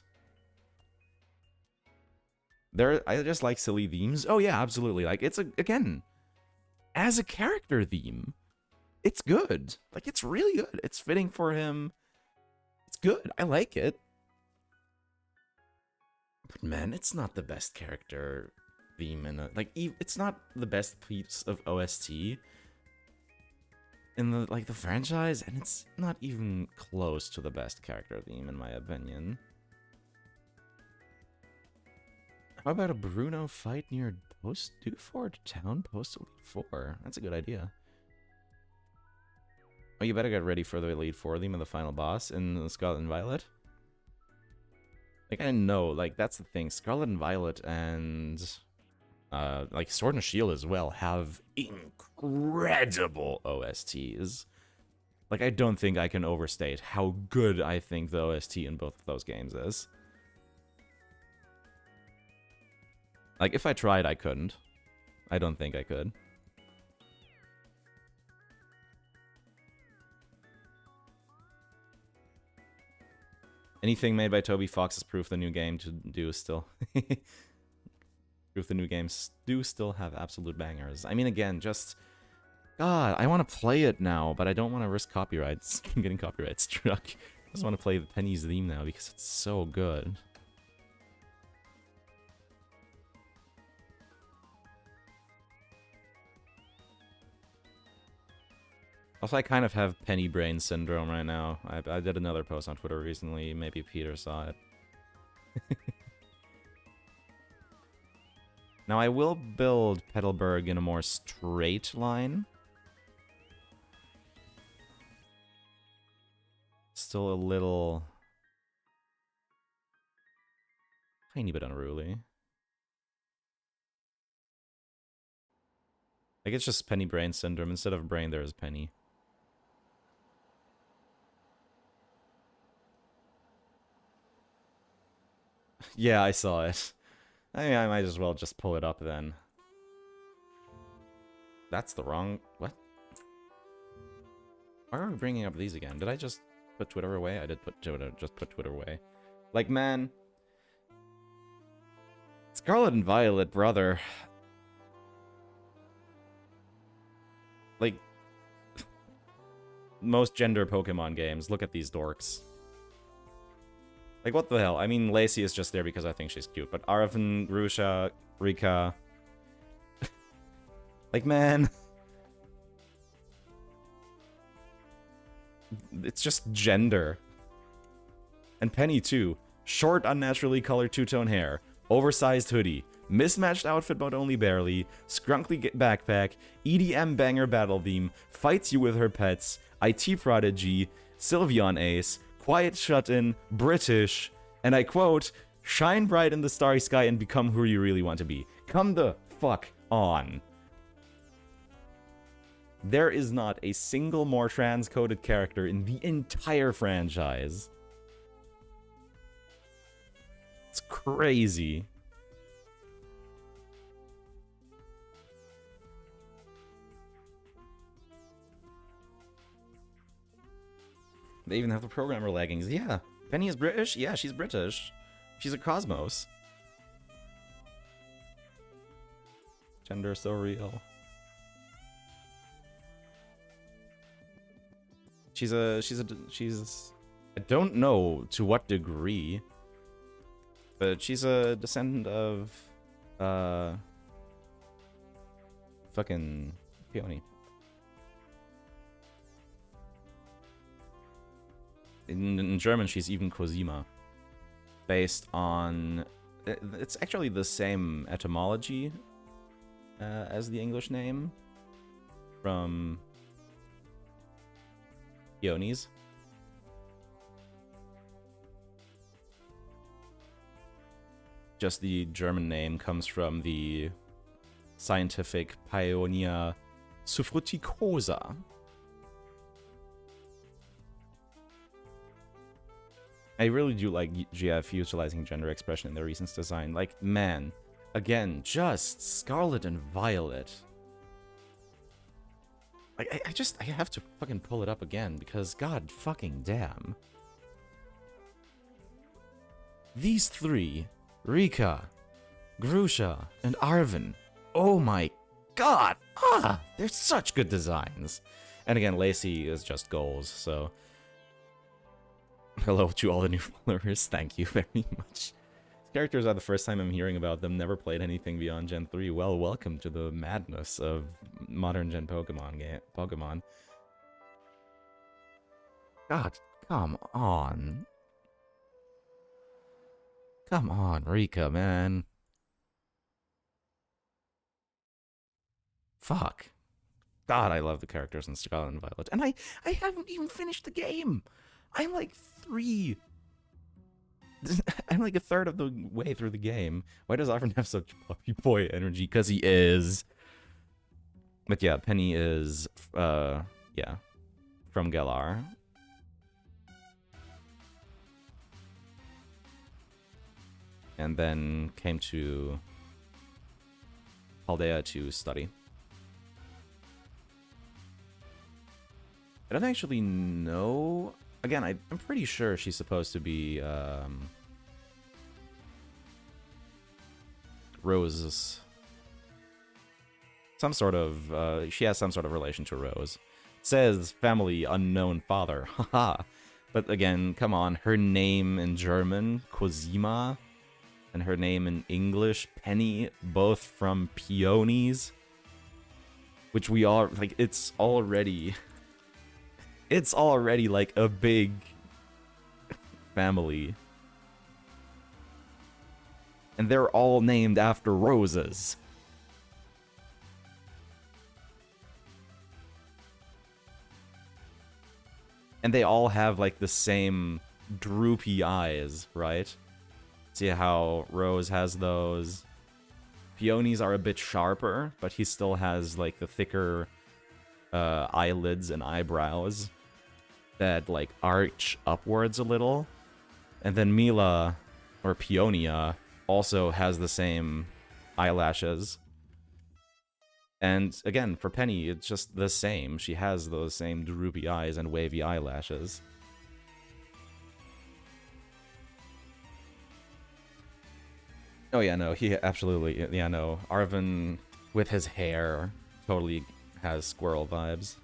I just like silly themes. Oh yeah, absolutely. Like, it's, again, as a character theme, it's good. Like, it's really good. It's fitting for him. It's good. I like it. But man, it's not the best character theme in a, like, it's not the best piece of OST in the, like, the franchise, and it's not even close to the best character theme in my opinion. How about a Bruno fight near Dewford Town Post Elite 4? That's a good idea. Oh, you better get ready for the Elite 4 theme and the final boss in Scarlet and Violet. Like, I know, like, that's the thing. Scarlet and Violet and, like, Sword and Shield as well have incredible OSTs. Like, I don't think I can overstate how good I think the OST in both of those games is. Like, if I tried, I couldn't. I don't think I could. Anything made by Toby Fox is proof the new game to do still. Proof the new games do still have absolute bangers. I mean, again, just... God, I want to play it now, but I don't want to risk copyrights. Getting copyright struck. I just want to play the Penny's theme now because it's so good. Also, I kind of have penny brain syndrome right now. I did another post on Twitter recently. Maybe Peter saw it. Now, I will build Petalburg in a more straight line. Still a little... tiny bit unruly. Like, it's just penny brain syndrome. Instead of brain, there is penny. Yeah, I saw it. I mean, I might as well just pull it up then. That's the wrong... What? Why are we bringing up these again? Did I just put Twitter away? I did put Twitter, just put Twitter away. Like, man... Scarlet and Violet, brother. Like... most gender Pokemon games. Look at these dorks. Like, what the hell? I mean, Lacey is just there because I think she's cute, but Arven, Grusha, Rika... like, man... it's just gender. And Penny, too. Short, unnaturally colored two-tone hair. Oversized hoodie. Mismatched outfit but only barely. Scrunkly backpack. EDM banger battle theme. Fights you with her pets. IT prodigy. Sylveon ace. Quiet shut-in, British, and I quote, shine bright in the starry sky and become who you really want to be. Come the fuck on. There is not a single more transcoded character in the entire franchise. It's crazy. They even have the programmer leggings. Yeah. Penny is British? Yeah, she's British. She's a Cosmos. Gender so real. She's I don't know to what degree, but she's a descendant of fucking Peony. In German, she's even Cosima, based on... it's actually the same etymology as the English name from Peonies. Just the German name comes from the scientific Paeonia suffruticosa. I really do like GF utilizing gender expression in their recent design. Like, man, again, just Scarlet and Violet. Like, I have to fucking pull it up again because god fucking damn. These three, Rika, Grusha, and Arven. Oh my god! Ah, they're such good designs. And again, Lacey is just goals, so... hello to all the new followers, thank you very much. These characters are the first time I'm hearing about them, never played anything beyond Gen 3. Well, welcome to the madness of modern Gen Pokemon. God, come on. Come on, Rika, man. Fuck. God, I love the characters in Scarlet and Violet. And I haven't even finished the game! I'm like 3. I'm like a third of the way through the game. Why does Arven have such puppy boy energy? Because he is. But yeah, Penny is, yeah. from Galar. And then came to Chaldea to study. I don't actually know. Again, I'm pretty sure she's supposed to be Rose's. Some sort of, she has some sort of relation to Rose. Says family unknown father. Haha. But again, come on. Her name in German, Cosima, and her name in English, Penny, both from peonies. Which we are, like, it's already like a big family. And they're all named after roses. And they all have, like, the same droopy eyes, right? See how Rose has those? Peonies are a bit sharper, but he still has, like, the thicker eyelids and eyebrows that, like, arch upwards a little. And then Mila, or Peonia, also has the same eyelashes. And again, for Penny, it's just the same. She has those same droopy eyes and wavy eyelashes. Oh yeah, no, he absolutely, yeah, no. Arvin, with his hair, totally has squirrel vibes.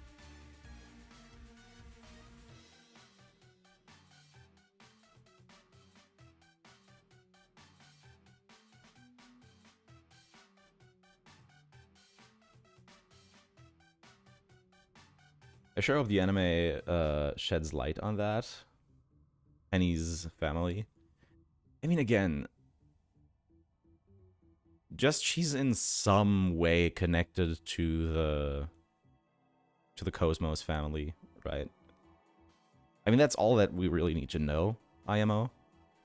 I sure hope the anime sheds light on that. Penny's family. I mean, again, just she's in some way connected to the Cosmos family, right? I mean, that's all that we really need to know, IMO.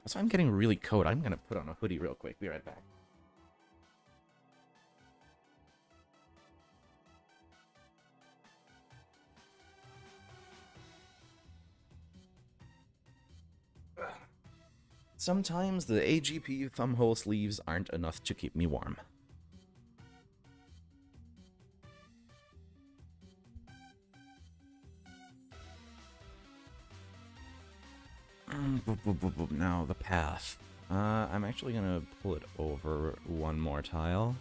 So I'm getting really cold. I'm gonna put on a hoodie real quick. Be right back. Sometimes the AGP thumbhole sleeves aren't enough to keep me warm. Now, the path. I'm actually gonna pull it over one more tile.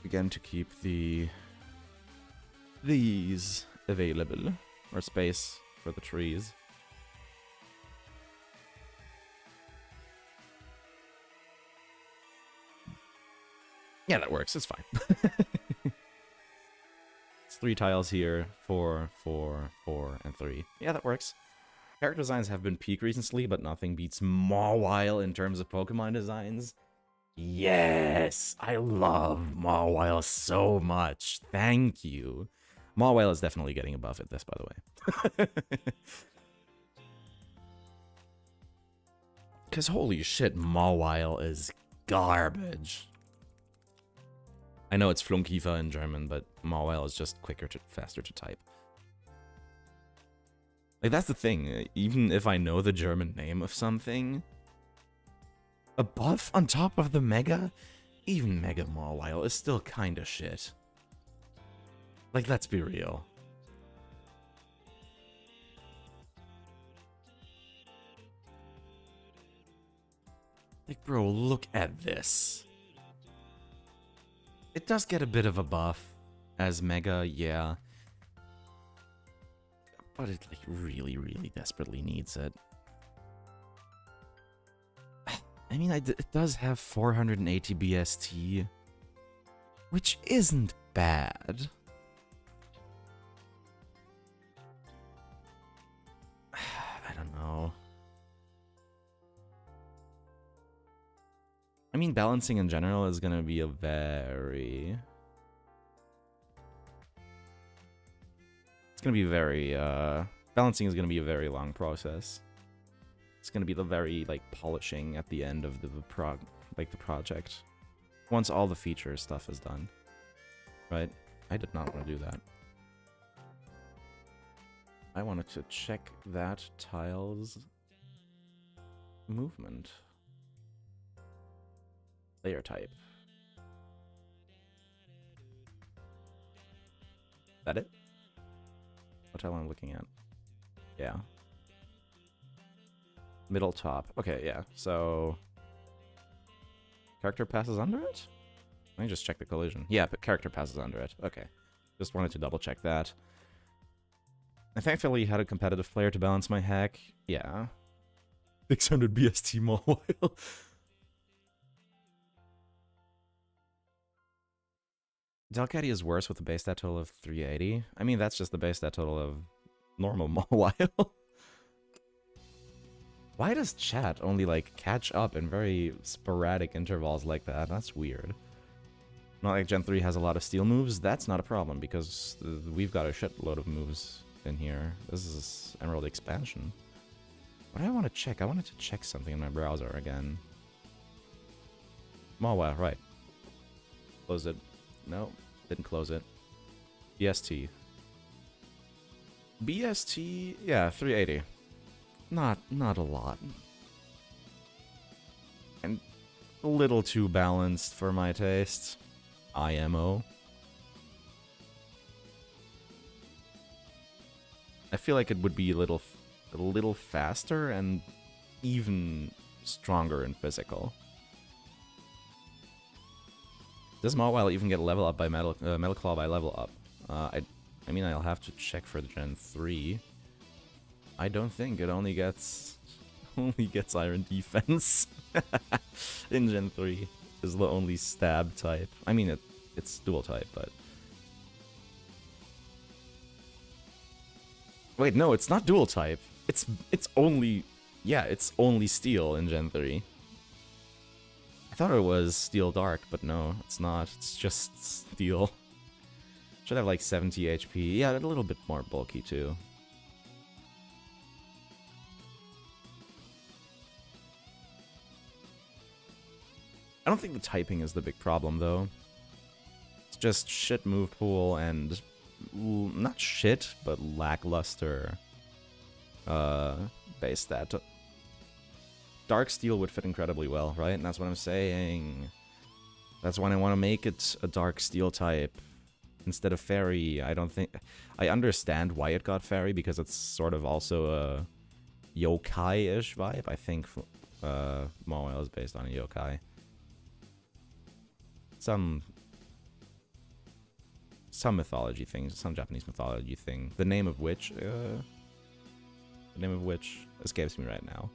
Again, to keep these available, or space for the trees. Yeah, that works. It's fine. It's 3 tiles here. 4, 4, 4, and 3. Yeah, that works. Character designs have been peak recently, but nothing beats Mawile in terms of Pokemon designs. Yes! I love Mawile so much. Thank you. Mawile is definitely getting above it, this, by the way. Because holy shit, Mawile is garbage. I know it's Flunkiefer in German, but Mawile is just faster to type. Like, that's the thing. Even if I know the German name of something, a buff on top of the Mega, even Mega Mawile is still kinda shit. Like, let's be real. Like, bro, look at this. It does get a bit of a buff as Mega, yeah. But it, like, really, really desperately needs it. I mean, it does have 480 BST, which isn't bad. I don't know. I mean, balancing in general is going to be a very... It's going to be very, balancing is going to be a very long process. It's going to be the very, like, polishing at the end of the project. Once all the feature stuff is done. Right? I did not want to do that. I wanted to check that tile's movement. Layer type. Is that it? What tile am I looking at? Yeah. Middle top. Okay, yeah. So character passes under it? Let me just check the collision. Yeah, but character passes under it. Okay. Just wanted to double check that. I thankfully had a competitive player to balance my hack. Yeah. 600 BST mobile. Delcatty is worse with a base stat total of 380. I mean, that's just the base stat total of normal mobile. Why does chat only, like, catch up in very sporadic intervals like that? That's weird. Not like Gen 3 has a lot of steel moves. That's not a problem, because we've got a shitload of moves in here. This is Emerald Expansion. What do I want to check? I wanted to check something in my browser again. Oh, wow, right. Close it. No, didn't close it. BST. BST, yeah, 380. Not a lot. And a little too balanced for my taste. IMO. I feel like it would be a little faster and even stronger in physical. Does Mawile even get level up by Metal Claw by level up? I mean, I'll have to check for the Gen 3. I don't think it only gets Iron Defense in Gen 3. Is the only stab type. I mean, it's dual type, but wait, no, it's not dual type. It's only steel in Gen 3. I thought it was steel dark, but no, it's not. It's just steel. Should have like 70 HP. Yeah, a little bit more bulky too. I don't think the typing is the big problem, though. It's just shit move pool and... not shit, but lackluster base stat. Dark Steel would fit incredibly well, right? And that's what I'm saying. That's why I want to make it a Dark Steel type instead of Fairy. I don't think... I understand why it got Fairy, because it's sort of also a yokai-ish vibe. I think Mawile is based on a yokai. Some mythology thing, some Japanese mythology thing. The name of which escapes me right now.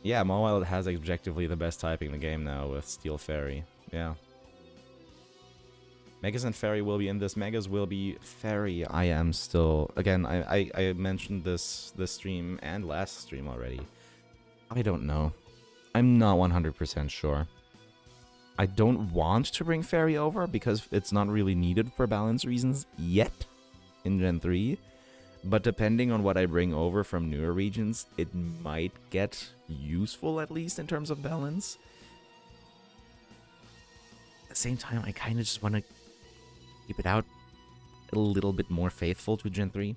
Yeah, Mawile has objectively the best typing in the game now with Steel Fairy. Yeah. Megas and Fairy will be in this. Megas will be Fairy. I am still... Again, I mentioned this stream and last stream already. I don't know. I'm not 100% sure. I don't want to bring Fairy over because it's not really needed for balance reasons yet in Gen 3. But depending on what I bring over from newer regions, it might get useful at least in terms of balance. At the same time, I kind of just want to keep it out a little bit more faithful to Gen 3.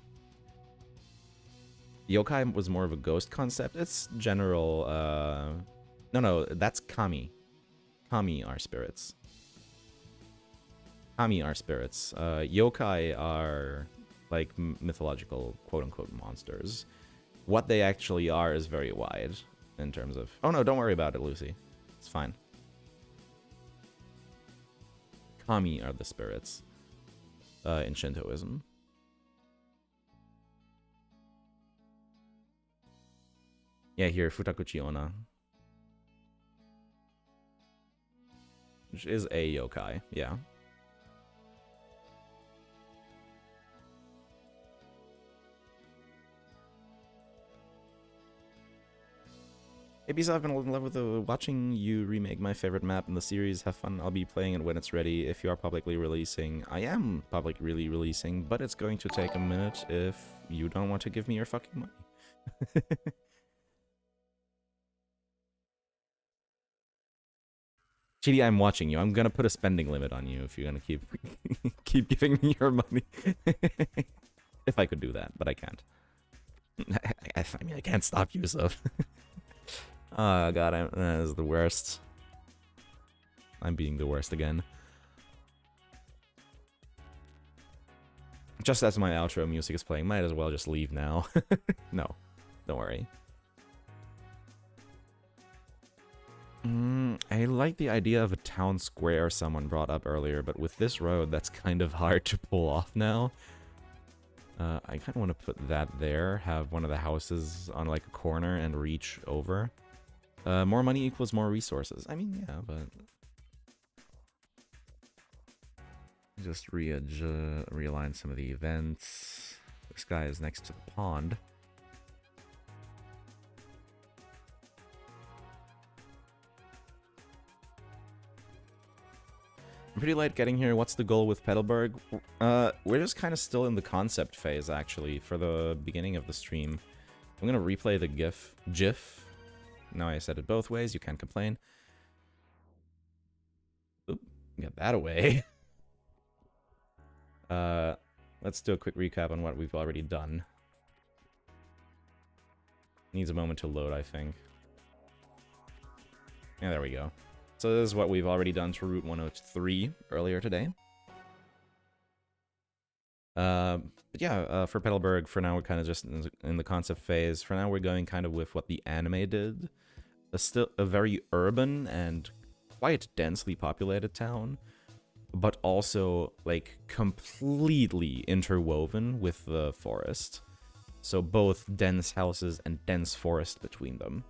Yokai was more of a ghost concept. It's general... No, that's Kami. Kami are spirits. Kami are spirits. Yokai are like mythological quote-unquote monsters. What they actually are is very wide in terms of... Oh no, don't worry about it, Lucy. It's fine. Kami are the spirits in Shintoism. Yeah, here, Futakuchi Onna. Which is a yokai, yeah. Hey, Bisa, I've been in love with watching you remake my favorite map in the series. Have fun. I'll be playing it when it's ready. If you are publicly releasing, I am publicly releasing, but it's going to take a minute if you don't want to give me your fucking money. GD, I'm watching you. I'm gonna put a spending limit on you if you're gonna keep giving me your money. If I could do that, but I can't. I mean, I can't stop you, so... Oh, God, that is the worst. I'm being the worst again. Just as my outro music is playing, might as well just leave now. No, don't worry. I like the idea of a town square someone brought up earlier, but with this road, that's kind of hard to pull off now. I kind of want to put that there, have one of the houses on like a corner and reach over. More money equals more resources. I mean, yeah, but... Just realign some of the events. This guy is next to the pond. I'm pretty late getting here. What's the goal with Petalburg? We're just kind of still in the concept phase, actually, for the beginning of the stream. I'm gonna replay the GIF. Now I said it both ways, you can't complain. Oop, get that away. Let's do a quick recap on what we've already done. Needs a moment to load, I think. Yeah, there we go. So this is what we've already done to Route 103 earlier today. But yeah, for Petalburg, for now we're kind of just in the concept phase. For now we're going kind of with what the anime did. Still a very urban and quite densely populated town, but also like completely interwoven with the forest. So both dense houses and dense forest between them.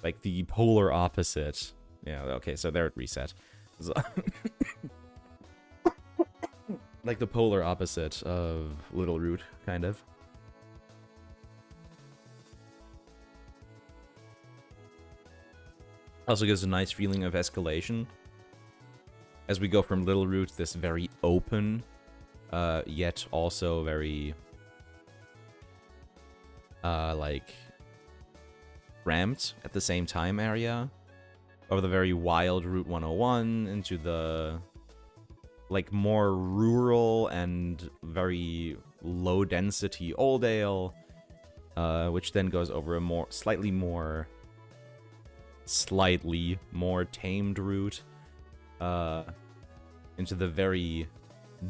Like the polar opposite. Yeah, okay, so there it reset. So like the polar opposite of Little Route, kind of. Also gives a nice feeling of escalation. As we go from Little Route, this very open, yet also very, like, ramped at the same time area. Over the very wild Route 101 into the, like, more rural and very low-density Oldale, which then goes over a slightly more tamed route, into the very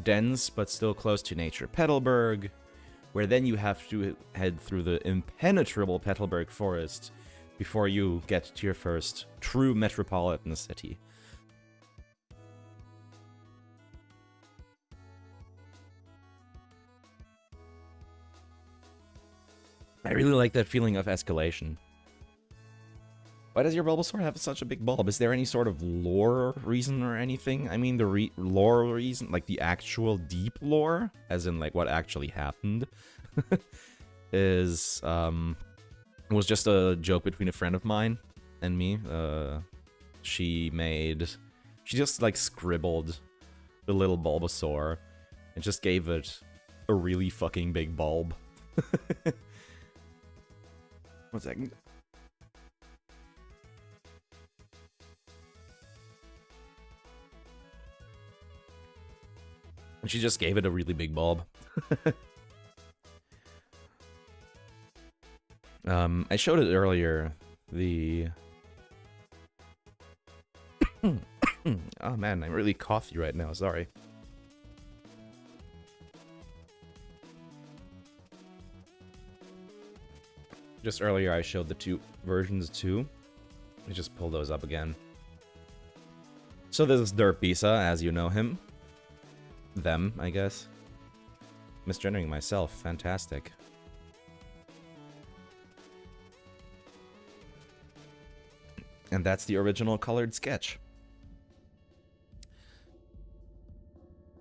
dense but still close to nature Petalburg, where then you have to head through the impenetrable Petalburg forest before you get to your first true metropolitan city. I really like that feeling of escalation. Why does your Bulbasaur have such a big bulb? Is there any sort of lore reason or anything? I mean, the lore reason, like the actual deep lore, as in like what actually happened, is was just a joke between a friend of mine and me. She just like scribbled the little Bulbasaur and just gave it a really fucking big bulb. 1 second. She just gave it a really big bulb. I showed it earlier. The... Oh man, I'm really coughy right now, sorry. Just earlier I showed the 2 versions too. Let me just pull those up again. So this is Derp Bisa, as you know him. Them, I guess. Misgendering myself, fantastic. And that's the original colored sketch.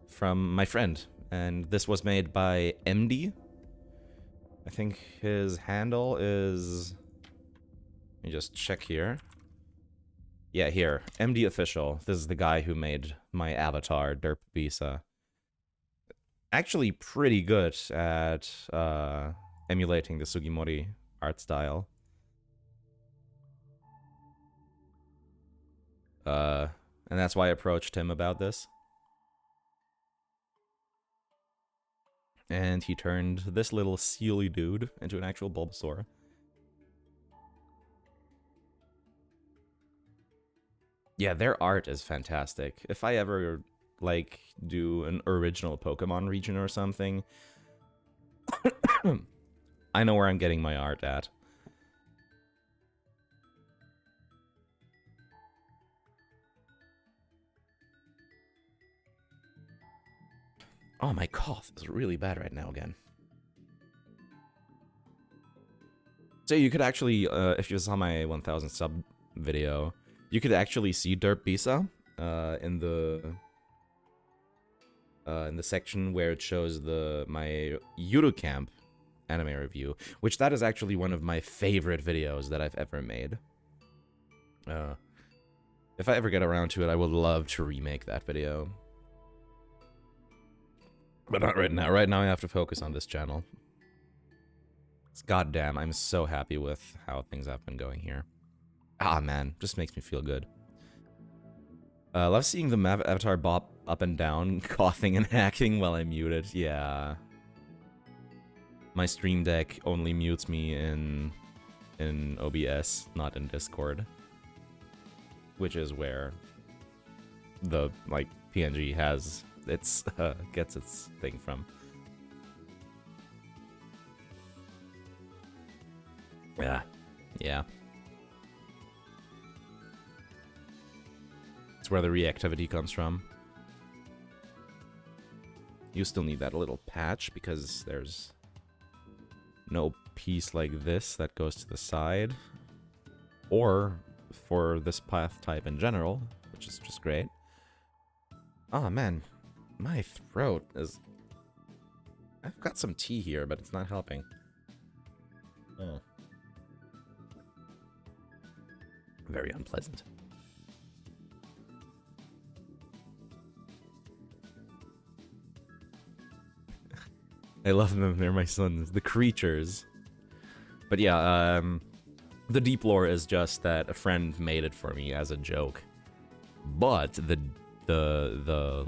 From my friend. And this was made by MD. I think his handle is... Let me just check here. Yeah, here. MD Official. This is the guy who made my avatar, Derp Bisa. Actually pretty good at emulating the Sugimori art style. And that's why I approached him about this. And he turned this little sealy dude into an actual Bulbasaur. Yeah, their art is fantastic. If I ever, like, do an original Pokemon region or something, I know where I'm getting my art at. Oh, my cough is really bad right now again. So you could actually, if you saw my 1000 sub video, you could actually see Derp Bisa in the section where it shows my Eurocamp anime review, which that is actually one of my favorite videos that I've ever made. If I ever get around to it, I would love to remake that video. But not right now. Right now I have to focus on this channel. Goddamn, I'm so happy with how things have been going here. Ah, man, just makes me feel good. Love seeing the avatar bop up and down, coughing and hacking while I'm muted. Yeah. My Stream Deck only mutes me in OBS, not in Discord. Which is where the, like, PNG has its, gets its thing from. Yeah. Yeah. It's where the reactivity comes from. You still need that little patch because there's no piece like this that goes to the side. Or for this path type in general, which is just great. Oh man, my throat is... I've got some tea here, but it's not helping. Oh. Very unpleasant. I love them, they're my sons. The creatures. But yeah, the deep lore is just that a friend made it for me as a joke. But the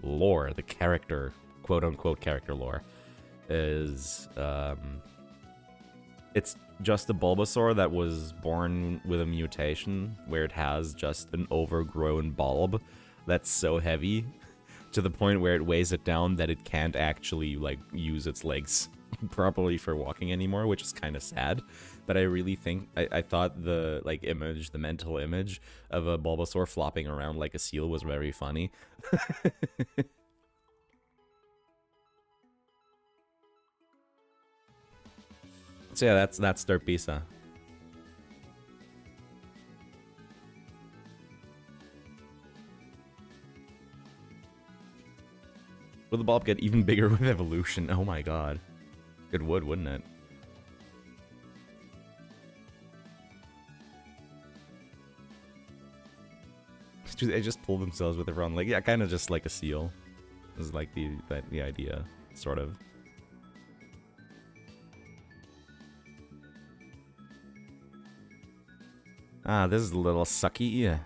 lore, the character, quote-unquote character lore, is, it's just a Bulbasaur that was born with a mutation where it has just an overgrown bulb that's so heavy to the point where it weighs it down that it can't actually, like, use its legs properly for walking anymore, which is kind of sad. But I really think, I thought the, like, image, the mental image of a Bulbasaur flopping around like a seal was very funny. So yeah, that's Derp Bisa. Will the bulb get even bigger with evolution? Oh my god. It would, wouldn't it? They just pull themselves with everyone. Like, yeah, kind of just like a seal. Is like the idea, sort of. Ah, this is a little sucky.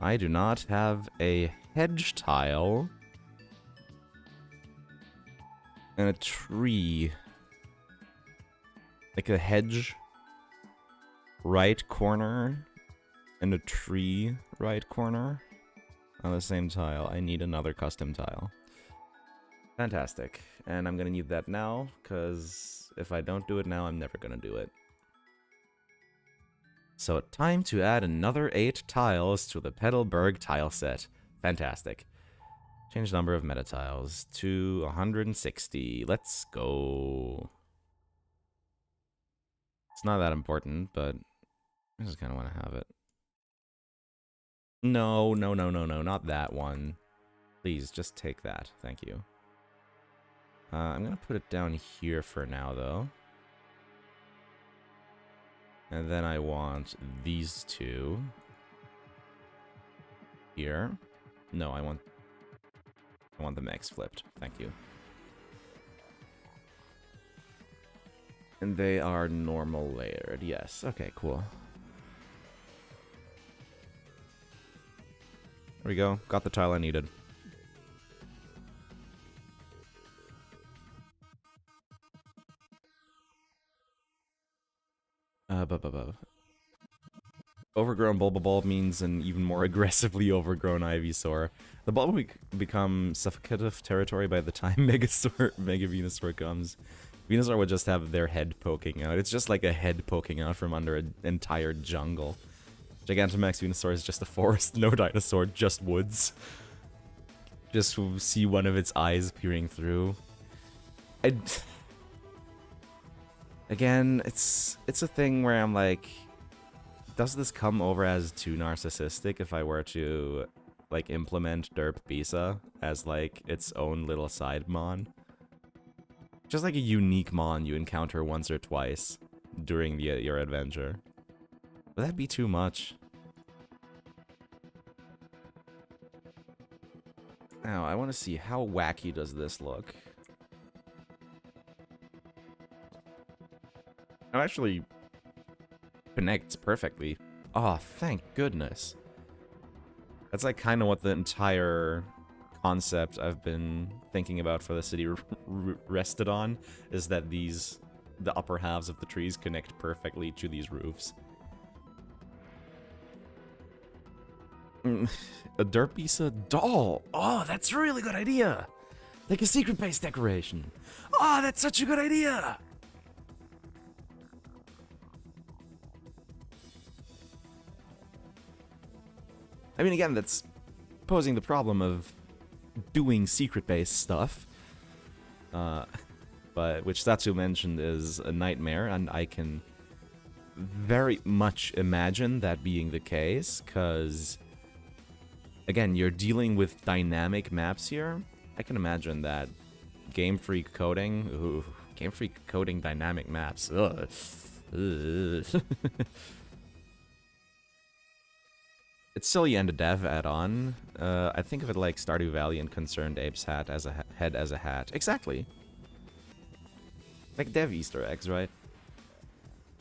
I do not have a hedge tile. And a tree. Like a hedge right corner and a tree right corner on the same tile. I need another custom tile. Fantastic. And I'm gonna need that now, because if I don't do it now, I'm never gonna do it. So time to add another 8 tiles to the Petalburg tile set. Fantastic. Change number of meta tiles to 160. Let's go. It's not that important, but I just kind of want to have it. No, no, no, no, no, not that one. Please, just take that. Thank you. I'm going to put it down here for now, though. And then I want these two here. No, I want them X flipped. Thank you. And they are normal layered. Yes. Okay, cool. There we go. Got the tile I needed. Overgrown Bulbabulb means an even more aggressively overgrown Ivysaur. The bulb will become suffocative territory by the time Mega Venusaur comes. Venusaur would just have their head poking out. It's just like a head poking out from under an entire jungle. Gigantamax Venusaur is just a forest, no dinosaur, just woods. Just see one of its eyes peering through. Again, it's a thing where I'm like, does this come over as too narcissistic if I were to, like, implement Derp Bisa as, like, its own little side mon? Just like a unique mon you encounter once or twice during your adventure. Would that be too much? Now, I want to see how wacky does this look. Oh, actually connects perfectly. Oh, thank goodness. That's like kind of what the entire concept I've been thinking about for the city rested on, is that the upper halves of the trees connect perfectly to these roofs. A Derp Bisa doll. Oh, that's a really good idea. Like a secret base decoration. Oh, that's such a good idea. I mean, again, that's posing the problem of doing secret base stuff. But which Satsu mentioned is a nightmare, and I can very much imagine that being the case, because again, you're dealing with dynamic maps here. I can imagine that Game Freak coding, ooh, Game Freak coding dynamic maps. Ugh. Ugh. It's silly and a dev add-on. I think of it like Stardew Valley and Concerned Ape's hat as a head as a hat. Exactly. Like dev Easter eggs, right?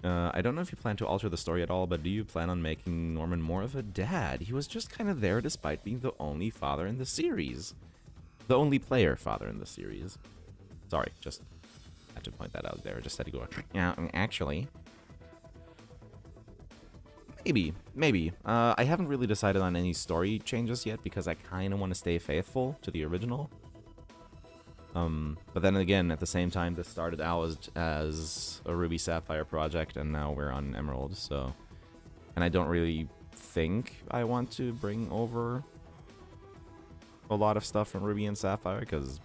I don't know if you plan to alter the story at all, but do you plan on making Norman more of a dad? He was just kind of there despite being the only father in the series. The only player father in the series. Sorry, just had to point that out there. Just had to go, yeah, actually. Maybe. I haven't really decided on any story changes yet because I kind of want to stay faithful to the original. But then again, at the same time, this started out as a Ruby Sapphire project, and now we're on Emerald, so... And I don't really think I want to bring over a lot of stuff from Ruby and Sapphire, because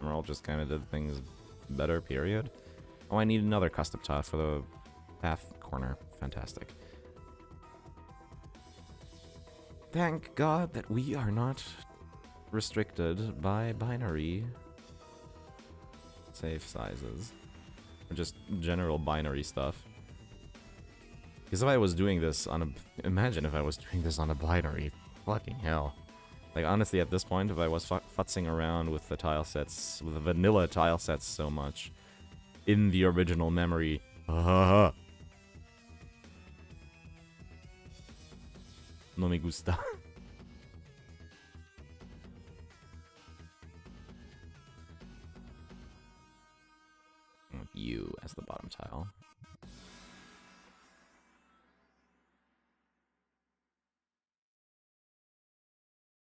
Emerald just kind of did things better, period. Oh, I need another custom tile for the path corner. Fantastic. Thank God that we are not restricted by binary safe sizes. Or just general binary stuff. Because if I was doing this on a... Imagine if I was doing this on a binary. Fucking hell. Like, honestly, at this point, if I was futzing around with the tile sets, with the vanilla tile sets so much, in the original memory... No me gusta. You as the bottom tile.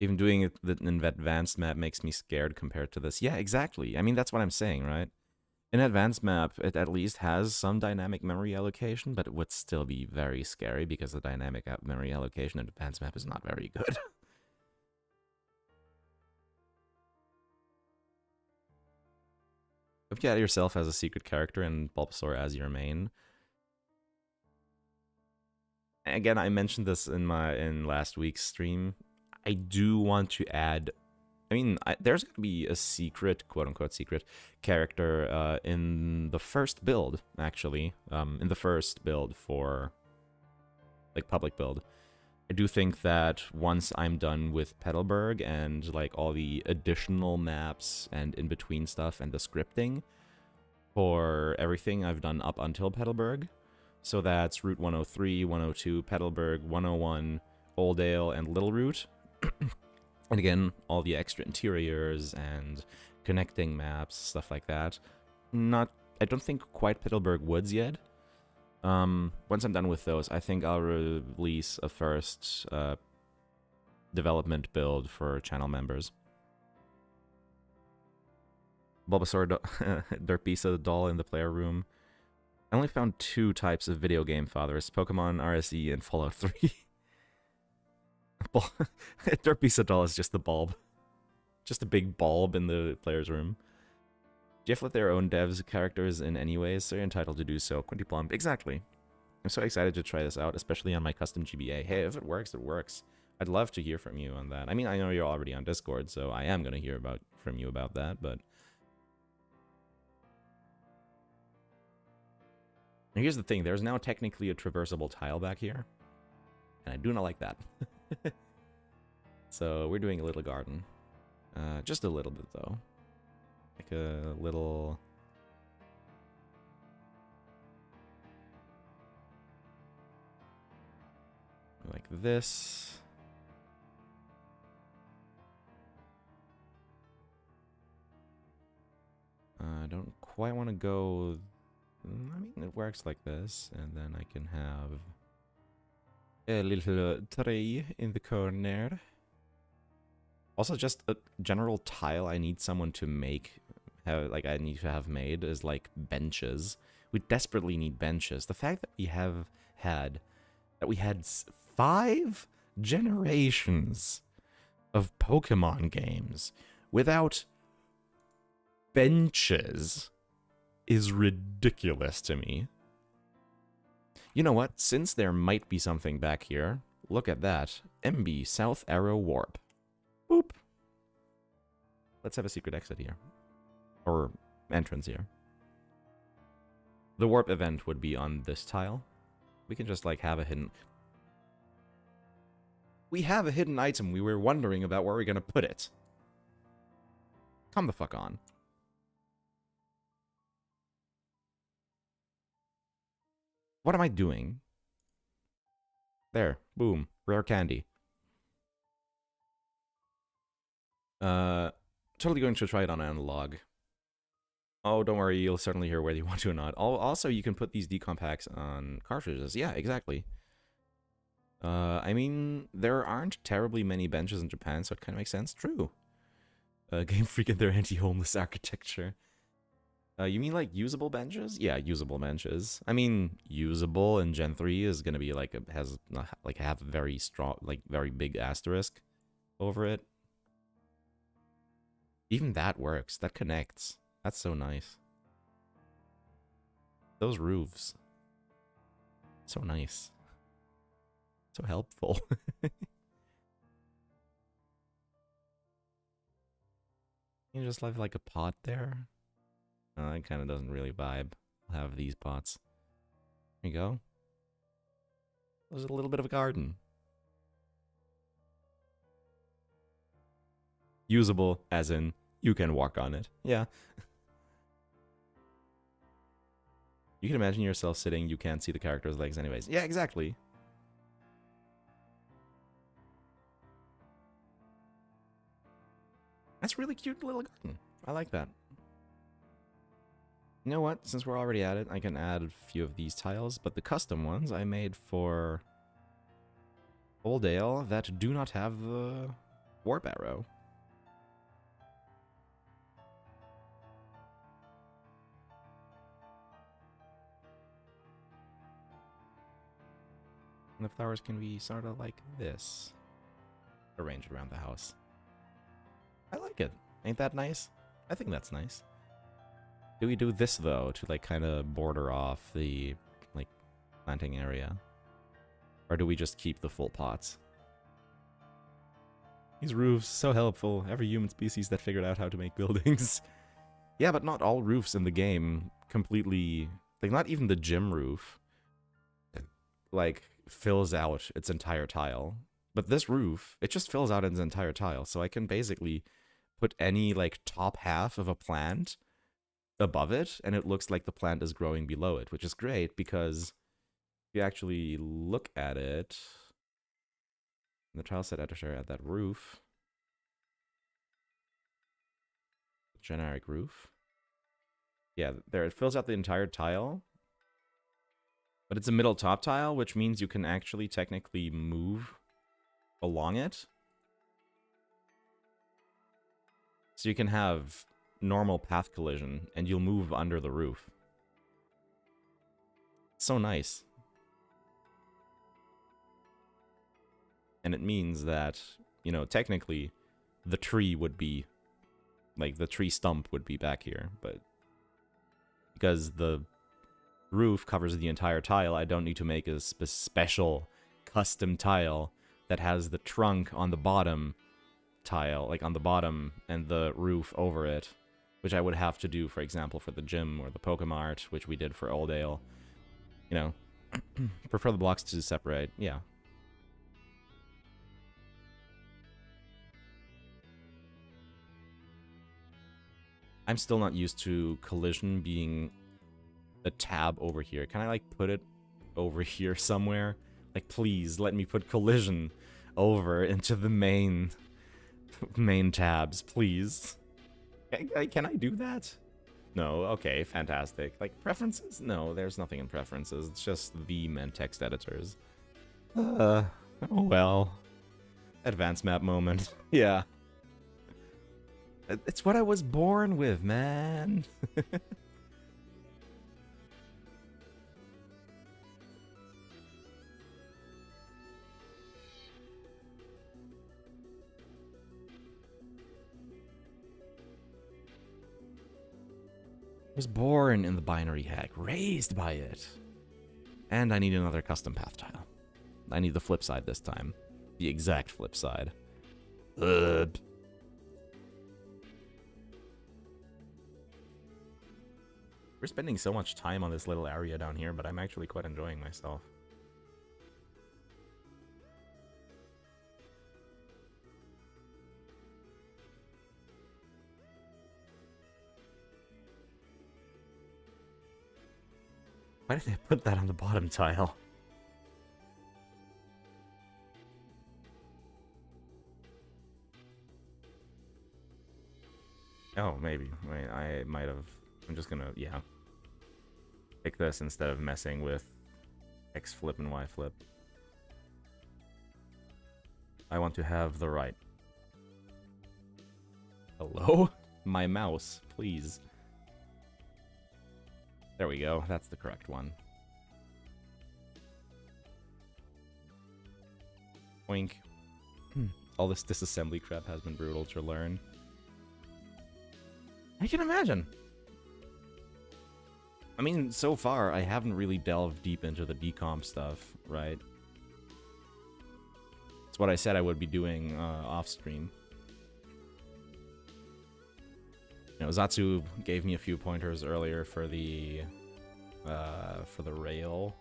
Even doing it in that advanced map makes me scared compared to this. Yeah, exactly. I mean, that's what I'm saying, right? In advanced map, it at least has some dynamic memory allocation, but it would still be very scary because the dynamic memory allocation in advanced map is not very good. If you add yourself as a secret character and Bulbasaur as your main. Again, I mentioned this in last week's stream. I do want to add... I mean, there's going to be a secret, quote-unquote secret, character in the first build, actually. In the first build for, like, public build. I do think that once I'm done with Petalburg and, like, all the additional maps and in-between stuff and the scripting for everything I've done up until Petalburg, so that's Route 103, 102, Petalburg, 101, Oldale, and Little Route. And again, all the extra interiors and connecting maps, stuff like that. I don't think quite Petalburg Woods yet, Once I'm done with those, I think I'll release a first development build for channel members. Bulbasaur Dirt Bisa doll in the player room. I only found 2 types of video game fathers: Pokemon, RSE, and Fallout 3. Dirt Bisa doll is just the bulb. Just a big bulb in the player's room. Do you have to let their own devs characters in anyways? So you're entitled to do so. Quinty Plum. Exactly. I'm so excited to try this out, especially on my custom GBA. Hey, if it works, it works. I'd love to hear from you on that. I mean, I know you're already on Discord, so I am going to hear from you about that, but... And here's the thing. There's now technically a traversable tile back here, and I do not like that. So we're doing a little garden. Just a little bit, though. Like a little... Like this. I don't quite want to go... I mean, it works like this, and then I can have a little tree in the corner. Also, just a general tile I need someone to make, I need to have made, is like benches. We desperately need benches. The fact that we had 5 generations of Pokemon games without benches is ridiculous to me. You know what? Since there might be something back here, look at that. MB South Arrow Warp. Boop. Let's have a secret exit here. Or entrance here. The warp event would be on this tile. We can just, like, have a hidden... We have a hidden item. We were wondering about where we're gonna put it. Come the fuck on. What am I doing? There. Boom. Rare candy. Totally going to try it on analog. Oh, don't worry. You'll certainly hear whether you want to or not. Also, you can put these decomp packs on cartridges. Yeah, exactly. I mean, there aren't terribly many benches in Japan, so it kind of makes sense. True. Game Freak and their anti-homeless architecture. You mean like usable benches? Yeah, usable benches. I mean, usable in Gen 3 is gonna be like have a very strong, like very big asterisk over it. Even that works. That connects. That's so nice. Those roofs. So nice. So helpful. You just have like a pot there. It kind of doesn't really vibe. I'll have these pots. There you go. There's a little bit of a garden. Usable, as in, you can walk on it. Yeah. You can imagine yourself sitting, you can't see the character's legs anyways. Yeah, exactly. That's really cute little garden. I like that. You know what? Since we're already at it, I can add a few of these tiles, but the custom ones I made for Oldale that do not have the warp arrow. And the flowers can be sort of like this, arranged around the house. I like it. Ain't that nice? I think that's nice. Do we do this, though, to, like, kind of border off the, like, planting area? Or do we just keep the full pots? These roofs, so helpful. Every human species that figured out how to make buildings. Yeah, but not all roofs in the game completely... Like, not even the gym roof, like, fills out its entire tile. But this roof, it just fills out its entire tile. So I can basically put any, like, top half of a plant above it, and it looks like the plant is growing below it, which is great because if you actually look at it, in the tile set editor at that roof, generic roof, yeah, there, it fills out the entire tile, But it's a middle top tile, which means you can actually technically move along it. So you can have normal path collision, and you'll move under the roof. It's so nice. And it means that, you know, technically, the tree would be, like, the tree stump would be back here, but because the roof covers the entire tile, I don't need to make a special custom tile that has the trunk on the bottom tile, like on the bottom, and the roof over it, which I would have to do, for example, for the gym or the Pokemart, which we did for Oldale. You know, prefer the blocks to separate, yeah. I'm still not used to collision being a tab over here. Can I, like, put it over here somewhere? Like, please, let me put collision over into the main tabs, please. Can I do that? No, okay, fantastic. Like, preferences? No, there's nothing in preferences. It's just the main text editors. Oh well. Advanced map moment. Yeah. It's what I was born with, man. Was born in the binary hack, raised by it. And I need another custom path tile. I need the flip side this time. The exact flip side. We're spending so much time on this little area down here, but I'm actually quite enjoying myself. Why did they put that on the bottom tile? Oh, maybe. Wait, I might have... I'm just gonna, yeah. Pick this instead of messing with X flip and Y flip. I want to have the right. Hello? My mouse, please. There we go. That's the correct one. Oink. All this disassembly crap has been brutal to learn. I can imagine. I mean, so far, I haven't really delved deep into the decomp stuff, right? It's what I said I would be doing off-stream. You know, Zatsu gave me a few pointers earlier for the rail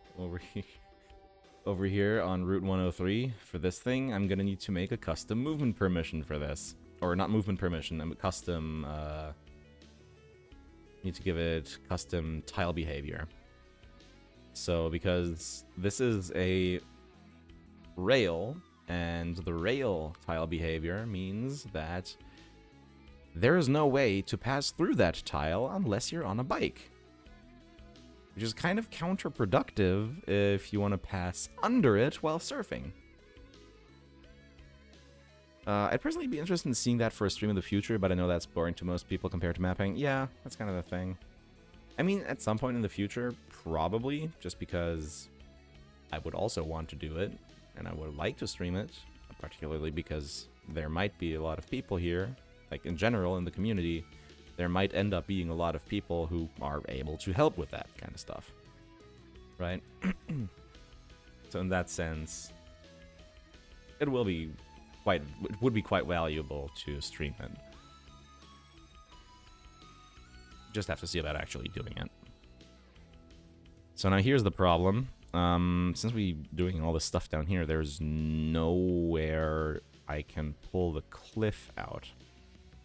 over here on Route 103. For this thing, I'm gonna need to make a custom movement permission for this, or not movement permission. I'm a custom. Need to give it custom tile behavior. So because this is a rail, and the rail tile behavior means that there is no way to pass through that tile unless you're on a bike. Which is kind of counterproductive if you want to pass under it while surfing. I'd personally be interested in seeing that for a stream in the future, but I know that's boring to most people compared to mapping. Yeah, that's kind of the thing. I mean, at some point in the future, probably, just because I would also want to do it, and I would like to stream it, particularly because there might be a lot of people here. Like, in general, in the community, there might end up being a lot of people who are able to help with that kind of stuff. Right? So in that sense, it would be quite valuable to stream it. Just have to see about actually doing it. So now here's the problem. Since we're doing all this stuff down here, there's nowhere I can pull the cliff out.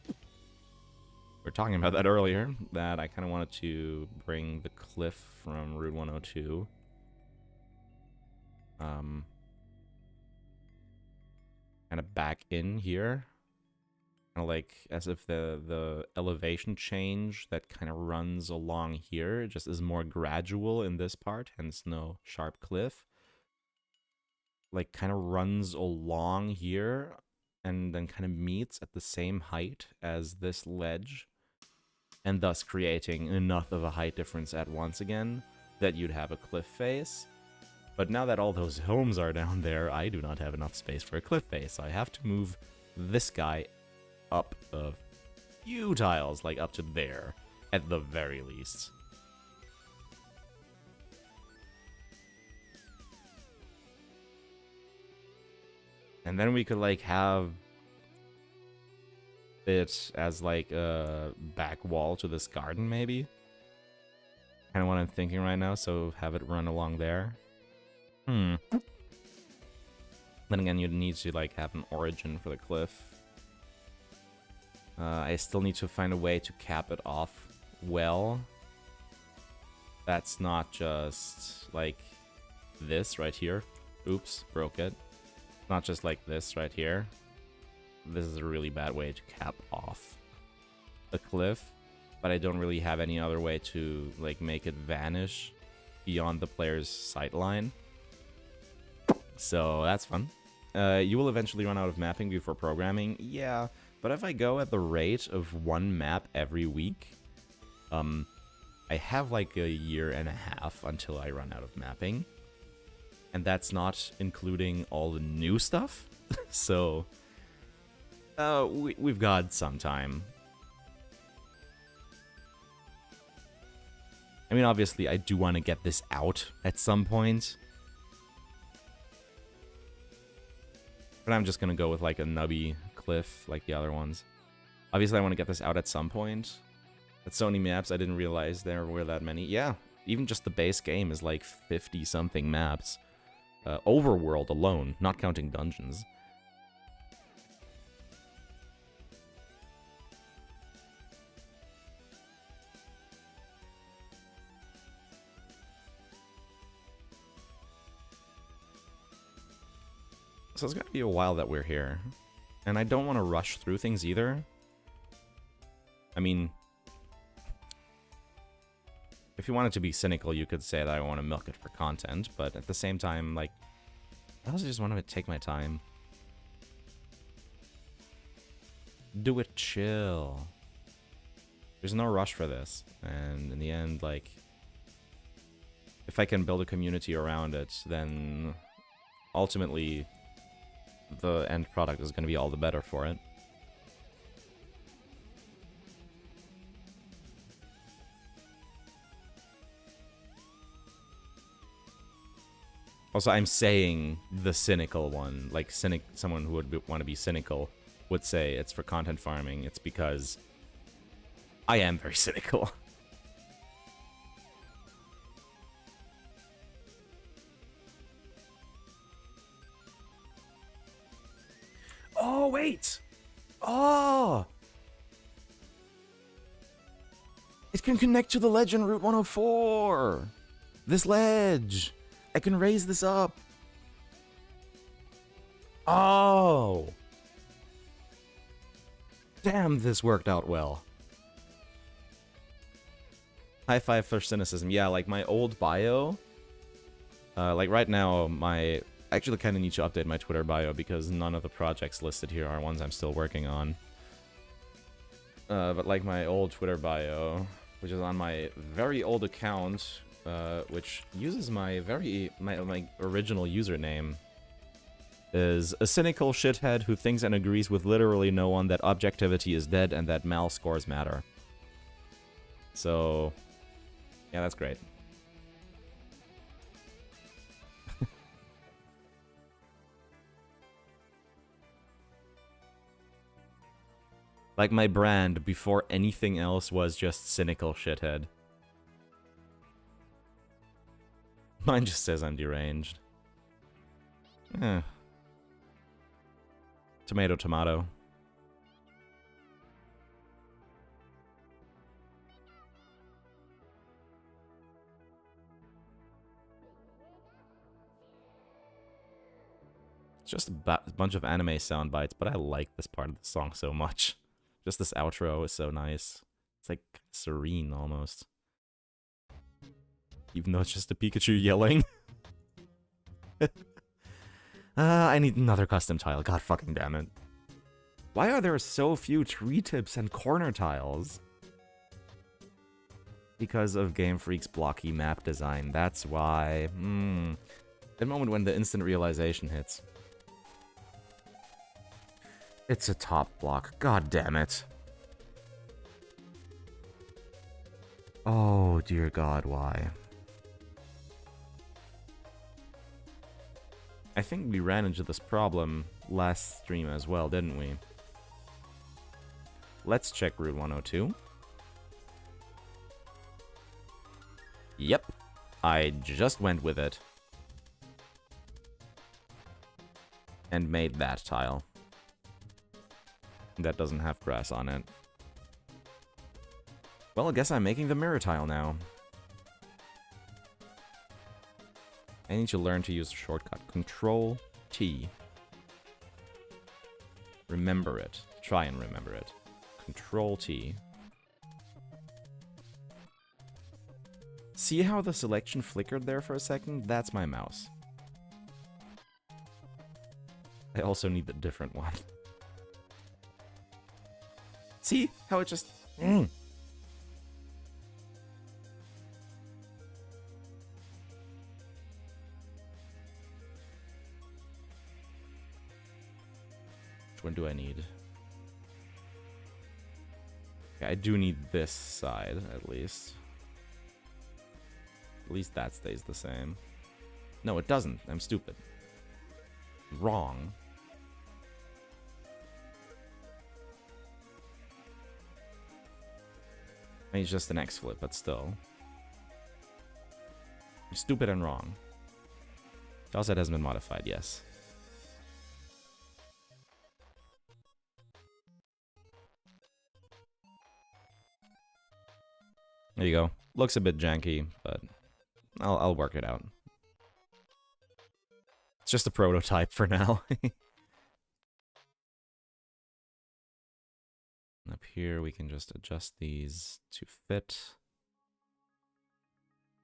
We were talking about that earlier, that I kind of wanted to bring the cliff from Route 102. Kind of back in here. Kind of like as if the elevation change that kind of runs along here just is more gradual in this part, hence no sharp cliff. Like kind of runs along here and then kind of meets at the same height as this ledge, and thus creating enough of a height difference at once again that you'd have a cliff face. But now that all those homes are down there, I do not have enough space for a cliff face. So I have to move this guy up a few tiles, like up to there, at the very least. And then we could, like, have it as, like, a back wall to this garden, maybe? Kind of what I'm thinking right now, so have it run along there. Then again, you'd need to, like, have an origin for the cliff. I still need to find a way to cap it off well. That's not just, like, this right here. Oops, broke it. Not just like this right here. This is a really bad way to cap off a cliff, but I don't really have any other way to, like, make it vanish beyond the player's sight line. So that's fun. You will eventually run out of mapping before programming. Yeah, but if I go at the rate of one map every week, I have like a year and a half until I run out of mapping. And that's not including all the new stuff. So, we've got some time. I mean, obviously, I do want to get this out at some point. But I'm just going to go with, like, a nubby cliff like the other ones. Obviously, I want to get this out at some point. At Sony maps, I didn't realize there were that many. Yeah, even just the base game is, like, 50-something maps. Overworld alone, not counting dungeons. So it's gonna be a while that we're here. And I don't want to rush through things either. I mean, if you wanted to be cynical, you could say that I want to milk it for content, but at the same time, like, I also just want to take my time. Do it chill. There's no rush for this, and in the end, like, if I can build a community around it, then ultimately the end product is going to be all the better for it. Also, I'm saying the cynical one, like someone who would want to be cynical would say it's for content farming. It's because I am very cynical. Oh, wait! Oh! It can connect to the Legend Route 104! This ledge! I can raise this up! Oh! Damn, this worked out well. High five for cynicism. Yeah, like my old bio... like right now, I actually kind of need to update my Twitter bio because none of the projects listed here are ones I'm still working on. But like my old Twitter bio, which is on my very old account, which uses my original username, is a cynical shithead who thinks and agrees with literally no one that objectivity is dead and that mal scores matter. So, yeah, that's great. Like my brand before anything else was just cynical shithead. Mine just says I'm deranged. Eh. Tomato, tomato. It's just a bunch of anime sound bites, but I like this part of the song so much. Just this outro is so nice. It's like serene almost. Even though it's just a Pikachu yelling. I need another custom tile. God fucking damn it. Why are there so few tree tips and corner tiles? Because of Game Freak's blocky map design. That's why. The moment when the instant realization hits. It's a top block. God damn it. Oh, dear God, why? I think we ran into this problem last stream as well, didn't we? Let's check Route 102. Yep. I just went with it. And made that tile. That doesn't have grass on it. Well, I guess I'm making the mirror tile now. I need to learn to use the shortcut. Control T. Remember it. Try and remember it. Control T. See how the selection flickered there for a second? That's my mouse. I also need the different one. See how it just... Which one do I need? Okay, I do need this side, at least. At least that stays the same. No, it doesn't. I'm stupid. Wrong. I mean, it's just an X flip, but still. I'm stupid and wrong. Tileset hasn't been modified, yes. There you go. Looks a bit janky, but I'll work it out. It's just a prototype for now. Up here, we can just adjust these to fit.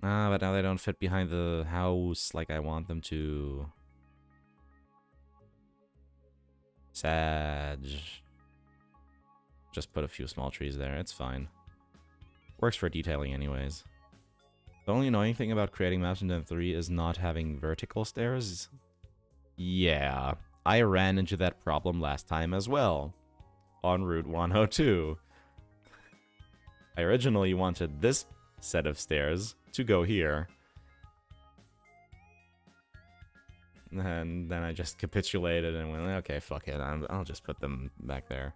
Ah, but now they don't fit behind the house like I want them to. Sad. Just put a few small trees there, it's fine. Works for detailing anyways. The only annoying thing about creating maps in Dev 3 is not having vertical stairs. Yeah, I ran into that problem last time as well. On Route 102. I originally wanted this set of stairs to go here. And then I just capitulated and went, okay, fuck it, I'll just put them back there.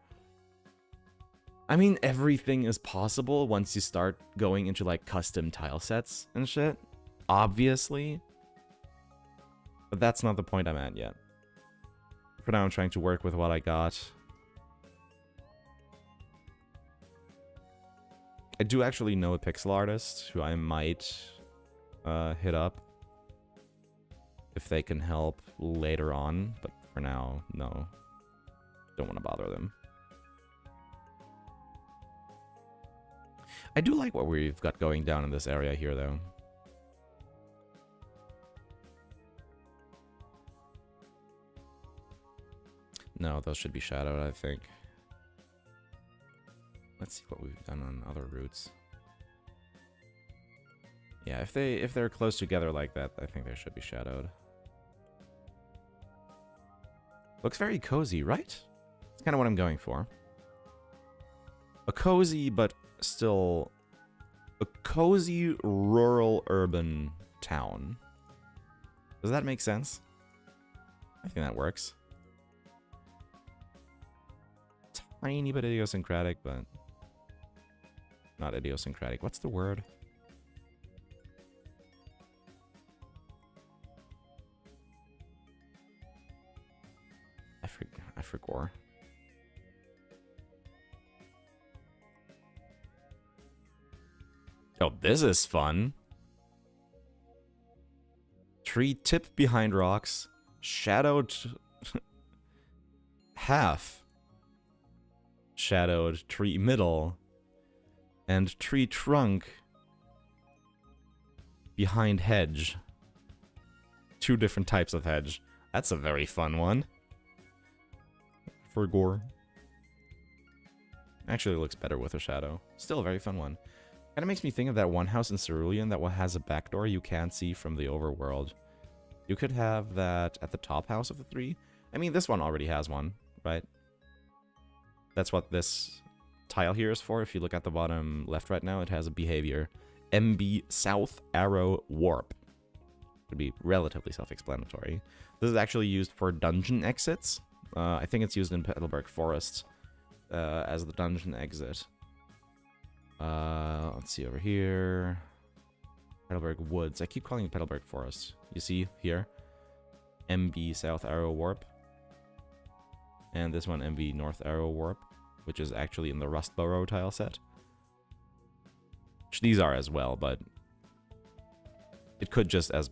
I mean, everything is possible once you start going into, like, custom tile sets and shit. Obviously. But that's not the point I'm at yet. For now, I'm trying to work with what I got. I do actually know a pixel artist who I might hit up if they can help later on, but for now, no. Don't want to bother them. I do like what we've got going down in this area here, though. No, those should be shadowed, I think. Let's see what we've done on other routes. Yeah, if they're close together like that, I think they should be shadowed. Looks very cozy, right? That's kind of what I'm going for. A cozy, but still a cozy rural urban town. Does that make sense? I think that works. Tiny bit idiosyncratic, but not idiosyncratic. What's the word? I forgot. Oh, this is fun. Tree tip behind rocks. Shadowed half. shadowed tree middle and tree trunk behind hedge. 2 different types of hedge. That's a very fun one. For gore. Actually, it looks better with a shadow. Still a very fun one. Kind of makes me think of that one house in Cerulean that has a backdoor you can't see from the overworld. You could have that at the top house of the 3. I mean, this one already has one, right? That's what this tile here is for. If you look at the bottom left right now, it has a behavior. MB South Arrow Warp. Would be relatively self-explanatory. This is actually used for dungeon exits. I think it's used in Petalburg Forest as the dungeon exit. Let's see over here. Petalburg Woods. I keep calling it Petalburg Forest. You see here? MB South Arrow Warp. And this one, MB North Arrow Warp, which is actually in the Rustborough tile set. Which these are as well, but it could just as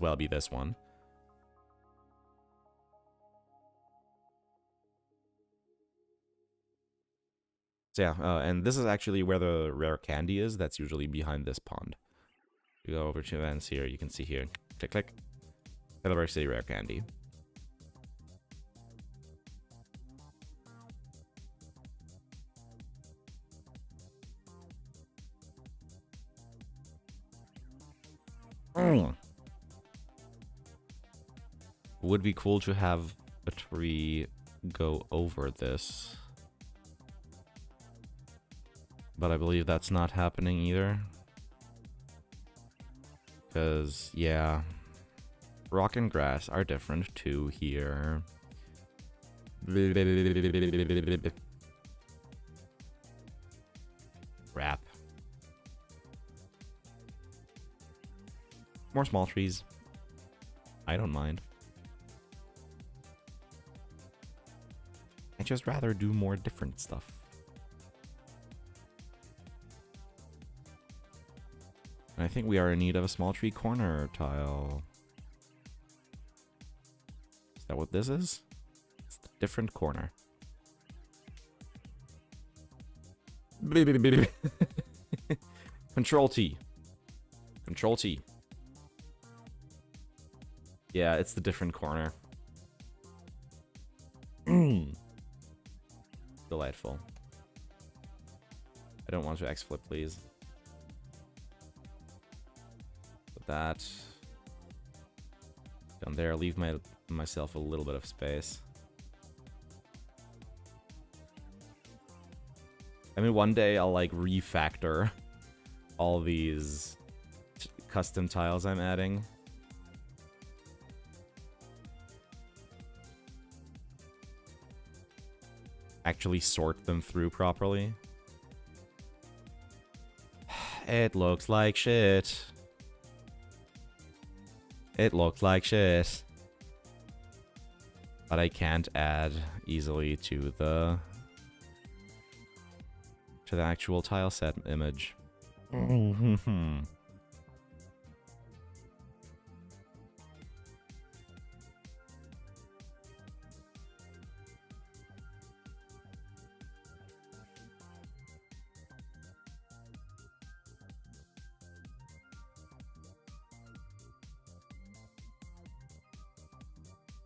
well be this one. So yeah, and this is actually where the rare candy is. That's usually behind this pond. You go over to events here, you can see here. Click, click. Pelberg City rare candy. Would be cool to have a tree go over this. But I believe that's not happening either. Because, yeah, rock and grass are different too here. Crap. More small trees. I don't mind. I'd just rather do more different stuff. And I think we are in need of a small tree corner tile. Is that what this is? It's a different corner. Control T. Control T. Yeah, it's the different corner. Delightful. I don't want to X-flip, please. Put that down there. Leave myself a little bit of space. I mean, one day I'll like refactor all these custom tiles I'm adding. Actually sort them through properly. It looks like shit. It looks like shit. But I can't add easily to the actual tile set image.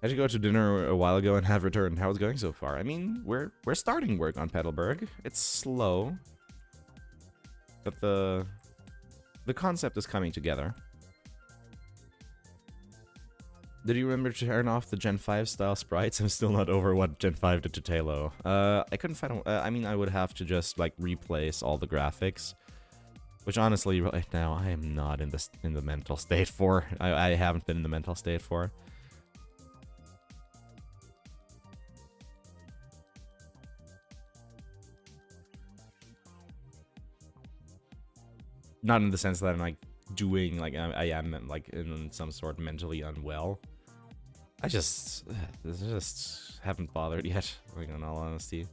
I had to go to dinner a while ago and have returned. How's it going so far? I mean, we're starting work on Petalburg. It's slow, but the concept is coming together. Did you remember to turn off the Gen 5 style sprites? I'm still not over what Gen 5 did to Talo. I couldn't find. I mean, I would have to just like replace all the graphics, which honestly, right now, I am not in the mental state for. I haven't been in the mental state for. Not in the sense that I'm like doing like I am like in some sort mentally unwell. I just haven't bothered yet, like in all honesty.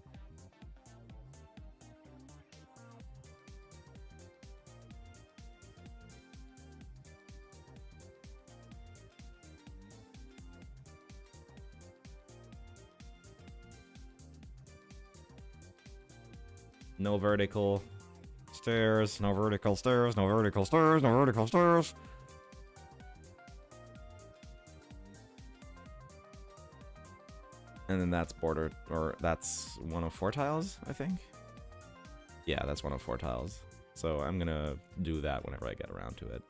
No vertical stairs, no vertical stairs, no vertical stairs, no vertical stairs. And then that's bordered, or that's 1 of 4 tiles, I think? Yeah, that's 1 of 4 tiles. So I'm gonna do that whenever I get around to it.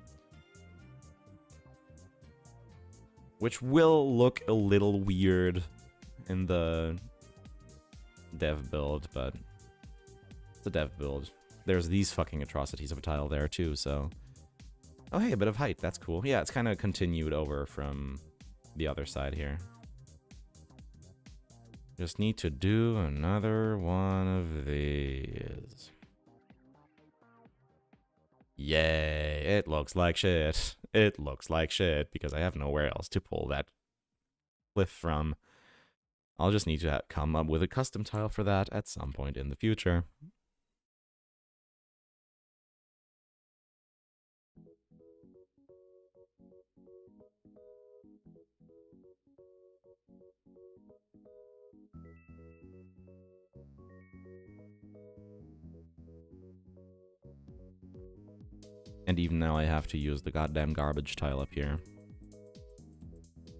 Which will look a little weird in the dev build, but it's a dev build. There's these fucking atrocities of a tile there too, so... Oh hey, a bit of height, that's cool. Yeah, it's kind of continued over from the other side here. Just need to do another one of these. Yay, it looks like shit. It looks like shit because I have nowhere else to pull that cliff from. I'll just need to come up with a custom tile for that at some point in the future. And even now I have to use the goddamn garbage tile up here.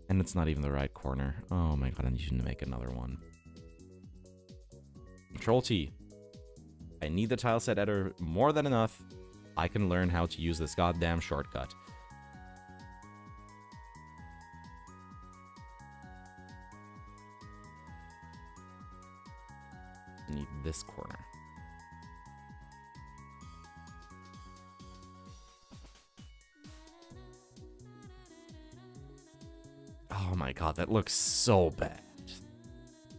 And it's not even the right corner. Oh my god, I need to make another one. Control T. I need the tile set editor more than enough. I can learn how to use this goddamn shortcut. I need this corner. Oh my god, that looks so bad.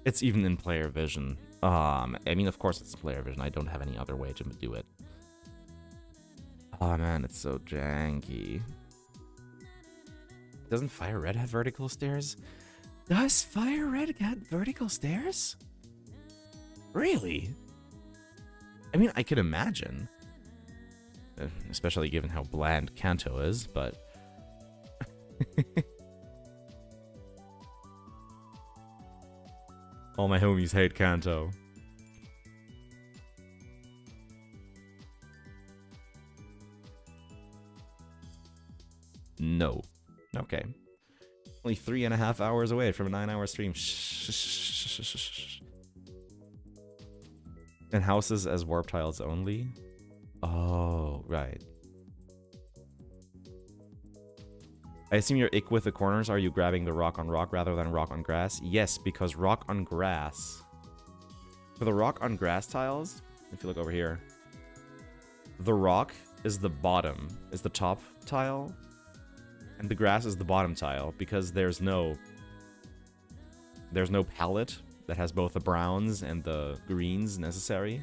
It's even in player vision. I mean, of course it's player vision. I don't have any other way to do it. Oh man, it's so janky. Doesn't Fire Red have vertical stairs? Does Fire Red get vertical stairs? Really? I mean, I could imagine. Especially given how bland Kanto is, but... All my homies hate Kanto. No. Okay. Only 3.5 hours away from a 9-hour stream. And houses as warp tiles only? Oh, right. I assume you're ick with the corners. Are you grabbing the rock on rock rather than rock on grass? Yes, because rock on grass. For the rock on grass tiles, if you look over here, the rock is the bottom, is the top tile, and the grass is the bottom tile because there's no palette that has both the browns and the greens necessary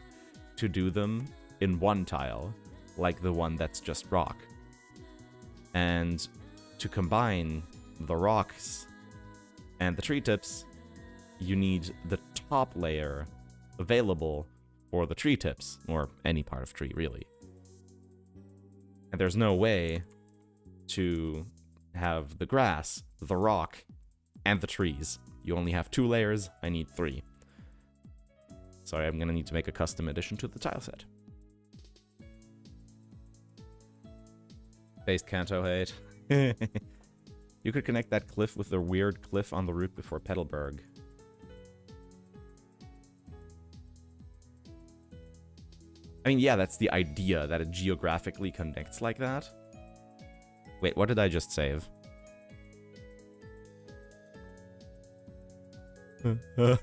to do them in one tile, like the one that's just rock. And to combine the rocks and the tree tips, you need the top layer available for the tree tips, or any part of tree, really. And there's no way to have the grass, the rock, and the trees. You only have 2 layers, I need 3. Sorry, I'm gonna need to make a custom addition to the tile set. Based Kanto hate. You could connect that cliff with the weird cliff on the route before Petalburg. I mean, yeah, that's the idea, that it geographically connects like that. Wait, what did I just save? Yeah,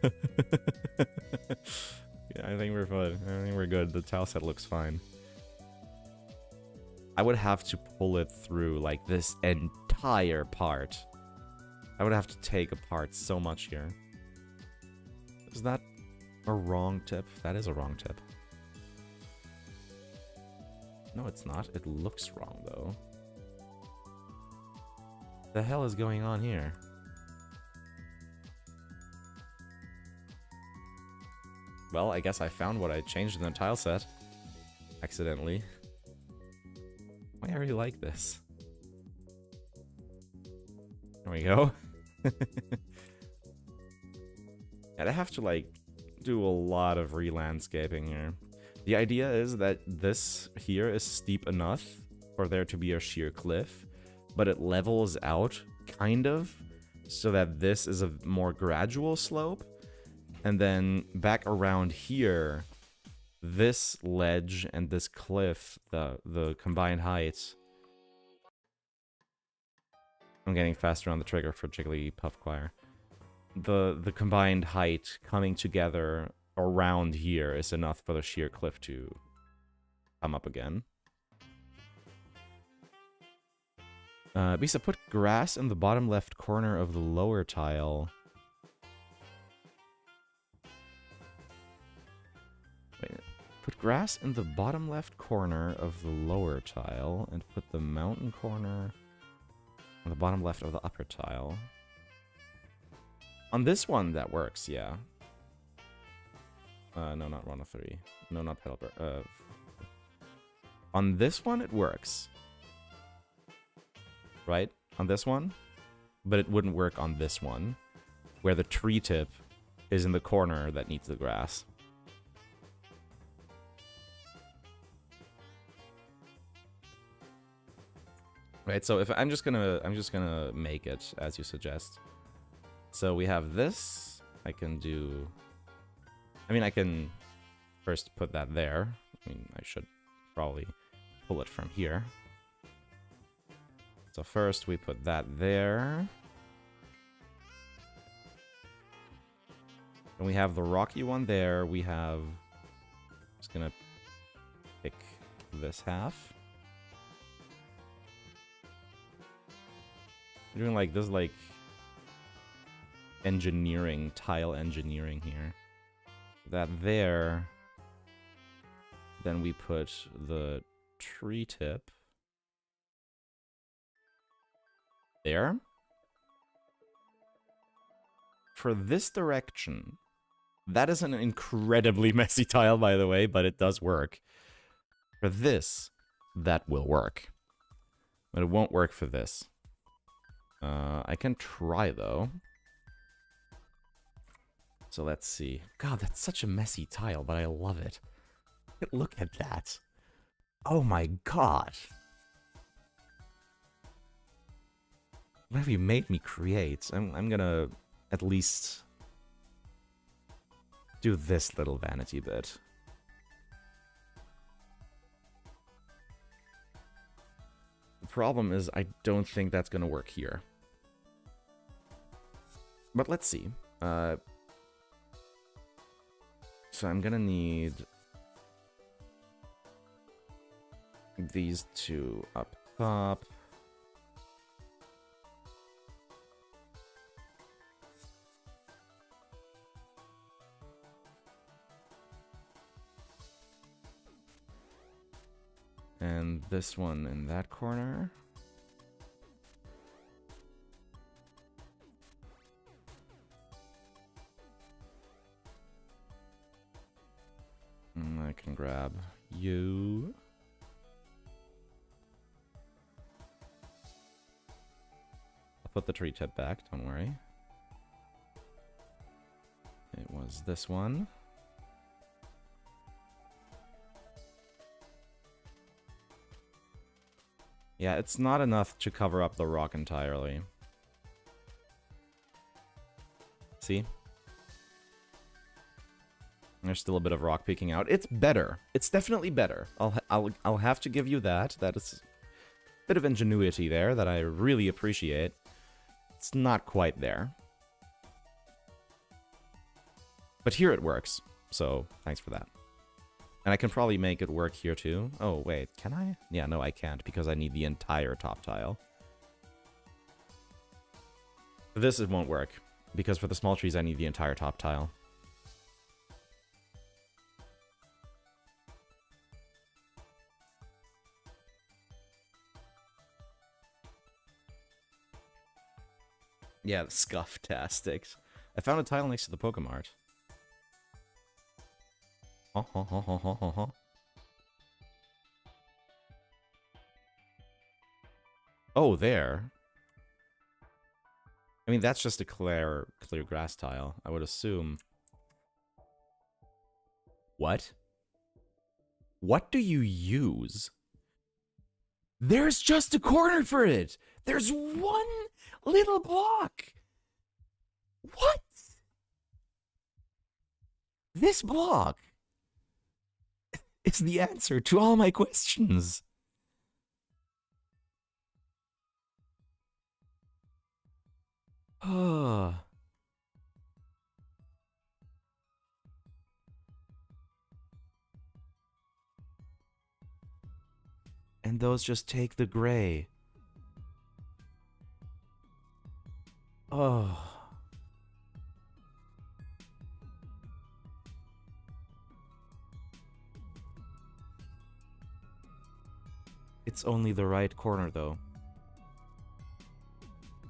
I think we're fine. I think we're good. The tile set looks fine. I would have to pull it through, like, this entire part. I would have to take apart so much here. Is that a wrong tip? That is a wrong tip. No, it's not. It looks wrong, though. The hell is going on here? Well, I guess I found what I changed in the tile set. Accidentally. Why are you like this? There we go. And I have to, like, do a lot of re-landscaping here. The idea is that this here is steep enough for there to be a sheer cliff, but it levels out, kind of, so that this is a more gradual slope. And then back around here, this ledge and this cliff, the combined heights. I'm getting faster on the trigger for Jigglypuff Choir. The combined height coming together around here is enough for the sheer cliff to come up again. Bisa, put grass in the bottom left corner of the lower tile. Wait, put grass in the bottom left corner of the lower tile and put the mountain corner on the bottom left of the upper tile. On this one, that works, yeah. No, not 103. No, not Petalburg. On this one, it works. Right? On this one? But it wouldn't work on this one, where the tree tip is in the corner that needs the grass. Right, so if I'm just gonna make it as you suggest. So we have this. I can first put that there. I mean, I should probably pull it from here. So first we put that there. And we have the rocky one there. We have... Just gonna pick this half. We're doing like this, like engineering, tile engineering here. That there. Then we put the tree tip there. For this direction, that is an incredibly messy tile, by the way, but it does work. For this, that will work. But it won't work for this. I can try, though. So let's see. God, that's such a messy tile, but I love it. Look at that. Oh my god. What have you made me create? I'm gonna at least do this little vanity bit. The problem is I don't think that's gonna work here. But let's see. So I'm gonna need these two up top. And this one in that corner. And I can grab you. I'll put the tree tip back, don't worry. It was this one. Yeah, it's not enough to cover up the rock entirely. See? There's still a bit of rock peeking out. It's better. It's definitely better. I'll have to give you that. That is a bit of ingenuity there that I really appreciate. It's not quite there. But here it works. So, thanks for that. And I can probably make it work here too. Oh, wait, can I? Yeah, no, I can't because I need the entire top tile. For this, it won't work because for the small trees, I need the entire top tile. Yeah, the scuff-tastics. I found a tile next to the Pokémon. Oh, there. I mean, that's just a clear grass tile, I would assume. What? What do you use? There's just a corner for it. There's one little block. What? This block is the answer to all my questions. Ah. And those just take the gray. Oh. It's only the right corner, though.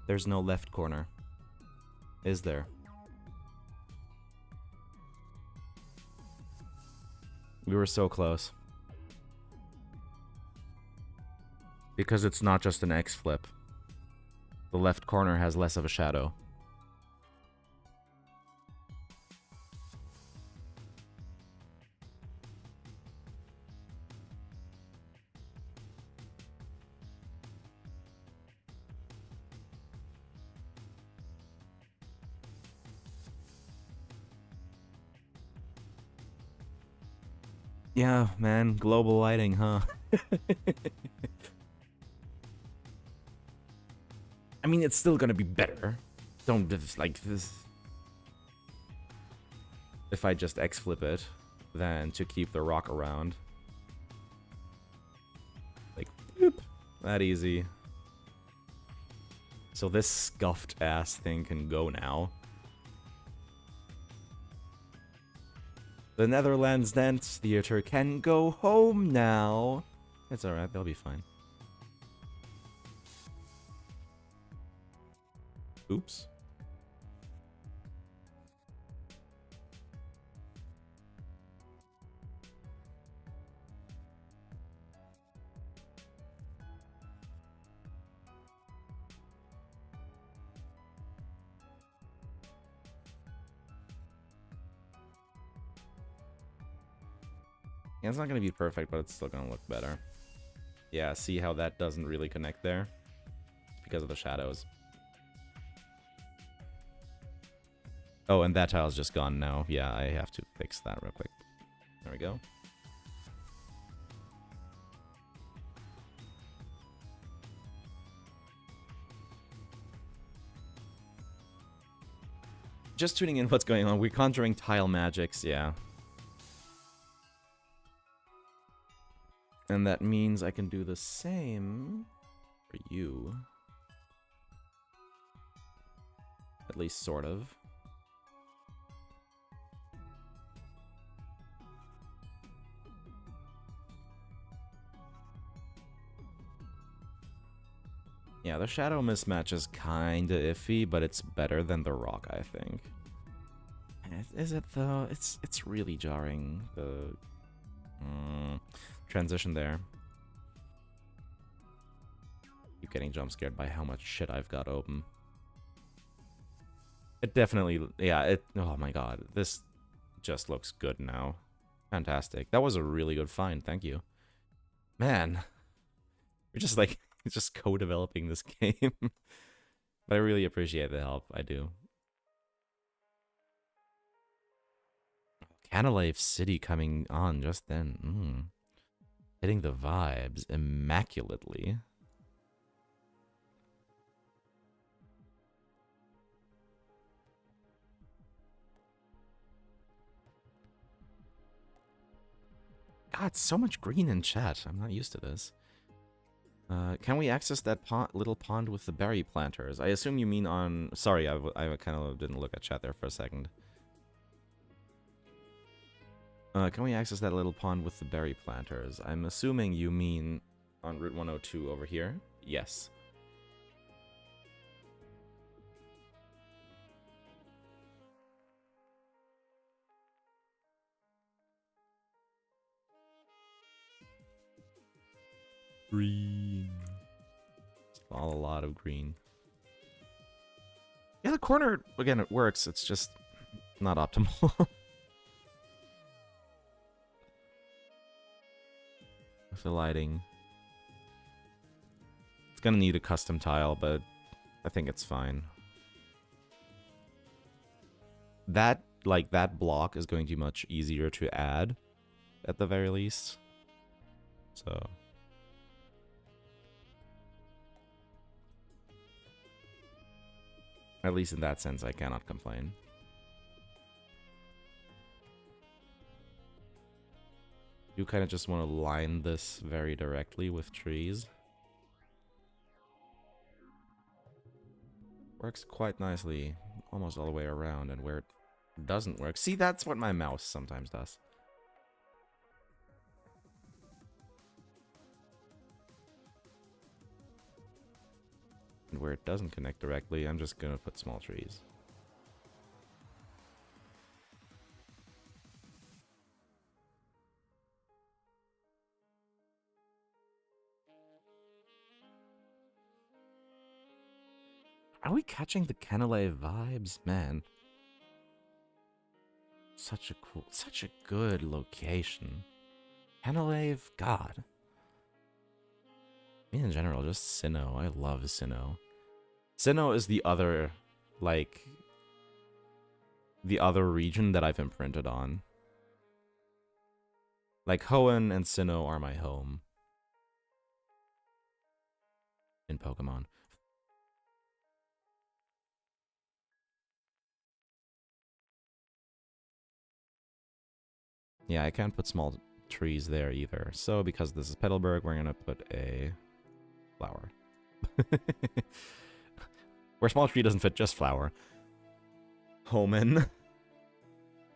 There's no left corner. Is there? We were so close. Because it's not just an X flip. The left corner has less of a shadow. Yeah, man, global lighting, huh? I mean, it's still gonna be better. Don't just like this. If I just X flip it, than to keep the rock around. Like, boop, that easy. So this scuffed ass thing can go now. The Netherlands Dance Theater can go home now. It's alright, they'll be fine. Oops. Yeah, it's not gonna be perfect, but it's still gonna look better. Yeah, see how that doesn't really connect there? Because of the shadows. Oh, and that tile's just gone now. Yeah, I have to fix that real quick. There we go. Just tuning in what's going on. We're conjuring tile magics, yeah. And that means I can do the same for you. At least sort of. Yeah, the shadow mismatch is kinda iffy, but it's better than the rock, I think. Is it though? It's really jarring. The transition there. Keep getting jump scared by how much shit I've got open. It definitely, yeah. Oh my god, this just looks good now. Fantastic. That was a really good find. Thank you, man. We're just like. It's just co-developing this game. But I really appreciate the help. I do. Canalave City coming on just then. Hitting the vibes immaculately. God, so much green in chat. I'm not used to this. Can we access that little pond with the berry planters? I assume you mean on... Sorry, I kind of didn't look at chat there for a second. Can we access that little pond with the berry planters? I'm assuming you mean on Route 102 over here? Yes. Green. It's all a lot of green. Yeah, the corner, again, it works. It's just not optimal. with the lighting. It's gonna need a custom tile, but I think it's fine. That, like, that block is going to be much easier to add, at the very least. So... at least in that sense, I cannot complain. You kind of just want to line this very directly with trees. Works quite nicely, almost all the way around, and where it doesn't work... see, that's what my mouse sometimes does. And where it doesn't connect directly, I'm just gonna put small trees. Are we catching the Canalave vibes? Man. Such a cool, such a good location. Canalave, God. Me in general, just Sinnoh. I love Sinnoh. Sinnoh is the other, like, the other region that I've imprinted on. Like, Hoenn and Sinnoh are my home. In Pokemon. Yeah, I can't put small trees there either. So, because this is Petalburg, we're gonna put a flower. Where small tree doesn't fit, just flower. Hoenn.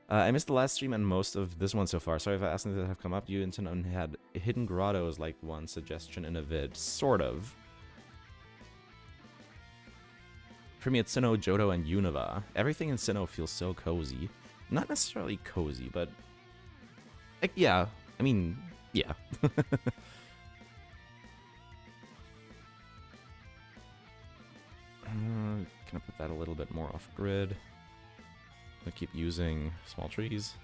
I missed the last stream and most of this one so far. Sorry if I asked anything that have come up. You intend on had hidden grottos like one suggestion in a vid. Sort of. For me, it's Sinnoh, Johto, and Unova. Everything in Sinnoh feels so cozy. Not necessarily cozy, but... like, yeah. I mean, yeah. Gonna put that a little bit more off-grid. Gonna keep using small trees.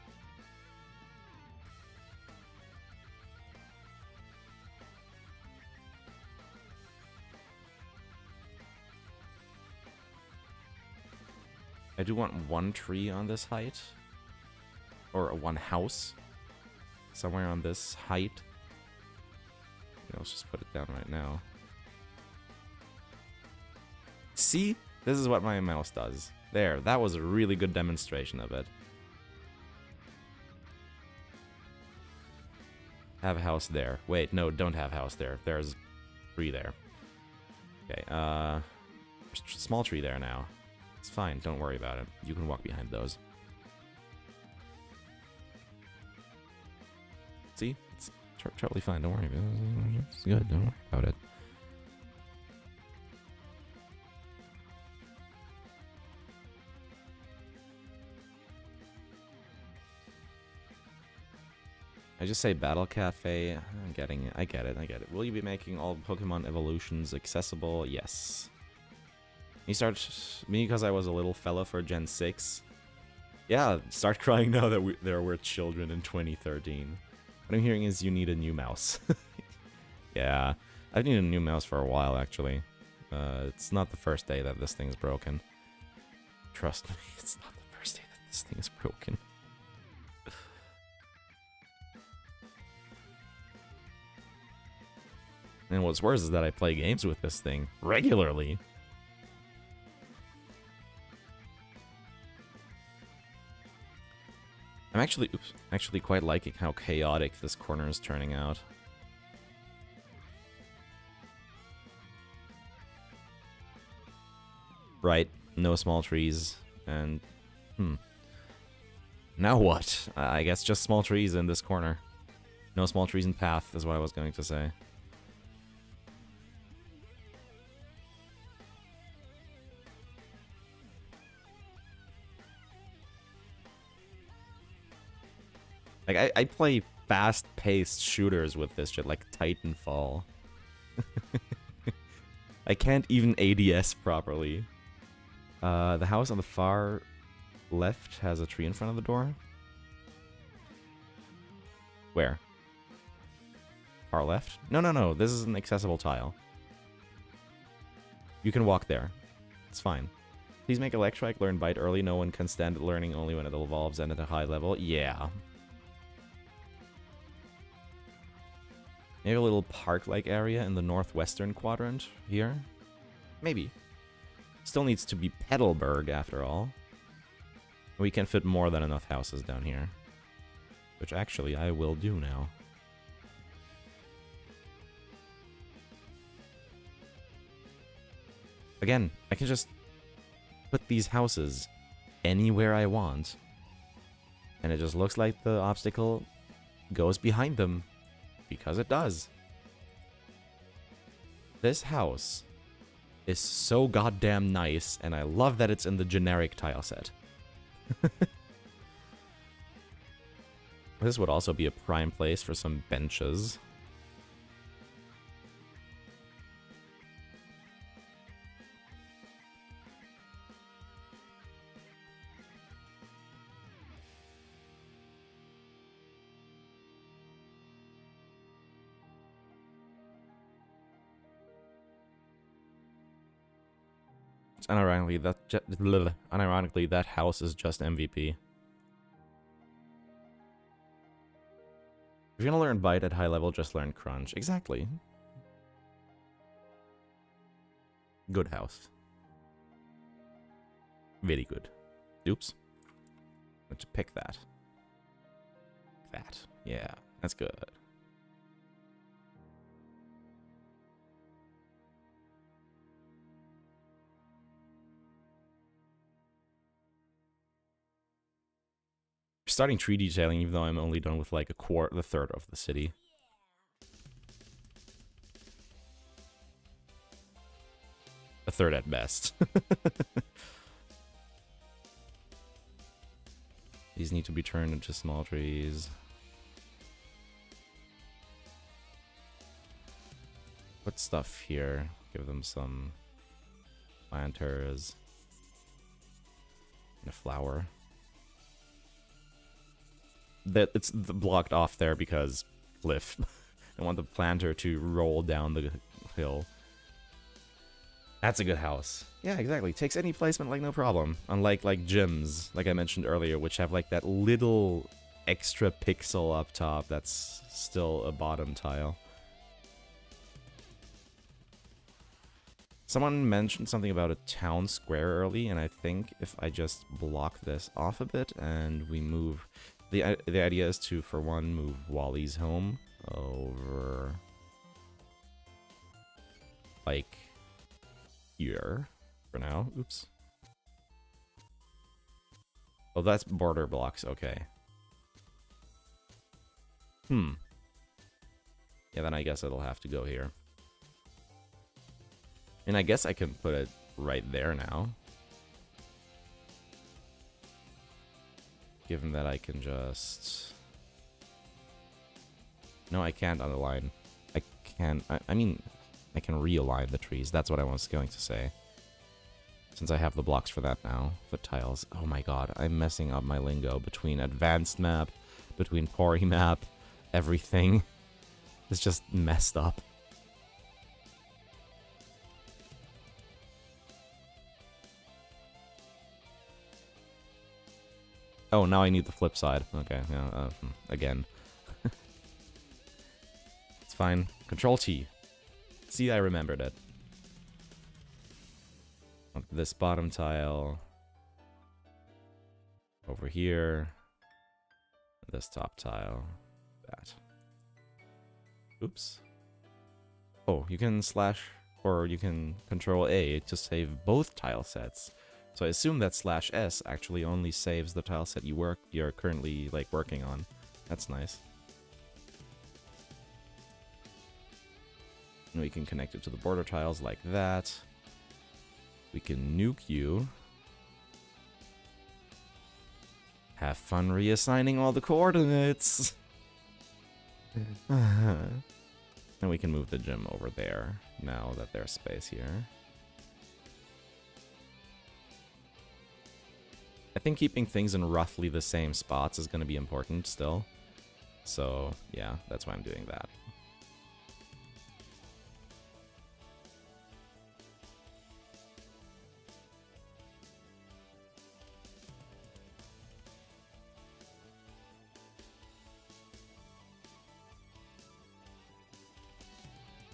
I do want one tree on this height. Or one house. Somewhere on this height. Yeah, let's just put it down right now. See? This is what my mouse does. There, that was a really good demonstration of it. Have a house there. Wait, no, don't have house there. There's tree there. Okay, small tree there now. It's fine, don't worry about it. You can walk behind those. See? It's totally fine, don't worry about it. It's good, don't worry about it. I just say Battle Cafe. I'm getting it. I get it. I get it. Will you be making all Pokemon evolutions accessible? Yes. You start... me because I was a little fella for Gen 6. Yeah, start crying now that there were children in 2013. What I'm hearing is you need a new mouse. Yeah. I've needed a new mouse for a while, actually. It's not the first day that this thing is broken. Trust me, it's not the first day that this thing is broken. And what's worse is that I play games with this thing regularly. I'm actually quite liking how chaotic this corner is turning out. Right, no small trees, and now what? I guess just small trees in this corner. No small trees in path is what I was going to say. Like, I play fast-paced shooters with this shit, like Titanfall. I can't even ADS properly. The house on the far left has a tree in front of the door. Where? Far left? No, no, no. This is an accessible tile. You can walk there. It's fine. Please make Electrike learn Bite early. No one can stand it learning only when it evolves and at a high level. Yeah. Maybe a little park-like area in the northwestern quadrant here? Maybe. Still needs to be Petalburg, after all. We can fit more than enough houses down here. Which actually I will do now. Again, I can just put these houses anywhere I want. And it just looks like the obstacle goes behind them. Because it does. This house is so goddamn nice, and I love that it's in the generic tile set. This would also be a prime place for some benches. Unironically, that house is just MVP. If you're gonna learn Bite at high level, just learn Crunch. Exactly. Good house. Very good. Oops. Let's pick that. That. Yeah, that's good. Starting tree detailing, even though I'm only done with like the third of the city. A third at best. These need to be turned into small trees. Put stuff here. Give them some planters. And a flower. That it's blocked off there because cliff. I want the planter to roll down the hill. That's a good house. Yeah, exactly. Takes any placement like no problem. Unlike like gyms, like I mentioned earlier, which have like that little extra pixel up top that's still a bottom tile. Someone mentioned something about a town square early, and I think if I just block this off a bit and we move... The idea is to, for one, move Wally's home over... like... here. For now. Oops. Oh, that's border blocks. Okay. Yeah, then I guess it'll have to go here. And I guess I can put it right there now. Given that I can just... No, I can't underline. I can... I mean, I can realign the trees. That's what I was going to say. Since I have the blocks for that now. The tiles. Oh my god, I'm messing up my lingo between advanced map, between Pori map, everything. It's just messed up. Oh, now I need the flip side. Okay, yeah, again. It's fine. Control T. See, I remembered it. This bottom tile. Over here. This top tile. That. Oops. Oh, you can slash, or you can Control A to save both tile sets. So I assume that /S actually only saves the tile set you're currently like working on. That's nice. And we can connect it to the border tiles like that. We can nuke you. Have fun reassigning all the coordinates. And we can move the gym over there now that there's space here. I think keeping things in roughly the same spots is going to be important still. So, yeah, that's why I'm doing that.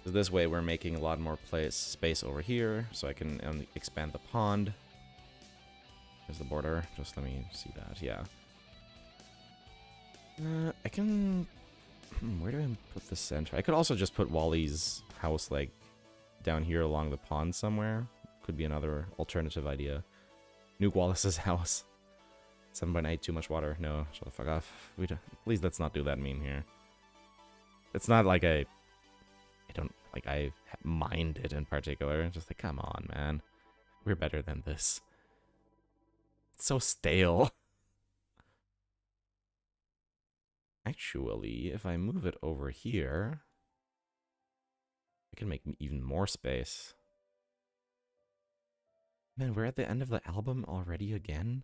So this way we're making a lot more space over here, so I can expand the pond. There's the border. Just let me see that. Yeah. I can... where do I put the center? I could also just put Wally's house, like, down here along the pond somewhere. Could be another alternative idea. Nuke Wallace's house. 7.8, too much water. No, shut the fuck off. Please, let's not do that meme here. It's not like I don't, like, I mind it in particular. Just like, come on, man. We're better than this. It's so stale. Actually, if I move it over here, I can make even more space. Man, we're at the end of the album already again?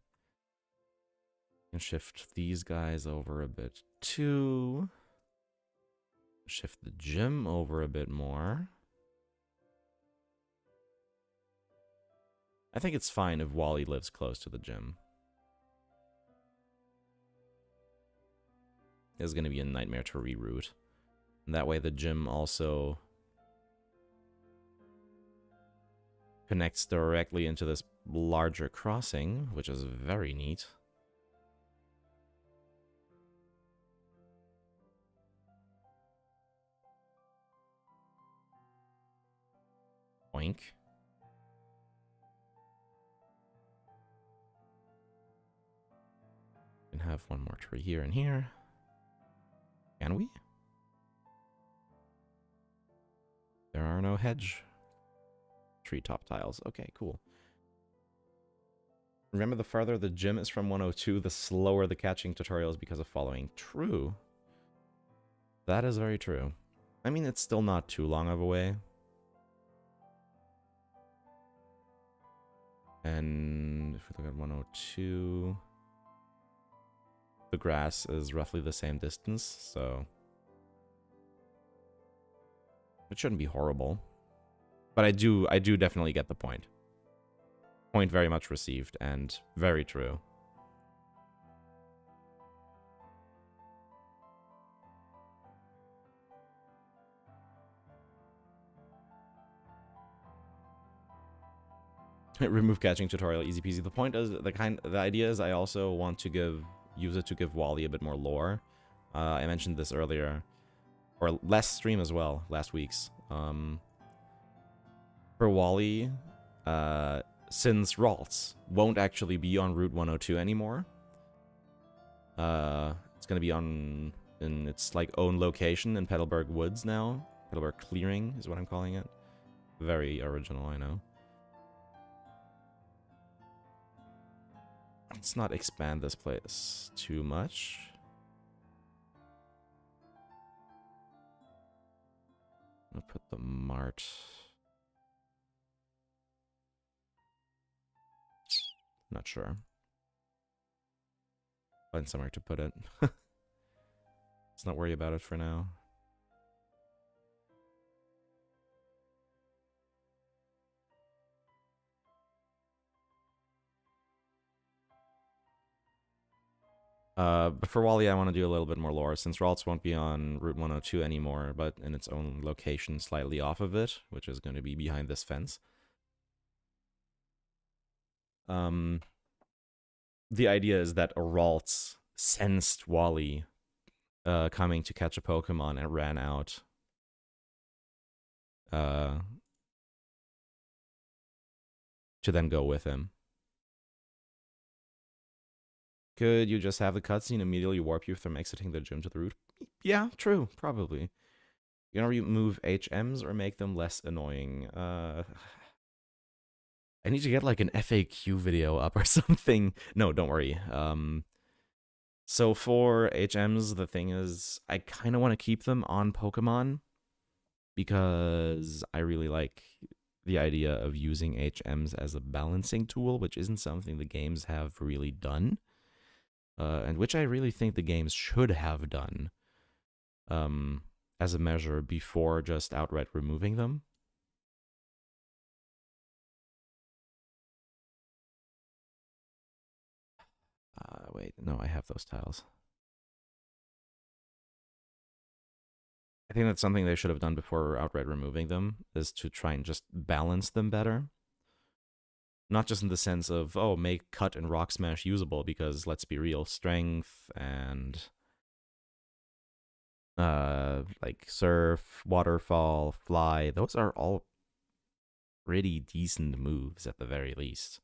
And shift these guys over a bit too. Shift the gym over a bit more. I think it's fine if Wally lives close to the gym. It's going to be a nightmare to reroute. And that way the gym also connects directly into this larger crossing, which is very neat. Oink. We can have one more tree here and here. Can we? There are no hedge treetop tiles. Okay, cool. Remember, the farther the gym is from 102, the slower the catching tutorial is because of following. True. That is very true. I mean, it's still not too long of a way. And if we look at 102, the grass is roughly the same distance, so it shouldn't be horrible. But I do definitely get the point. Point very much received, and very true. Remove catching tutorial, easy peasy. The point is, the idea is I also want to use it to give Wally a bit more lore. I mentioned this earlier, or last stream as well, last week's. For Wally, since Ralts won't actually be on Route 102 anymore, it's gonna be in its like own location in Petalburg Woods now. Petalburg Clearing is what I'm calling it. Very original, I know. Let's not expand this place too much. I'll put the mart. Not sure. Find somewhere to put it. Let's not worry about it for now. But for Wally, I want to do a little bit more lore, since Ralts won't be on Route 102 anymore, but in its own location slightly off of it, which is going to be behind this fence. The idea is that a Ralts sensed Wally coming to catch a Pokemon and ran out. To then go with him. Could you just have the cutscene immediately warp you from exiting the gym to the route? Yeah, true, probably. You gonna remove HMs or make them less annoying? I need to get like an FAQ video up or something. No, don't worry. So for HMs, the thing is, I kind of want to keep them on Pokemon because I really like the idea of using HMs as a balancing tool, which isn't something the games have really done. And which I really think the games should have done as a measure before just outright removing them. Wait, no, I have those tiles. I think that's something they should have done before outright removing them, is to try and just balance them better. Not just in the sense of, oh, make cut and rock smash usable, because let's be real, strength and like surf, waterfall, fly, those are all pretty decent moves at the very least.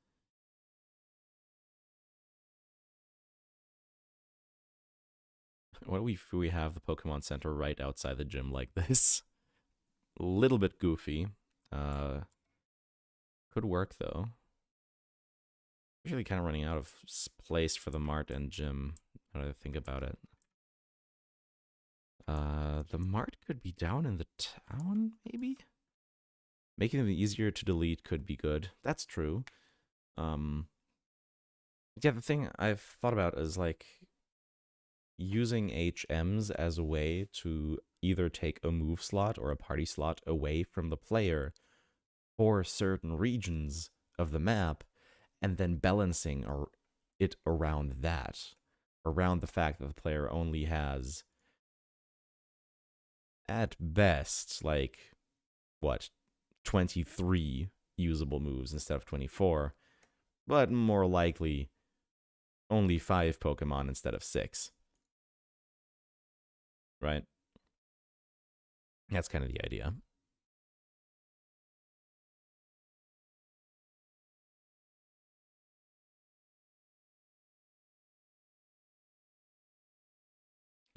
What if we have the Pokemon Center right outside the gym like this? A little bit goofy. Could work though. Usually kind of running out of place for the mart and gym, now that I think about it. The mart could be down in the town, maybe? Making them easier to delete could be good. That's true. Yeah, the thing I've thought about is like using HMs as a way to either take a move slot or a party slot away from the player for certain regions of the map, and then balancing it around that, around the fact that the player only has, at best, like, what, 23 usable moves instead of 24, but more likely only 5 Pokemon instead of 6. Right? That's kind of the idea.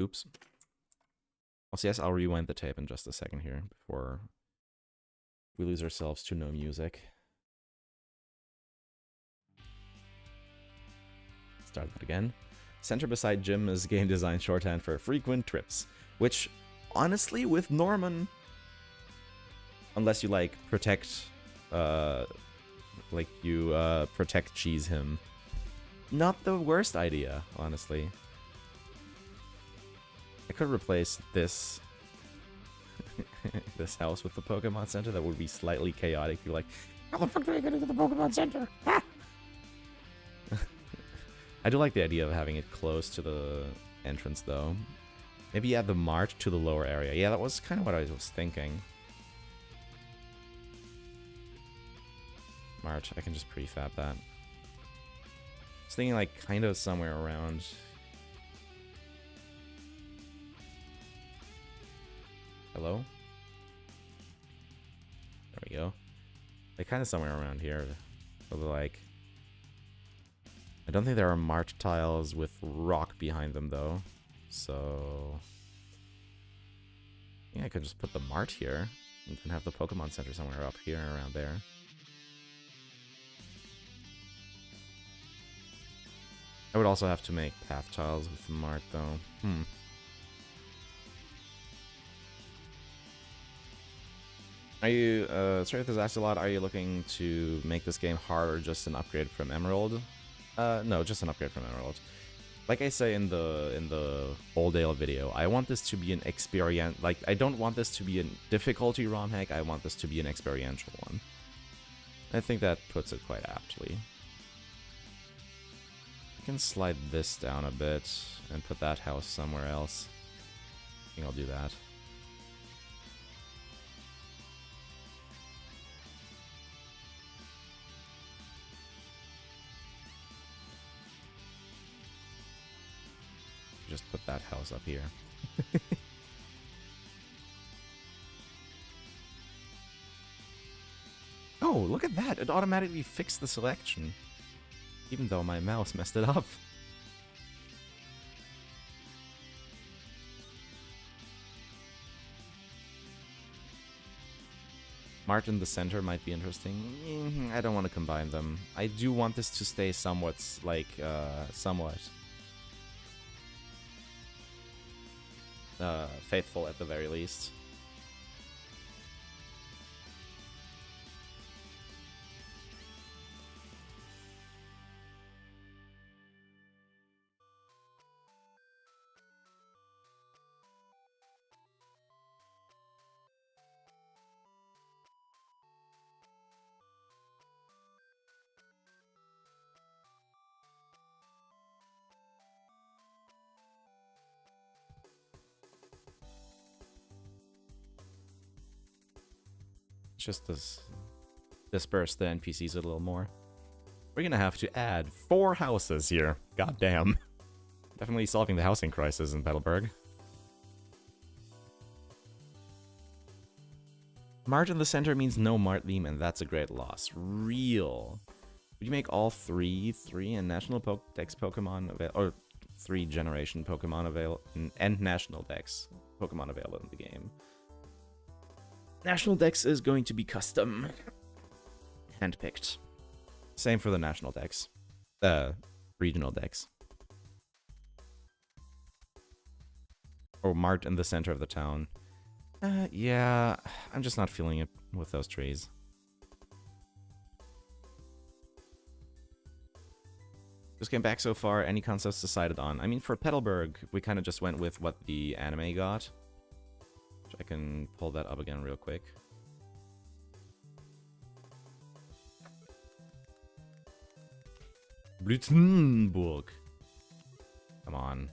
Oops. Also, yes, I'll rewind the tape in just a second here before we lose ourselves to no music. Start that again. Center beside gym is game design shorthand for frequent trips, which, honestly, with Norman, unless you, like, protect, protect cheese him, not the worst idea, honestly. I could replace this this house with the Pokemon Center. That would be slightly chaotic. You're like, how the fuck do I get into the Pokemon Center? Ah! I do like the idea of having it close to the entrance, though. Maybe add the mart to the lower area. Yeah, that was kind of what I was thinking. Mart, I can just prefab that. I was thinking, like, kind of somewhere around... Hello? There we go. Like, kind of somewhere around here. Although, like... I don't think there are mart tiles with rock behind them, though. So... yeah, I could just put the mart here. And then have the Pokemon Center somewhere up here, around there. I would also have to make path tiles with the mart, though. Are you, sorry if this asked a lot, are you looking to make this game hard or just an upgrade from Emerald? No, just an upgrade from Emerald. Like I say in the Oldale video, I want this to be an experience, like, I don't want this to be a difficulty ROM hack, I want this to be an experiential one. I think that puts it quite aptly. I can slide this down a bit and put that house somewhere else. I think I'll do that. Just put that house up here. Oh, look at that! It automatically fixed the selection. Even though my mouse messed it up. Mart in the center might be interesting. I don't want to combine them. I do want this to stay somewhat, like, somewhat... faithful at the very least. just disperse the NPCs a little more. We're gonna have to add 4 houses here. God damn. Definitely solving the housing crisis in Petalburg. Mart in the center means no Mart theme, and that's a great loss. Real. Would you make all 3 and national Dex Pokemon available, or 3 generation Pokemon available, and national Dex Pokemon available in the game? National Dex is going to be custom. Handpicked. Same for the national Dex. Regional Dex. Or Mart in the center of the town. Yeah, I'm just not feeling it with those trees. Just came back so far, any concepts decided on? I mean, for Petalburg, we kind of just went with what the anime got. Which I can pull that up again real quick. Blütenburg. Come on.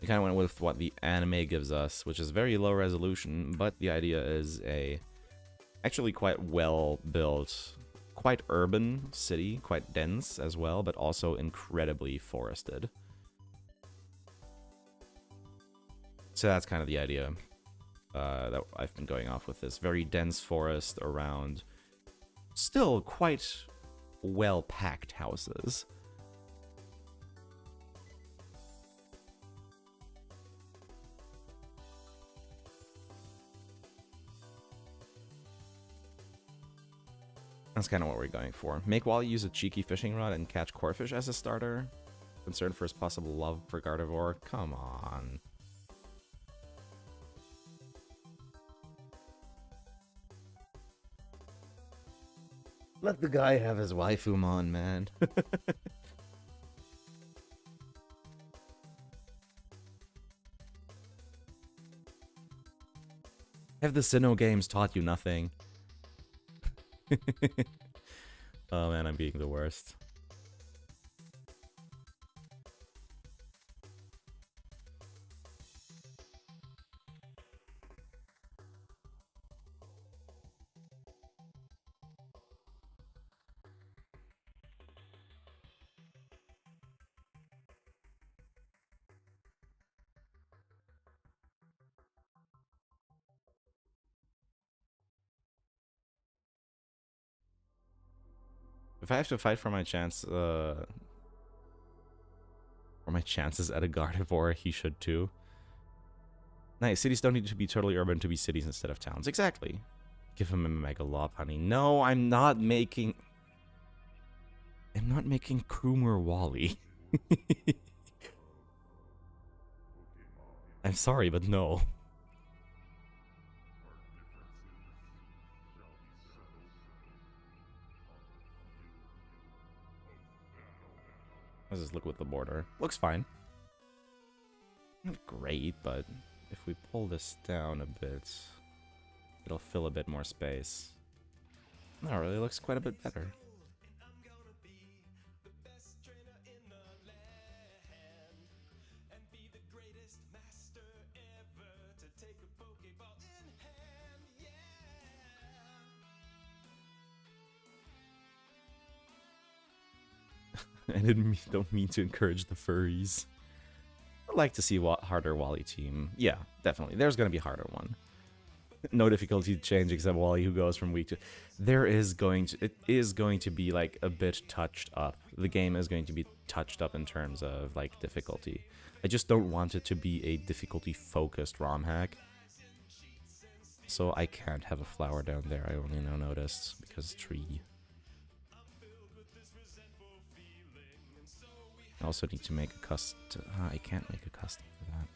We kind of went with what the anime gives us, which is very low resolution, but the idea is a actually quite well built, quite urban city, quite dense as well, but also incredibly forested. So that's kind of the idea that I've been going off with, this very dense forest around still quite well-packed houses. That's kind of what we're going for. Make Wally use a cheeky fishing rod and catch corefish as a starter. Concerned for his possible love for Gardevoir. Come on. Let the guy have his waifumon, man. Have the Sinnoh games taught you nothing? Oh man, I'm being the worst. If I have to fight for my chance, for my chances at a Gardevoir, he should too. Nice, cities don't need to be totally urban to be cities instead of towns. Exactly. Give him a Mega Lopunny. No, I'm not making Krumer Wally. I'm sorry, but no. Let's just look with the border. Looks fine. Not great, but if we pull this down a bit, it'll fill a bit more space. That really looks quite a bit better. I don't mean to encourage the furries. I'd like to see harder Wally team. Yeah, definitely. There's going to be a harder one. No difficulty change except Wally, who goes from week to... It is going to be like a bit touched up. The game is going to be touched up in terms of like difficulty. I just don't want it to be a difficulty focused ROM hack. So I can't have a flower down there. I only now noticed because tree. I also need to make a custom. I can't make a custom for that.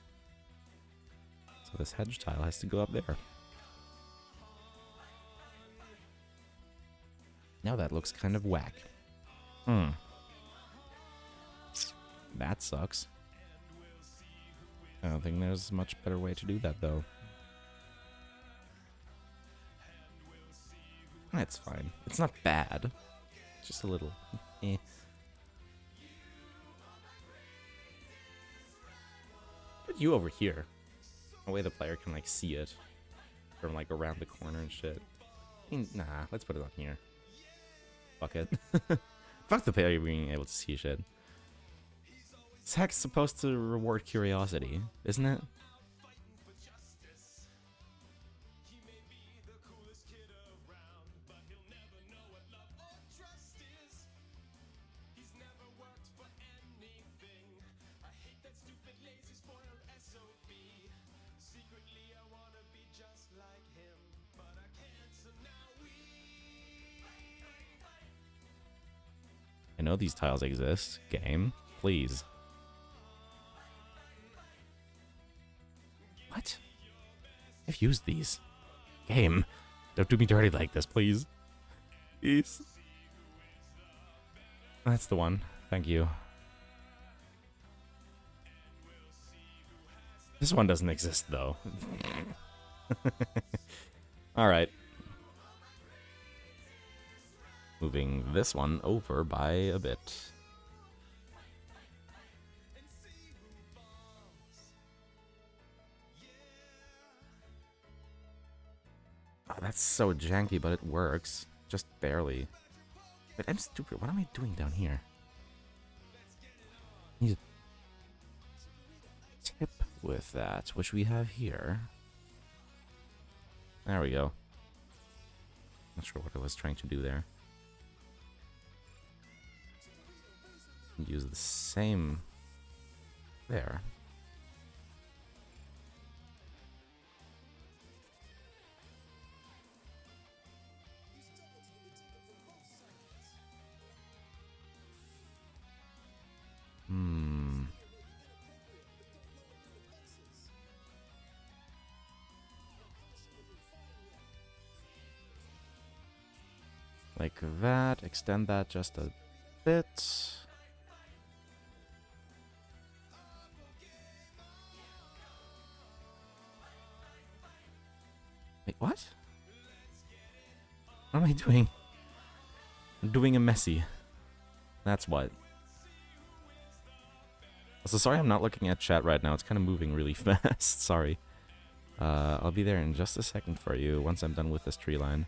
So this hedge tile has to go up there. Now that looks kind of whack. That sucks. I don't think there's much better way to do that though. That's fine. It's not bad. Just a little eh. Put you over here. That way the player can like see it from like around the corner and shit. I mean, nah, let's put it on here. Fuck it. Fuck the player being able to see shit. This hack's supposed to reward curiosity, isn't it? I know these tiles exist. Game, please. What? I've used these. Game, don't do me dirty like this, please. Please. That's the one. Thank you. This one doesn't exist, though. Alright. Moving this one over by a bit. Oh, that's so janky, but it works. Just barely. But I'm stupid. What am I doing down here? Need a tip with that, which we have here. There we go. Not sure what I was trying to do there. Use the same there. Like that. Extend that just a bit. Wait, what? What am I doing? I'm doing a messy. That's what. So sorry I'm not looking at chat right now. It's kind of moving really fast. Sorry. I'll be there in just a second for you once I'm done with this tree line.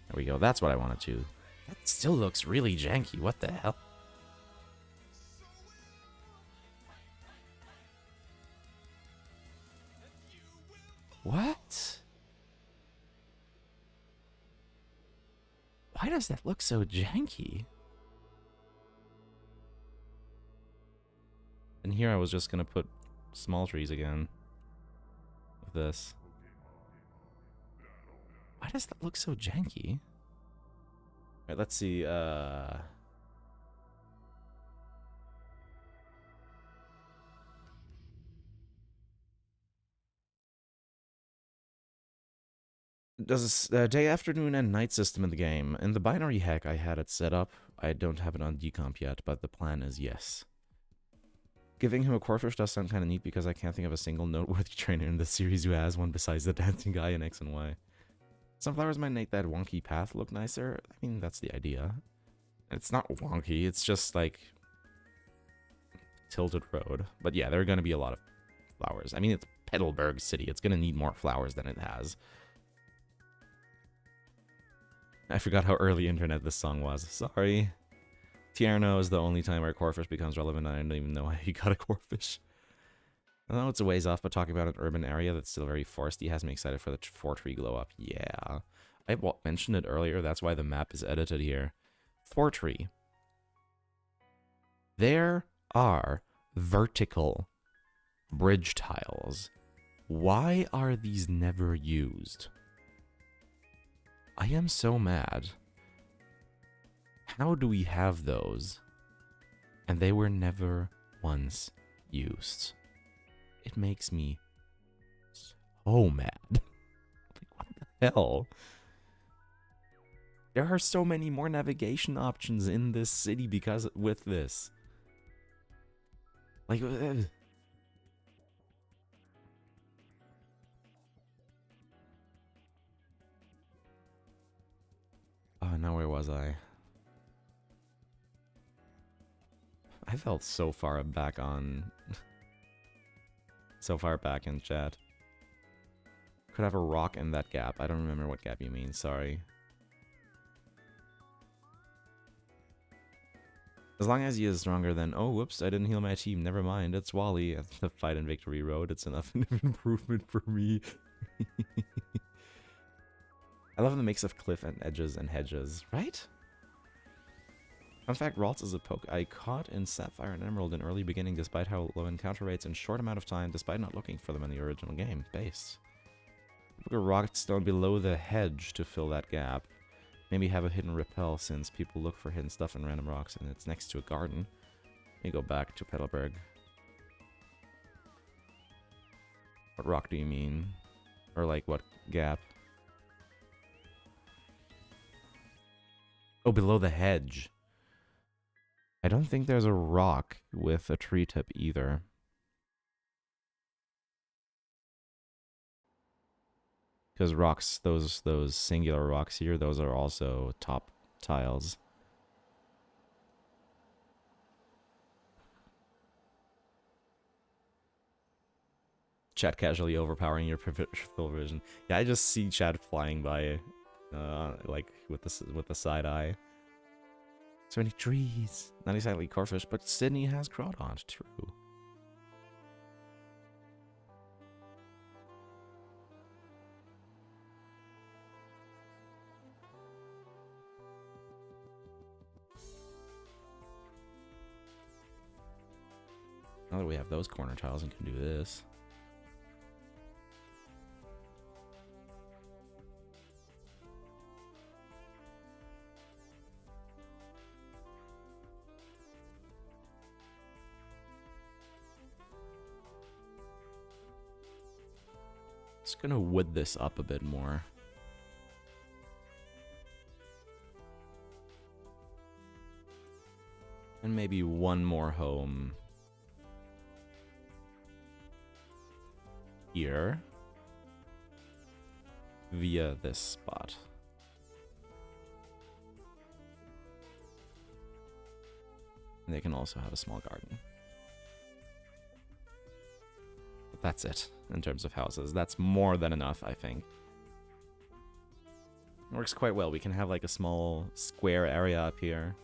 There we go. That's what I wanted to. That still looks really janky. What the hell? What? Why does that look so janky? And here I was just gonna put small trees again. With this. Why does that look so janky? Alright, let's see, does day, afternoon, and night system in the game. In the binary hack I had it set up. I don't have it on decomp yet, but the plan is yes. Giving him a Corfish does sound kind of neat because I can't think of a single noteworthy trainer in this series who has one besides the dancing guy in X and Y. Sunflowers might make that wonky path look nicer. I mean, that's the idea. It's not wonky, it's just like tilted road. But yeah, there are going to be a lot of flowers. I mean, it's Petalburg City. It's going to need more flowers than it has. I forgot how early internet this song was. Sorry. Tierno is the only time where Corfish becomes relevant. I don't even know how he got a Corfish. I know it's a ways off, but talking about an urban area that's still very foresty has me excited for the 4-tree glow up. Yeah. I mentioned it earlier. That's why the map is edited here. 4-tree. There are vertical bridge tiles. Why are these never used? I am so mad. How do we have those? And they were never once used. It makes me so mad. Like, what the hell? There are so many more navigation options in this city because with this. Like, oh, now where was I? I felt so far back on... so far back in chat. Could have a rock in that gap. I don't remember what gap you mean, sorry. As long as he is stronger than... Oh, whoops, I didn't heal my team. Never mind, it's Wally at the Fight and Victory Road. It's enough improvement for me. I love the mix of cliff and edges and hedges, right? Fun fact, Ralts is a poke I caught in Sapphire and Emerald in early beginning despite how low encounter rates in short amount of time despite not looking for them in the original game. Base. Put a rock stone below the hedge to fill that gap. Maybe have a hidden repel since people look for hidden stuff in random rocks and it's next to a garden. Let me go back to Petalburg. What rock do you mean? Or like what gap? Oh, below the hedge. I don't think there's a rock with a tree tip either. Because rocks, those singular rocks here, those are also top tiles. Chat casually overpowering your peripheral vision. Yeah, I just see Chat flying by, like with the side eye. So many trees. Not exactly Corfish, but Sydney has Crawdaunt. True. Now that we have those corner tiles and can do this. Just gonna wood this up a bit more. And maybe one more home here via this spot. And they can also have a small garden. But that's it in terms of houses. That's more than enough, I think. It works quite well. We can have like a small square area up here.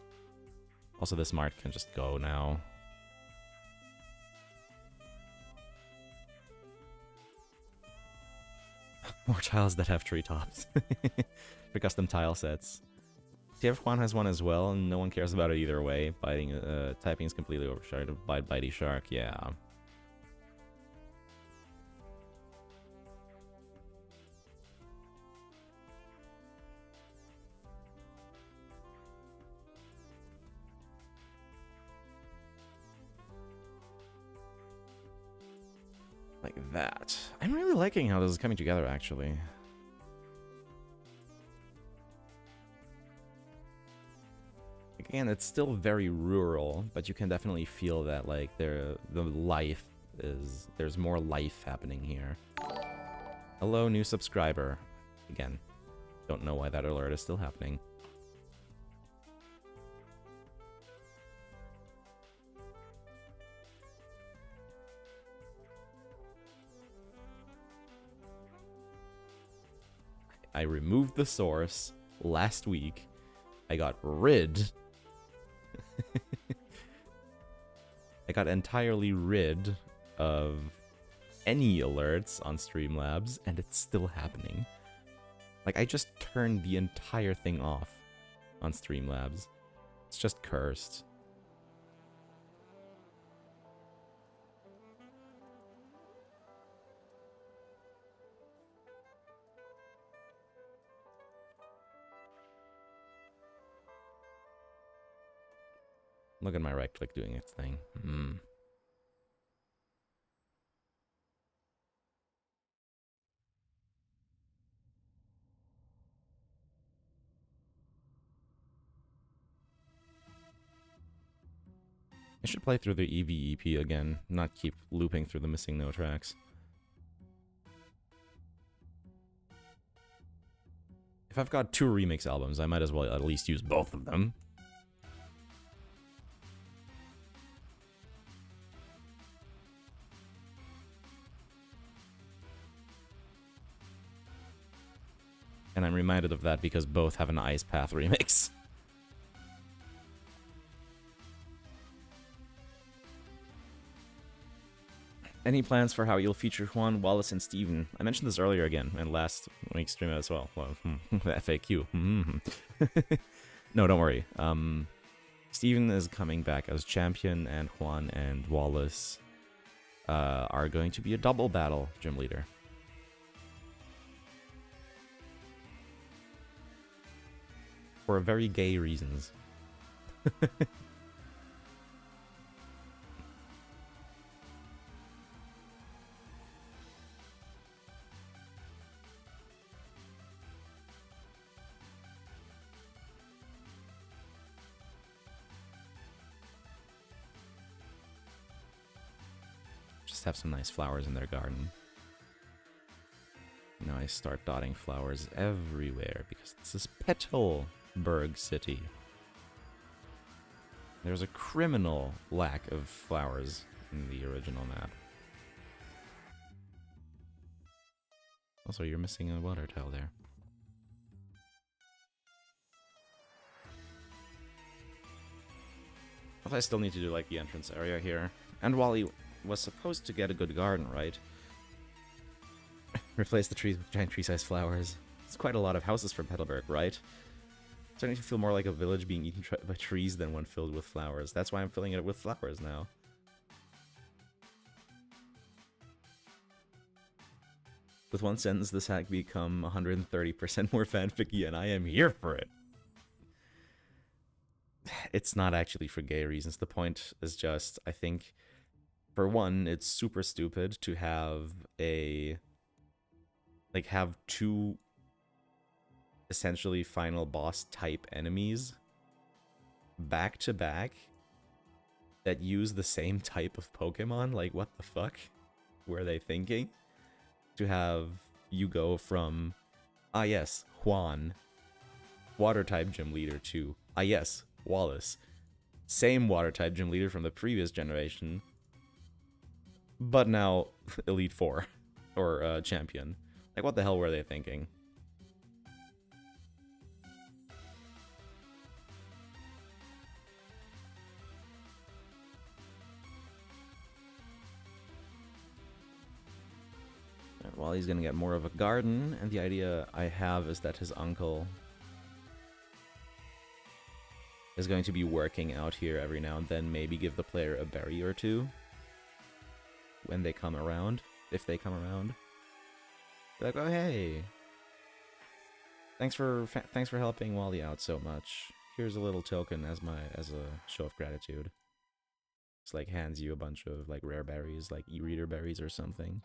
Also, this mart can just go now. More tiles that have treetops. For custom tile sets. TF1 has one as well, and no one cares about it either way. Typing is completely overshadowed by Bitey Shark, yeah. Like that. I'm really liking how this is coming together, actually. Again, it's still very rural, but you can definitely feel that, like, the life is... There's more life happening here. Hello, new subscriber. Again, don't know why that alert is still happening. I removed the source last week. I got rid. I got entirely rid of any alerts on Streamlabs, and it's still happening. Like, I just turned the entire thing off on Streamlabs. It's just cursed. Look at my right click doing its thing. I should play through the EVEP again, not keep looping through the missing no tracks. If I've got 2 remix albums, I might as well at least use both of them. And I'm reminded of that because both have an Ice Path remix. Any plans for how you'll feature Juan, Wallace, and Steven? I mentioned this earlier again, and last week's stream as well. Well, the FAQ. No, don't worry. Steven is coming back as champion, and Juan and Wallace are going to be a double battle gym leader. For very gay reasons. Just have some nice flowers in their garden. Now I start dotting flowers everywhere because this is Petalburg City. There's a criminal lack of flowers in the original map. Also, you're missing a water tile there. But I still need to do like the entrance area here. And Wally was supposed to get a good garden, right? Replace the trees with giant tree-sized flowers. It's quite a lot of houses for Petalburg, right? Starting to feel more like a village being eaten by trees than one filled with flowers. That's why I'm filling it with flowers now. With one sentence, this hack become 130% more fanficky, and I am here for it. It's not actually for gay reasons. The point is just, I think, for one, it's super stupid to have have two essentially final boss type enemies back to back that use the same type of Pokemon. Like, what the fuck were they thinking? To have you go from, ah yes, Juan, water type gym leader, to, ah yes, Wallace, same water type gym leader from the previous generation, but now Elite Four or champion. Like, what the hell were they thinking? Well, he's gonna get more of a garden, and the idea I have is that his uncle is going to be working out here every now and then, maybe give the player a berry or two when they come around, if they come around. Like, oh hey, thanks for helping Wally out so much. Here's a little token as a show of gratitude. It's like hands you a bunch of like rare berries, like e-reader berries or something.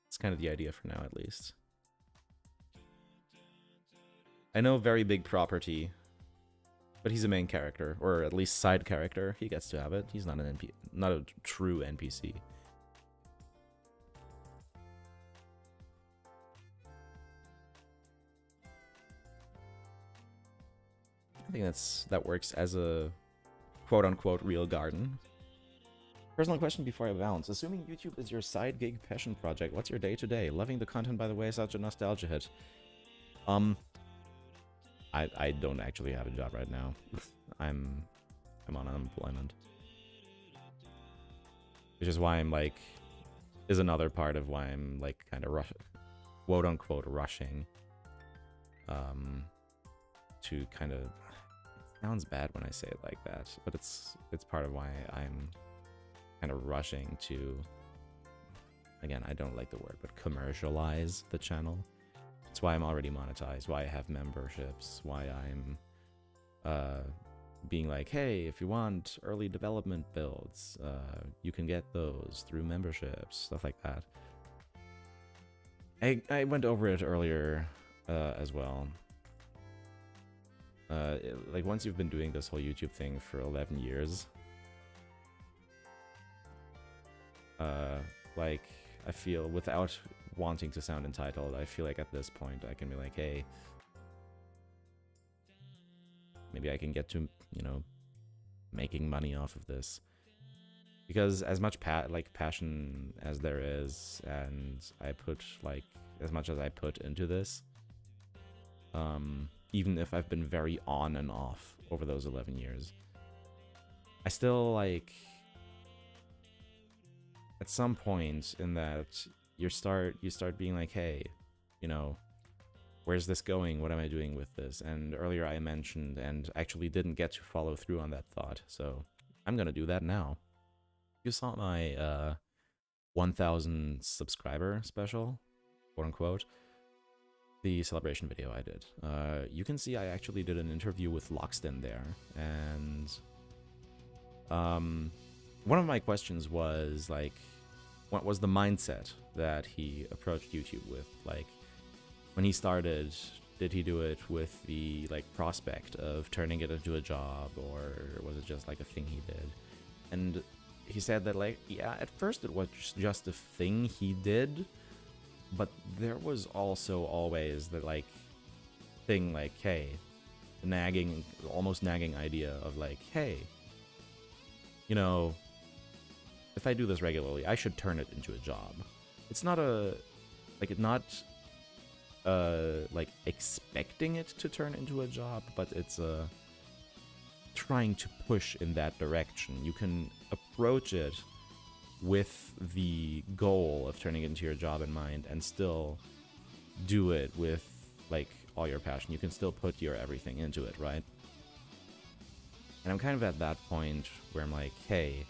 It's kind of the idea for now, at least. I know, very big property, but he's a main character, or at least side character. He gets to have it. He's not an not a true NPC. I think that works as a quote-unquote real garden. Personal question before I bounce. Assuming YouTube is your side gig passion project, what's your day-to-day? Loving the content, by the way, such a nostalgia hit. I don't actually have a job right now. I'm on unemployment. Which is why I'm like, is another part of why I'm like kind of quote unquote rushing to kind of, it sounds bad when I say it like that, but it's part of why I'm kind of rushing to, again, I don't like the word, but commercialize the channel. That's why I'm already monetized, why I have memberships, why I'm being like, hey, if you want early development builds, you can get those through memberships, stuff like that. I went over it earlier as well. Like, once you've been doing this whole YouTube thing for 11 years, like, I feel, without wanting to sound entitled, I feel like at this point I can be like, hey, maybe I can get to, you know, making money off of this. Because as much passion as there is, and I put like as much as I put into this, even if I've been very on and off over those 11 years, I still like at some point in that you start being like, hey, you know, where's this going? What am I doing with this? And earlier I mentioned and actually didn't get to follow through on that thought, so I'm gonna do that now. You saw my 1,000 subscriber special, quote unquote, the celebration video I did. You can see I actually did an interview with Lockston there, and one of my questions was like, what was the mindset that he approached YouTube with? Like, when he started, did he do it with the like prospect of turning it into a job, or was it just like a thing he did? And he said that, like, yeah, at first it was just a thing he did, but there was also always the like thing like, hey, the nagging, almost nagging idea of like, hey, you know, if I do this regularly, I should turn it into a job. It's not a, like, not like expecting it to turn into a job, but it's trying to push in that direction. You can approach it with the goal of turning it into your job in mind and still do it with like all your passion. You can still put your everything into it, right? And I'm kind of at that point where I'm like, hey,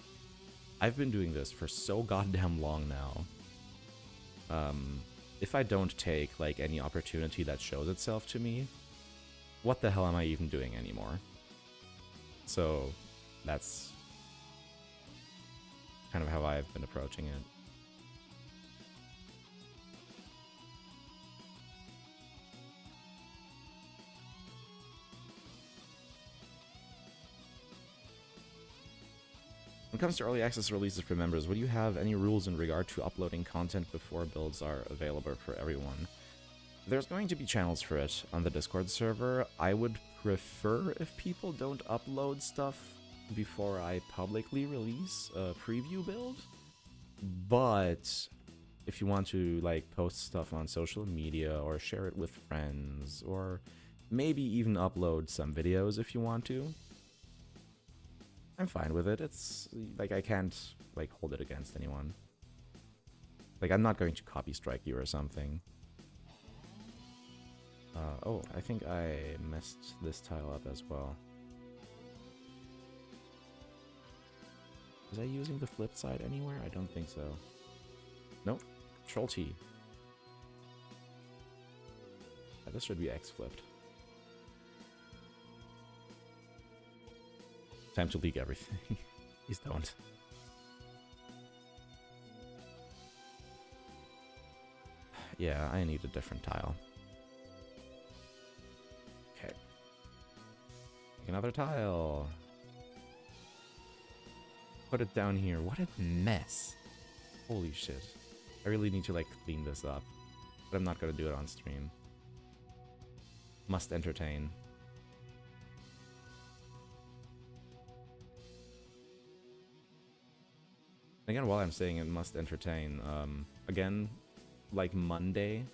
I've been doing this for so goddamn long now. If I don't take like any opportunity that shows itself to me, what the hell am I even doing anymore? So that's kind of how I've been approaching it. When it comes to early access releases for members, would you have any rules in regard to uploading content before builds are available for everyone? There's going to be channels for it on the Discord server. I would prefer if people don't upload stuff before I publicly release a preview build. But if you want to like post stuff on social media or share it with friends, or maybe even upload some videos if you want to, I'm fine with it. It's like I can't like hold it against anyone. Like, I'm not going to copy strike you or something. Oh, I think I messed this tile up as well. Was I using the flip side anywhere? I don't think so. Nope. Control T. Yeah, this should be X flipped. Time to leak everything. Please don't. Yeah, I need a different tile. Okay. Make another tile. Put it down here. What a mess. Holy shit. I really need to like clean this up. But I'm not gonna do it on stream. Must entertain. Again, while I'm saying it must entertain, again, like Monday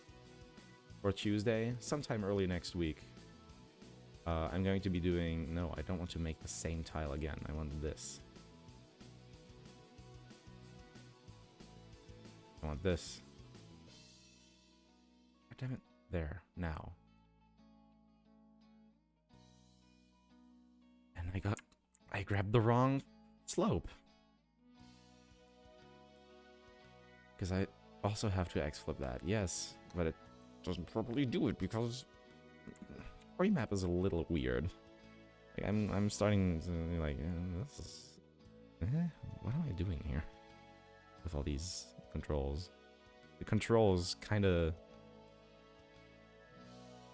or Tuesday, sometime early next week, I'm going to be doing... No, I don't want to make the same tile again. I want this. I want this. God damn it. There. Now. And I grabbed the wrong slope. Because I also have to X-flip that. Yes, but it doesn't properly do it because remap is a little weird. Like, I'm starting to be like, this is... what am I doing here? With all these controls. The controls kind of...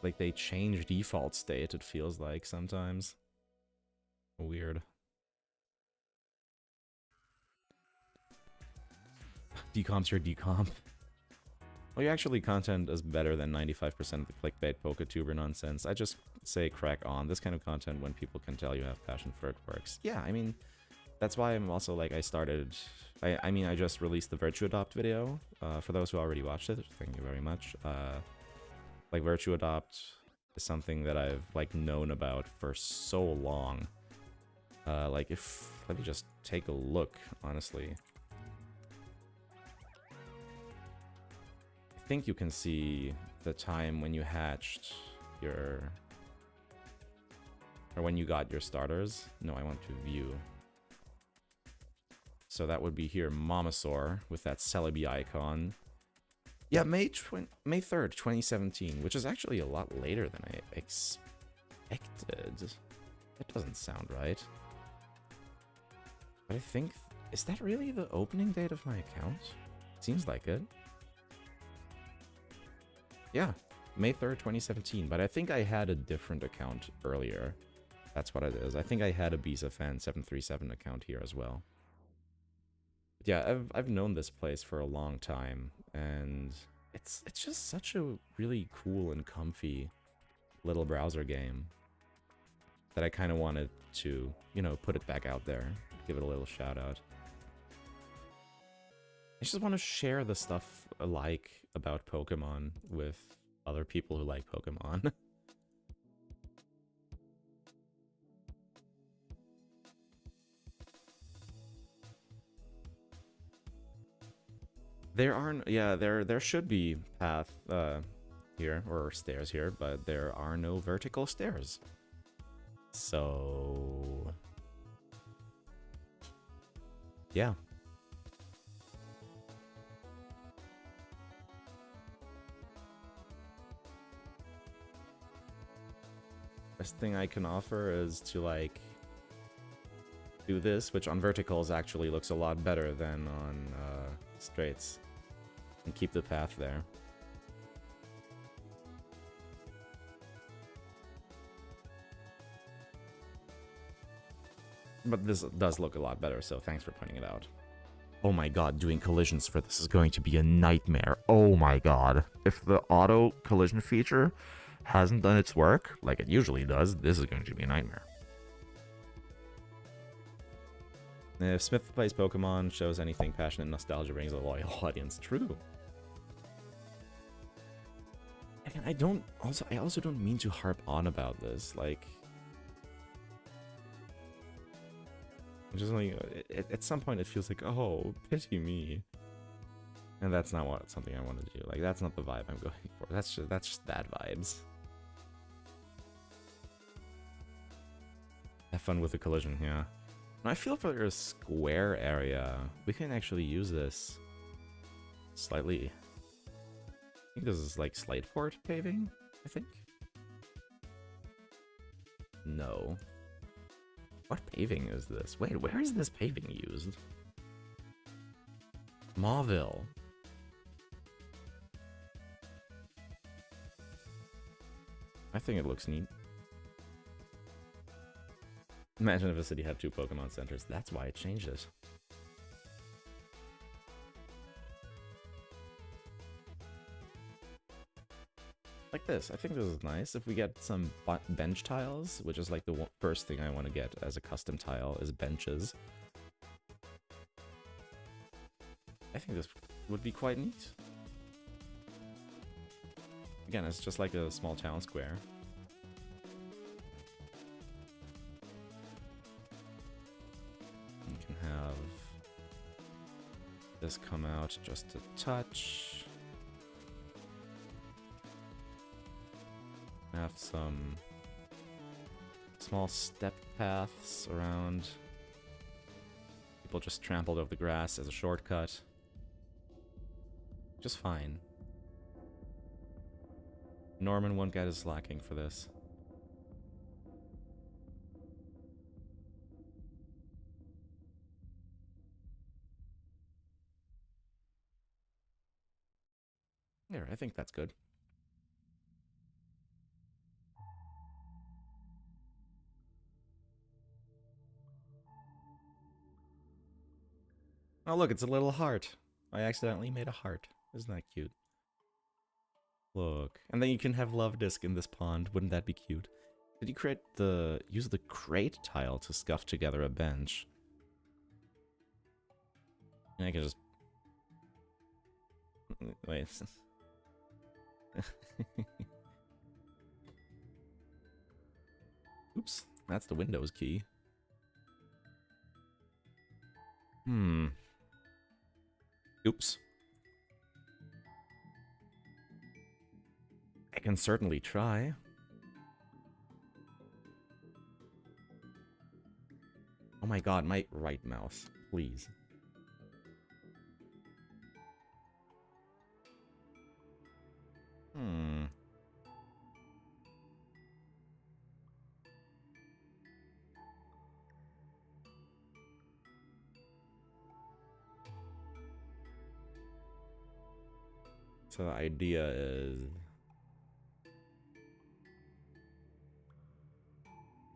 like, they change default state, it feels like, sometimes. Weird. Decomp's your decomp. Well, actually, content is better than 95% of the clickbait PokeTuber nonsense. I just say crack on. This kind of content, when people can tell you have passion for it, works. Yeah, I mean, that's why I'm also like I started. I mean I just released the Virtue Adopt video. For those who already watched it, thank you very much. Like Virtue Adopt is something that I've like known about for so long. Like if let me just take a look, honestly. I think you can see the time when you hatched your or when you got your starters. No, I want to view. So that would be here, Momosaur with that Celebi icon. Yeah, May 3rd, 2017, which is actually a lot later than I expected. That doesn't sound right. But I think, is that really the opening date of my account? Seems like it. Yeah, May 3rd, 2017, but I think I had a different account earlier. That's what it is. I think I had a Bisa Fan 737 account here as well. But yeah, I've known this place for a long time, and it's just such a really cool and comfy little browser game that I kind of wanted to, you know, put it back out there, give it a little shout out. I just want to share the stuff I like about Pokemon with other people who like Pokemon. There aren't, yeah, there should be path here, or stairs here, but there are no vertical stairs. So, yeah. Best thing I can offer is to, like, do this, which on verticals actually looks a lot better than on straights, and keep the path there. But this does look a lot better, so thanks for pointing it out. Oh my god, doing collisions for this is going to be a nightmare. Oh my god. If the auto collision feature hasn't done its work, like it usually does, this is going to be a nightmare. If Smith plays Pokemon, shows anything, passionate nostalgia brings a loyal audience. True. Again, I also don't mean to harp on about this. Like, just like at some point it feels like, oh, pity me, and that's not something I want to do. Like, that's not the vibe I'm going for. That's just bad vibes. Have fun with the collision, yeah. I feel for a square area, we can actually use this slightly. I think this is like Slateport paving, I think. No. What paving is this? Wait, where is this paving used? Mauville. I think it looks neat. Imagine if a city had 2 Pokemon centers. That's why it changed it. Like this. I think this is nice. If we get some bench tiles, which is like the first thing I want to get as a custom tile, is benches. I think this would be quite neat. Again, it's just like a small town square. You can have this come out just a touch. Have some small step paths around. People just trampled over the grass as a shortcut. Just fine. Norman won't get his slacking for this. There, I think that's good. Oh look, it's a little heart. I accidentally made a heart. Isn't that cute? Look. And then you can have Love Disc in this pond. Wouldn't that be cute? Did you use the crate tile to scuff together a bench? I can just... Wait. Oops, that's the Windows key. Oops. I can certainly try. Oh my god, my right mouse, please. So the idea is...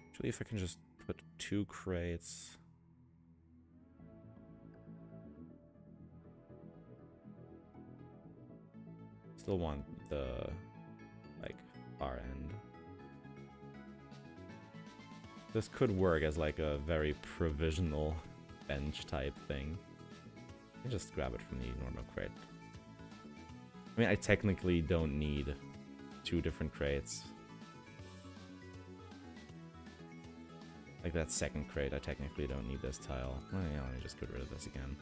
Actually, if I can just put 2 crates... Still want the, like, far end. This could work as, like, a very provisional bench type thing. I can just grab it from the normal crate. I mean, I technically don't need 2 different crates. Like that second crate, I technically don't need this tile. Well, yeah, let me just get rid of this again.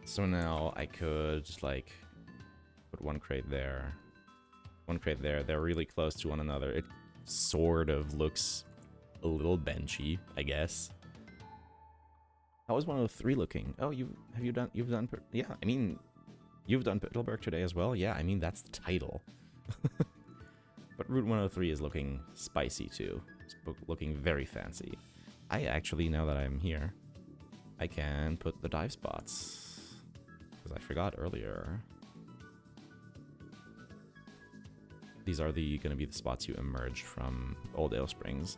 So now I could, like, put 1 crate there. 1 crate there. They're really close to one another. It sort of looks a little benchy, I guess. How is 103 looking? Oh, you've done, yeah, I mean, you've done Petalburg today as well? Yeah, I mean, that's the title. But Route 103 is looking spicy too. It's looking very fancy. I actually, now that I'm here, I can put the dive spots. Because I forgot earlier. These are gonna be the spots you emerge from Old Ale Springs.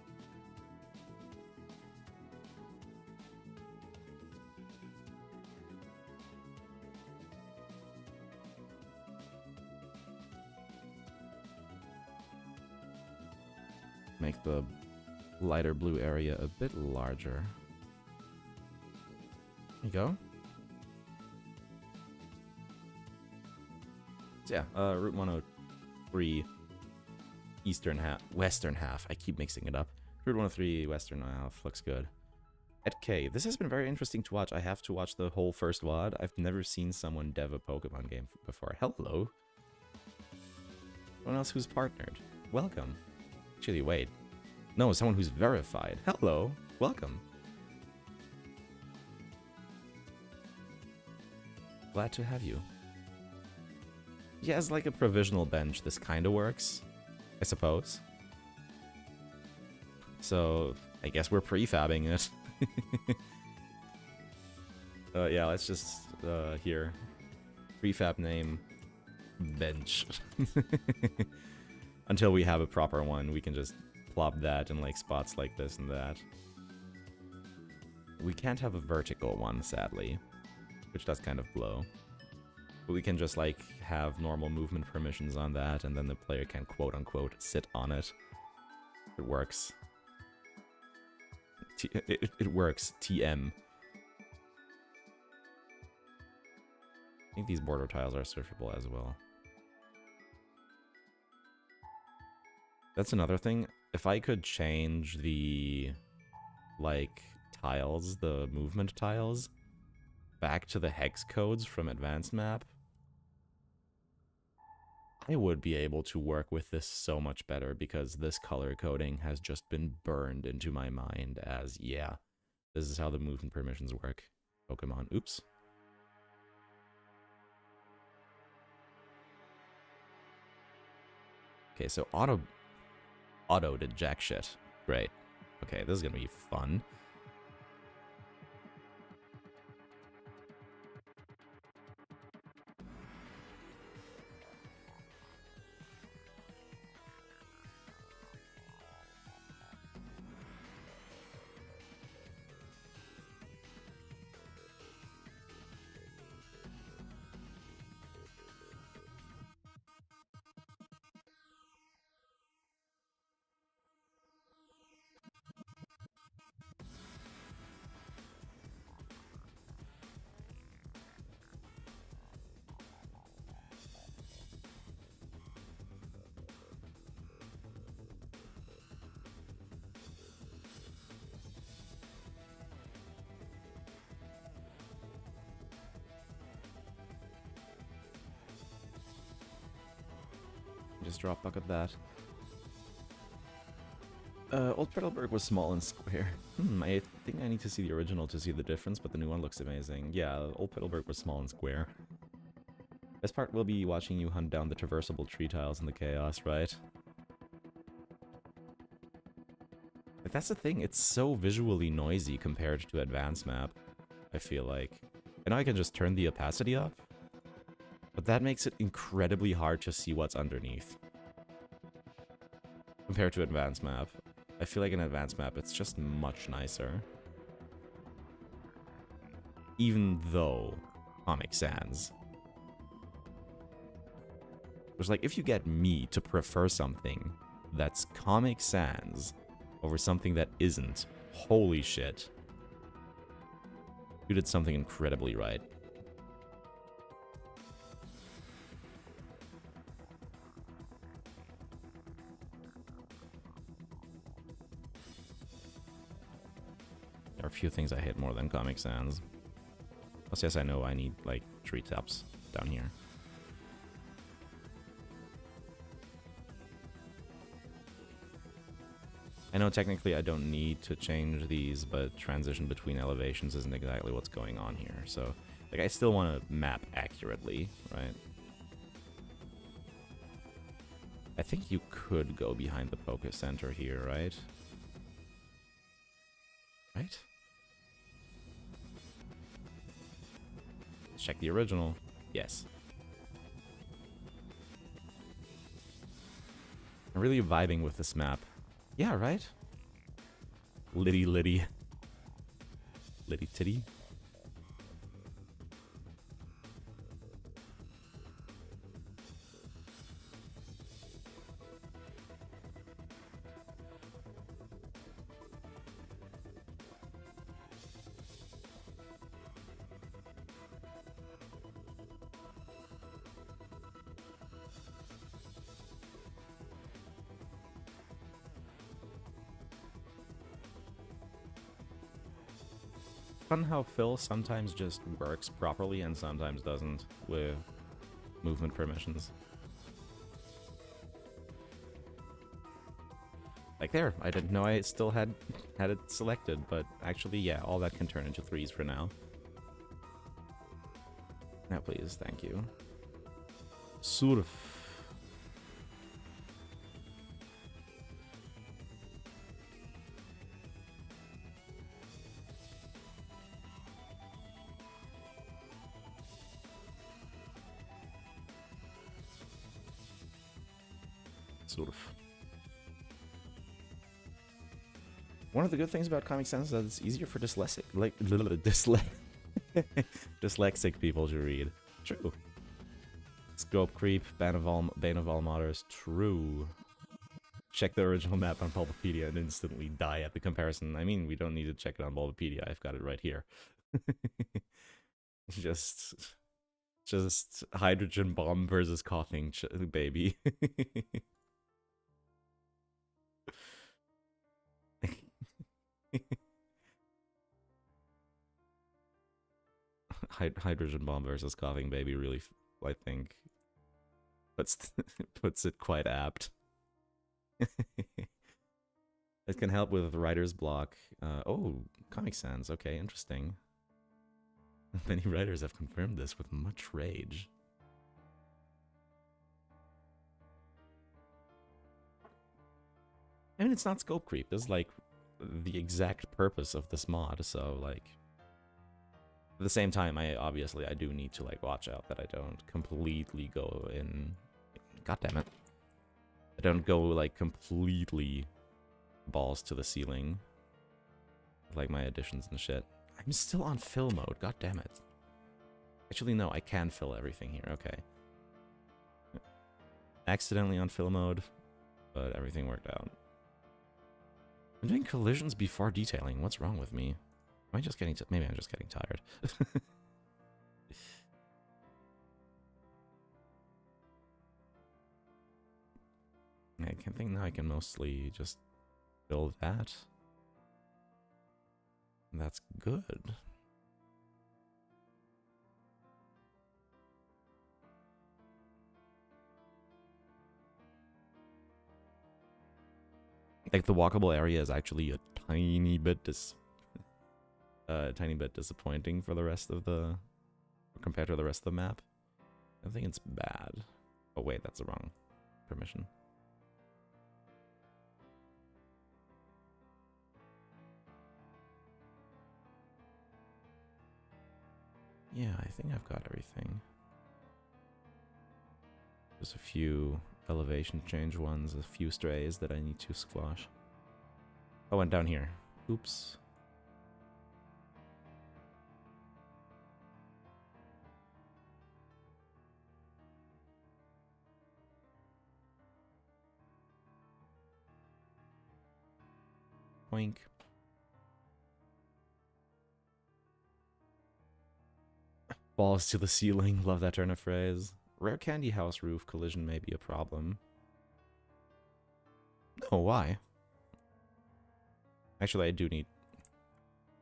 Make the lighter blue area a bit larger. There you go. So yeah, Route 103 western half. I keep mixing it up. Route 103 western half looks good. At K, this has been very interesting to watch. I have to watch the whole first VOD. I've never seen someone dev a Pokemon game before. Hello. Someone else who's partnered. Welcome. Actually, wait. No, someone who's verified. Hello. Welcome. Glad to have you. Yeah, as like a provisional bench, this kind of works, I suppose. So, I guess we're prefabbing it. Yeah, let's just, here. Prefab name, bench. Until we have a proper one, we can just plop that in like spots like this and that. We can't have a vertical one, sadly, which does kind of blow. But we can just like have normal movement permissions on that, and then the player can quote-unquote sit on it. It works. It works. TM. I think these border tiles are surfable as well. That's another thing. If I could change the, like, tiles, the movement tiles, back to the hex codes from Advanced Map, I would be able to work with this so much better, because this color coding has just been burned into my mind as, yeah, this is how the movement permissions work. Pokemon. Oops. Okay, so auto did jack shit. Great. Okay, this is gonna be fun. just drop bucket that. Old Petalburg was small and square. I think I need to see the original to see the difference, but the new one looks amazing. Yeah, Old Petalburg was small and square. Best part will be watching you hunt down the traversable tree tiles in the chaos, right? But that's the thing, it's so visually noisy compared to Advanced Map, I feel like. I know I can just turn the opacity up, but that makes it incredibly hard to see what's underneath. Compared to Advanced Map. I feel like in Advanced Map it's just much nicer. Even though Comic Sans. It's like, if you get me to prefer something that's Comic Sans over something that isn't, holy shit. You did something incredibly right. There are a few things I hate more than Comic Sans. Plus, yes, I know I need, like, treetops down here. I know technically I don't need to change these, but transition between elevations isn't exactly what's going on here. So, like, I still want to map accurately, right? I think you could go behind the Poké Center here, right? Right? Let's check the original. Yes. I'm really vibing with this map. Yeah, right? Liddy Liddy. Liddy Titty. Fun how Phil sometimes just works properly and sometimes doesn't with movement permissions. Like there, I didn't know I still had it selected, but actually, yeah, all that can turn into 3s for now. Now, please, thank you. Surf. Surf. One of the good things about Comic Sans is that it's easier for dyslexic people to read. True. Scope creep, bane of all modders. True. Check the original map on Bulbapedia and instantly die at the comparison. I mean, we don't need to check it on Bulbapedia. I've got it right here. just hydrogen bomb versus coughing baby. Hydrogen bomb versus coughing baby really, I think, puts it quite apt. It can help with writer's block. Oh, Comic Sans. Okay, interesting. Many writers have confirmed this with much rage. I mean, it's not scope creep. This is like the exact purpose of this mod, so like at the same time, I do need to like watch out that I don't completely go in. God damn it! I don't go like completely balls to the ceiling, like my additions and shit. I'm still on fill mode. God damn it! Actually, no, I can fill everything here. Okay. Accidentally on fill mode, but everything worked out. I'm doing collisions before detailing. What's wrong with me? Am I just getting maybe I'm just getting tired. I can think now I can mostly just build that. And that's good. Like the walkable area is actually a tiny bit disappointing for the rest of the compared to the rest of the map. I think it's bad. Oh wait, that's the wrong permission. Yeah, I think I've got everything. There's a few elevation change ones, a few strays that I need to squash. Oh, and down here. Oops. Oink. Balls to the ceiling. Love that turn of phrase. Rare candy house roof collision may be a problem. No, why? Actually, I do need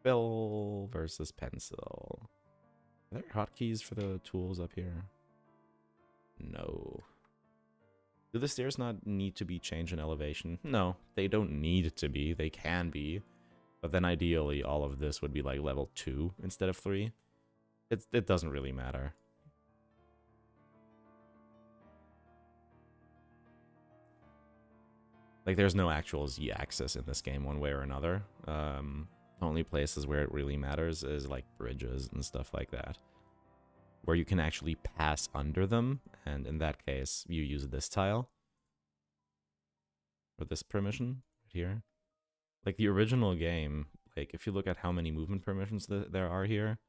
fill versus pencil. Are there hotkeys for the tools up here? No. Do the stairs not need to be changed in elevation? No, they don't need to be. They can be. But then ideally, all of this would be like level 2 instead of 3. It doesn't really matter. Like, there's no actual Z-axis in this game one way or another. The only places where it really matters is like bridges and stuff like that, where you can actually pass under them, and in that case, you use this tile. Or this permission right here. Like, the original game, like, if you look at how many movement permissions there are here,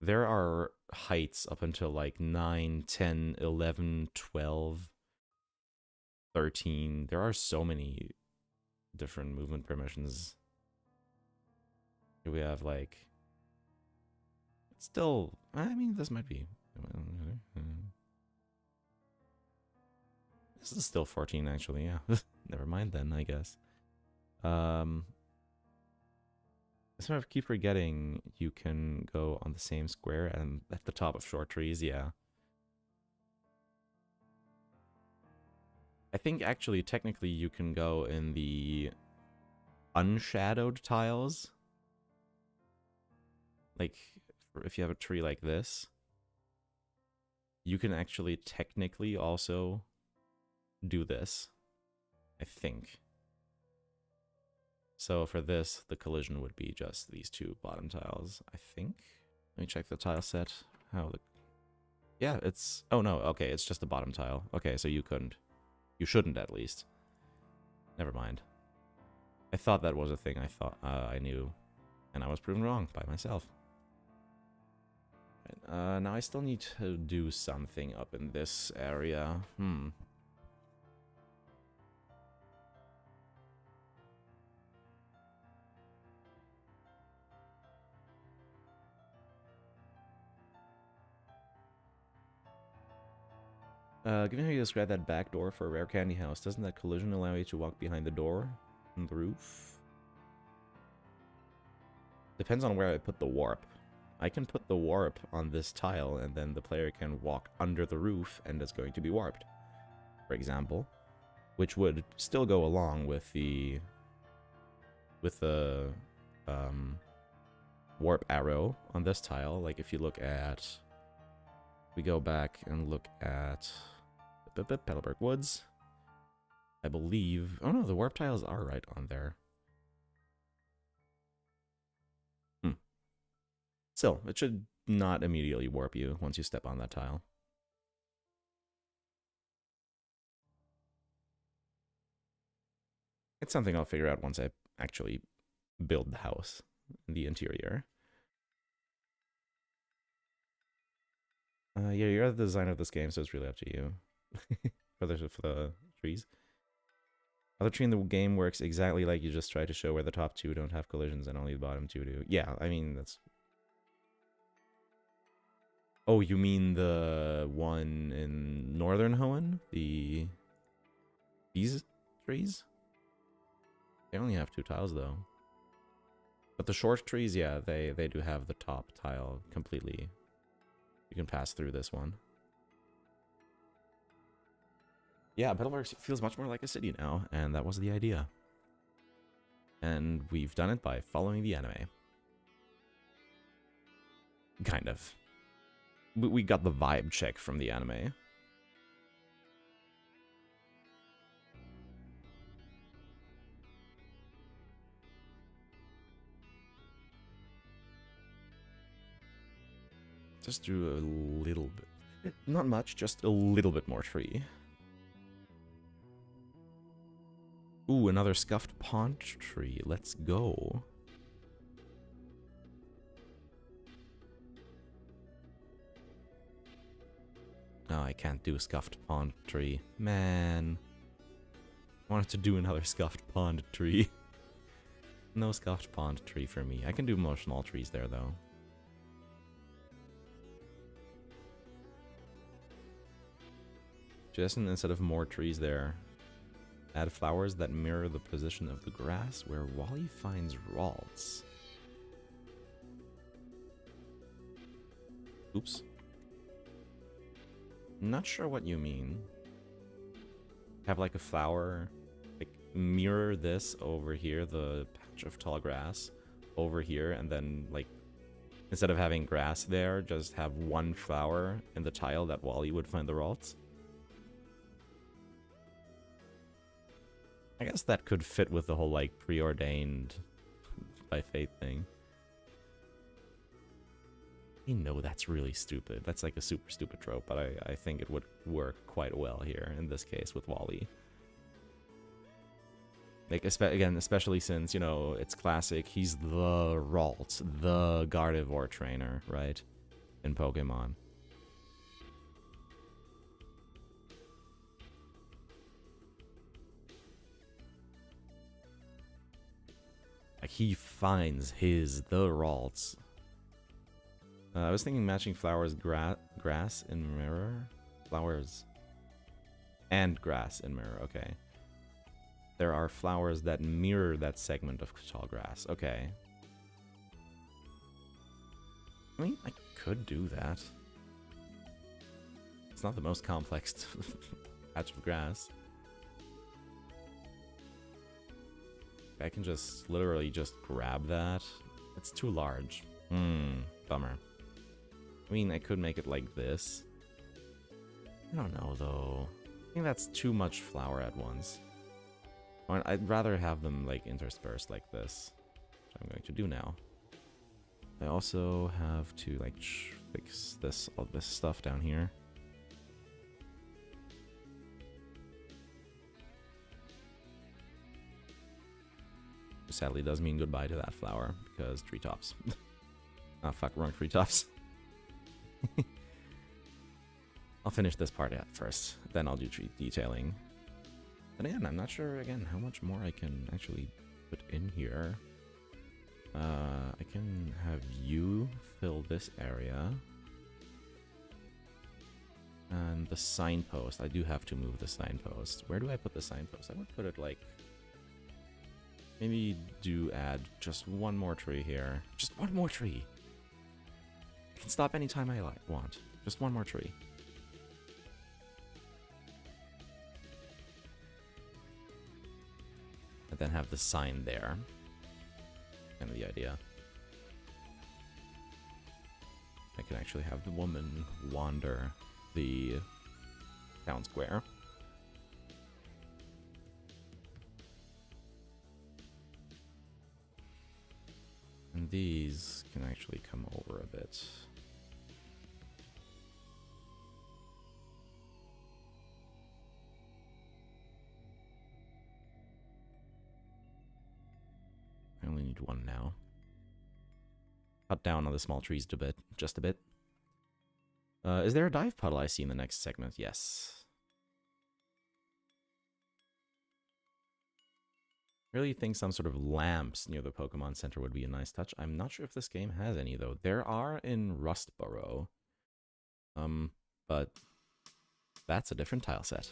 there are heights up until like 9, 10, 11, 12, 13. There are so many different movement permissions. Here we have like... Still, I mean, this might be... This is still 14, actually, yeah. Never mind then, I guess. I sort of keep forgetting you can go on the same square and at the top of short trees, yeah. I think actually technically you can go in the unshadowed tiles. Like if you have a tree like this, you can actually technically also do this, I think. So for this, the collision would be just these two bottom tiles, I think. Let me check the tile set. How the... Yeah, it's... Oh no, okay, it's just the bottom tile. Okay, so you couldn't. You shouldn't, at least. Never mind. I thought that was a thing I thought I knew, and I was proven wrong by myself. Right, now I still need to do something up in this area. Given how you describe that back door for a rare candy house, doesn't that collision allow you to walk behind the door on the roof? Depends on where I put the warp. I can put the warp on this tile, and then the player can walk under the roof, and it's going to be warped, for example, which would still go along with the warp arrow on this tile. Like if you look at, we go back and look at Petalburg Woods, I believe. Oh no, the warp tiles are right on there. Still, it should not immediately warp you once you step on that tile. It's something I'll figure out once I actually build the house, the interior. Yeah, you're the designer of this game, so it's really up to you. for the trees. Other tree in the game works exactly like you just tried to show, where the top two don't have collisions and only the bottom two do. Yeah, I mean, that's... Oh, you mean the one in Northern Hoenn? These trees? They only have 2 tiles, though. But the short trees, yeah, they do have the top tile completely. You can pass through this one. Yeah, Petalburg feels much more like a city now, and that was the idea. And we've done it by following the anime. Kind of. We got the vibe check from the anime. Just do a little bit. Not much, just a little bit more tree. Ooh, another scuffed pond tree. Let's go. No, I can't do a scuffed pond tree. Man. I wanted to do another scuffed pond tree. No scuffed pond tree for me. I can do more small trees there, though. Just instead of more trees there, add flowers that mirror the position of the grass where Wally finds Ralts. Oops. Not sure what you mean. Have like a flower, like mirror this over here, the patch of tall grass over here, and then like instead of having grass there, just have one flower in the tile that Wally would find the Ralts. I guess that could fit with the whole like preordained by fate thing. I know that's really stupid. That's like a super stupid trope, but I think it would work quite well here in this case with Wally. Like, again, especially since, you know, it's classic. He's the Ralt, the Gardevoir trainer, right? In Pokemon. Like, he finds the Ralts. I was thinking matching flowers, grass, and mirror. Flowers and grass and mirror, okay. There are flowers that mirror that segment of tall grass, okay. I mean, I could do that. It's not the most complex patch of grass. I can just literally just grab that. It's too large. Bummer. I mean, I could make it like this. I don't know, though. I think that's too much flower at once. I'd rather have them, like, interspersed like this, which I'm going to do now. I also have to, like, fix all this stuff down here. Sadly does mean goodbye to that flower, because treetops. Ah, fuck, wrong treetops. I'll finish this part out first, then I'll do tree detailing. And again, I'm not sure, again, how much more I can actually put in here. I can have you fill this area. And the signpost, I do have to move the signpost. Where do I put the signpost? I would put it like... Maybe add just one more tree here. Just one more tree! I can stop anytime I want. Just one more tree. And then have the sign there. Kind of the idea. I can actually have the woman wander the town square. And these can actually come over a bit. I only need one now. Cut down on the small trees a bit, just a bit. Is there a dive puddle I see in the next segment? Yes. Really think some sort of lamps near the Pokemon Center would be a nice touch. I'm not sure if this game has any, though. There are in Rustboro. But that's a different tile set.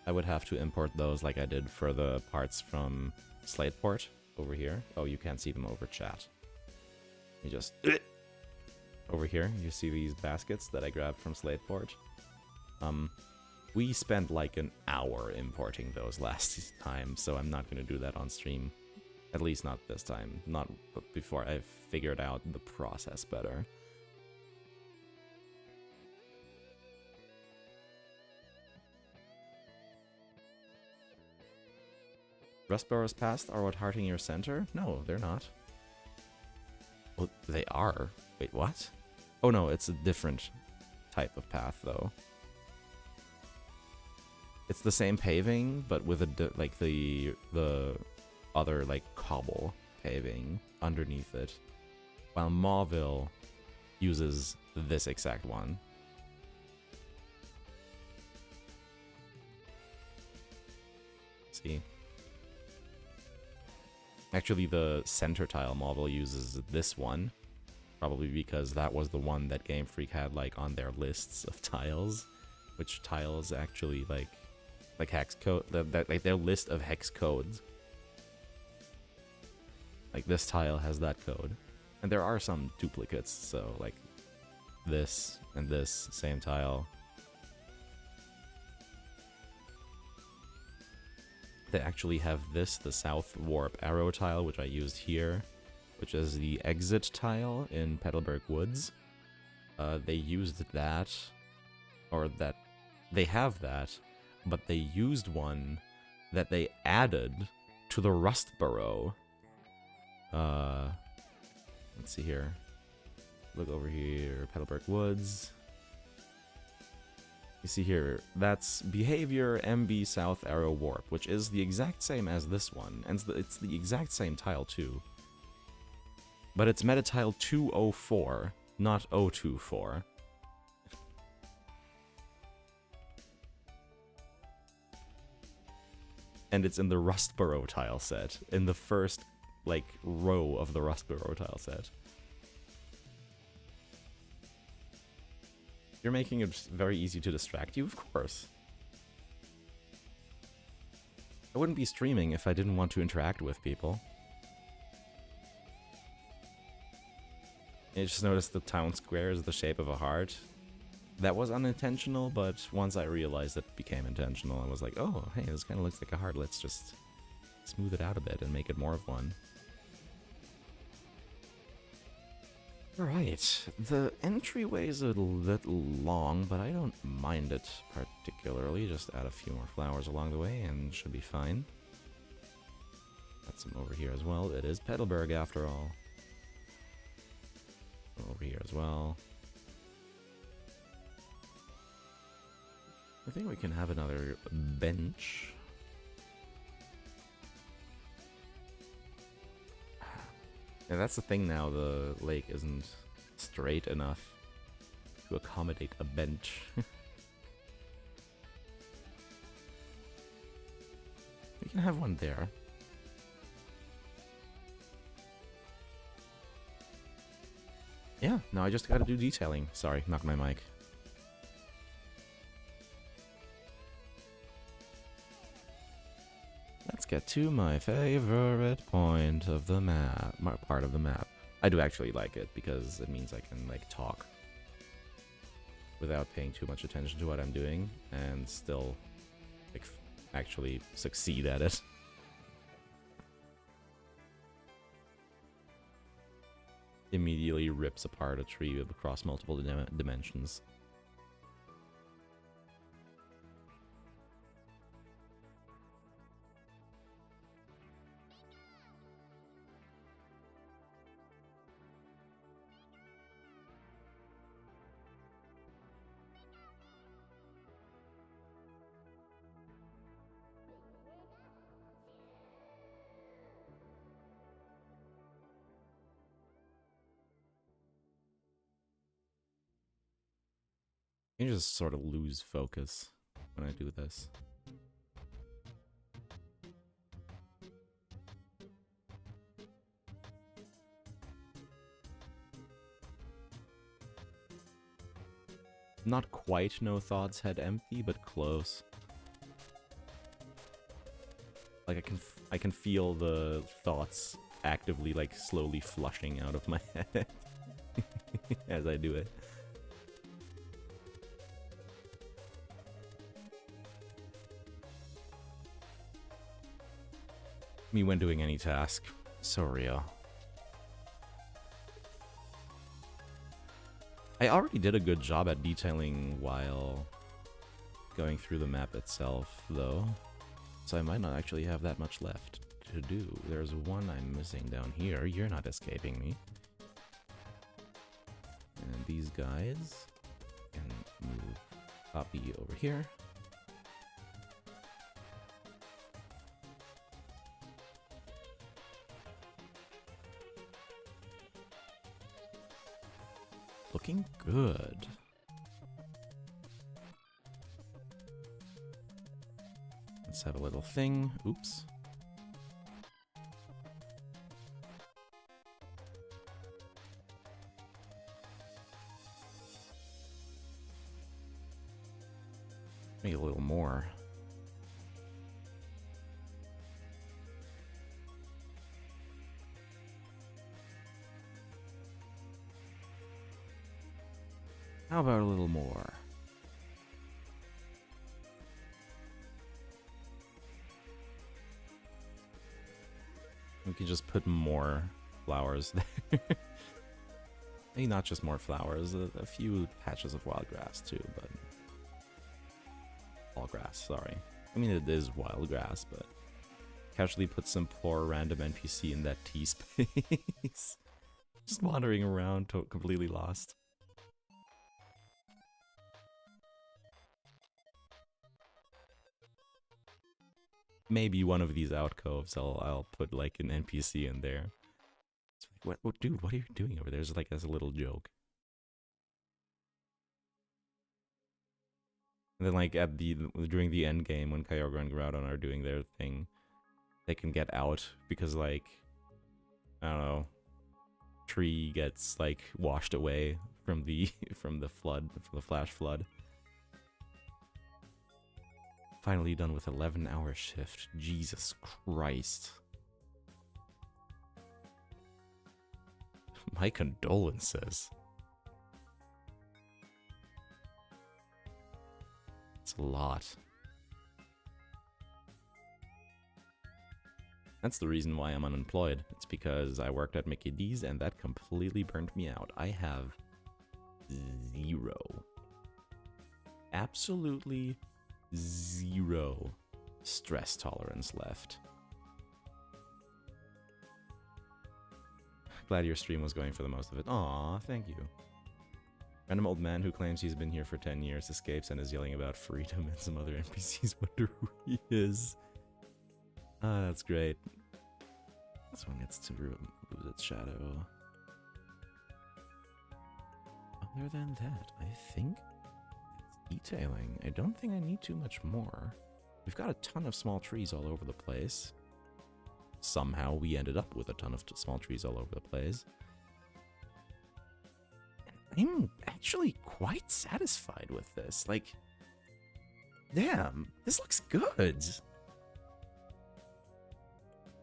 I would have to import those like I did for the parts from Slateport over here. Oh, you can't see them over chat. You just... Over here, you see these baskets that I grabbed from Slateport. We spent like an hour importing those last time, so I'm not gonna do that on stream. At least not this time. Not before I've figured out the process better. Rust burrows past are what hearting your center? No, they're not. Well, they are. Wait, what? Oh no, it's a different type of path though. It's the same paving, but with like the other like cobble paving underneath it, while Mauville uses this exact one. See? Actually, the center tile Mauville uses this one, probably because that was the one that Game Freak had like on their lists of tiles, which tiles actually like hex code, like their list of hex codes. Like this tile has that code, and there are some duplicates. So like this and this same tile. They actually have this, the South Warp Arrow tile, which I used here, which is the exit tile in Petalburg Woods. They used that, or that, they have that, but they used one that they added to the Rust Burrow. Let's see here. Look over here, Petalburg Woods. You see here, that's Behavior MB South Arrow Warp, which is the exact same as this one, and it's the exact same tile too. But it's meta tile 204, not 024. And it's in the Rust Burrow tile set, in the first, like, row of the Rust Burrow tile set. You're making it very easy to distract you, of course. I wouldn't be streaming if I didn't want to interact with people. I just noticed the town square is the shape of a heart. That was unintentional, but once I realized it became intentional, I was like, oh, hey, this kind of looks like a heart. Let's just smooth it out a bit and make it more of one. Alright, the entryway is a little long, but I don't mind it particularly. Just add a few more flowers along the way and should be fine. Got some over here as well. It is Petalburg after all. Over here as well. I think we can have another bench. Yeah, that's the thing now, the lake isn't straight enough to accommodate a bench. We can have one there. Yeah, now I just gotta do detailing. Sorry, knocked my mic. Let's get to my favorite point of the map, part of the map. I do actually like it because it means I can like talk without paying too much attention to what I'm doing and still like actually succeed at it. Immediately rips apart a tree across multiple dimensions. I just sort of lose focus when I do this. Not quite no thoughts head empty, but close. Like I can feel the thoughts actively like slowly flushing out of my head as I do it. Me when doing any task. So real. I already did a good job at detailing while going through the map itself, though. So I might not actually have that much left to do. There's one I'm missing down here. You're not escaping me. And these guys can move copy over here. Looking good. Let's have a little thing. Oops. Maybe a little more. How about a little more? We can just put more flowers there. Maybe not just more flowers, a few patches of wild grass too, but... All grass, sorry. I mean, it is wild grass, but... Casually put some poor random NPC in that T space. Just wandering around, completely lost. Maybe one of these alcoves, I'll put like an NPC in there. It's like, what, dude? What are you doing over there? It's like as a little joke. And then like at during the end game when Kyogre and Groudon are doing their thing, they can get out because like I don't know, tree gets like washed away from the flood, from the flash flood. Finally done with 11-hour shift. Jesus Christ. My condolences. It's a lot. That's the reason why I'm unemployed. It's because I worked at Mickey D's and that completely burnt me out. I have zero. Absolutely zero stress tolerance left. Glad your stream was going for the most of it. Aw, thank you. Random old man who claims he's been here for 10 years escapes and is yelling about freedom, and some other NPCs wonder who he is. Ah, that's great. This one gets to lose its shadow. Other than that, I think detailing. I don't think I need too much more. We've got a ton of small trees all over the place. Somehow we ended up with a ton of small trees all over the place. And I'm actually quite satisfied with this. Like, damn, this looks good.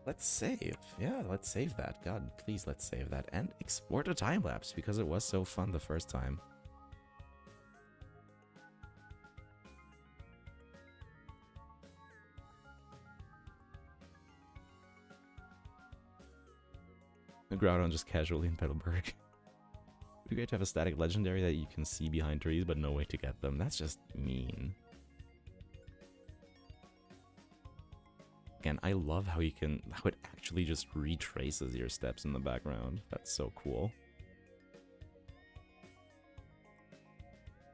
Let's save. Yeah, let's save that. God, please let's save that. And export a time-lapse because it was so fun the first time. Groudon just casually in Petalburg. It'd be great to have a static legendary that you can see behind trees, but no way to get them. That's just mean. Again, I love how it actually just retraces your steps in the background. That's so cool.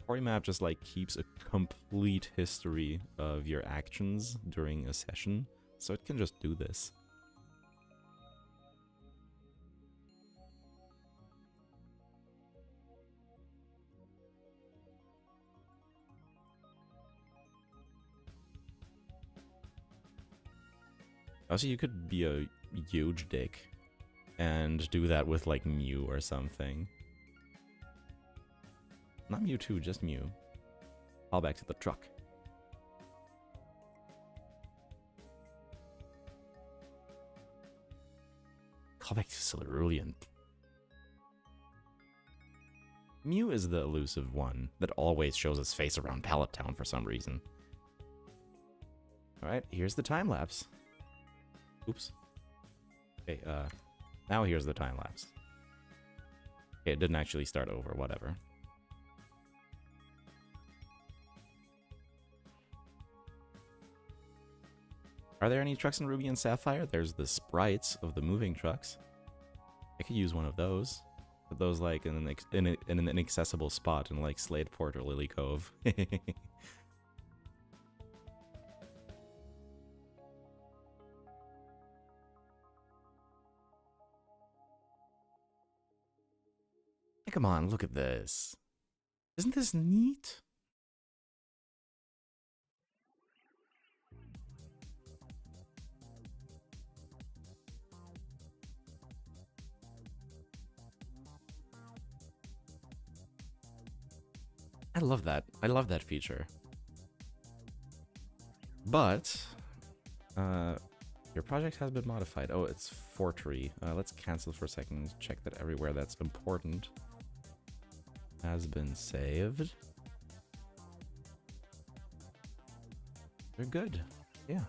Story map just like keeps a complete history of your actions during a session, so it can just do this. Also, you could be a huge dick and do that with like Mew or something. Not Mewtwo, just Mew. Call back to the truck. Call back to Cerulean. Mew is the elusive one that always shows his face around Pallet Town for some reason. Alright, here's the time lapse. Oops. Okay, now here's the time lapse. Okay, it didn't actually start over, whatever. Are there any trucks in Ruby and Sapphire? There's the sprites of the moving trucks. I could use one of those. Put those like in an inaccessible spot in like Sladeport or Lily Cove. Come on, look at this. Isn't this neat? I love that. I love that feature. But, your project has been modified. Oh, it's Fortery. Let's cancel for a second. Check that everywhere that's important has been saved. They're good. Yeah.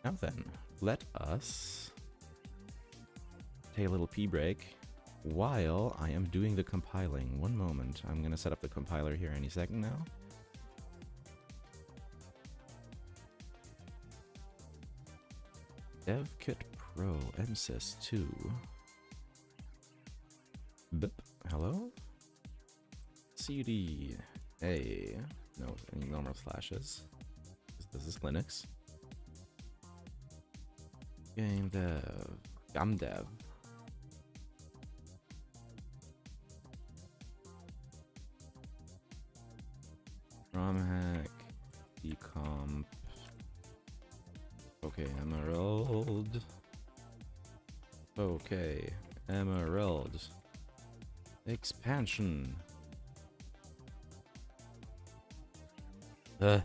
Now then, let us take a little pee break while I am doing the compiling. One moment. I'm going to set up the compiler here any second now. DevKit Pro MSys2. Bip. Hello? CD. A. No, any normal slashes. This is Linux. Game dev. Gumdev. ROM hack. Decomp. Okay, Emerald. Okay, Emerald. Expansion. What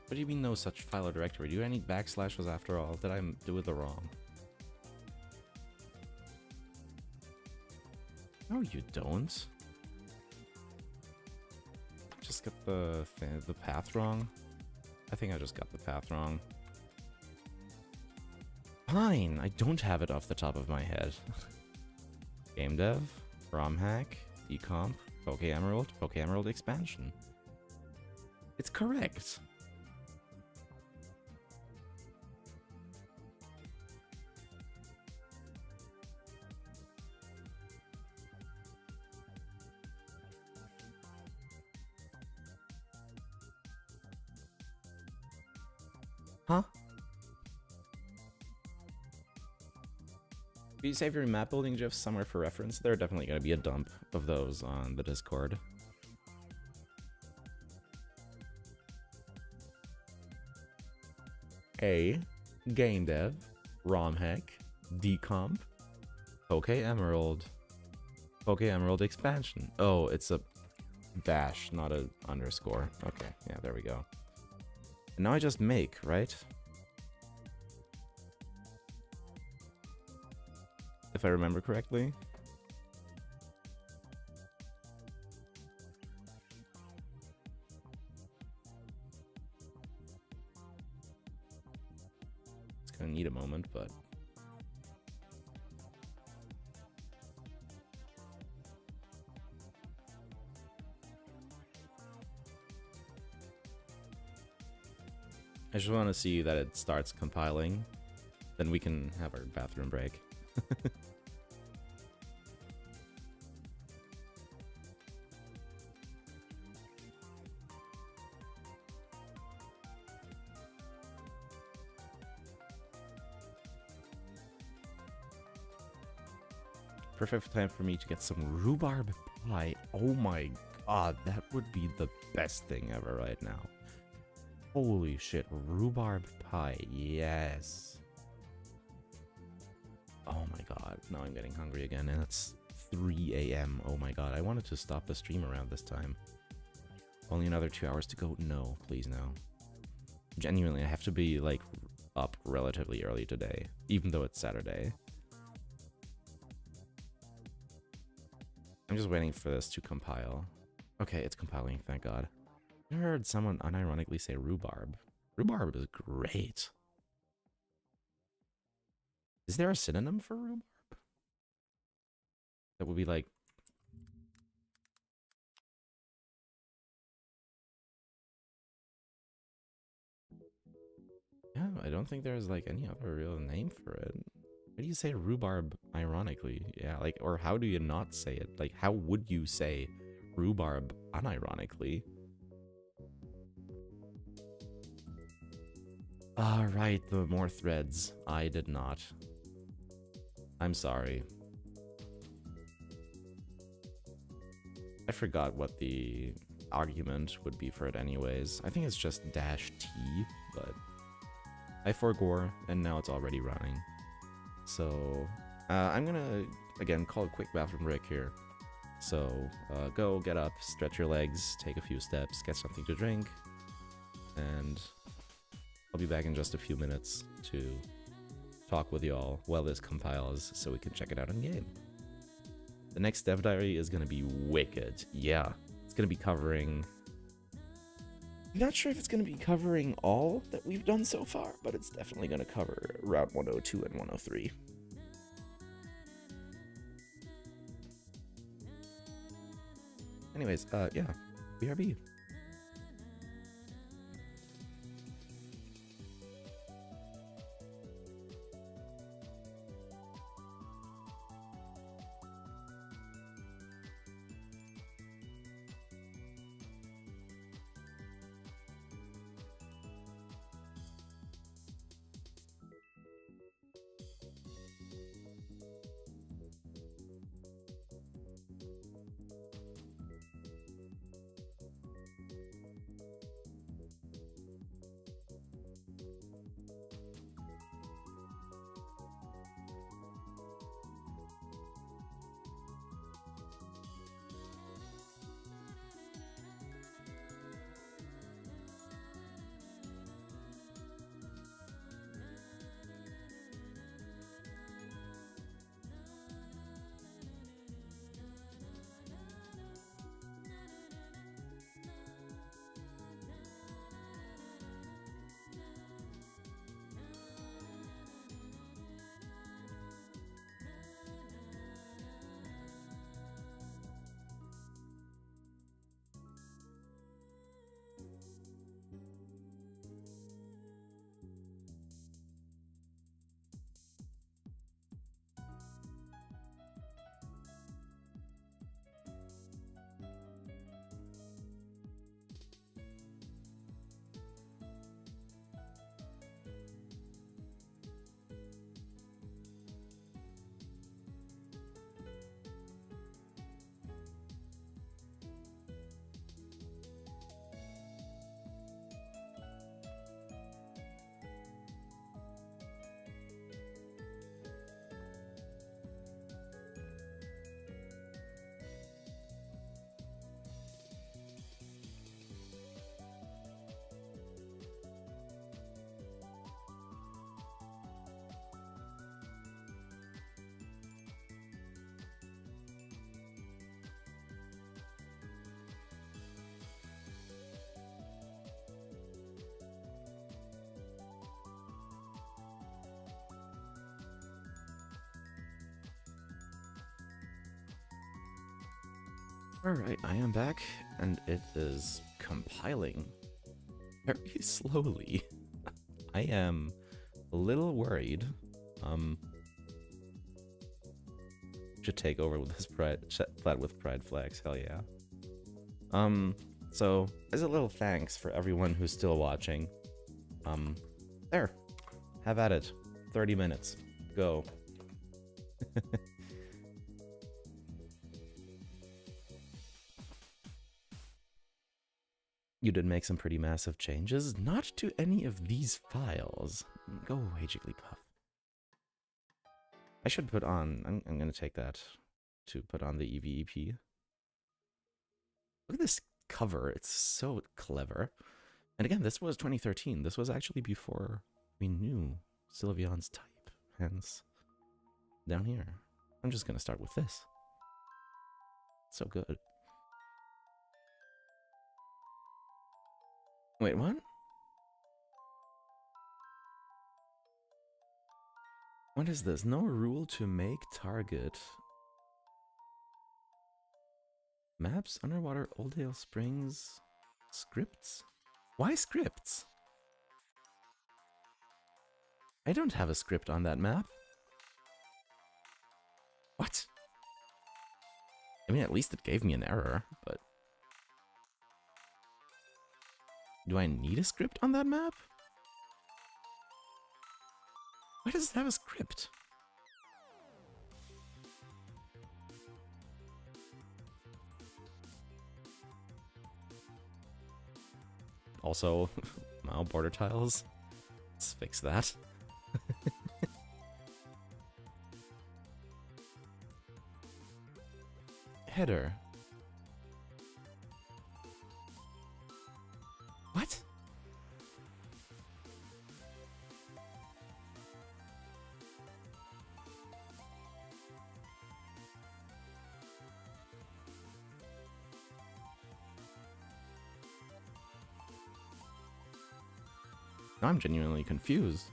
do you mean no such file or directory? Do I need backslashes after all? Did I do it wrong? No, you don't. Just got the path wrong. I think I just got the path wrong. Fine, I don't have it off the top of my head. Game dev, ROM hack, decomp, Poke Emerald expansion. It's correct. Huh? If you save your map building GIFs somewhere for reference, there are definitely going to be a dump of those on the Discord. Game dev, ROM hack, decomp, Poke Emerald expansion. Oh, it's a dash, not a underscore. Okay, yeah, there we go. And now I just make, right? If I remember correctly. It's gonna need a moment, but... I just want to see that it starts compiling. Then we can have our bathroom break. Perfect time for me to get some rhubarb pie. Oh my god, that would be the best thing ever right now. Holy shit, rhubarb pie, yes. Oh my god, now I'm getting hungry again, and it's 3 a.m. Oh my god, I wanted to stop the stream around this time. Only another 2 hours to go? No, please no. Genuinely, I have to be, like, up relatively early today, even though it's Saturday. I'm just waiting for this to compile. Okay, it's compiling, thank God. I heard someone unironically say rhubarb. Rhubarb is great. Is there a synonym for rhubarb? That would be like... Yeah, I don't think there's like any other real name for it. How do you say rhubarb ironically? Yeah, like, or how do you not say it? Like, how would you say rhubarb unironically? Ah, right, the more threads. I did not. I'm sorry. I forgot what the argument would be for it anyways. I think it's just -t, but I forgore, and now it's already running. So, I'm gonna, again, call a quick bathroom break here. So, go, get up, stretch your legs, take a few steps, get something to drink, and I'll be back in just a few minutes to talk with y'all while this compiles so we can check it out in game. The next dev diary is going to be wicked. Yeah, it's going to be covering... I'm not sure if it's going to be covering all that we've done so far, but it's definitely going to cover Route 102 and 103. Anyways, yeah, BRB. Alright, I am back, and it is compiling very slowly. I am a little worried. Should take over with this flat with pride flags, hell yeah. So, as a little thanks for everyone who's still watching, there, have at it. 30 minutes. Go. You did make some pretty massive changes, not to any of these files. Go away, Jigglypuff. I should put on, I'm gonna take that to put on the EVEP. Look at this cover, it's so clever. And again, this was 2013. This was actually before we knew Sylveon's type, hence down here. I'm just gonna start with this. So good. Wait, what? What is this? No rule to make target. Maps, underwater, Oldale Springs, scripts? Why scripts? I don't have a script on that map. What? I mean, at least it gave me an error, but... Do I need a script on that map? Why does it have a script? Also, Mao border tiles. Let's fix that. Header. What? Now I'm genuinely confused.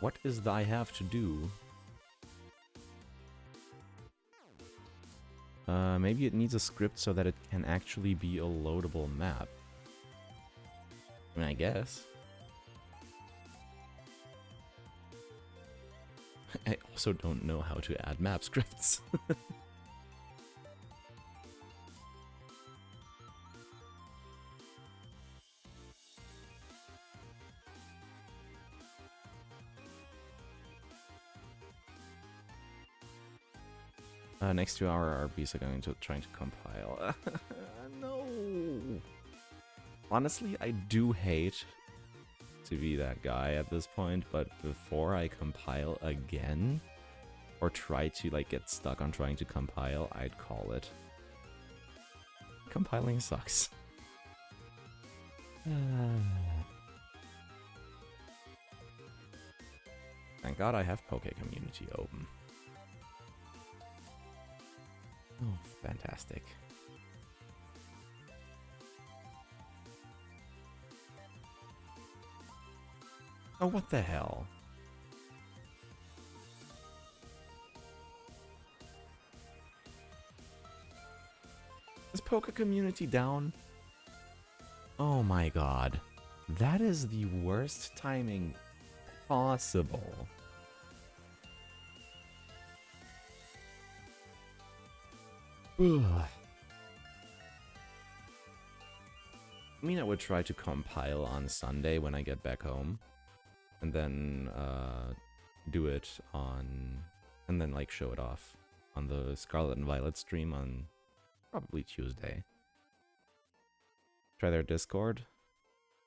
What is I have to do? Maybe it needs a script so that it can actually be a loadable map. I mean, I guess. I also don't know how to add map scripts. Next 2 hour RPs are going to trying to compile. No. Honestly, I do hate to be that guy at this point, but before I compile again, or try to like get stuck on trying to compile, I'd call it. Compiling sucks. Thank God I have Poke Community open. Oh, fantastic. Oh, what the hell? Is Poke Community down? Oh my god. That is the worst timing possible. Ugh. I mean, I would try to compile on Sunday when I get back home. And then do it on... And then, like, show it off on the Scarlet and Violet stream on probably Tuesday. Try their Discord.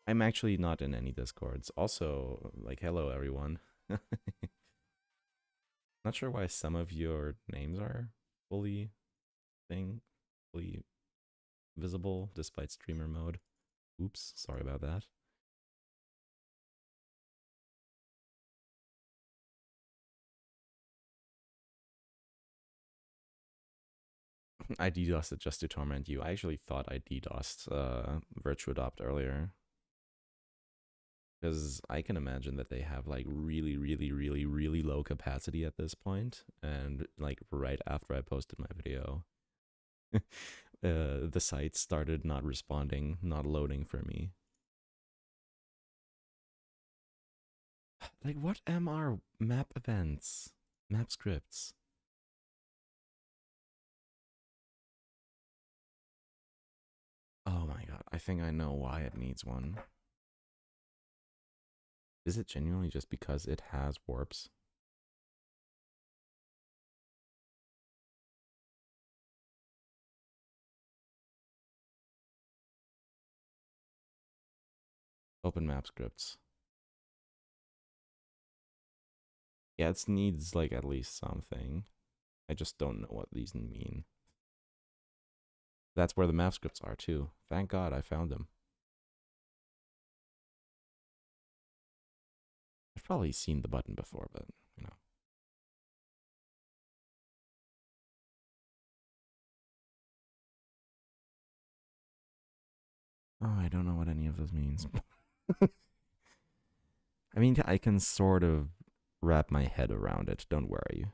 I'm actually not in any Discords. Also, like, hello, everyone. Not sure why some of your names are fully visible despite streamer mode. Oops, sorry about that. I DDoSed it just to torment you. I actually thought I DDoSed Virtue Adopt earlier. Because I can imagine that they have like really low capacity at this point. And like right after I posted my video, the site started not responding, not loading for me. Like, what are map events? Map scripts? Oh my god, I think I know why it needs one. Is it genuinely just because it has warps? Open map scripts. Yeah, it needs like at least something. I just don't know what these mean. That's where the map scripts are too. Thank God I found them. I've probably seen the button before, but, you know. Oh, I don't know what any of this means. I mean, I can sort of wrap my head around it, don't worry.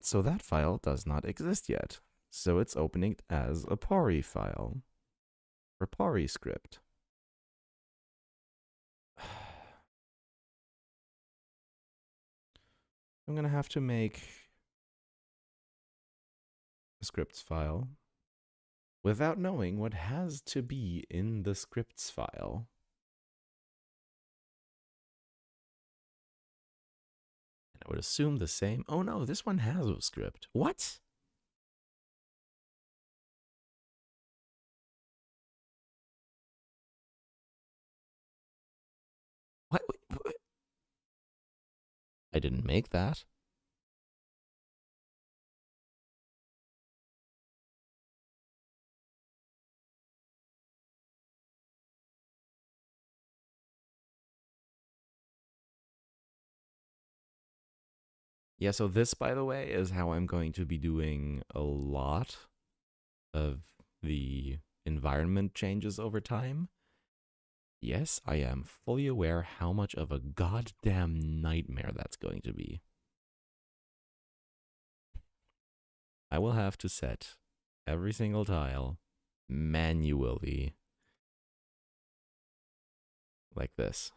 So that file does not exist yet. So it's opening as a Pori file. Or Pori script. I'm gonna have to make a scripts file without knowing what has to be in the scripts file. And I would assume the same. Oh no, this one has a script. What? What? I didn't make that. Yeah, so this, by the way, is how I'm going to be doing a lot of the environment changes over time. Yes, I am fully aware how much of a goddamn nightmare that's going to be. I will have to set every single tile manually like this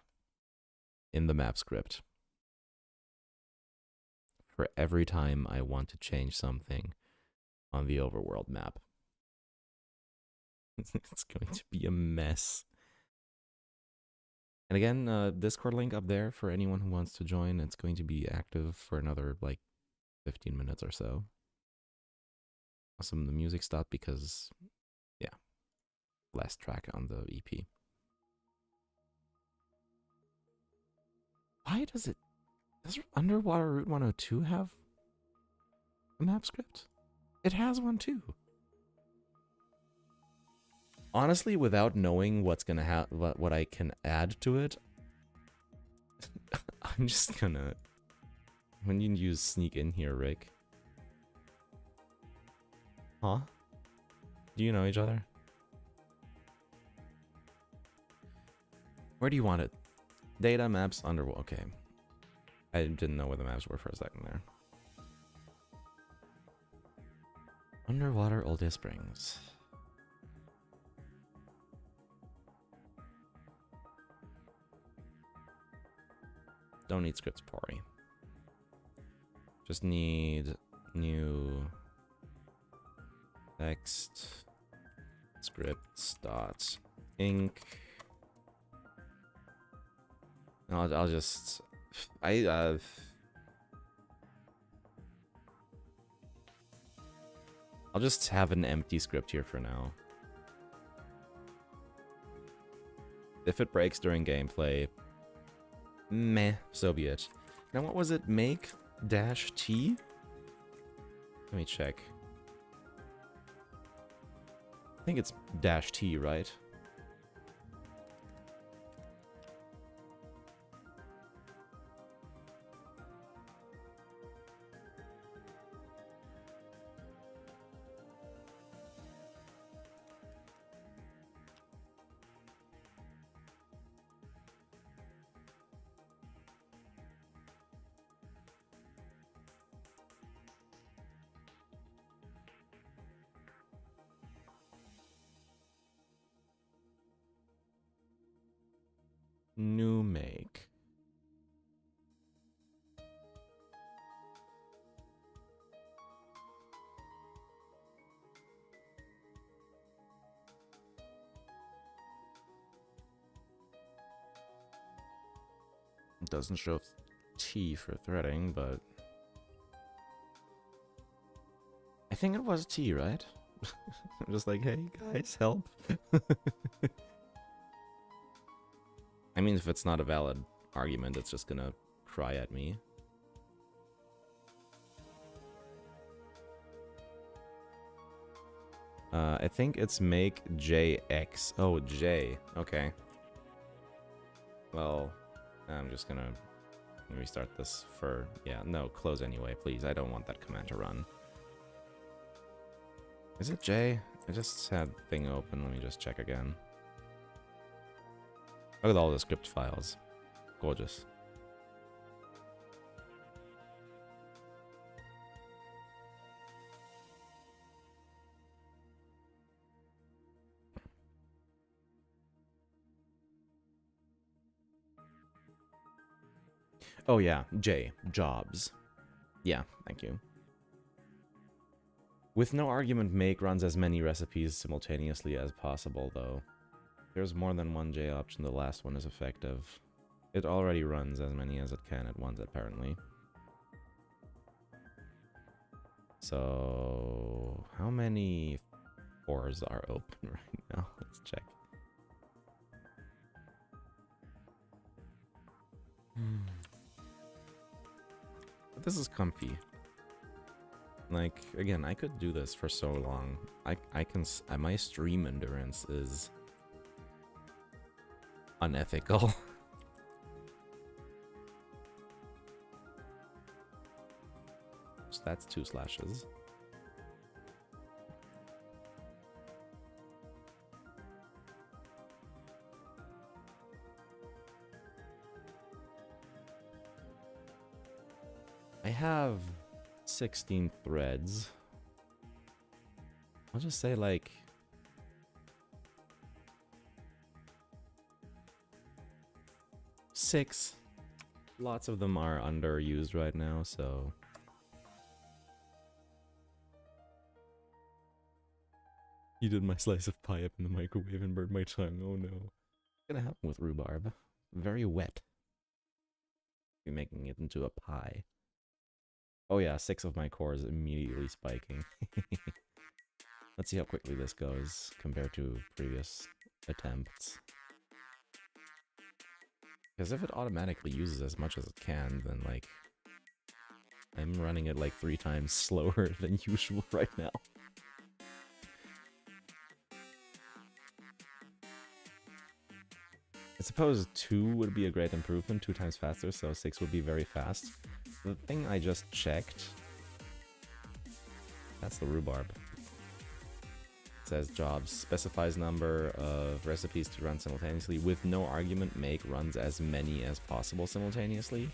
in the map script for every time I want to change something on the overworld map. It's going to be a mess. And again, Discord link up there for anyone who wants to join. It's going to be active for another like 15 minutes or so. Awesome, the music stopped because, yeah, last track on the EP. Why does Underwater Route 102 have a map script? It has one too. Honestly, without knowing what's gonna have what I can add to it, I'm just gonna. When you use sneak in here, Rick. Huh? Do you know each other? Where do you want it? Data, maps, underwater. Okay. I didn't know where the maps were for a second there. Underwater Oldest Springs. Don't need scripts, Pori. Just need new text scripts dot inc. I'll just I'll just have an empty script here for now. If it breaks during gameplay, meh, so be it. Now what was it? Make dash T? Let me check. I think it's dash T, right? New make. It doesn't show T for threading, but I think it was T, right? I'm just like, hey guys, help. I mean, if it's not a valid argument, it's just gonna cry at me. I think it's make JX. Oh, J. Okay. Well, I'm just gonna restart this for... Yeah, no, close anyway, please. I don't want that command to run. Is it J? I just had thing open. Let me just check again. Look at all the script files. Gorgeous. Oh yeah, J. Jobs. Yeah, thank you. With no argument, make runs as many recipes simultaneously as possible, though. If there's more than one J option, the last one is effective. It already runs as many as it can at once, apparently. So, how many cores are open right now? Let's check. But this is comfy. Like, again, I could do this for so long. I can... my stream endurance is unethical. So that's 2 slashes. I have 16 threads. I'll just say like 6. Lots of them are underused right now, so you did my slice of pie up in the microwave and burned my tongue. Oh no. What's gonna happen with rhubarb? Very wet. Be making it into a pie. Oh yeah, 6 of my cores immediately spiking. Let's see how quickly this goes compared to previous attempts. Because if it automatically uses as much as it can, then like... I'm running it like 3 times slower than usual right now. I suppose 2 would be a great improvement, 2 times faster, so 6 would be very fast. The thing I just checked... That's the rhubarb. It says jobs, specifies number of recipes to run simultaneously. With no argument, make runs as many as possible simultaneously.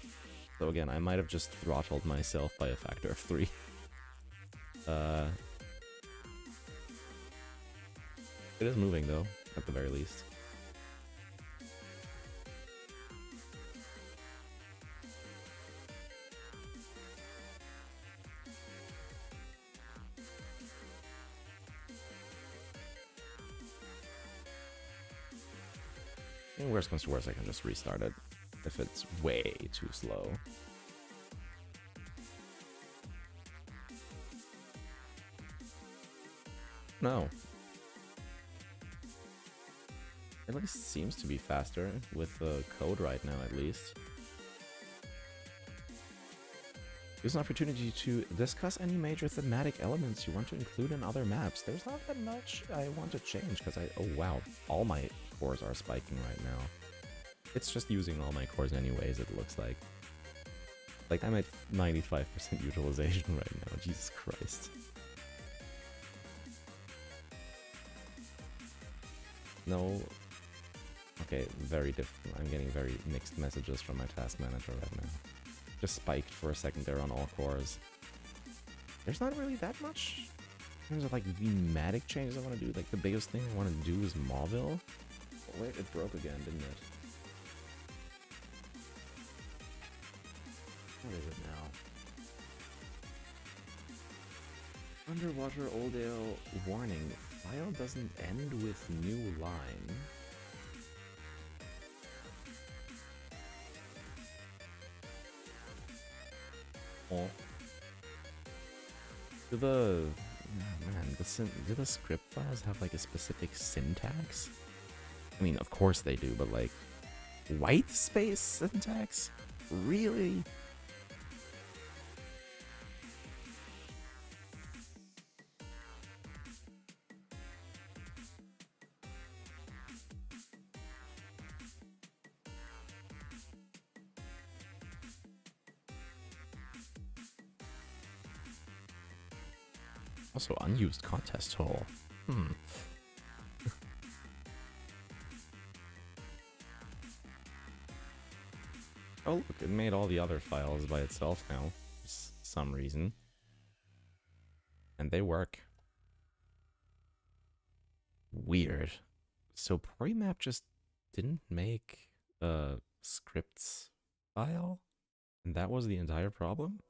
So again, I might have just throttled myself by a factor of 3. It is moving though, at the very least. And worst comes to worst, I can just restart it if it's way too slow. No. It at least seems to be faster with the code right now, at least. Here's an opportunity to discuss any major thematic elements you want to include in other maps. There's not that much I want to change because oh wow, all my cores are spiking right now. It's just using all my cores anyways, it looks like. Like I'm at 95% utilization right now, Jesus Christ. No. Okay, very different. I'm getting very mixed messages from my task manager right now. Just spiked for a second there on all cores. There's not really that much in terms of like thematic changes I want to do. Like the biggest thing I want to do is Mauville. Oh, wait, it broke again, didn't it? What is it now? Underwater Oldale warning. File doesn't end with new line. Oh. Do the do the script files have like a specific syntax? I mean, of course they do, but like white space syntax? Really? Also, unused contest hole. Oh, look, it made all the other files by itself now. For some reason. And they work. Weird. So Premap just didn't make a scripts file? And that was the entire problem?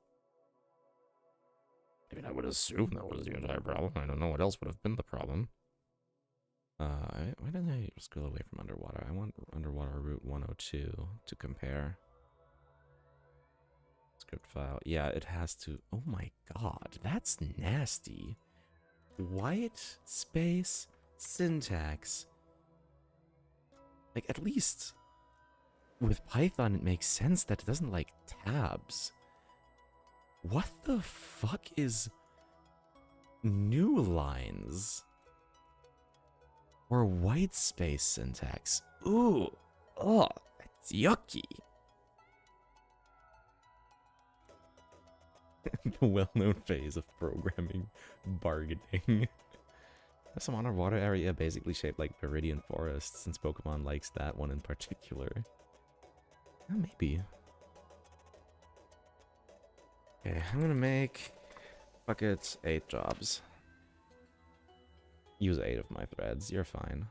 I mean, I would assume that was the entire problem. I don't know what else would have been the problem. Why didn't I scroll away from underwater? I want underwater route 102 to compare. Script file. Yeah, it has to. Oh my god, that's nasty. White space syntax. Like, at least with Python, it makes sense that it doesn't like tabs. What the fuck is new lines? Or white space syntax? Ooh, oh, that's yucky. The well-known phase of programming bargaining. Some underwater area basically shaped like Viridian Forest, since Pokemon likes that one in particular. Oh, maybe. Okay, I'm gonna make buckets 8 jobs. Use 8 of my threads, you're fine.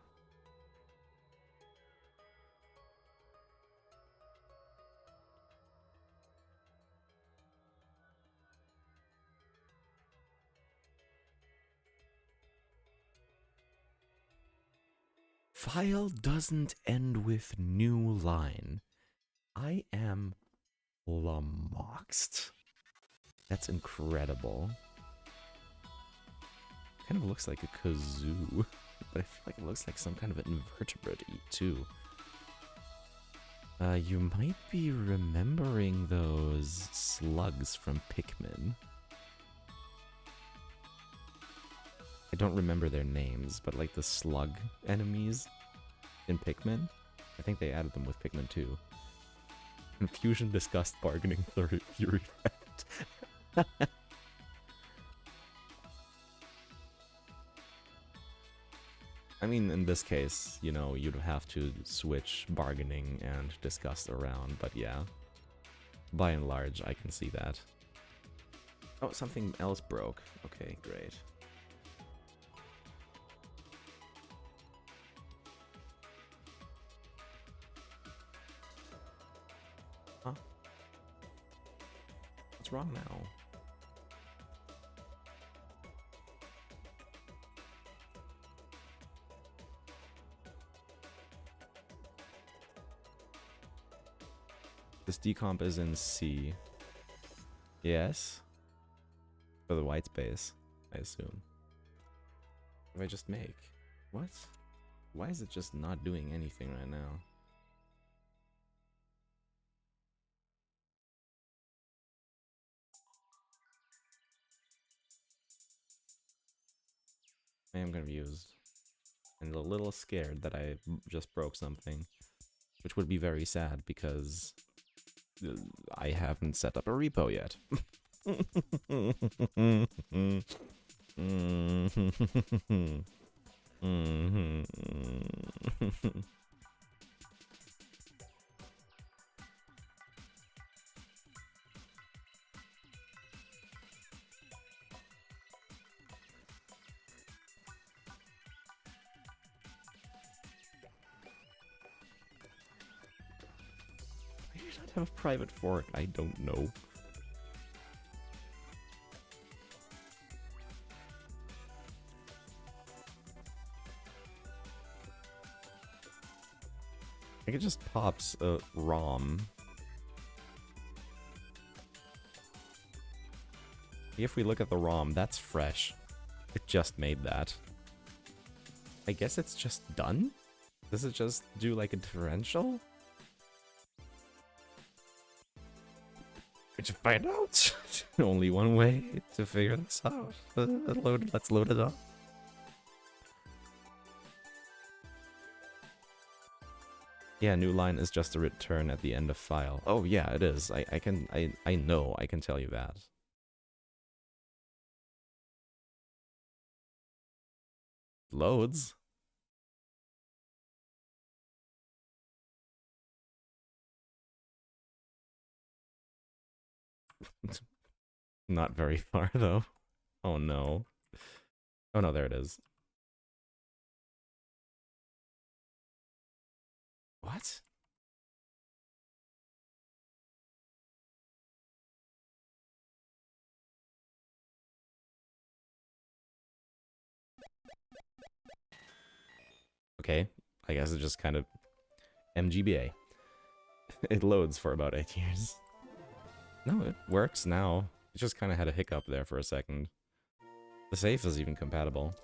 File doesn't end with new line. I am flummoxed. That's incredible. Kind of looks like a kazoo, but I feel like it looks like some kind of an invertebrate too. You might be remembering those slugs from Pikmin. I don't remember their names, but like the slug enemies in Pikmin, I think they added them with Pikmin 2. Confusion, disgust, bargaining, fury, theft. I mean, in this case, you know, you'd have to switch bargaining and disgust around, but yeah. By and large, I can see that. Oh, something else broke. Okay, great. Huh? What's wrong now? This decomp is in C. Yes? For the white space, I assume. What do I just make? What? Why is it just not doing anything right now? I am confused. And a little scared that I just broke something. Which would be very sad because I haven't set up a repo yet. Have a private fork, I don't know. I think it just pops a ROM. If we look at the ROM, that's fresh. It just made that. I guess it's just done? Does it just do like a differential? To find out. Only one way to figure this out. Let's load it up. Yeah, new line is just a return at the end of file. Oh yeah, it is. I know, I can tell you that. Loads. Not very far, though. Oh, no. Oh, no, there it is. What? Okay, I guess it just kind of... MGBA. It loads for about 8 years. No, it works now. It just kind of had a hiccup there for a second. The safe is even compatible.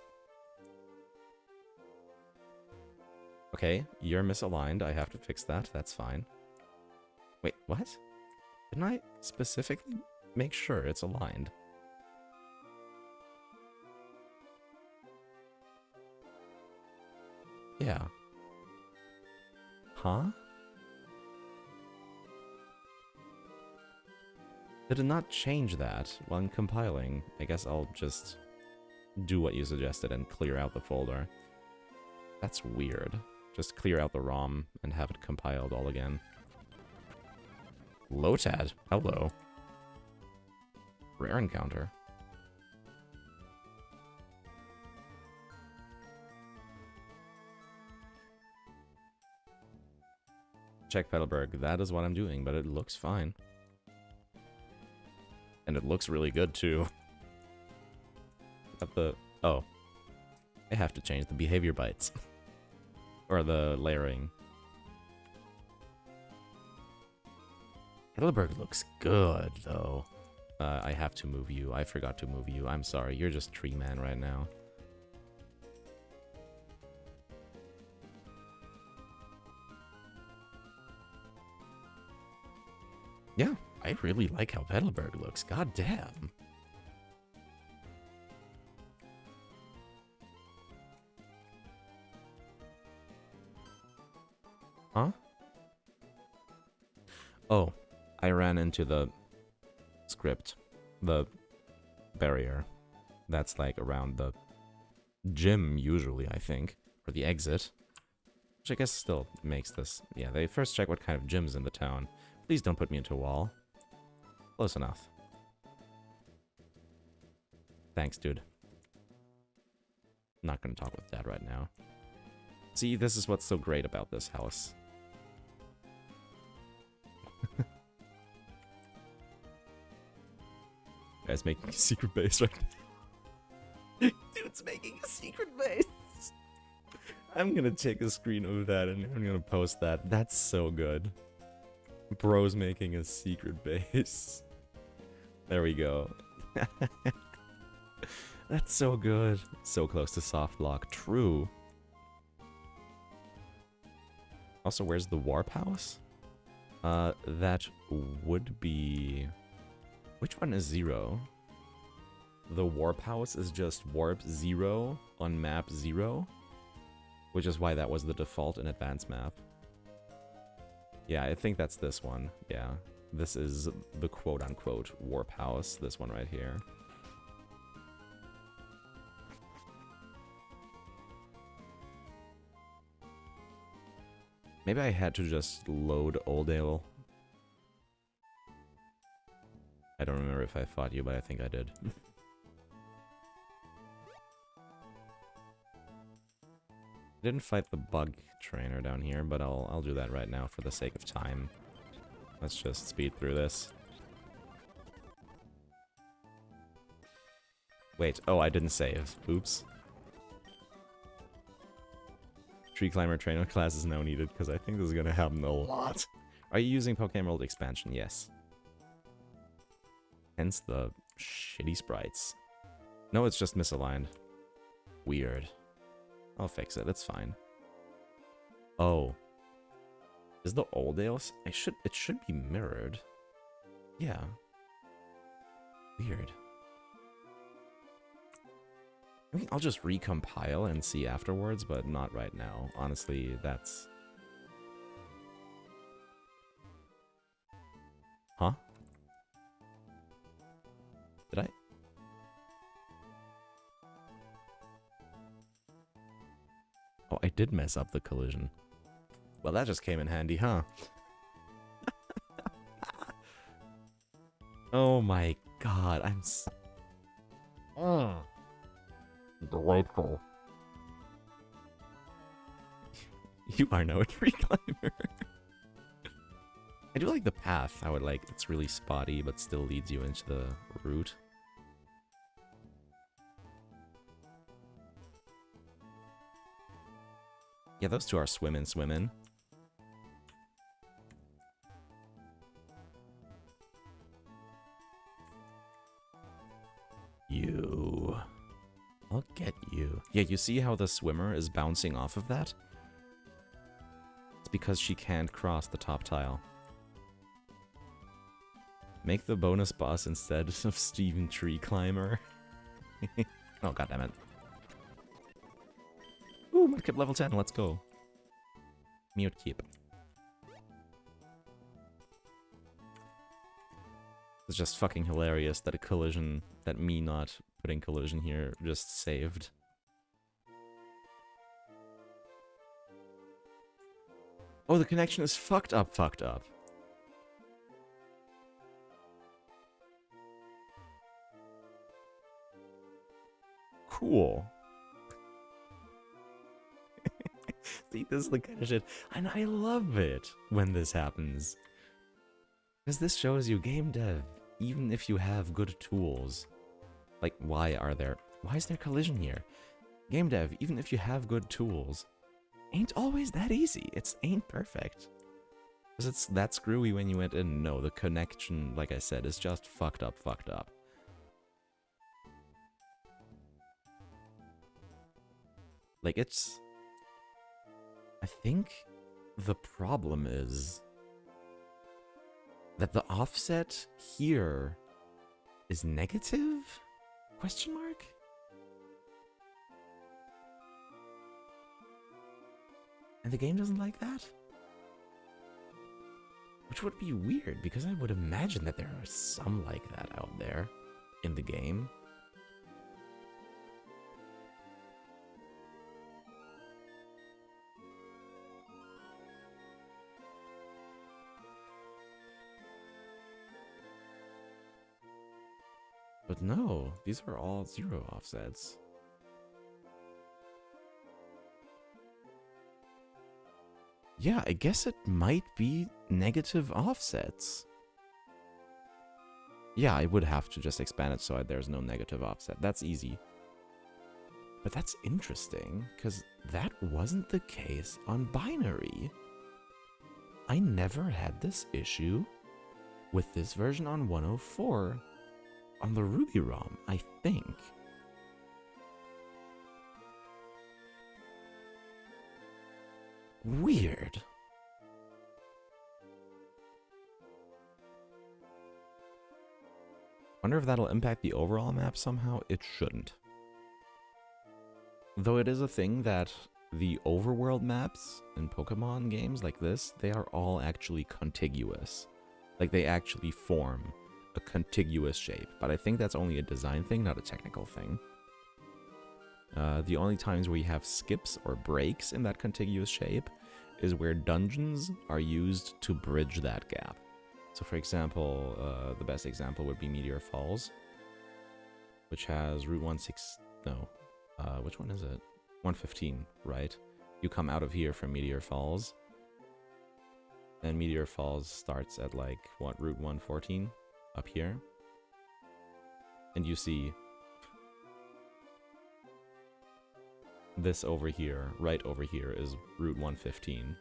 Okay, you're misaligned. I have to fix that. That's fine. Wait, what? Didn't I specifically make sure it's aligned? Yeah. Huh? Did it not change that when compiling? I guess I'll just do what you suggested and clear out the folder. That's weird. Just clear out the ROM and have it compiled all again. Lotad, hello. Rare encounter. Check Petalburg. That is what I'm doing, but it looks fine. And it looks really good, too. At the... Oh. I have to change the behavior bytes. Or the layering. Pelberg looks good, though. I have to move you. I forgot to move you. I'm sorry. You're just tree man right now. Yeah, I really like how Petalburg looks. God damn. Huh? Oh, I ran into the script. The barrier. That's like around the gym, usually, I think. Or the exit. Which I guess still makes this... Yeah, they first check what kind of gym's in the town. Please don't put me into a wall. Close enough. Thanks, dude. Not gonna talk with Dad right now. See, this is what's so great about this house. Guy's making a secret base right now. Dude's making a secret base! I'm gonna take a screen of that and I'm gonna post that. That's so good. Bro's making a secret base. There we go. That's so good. So close to soft lock. True. Also, where's the warp house? That would be... Which one is 0? The warp house is just warp 0 on map 0. Which is why that was the default in advanced map. Yeah, I think that's this one. Yeah. This is the quote-unquote warp house. This one right here. Maybe I had to just load Oldale. I don't remember if I fought you, but I think I did. Didn't fight the bug trainer down here, but I'll do that right now for the sake of time. Let's just speed through this. Wait, oh, I didn't save. Oops. Tree climber trainer class is now needed, because I think this is gonna happen a lot. Are you using Pokémon World expansion? Yes. Hence the shitty sprites. No, it's just misaligned. Weird. I'll fix it, it's fine. Oh. Is the Oldales? It should be mirrored. Yeah. Weird. I mean, I'll just recompile and see afterwards, but not right now. Honestly, that's... Huh? Did I? Oh, I did mess up the collision. Well, that just came in handy, huh? Oh my god, I'm delightful. You are no tree climber. I do like the path. I would like it's really spotty, but still leads you into the route. Yeah, those two are swimming. You. I'll get you. Yeah, you see how the swimmer is bouncing off of that? It's because she can't cross the top tile. Make the bonus boss instead of Steven Tree Climber. Oh, goddammit. Ooh, Mudkip level 10, let's go. Mute keep. It's just fucking hilarious that a collision, that me not putting collision here just saved. Oh, the connection is fucked up. Cool. See, this is the kind of shit, and I love it when this happens. Because this shows you game dev, even if you have good tools. Like, why is there collision here? Game dev, even if you have good tools, ain't always that easy. It ain't perfect. Because it's that screwy when you went in. No, the connection, like I said, is just fucked up. Like, it's... I think the problem is that the offset here is negative? Question mark? And the game doesn't like that? Which would be weird, because I would imagine that there are some like that out there in the game. But no, these are all 0 offsets. Yeah, I guess it might be negative offsets. Yeah, I would have to just expand it so there's no negative offset. That's easy. But that's interesting, because that wasn't the case on binary. I never had this issue with this version on 104 on the Ruby ROM, I think. Weird. Wonder if that'll impact the overall map somehow? It shouldn't. Though it is a thing that the overworld maps in Pokemon games like this, they are all actually contiguous. Like, they actually form a contiguous shape. But I think that's only a design thing, not a technical thing. The only times where you have skips or breaks in that contiguous shape is where dungeons are used to bridge that gap. So for example, the best example would be Meteor Falls, which has Route 16, no, which one is it? 115, right? You come out of here from Meteor Falls, and Meteor Falls starts at like, what, Route 114? Up here. And you see this over here, right over here, is Route 115.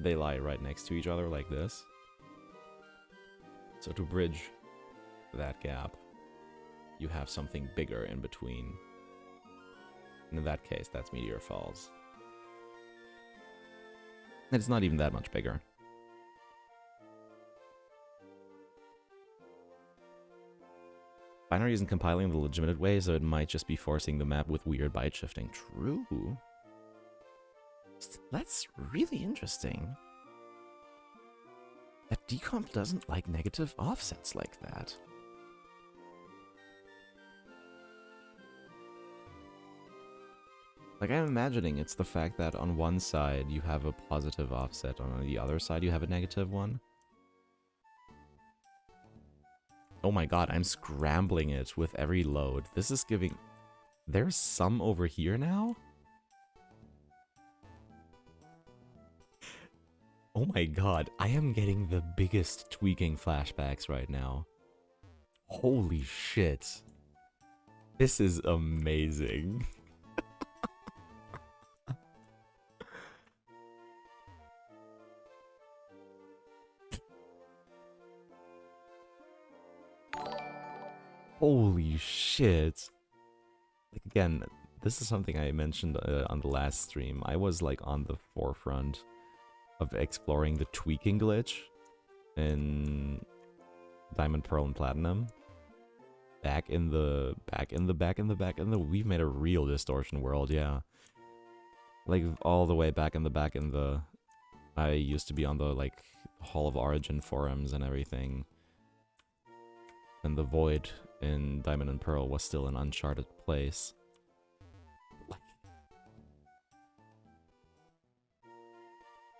They lie right next to each other like this. So to bridge that gap, you have something bigger in between. And in that case, that's Meteor Falls. And it's not even that much bigger. Binary isn't compiling the legitimate way, so it might just be forcing the map with weird byte shifting. True. That's really interesting. That decomp doesn't like negative offsets like that. Like, I'm imagining it's the fact that on one side you have a positive offset, on the other side you have a negative one. Oh my god, I'm scrambling it with every load. This is giving... There's some over here now? Oh my god, I am getting the biggest tweaking flashbacks right now. Holy shit. This is amazing. Holy shit. Like, again, this is something I mentioned on the last stream. I was like on the forefront of exploring the tweaking glitch in Diamond, Pearl, and Platinum. We've made a real distortion world, yeah. Like, all the way back in the... I used to be on the, like, Hall of Origin forums and everything. And the Void in Diamond and Pearl was still an uncharted place. Like,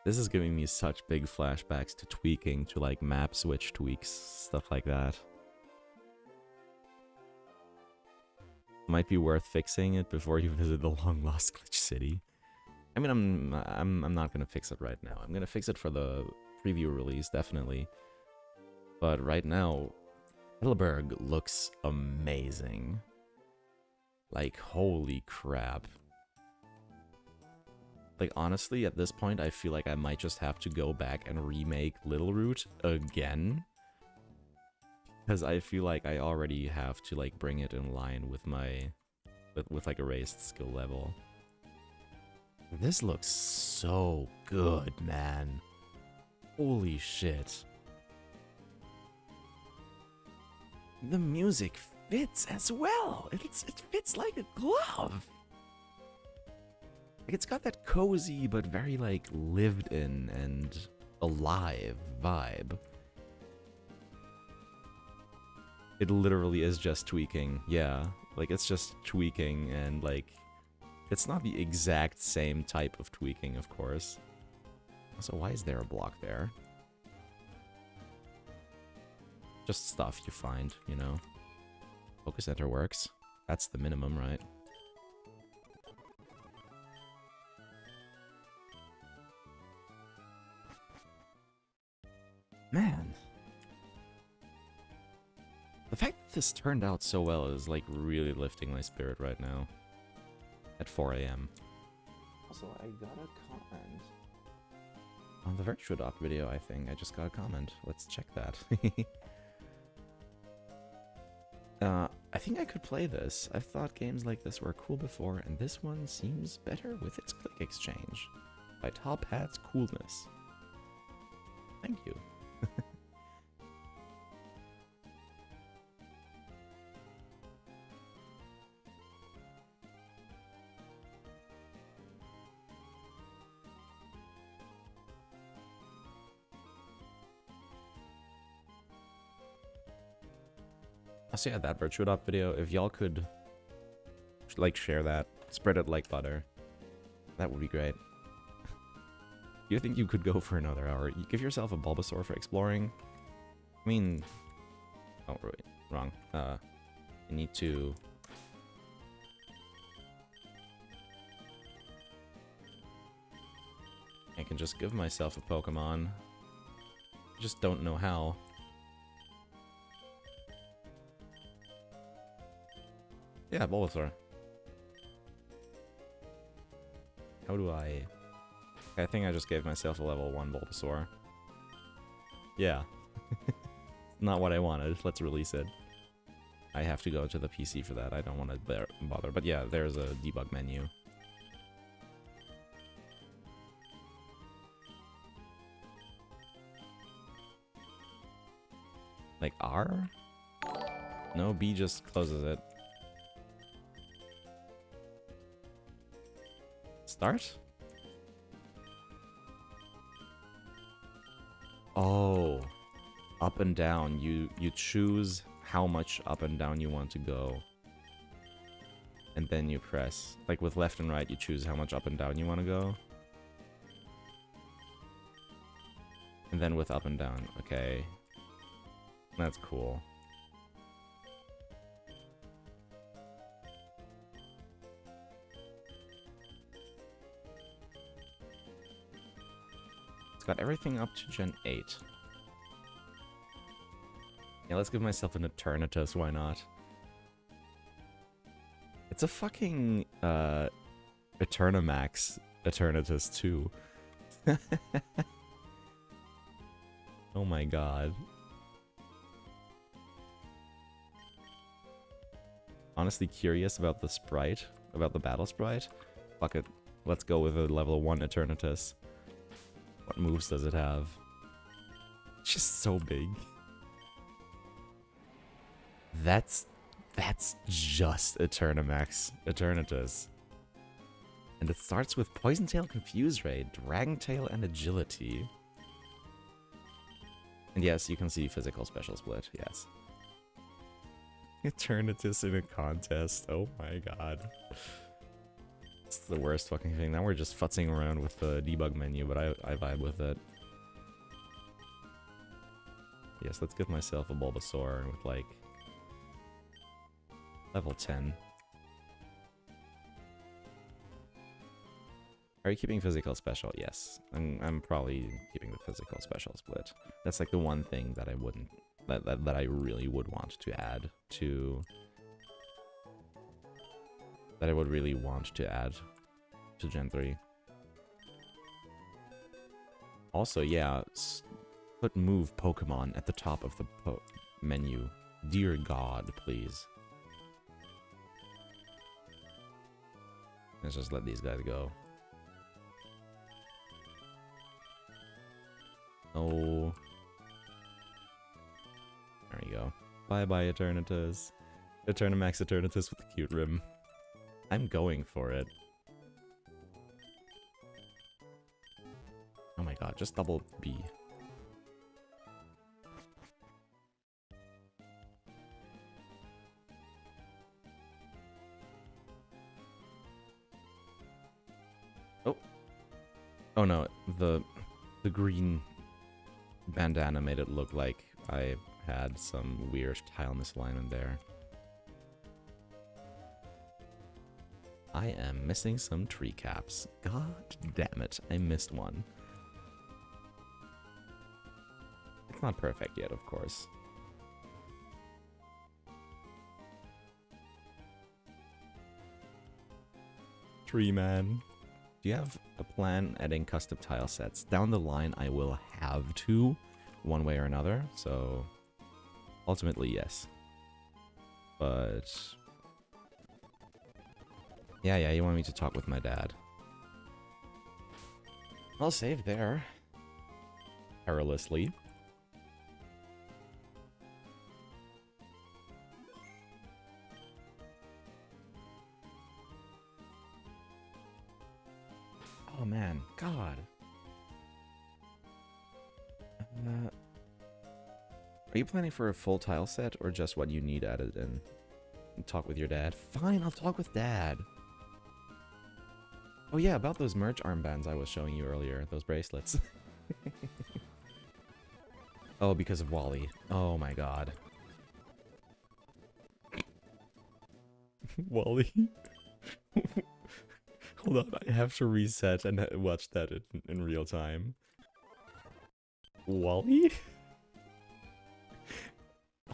this is giving me such big flashbacks to tweaking, to like map switch tweaks, stuff like that. Might be worth fixing it before you visit the long lost glitch city. I mean, I'm not gonna fix it right now. I'm gonna fix it for the preview release, definitely. But right now, Pelberg looks amazing. Like, holy crap. Like, honestly, at this point, I feel like I might just have to go back and remake Little Root again. Because I feel like I already have to, like, bring it in line with my... with like, a raised skill level. This looks so good, man. Holy shit. The music fits as well. It fits like a glove. Like, it's got that cozy but very like lived in and alive vibe. It literally is just tweaking. Yeah, like it's just tweaking and like it's not the exact same type of tweaking, of course. So why is there a block there? Just stuff you find, you know. Focus center works. That's the minimum, right? Man. The fact that this turned out so well is like really lifting my spirit right now. At 4 AM. Also, I got a comment. On the Virtua Doc video, I think. I just got a comment. Let's check that. I think I could play this. I've thought games like this were cool before, and this one seems better with its click exchange. By Top Hat's coolness. Thank you. So yeah, that Virtua Doc video, if y'all could, like, share that, spread it like butter, that would be great. You think you could go for another hour? You give yourself a Bulbasaur for exploring? I mean... Oh, wait, wrong. You need to... I can just give myself a Pokemon. Just don't know how. Yeah, Bulbasaur. How do I... I think I just gave myself a level 1 Bulbasaur. Yeah. Not what I wanted. Let's release it. I have to go to the PC for that. I don't want to bother. But yeah, there's a debug menu. Like R? No, B just closes it. Start? Oh, up and down. You choose how much up and down you want to go. And then you press, like with left and right, you choose how much up and down you want to go. And then with up and down, okay. That's cool. It's got everything up to Gen 8. Yeah, let's give myself an Eternatus, why not? It's a fucking, Eternamax Eternatus too. Oh my god. Honestly curious about the sprite, about the battle sprite. Fuck it, let's go with a level 1 Eternatus. What moves does it have? It's just so big. That's just Eternamax Eternatus. And it starts with Poison Tail, Confuse Ray, Dragon Tail, and Agility. And yes, you can see physical special split, yes. Eternatus in a contest, oh my god. It's the worst fucking thing. Now we're just futzing around with the debug menu, but I vibe with it. Yes, let's give myself a Bulbasaur with like level 10. Are you keeping physical special? Yes. I'm probably keeping the physical special split. That's like the one thing that I wouldn't that I really would want to add to that I would really want to add to Gen 3. Also, yeah, put move Pokemon at the top of the menu. Dear God, please. Let's just let these guys go. Oh. There we go. Bye-bye, Eternatus. Eternamax Eternatus with a cute rim. I'm going for it. Oh my god, just double B. Oh. Oh no, the green bandana made it look like I had some weird tile misalignment there. I am missing some tree caps. God damn it, I missed one. It's not perfect yet, of course. Tree man. Do you have a plan adding custom tile sets? Down the line, I will have to, one way or another, so ultimately, yes. But yeah, you want me to talk with my dad. I'll save there. Perilously. Oh man, God. Are you planning for a full tile set or just what you need added in? Talk with your dad? Fine, I'll talk with dad. Oh yeah, about those merch armbands I was showing you earlier, those bracelets. Oh, because of Wally. Oh my god. Wally? Hold on, I have to reset and watch that in real time. Wally?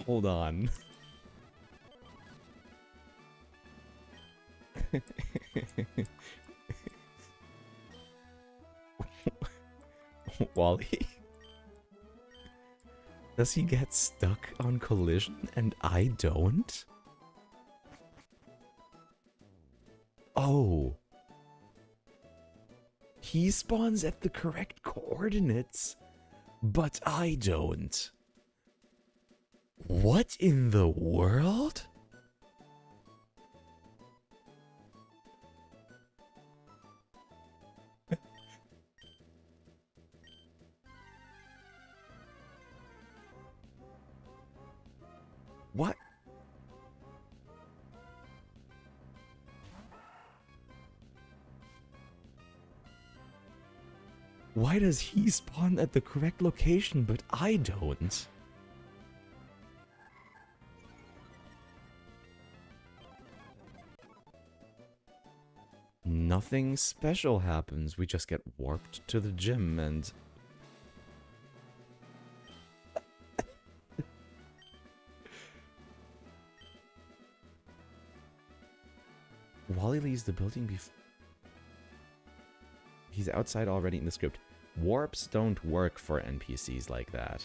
Hold on. Wally? Does he get stuck on collision and I don't? Oh. He spawns at the correct coordinates, but I don't. What in the world? What? Why does he spawn at the correct location, but I don't? Nothing special happens. We just get warped to the gym and... Wally leaves the building before... He's outside already in the script. Warps don't work for NPCs like that.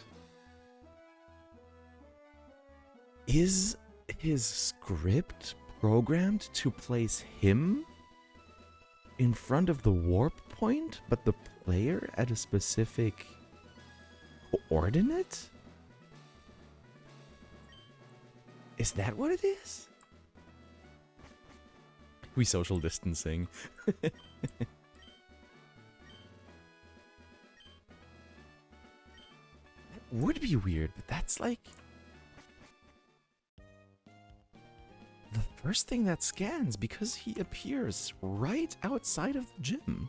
Is his script programmed to place him in front of the warp point, but the player at a specific coordinate? Is that what it is? We social distancing. Would be weird, but that's like the first thing that scans because he appears right outside of the gym.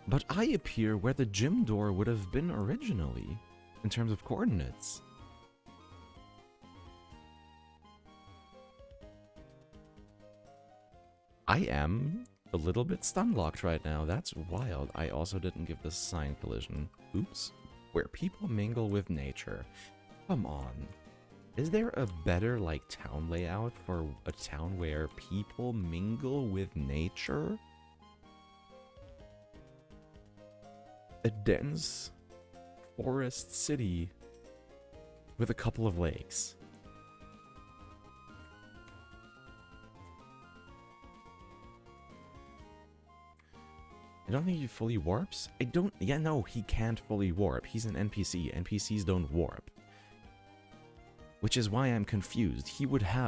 But I appear where the gym door would have been originally in terms of coordinates. I am a little bit stun-locked right now. That's wild. I also didn't give this sign collision. Oops. Where people mingle with nature. Come on. Is there a better, like, town layout for a town where people mingle with nature? A dense forest city with a couple of lakes. I don't think he fully warps. I don't... Yeah, no, he can't fully warp. He's an NPC. NPCs don't warp. Which is why I'm confused. He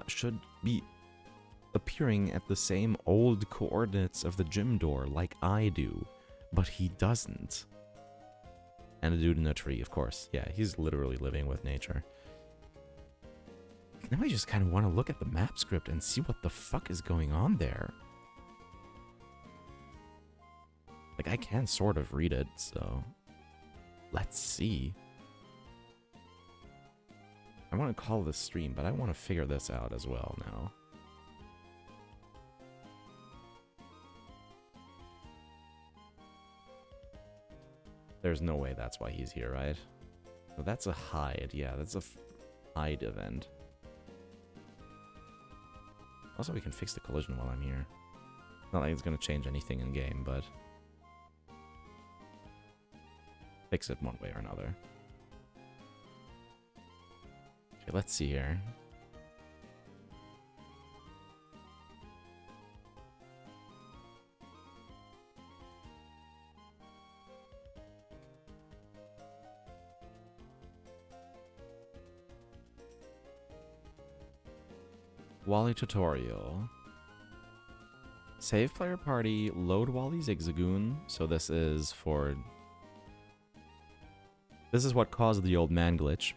should be appearing at the same old coordinates of the gym door like I do. But he doesn't. And a dude in a tree, of course. Yeah, he's literally living with nature. Now I just kind of want to look at the map script and see what the fuck is going on there. Like, I can sort of read it, so let's see. I want to call this stream, but I want to figure this out as well now. There's no way that's why he's here, right? So that's a hide. Yeah, that's a hide event. Also, we can fix the collision while I'm here. Not like it's going to change anything in game, but... fix it one way or another. Okay, let's see here. Wally tutorial. Save player party, load Wally Zigzagoon. So this is for... this is what caused the old man glitch.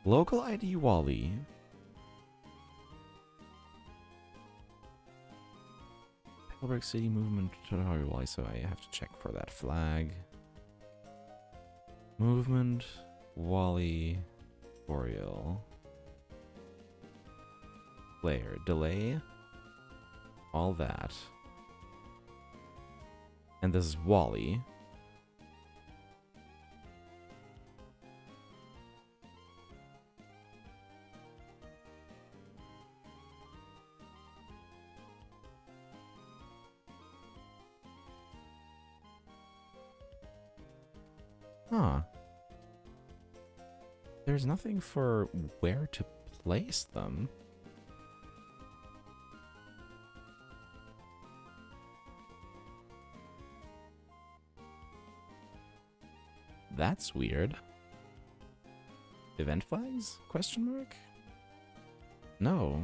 Local ID Wally. Pelberg City movement tutorial Wally, so I have to check for that flag. Movement Wally tutorial. Player delay. All that. And this is Wally. Huh. There's nothing for where to place them. That's weird. Event flags? Question mark? No.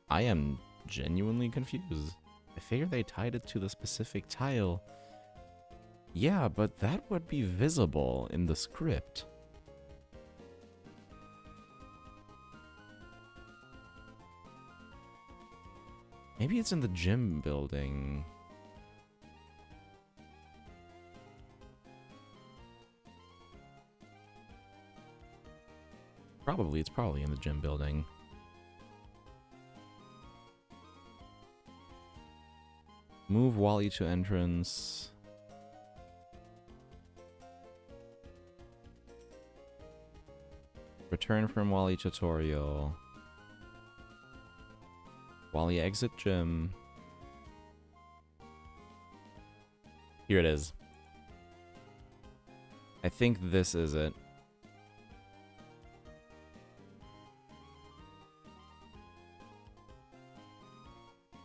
I am genuinely confused. I figure they tied it to the specific tile. Yeah, but that would be visible in the script. Maybe it's in the gym building. Probably, it's probably in the gym building. Move Wally to entrance. Return from Wally tutorial. Wally exit gym. Here it is. I think this is it.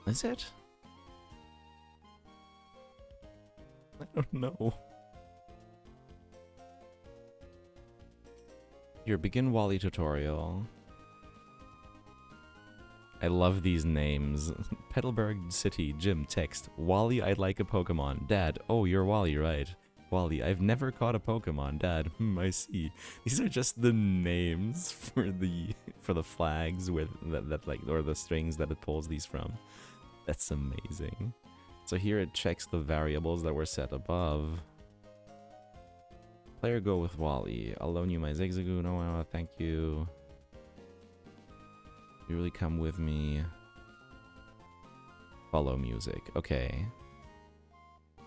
Is it? I don't know. Here, begin Wally tutorial. I love these names. Petalburg City, gym, text. Wally, I'd like a Pokemon. Dad, oh, you're Wally, right? Wally, I've never caught a Pokemon. Dad, I see. These are just the names for the flags with that like, or the strings that it pulls these from. That's amazing. So here it checks the variables that were set above. Player go with Wally. I'll loan you my Zigzagoon. Oh, thank you. You really come with me. Follow music. Okay.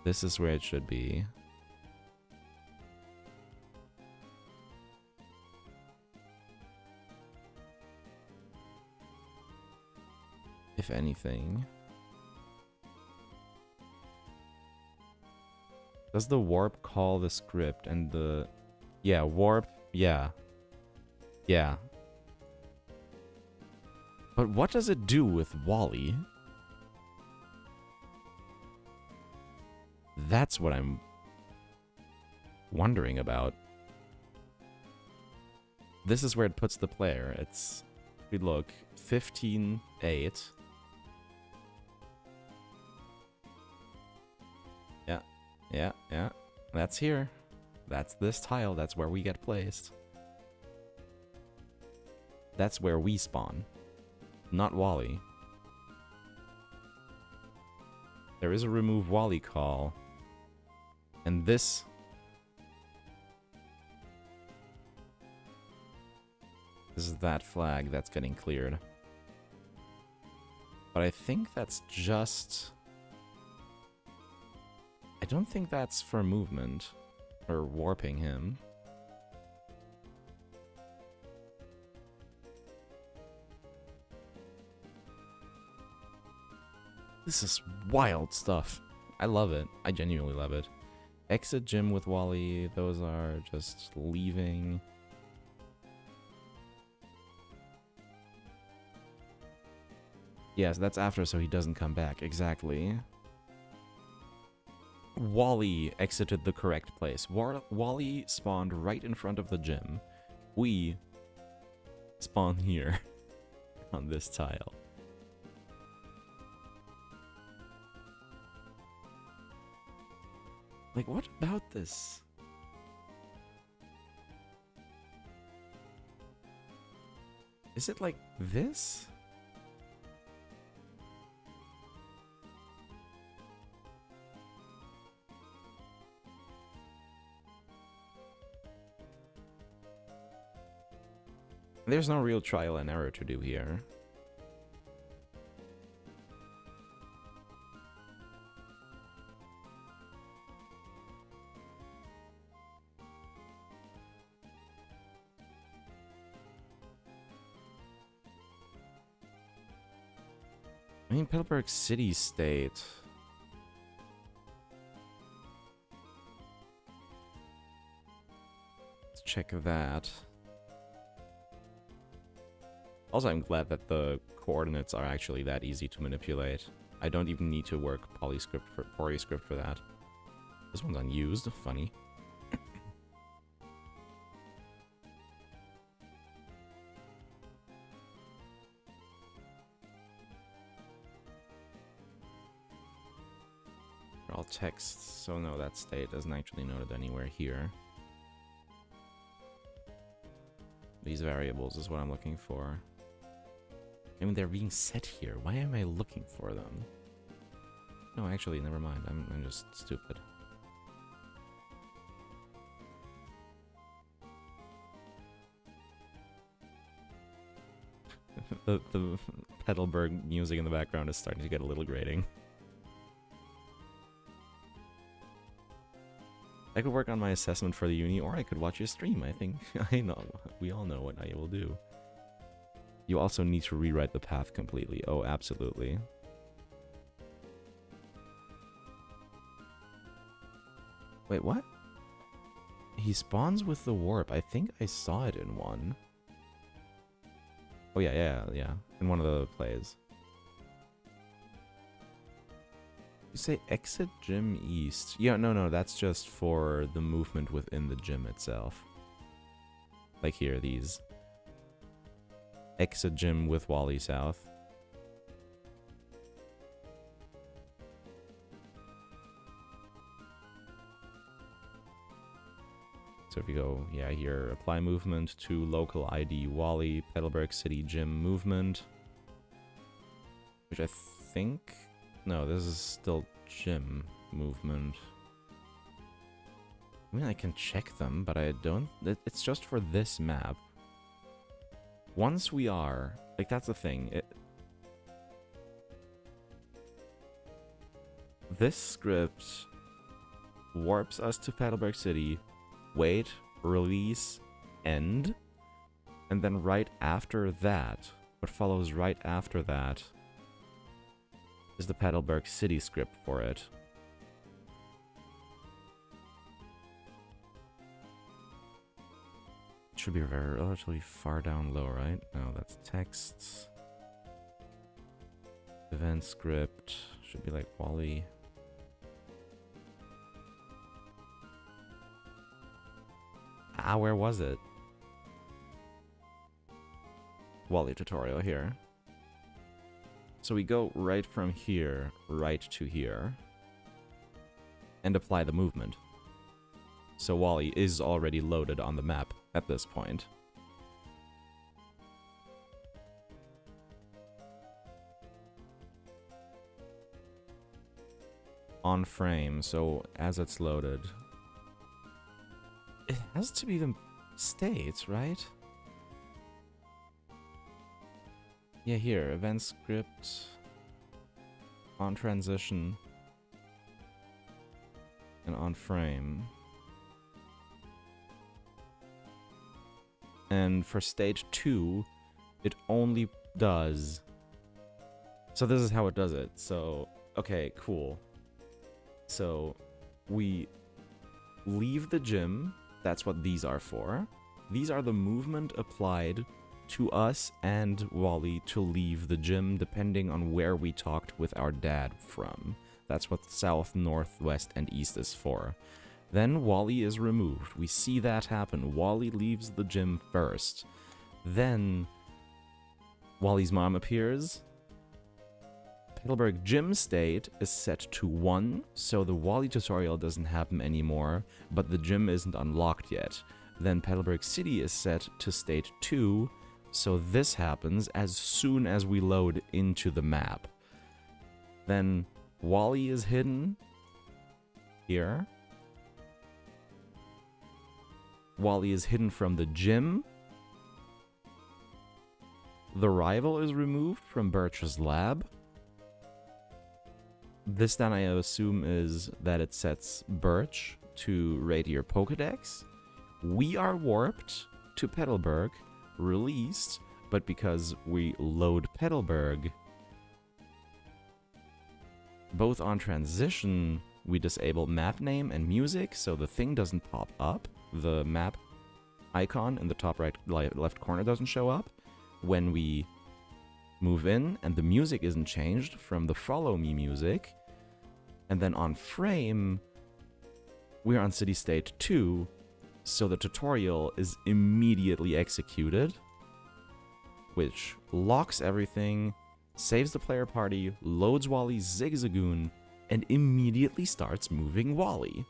This is where it should be. If anything. Does the warp call the script and the... Yeah, warp. Yeah. Yeah. But what does it do with Wally? That's what I'm wondering about. This is where it puts the player. It's, if we look, 15.8. Yeah. That's here. That's this tile. That's where we get placed. That's where we spawn. Not Wally. There is a remove Wally call. And this... This is that flag that's getting cleared. But I think that's just... I don't think that's for movement. Or warping him. This is wild stuff. I love it. I genuinely love it. Exit gym with Wally. Those are just leaving. Yes, that's after, so he doesn't come back. Exactly. Wally exited the correct place. Wally spawned right in front of the gym. We spawn here on this tile. Like, what about this? Is it like this? There's no real trial and error to do here. I mean, Pelberg City State. Let's check that. Also, I'm glad that the coordinates are actually that easy to manipulate. I don't even need to work polyscript for that. This one's unused. Funny. All text, so no, that state isn't actually noted anywhere here. These variables is what I'm looking for. I mean, they're being set here. Why am I looking for them? No, actually, never mind. I'm just stupid. the Petalburg music in the background is starting to get a little grating. I could work on my assessment for the uni, or I could watch your stream. I think we all know what I will do. You also need to rewrite the path completely. Oh, absolutely. Wait, what? He spawns with the warp. I think I saw it in one. Oh, yeah. In one of the plays. You say exit gym east. Yeah, no, that's just for the movement within the gym itself. Like here, these. Exit gym with Wally south. So if you go, yeah, here, apply movement to local ID Wally, Petalberg City Gym movement. Which I think... No, this is still gym movement. I mean, I can check them, but I don't... It's just for this map. Once we are... Like, that's the thing. This script warps us to Petalburg City, wait, release, end, and then right after that, what follows right after that is the Petalburg City script for it. It should be relatively far down low, right? No, that's texts. Event script should be like Wally. Ah, where was it? Wally tutorial here. So we go right from here, right to here, and apply the movement. So Wally is already loaded on the map at this point. On frame, so as it's loaded. It has to be the states, right? Yeah, here, event script, on transition, and on frame. And for stage 2, it only does... So this is how it does it. So, okay, cool. So, we leave the gym. That's what these are for. These are the movement applied to us and Wally to leave the gym, depending on where we talked with our dad from. That's what south, north, west, and east is for. Then Wally is removed. We see that happen. Wally leaves the gym first. Then Wally's mom appears. Petalburg gym state is set to 1, so the Wally tutorial doesn't happen anymore, but the gym isn't unlocked yet. Then Petalburg City is set to state 2, so this happens as soon as we load into the map. Then Wally is hidden here. Wally is hidden from the gym. The rival is removed from Birch's lab. This then I assume is that it sets Birch to Radier Pokedex. We are warped to Petalburg, released, but because we load Petalburg, both on transition, we disable map name and music, so the thing doesn't pop up. The map icon in the top right left corner doesn't show up when we move in, and the music isn't changed from the follow me music. And then on frame, we're on city state 2, so the tutorial is immediately executed, which locks everything, saves the player party, loads Wally's Zigzagoon, and immediately starts moving Wally.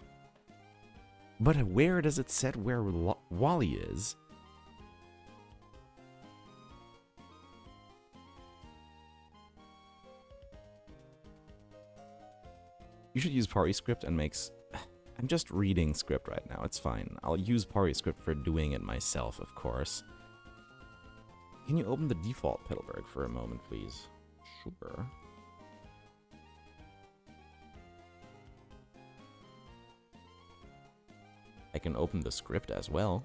But where does it set where Wally is? You should use PariScript and makes... I'm just reading script right now, it's fine. I'll use PariScript for doing it myself, of course. Can you open the default Petalburg for a moment, please? Sure. I can open the script as well.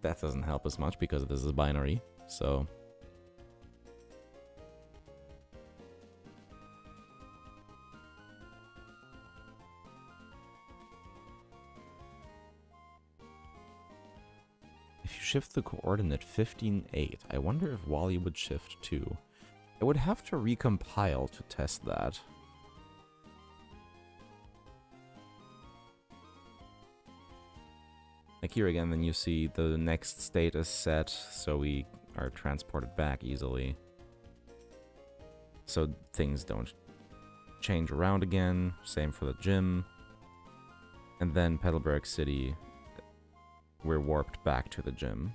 That doesn't help us much because this is binary, so... If you shift the coordinate 15.8, I wonder if Wally would shift too. I would have to recompile to test that. Like here again, then you see the next state is set, so we are transported back easily. So things don't change around again. Same for the gym. And then Petalberg City, we're warped back to the gym.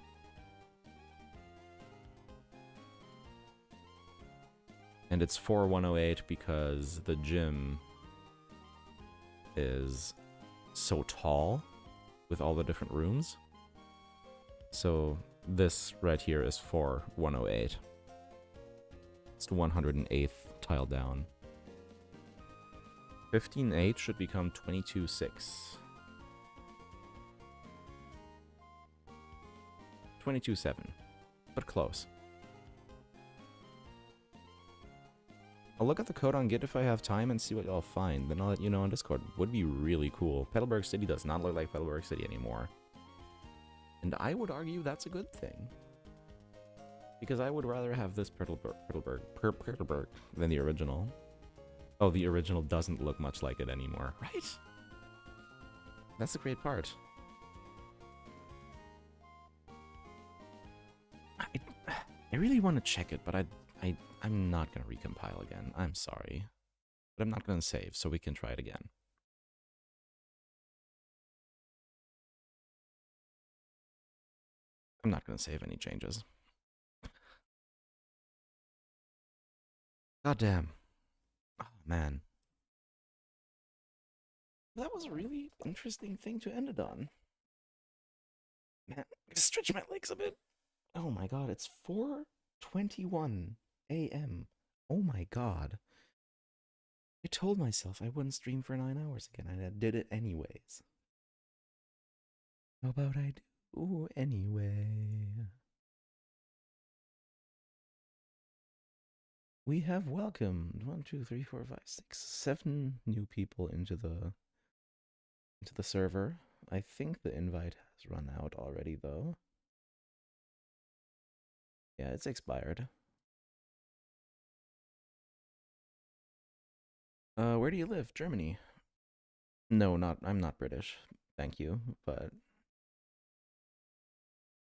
And it's 4108 because the gym is so tall with all the different rooms. So this right here is 4108. It's the 108th tile down. 15.8 should become 22.6. 22.7, but close. I'll look at the code on Git if I have time and see what I'll find. Then I'll let you know on Discord. Would be really cool. Petalburg City does not look like Petalburg City anymore. And I would argue that's a good thing. Because I would rather have this Petalburg than the original. Oh, the original doesn't look much like it anymore. Right? That's the great part. I really want to check it, but I'm not going to recompile again. I'm sorry. But I'm not going to save, so we can try it again. I'm not going to save any changes. God damn. Oh, man. That was a really interesting thing to end it on. Man, I'm gonna stretch my legs a bit. Oh my god, it's 4:21 a.m. Oh my god. I told myself I wouldn't stream for 9 hours again, and I did it anyways. How about I do anyway? We have welcomed 1, 2, 3, 4, 5, 6, 7 new people into the server. I think the invite has run out already, though. Yeah, it's expired. Where do you live? Germany. No, I'm not British. Thank you, but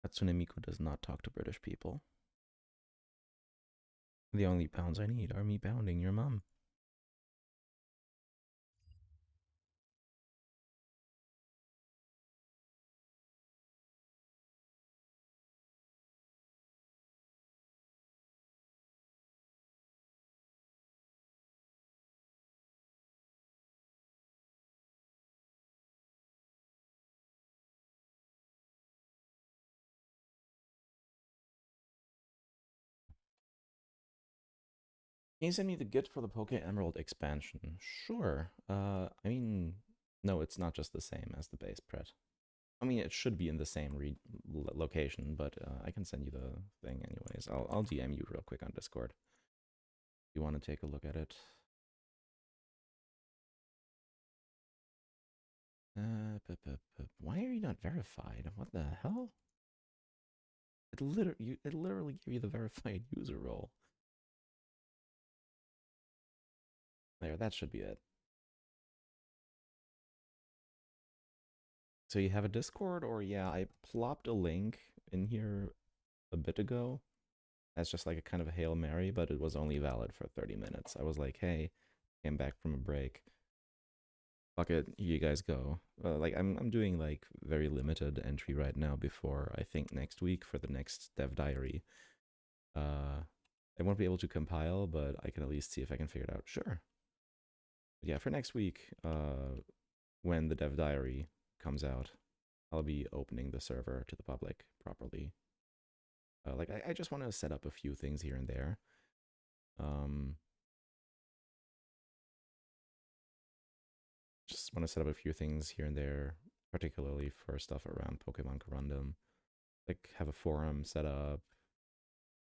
Hatsune Miku does not talk to British people. The only pounds I need are me pounding your mum. Can you send me the Git for the Poke Emerald expansion? Sure. I mean, no, it's not just the same as the base pret. I mean, it should be in the same location, but I can send you the thing anyways. I'll DM you real quick on Discord. If you want to take a look at it. Why are you not verified? What the hell? It literally gave you the verified user role. There, that should be it. So you have a Discord, or yeah, I plopped a link in here a bit ago. That's just like a kind of a Hail Mary, but it was only valid for 30 minutes. I was like, hey, came back from a break. fuck it, you guys go. Like I'm doing like very limited entry right now before I think next week for the next dev diary. I won't be able to compile, but I can at least see if I can figure it out. Sure. But yeah, for next week, when the dev diary comes out, I'll be opening the server to the public properly. Like I just want to set up a few things here and there. Just want to set up a few things here and there, particularly for stuff around Pokemon Corundum. Like have a forum set up,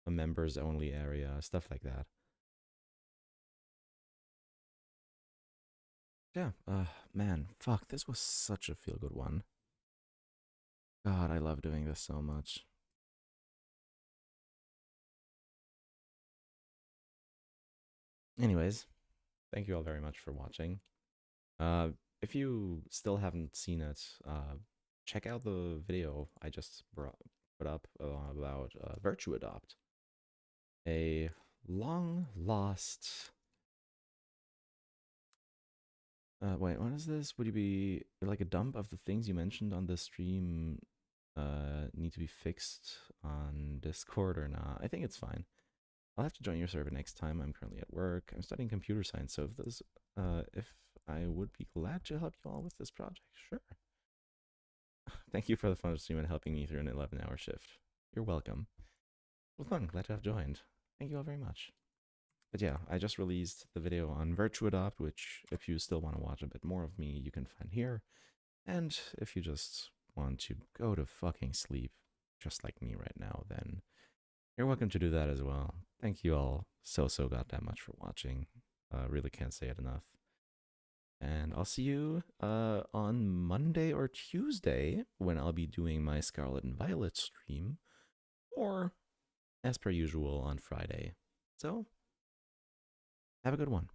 a members only area, stuff like that. Yeah, man, fuck, this was such a feel good one. God, I love doing this so much. Anyways, thank you all very much for watching. If you still haven't seen it, check out the video I just put up about Virtue Adopt, a long lost. Wait, what is this? Would you be like a dump of the things you mentioned on the stream? Need to be fixed on Discord or not? I think it's fine. I'll have to join your server next time. I'm currently at work. I'm studying computer science, so if I would be glad to help you all with this project, sure. Thank you for the fun of stream and helping me through an 11-hour shift. You're welcome. Well, fun. Glad to have joined. Thank you all very much. But yeah, I just released the video on Virtue Adopt, which if you still want to watch a bit more of me, you can find here. And if you just want to go to fucking sleep, just like me right now, then you're welcome to do that as well. Thank you all so goddamn much for watching. Really can't say it enough. And I'll see you on Monday or Tuesday when I'll be doing my Scarlet and Violet stream, or as per usual on Friday. So, have a good one.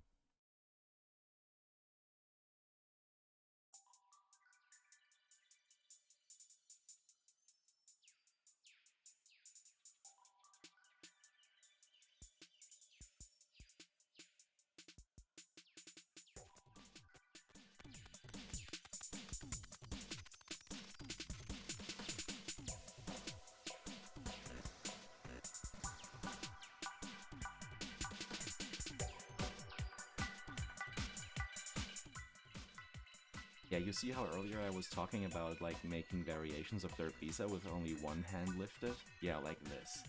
Yeah, you see how earlier I was talking about like making variations of Dirt Bisa with only one hand lifted? Yeah, like this.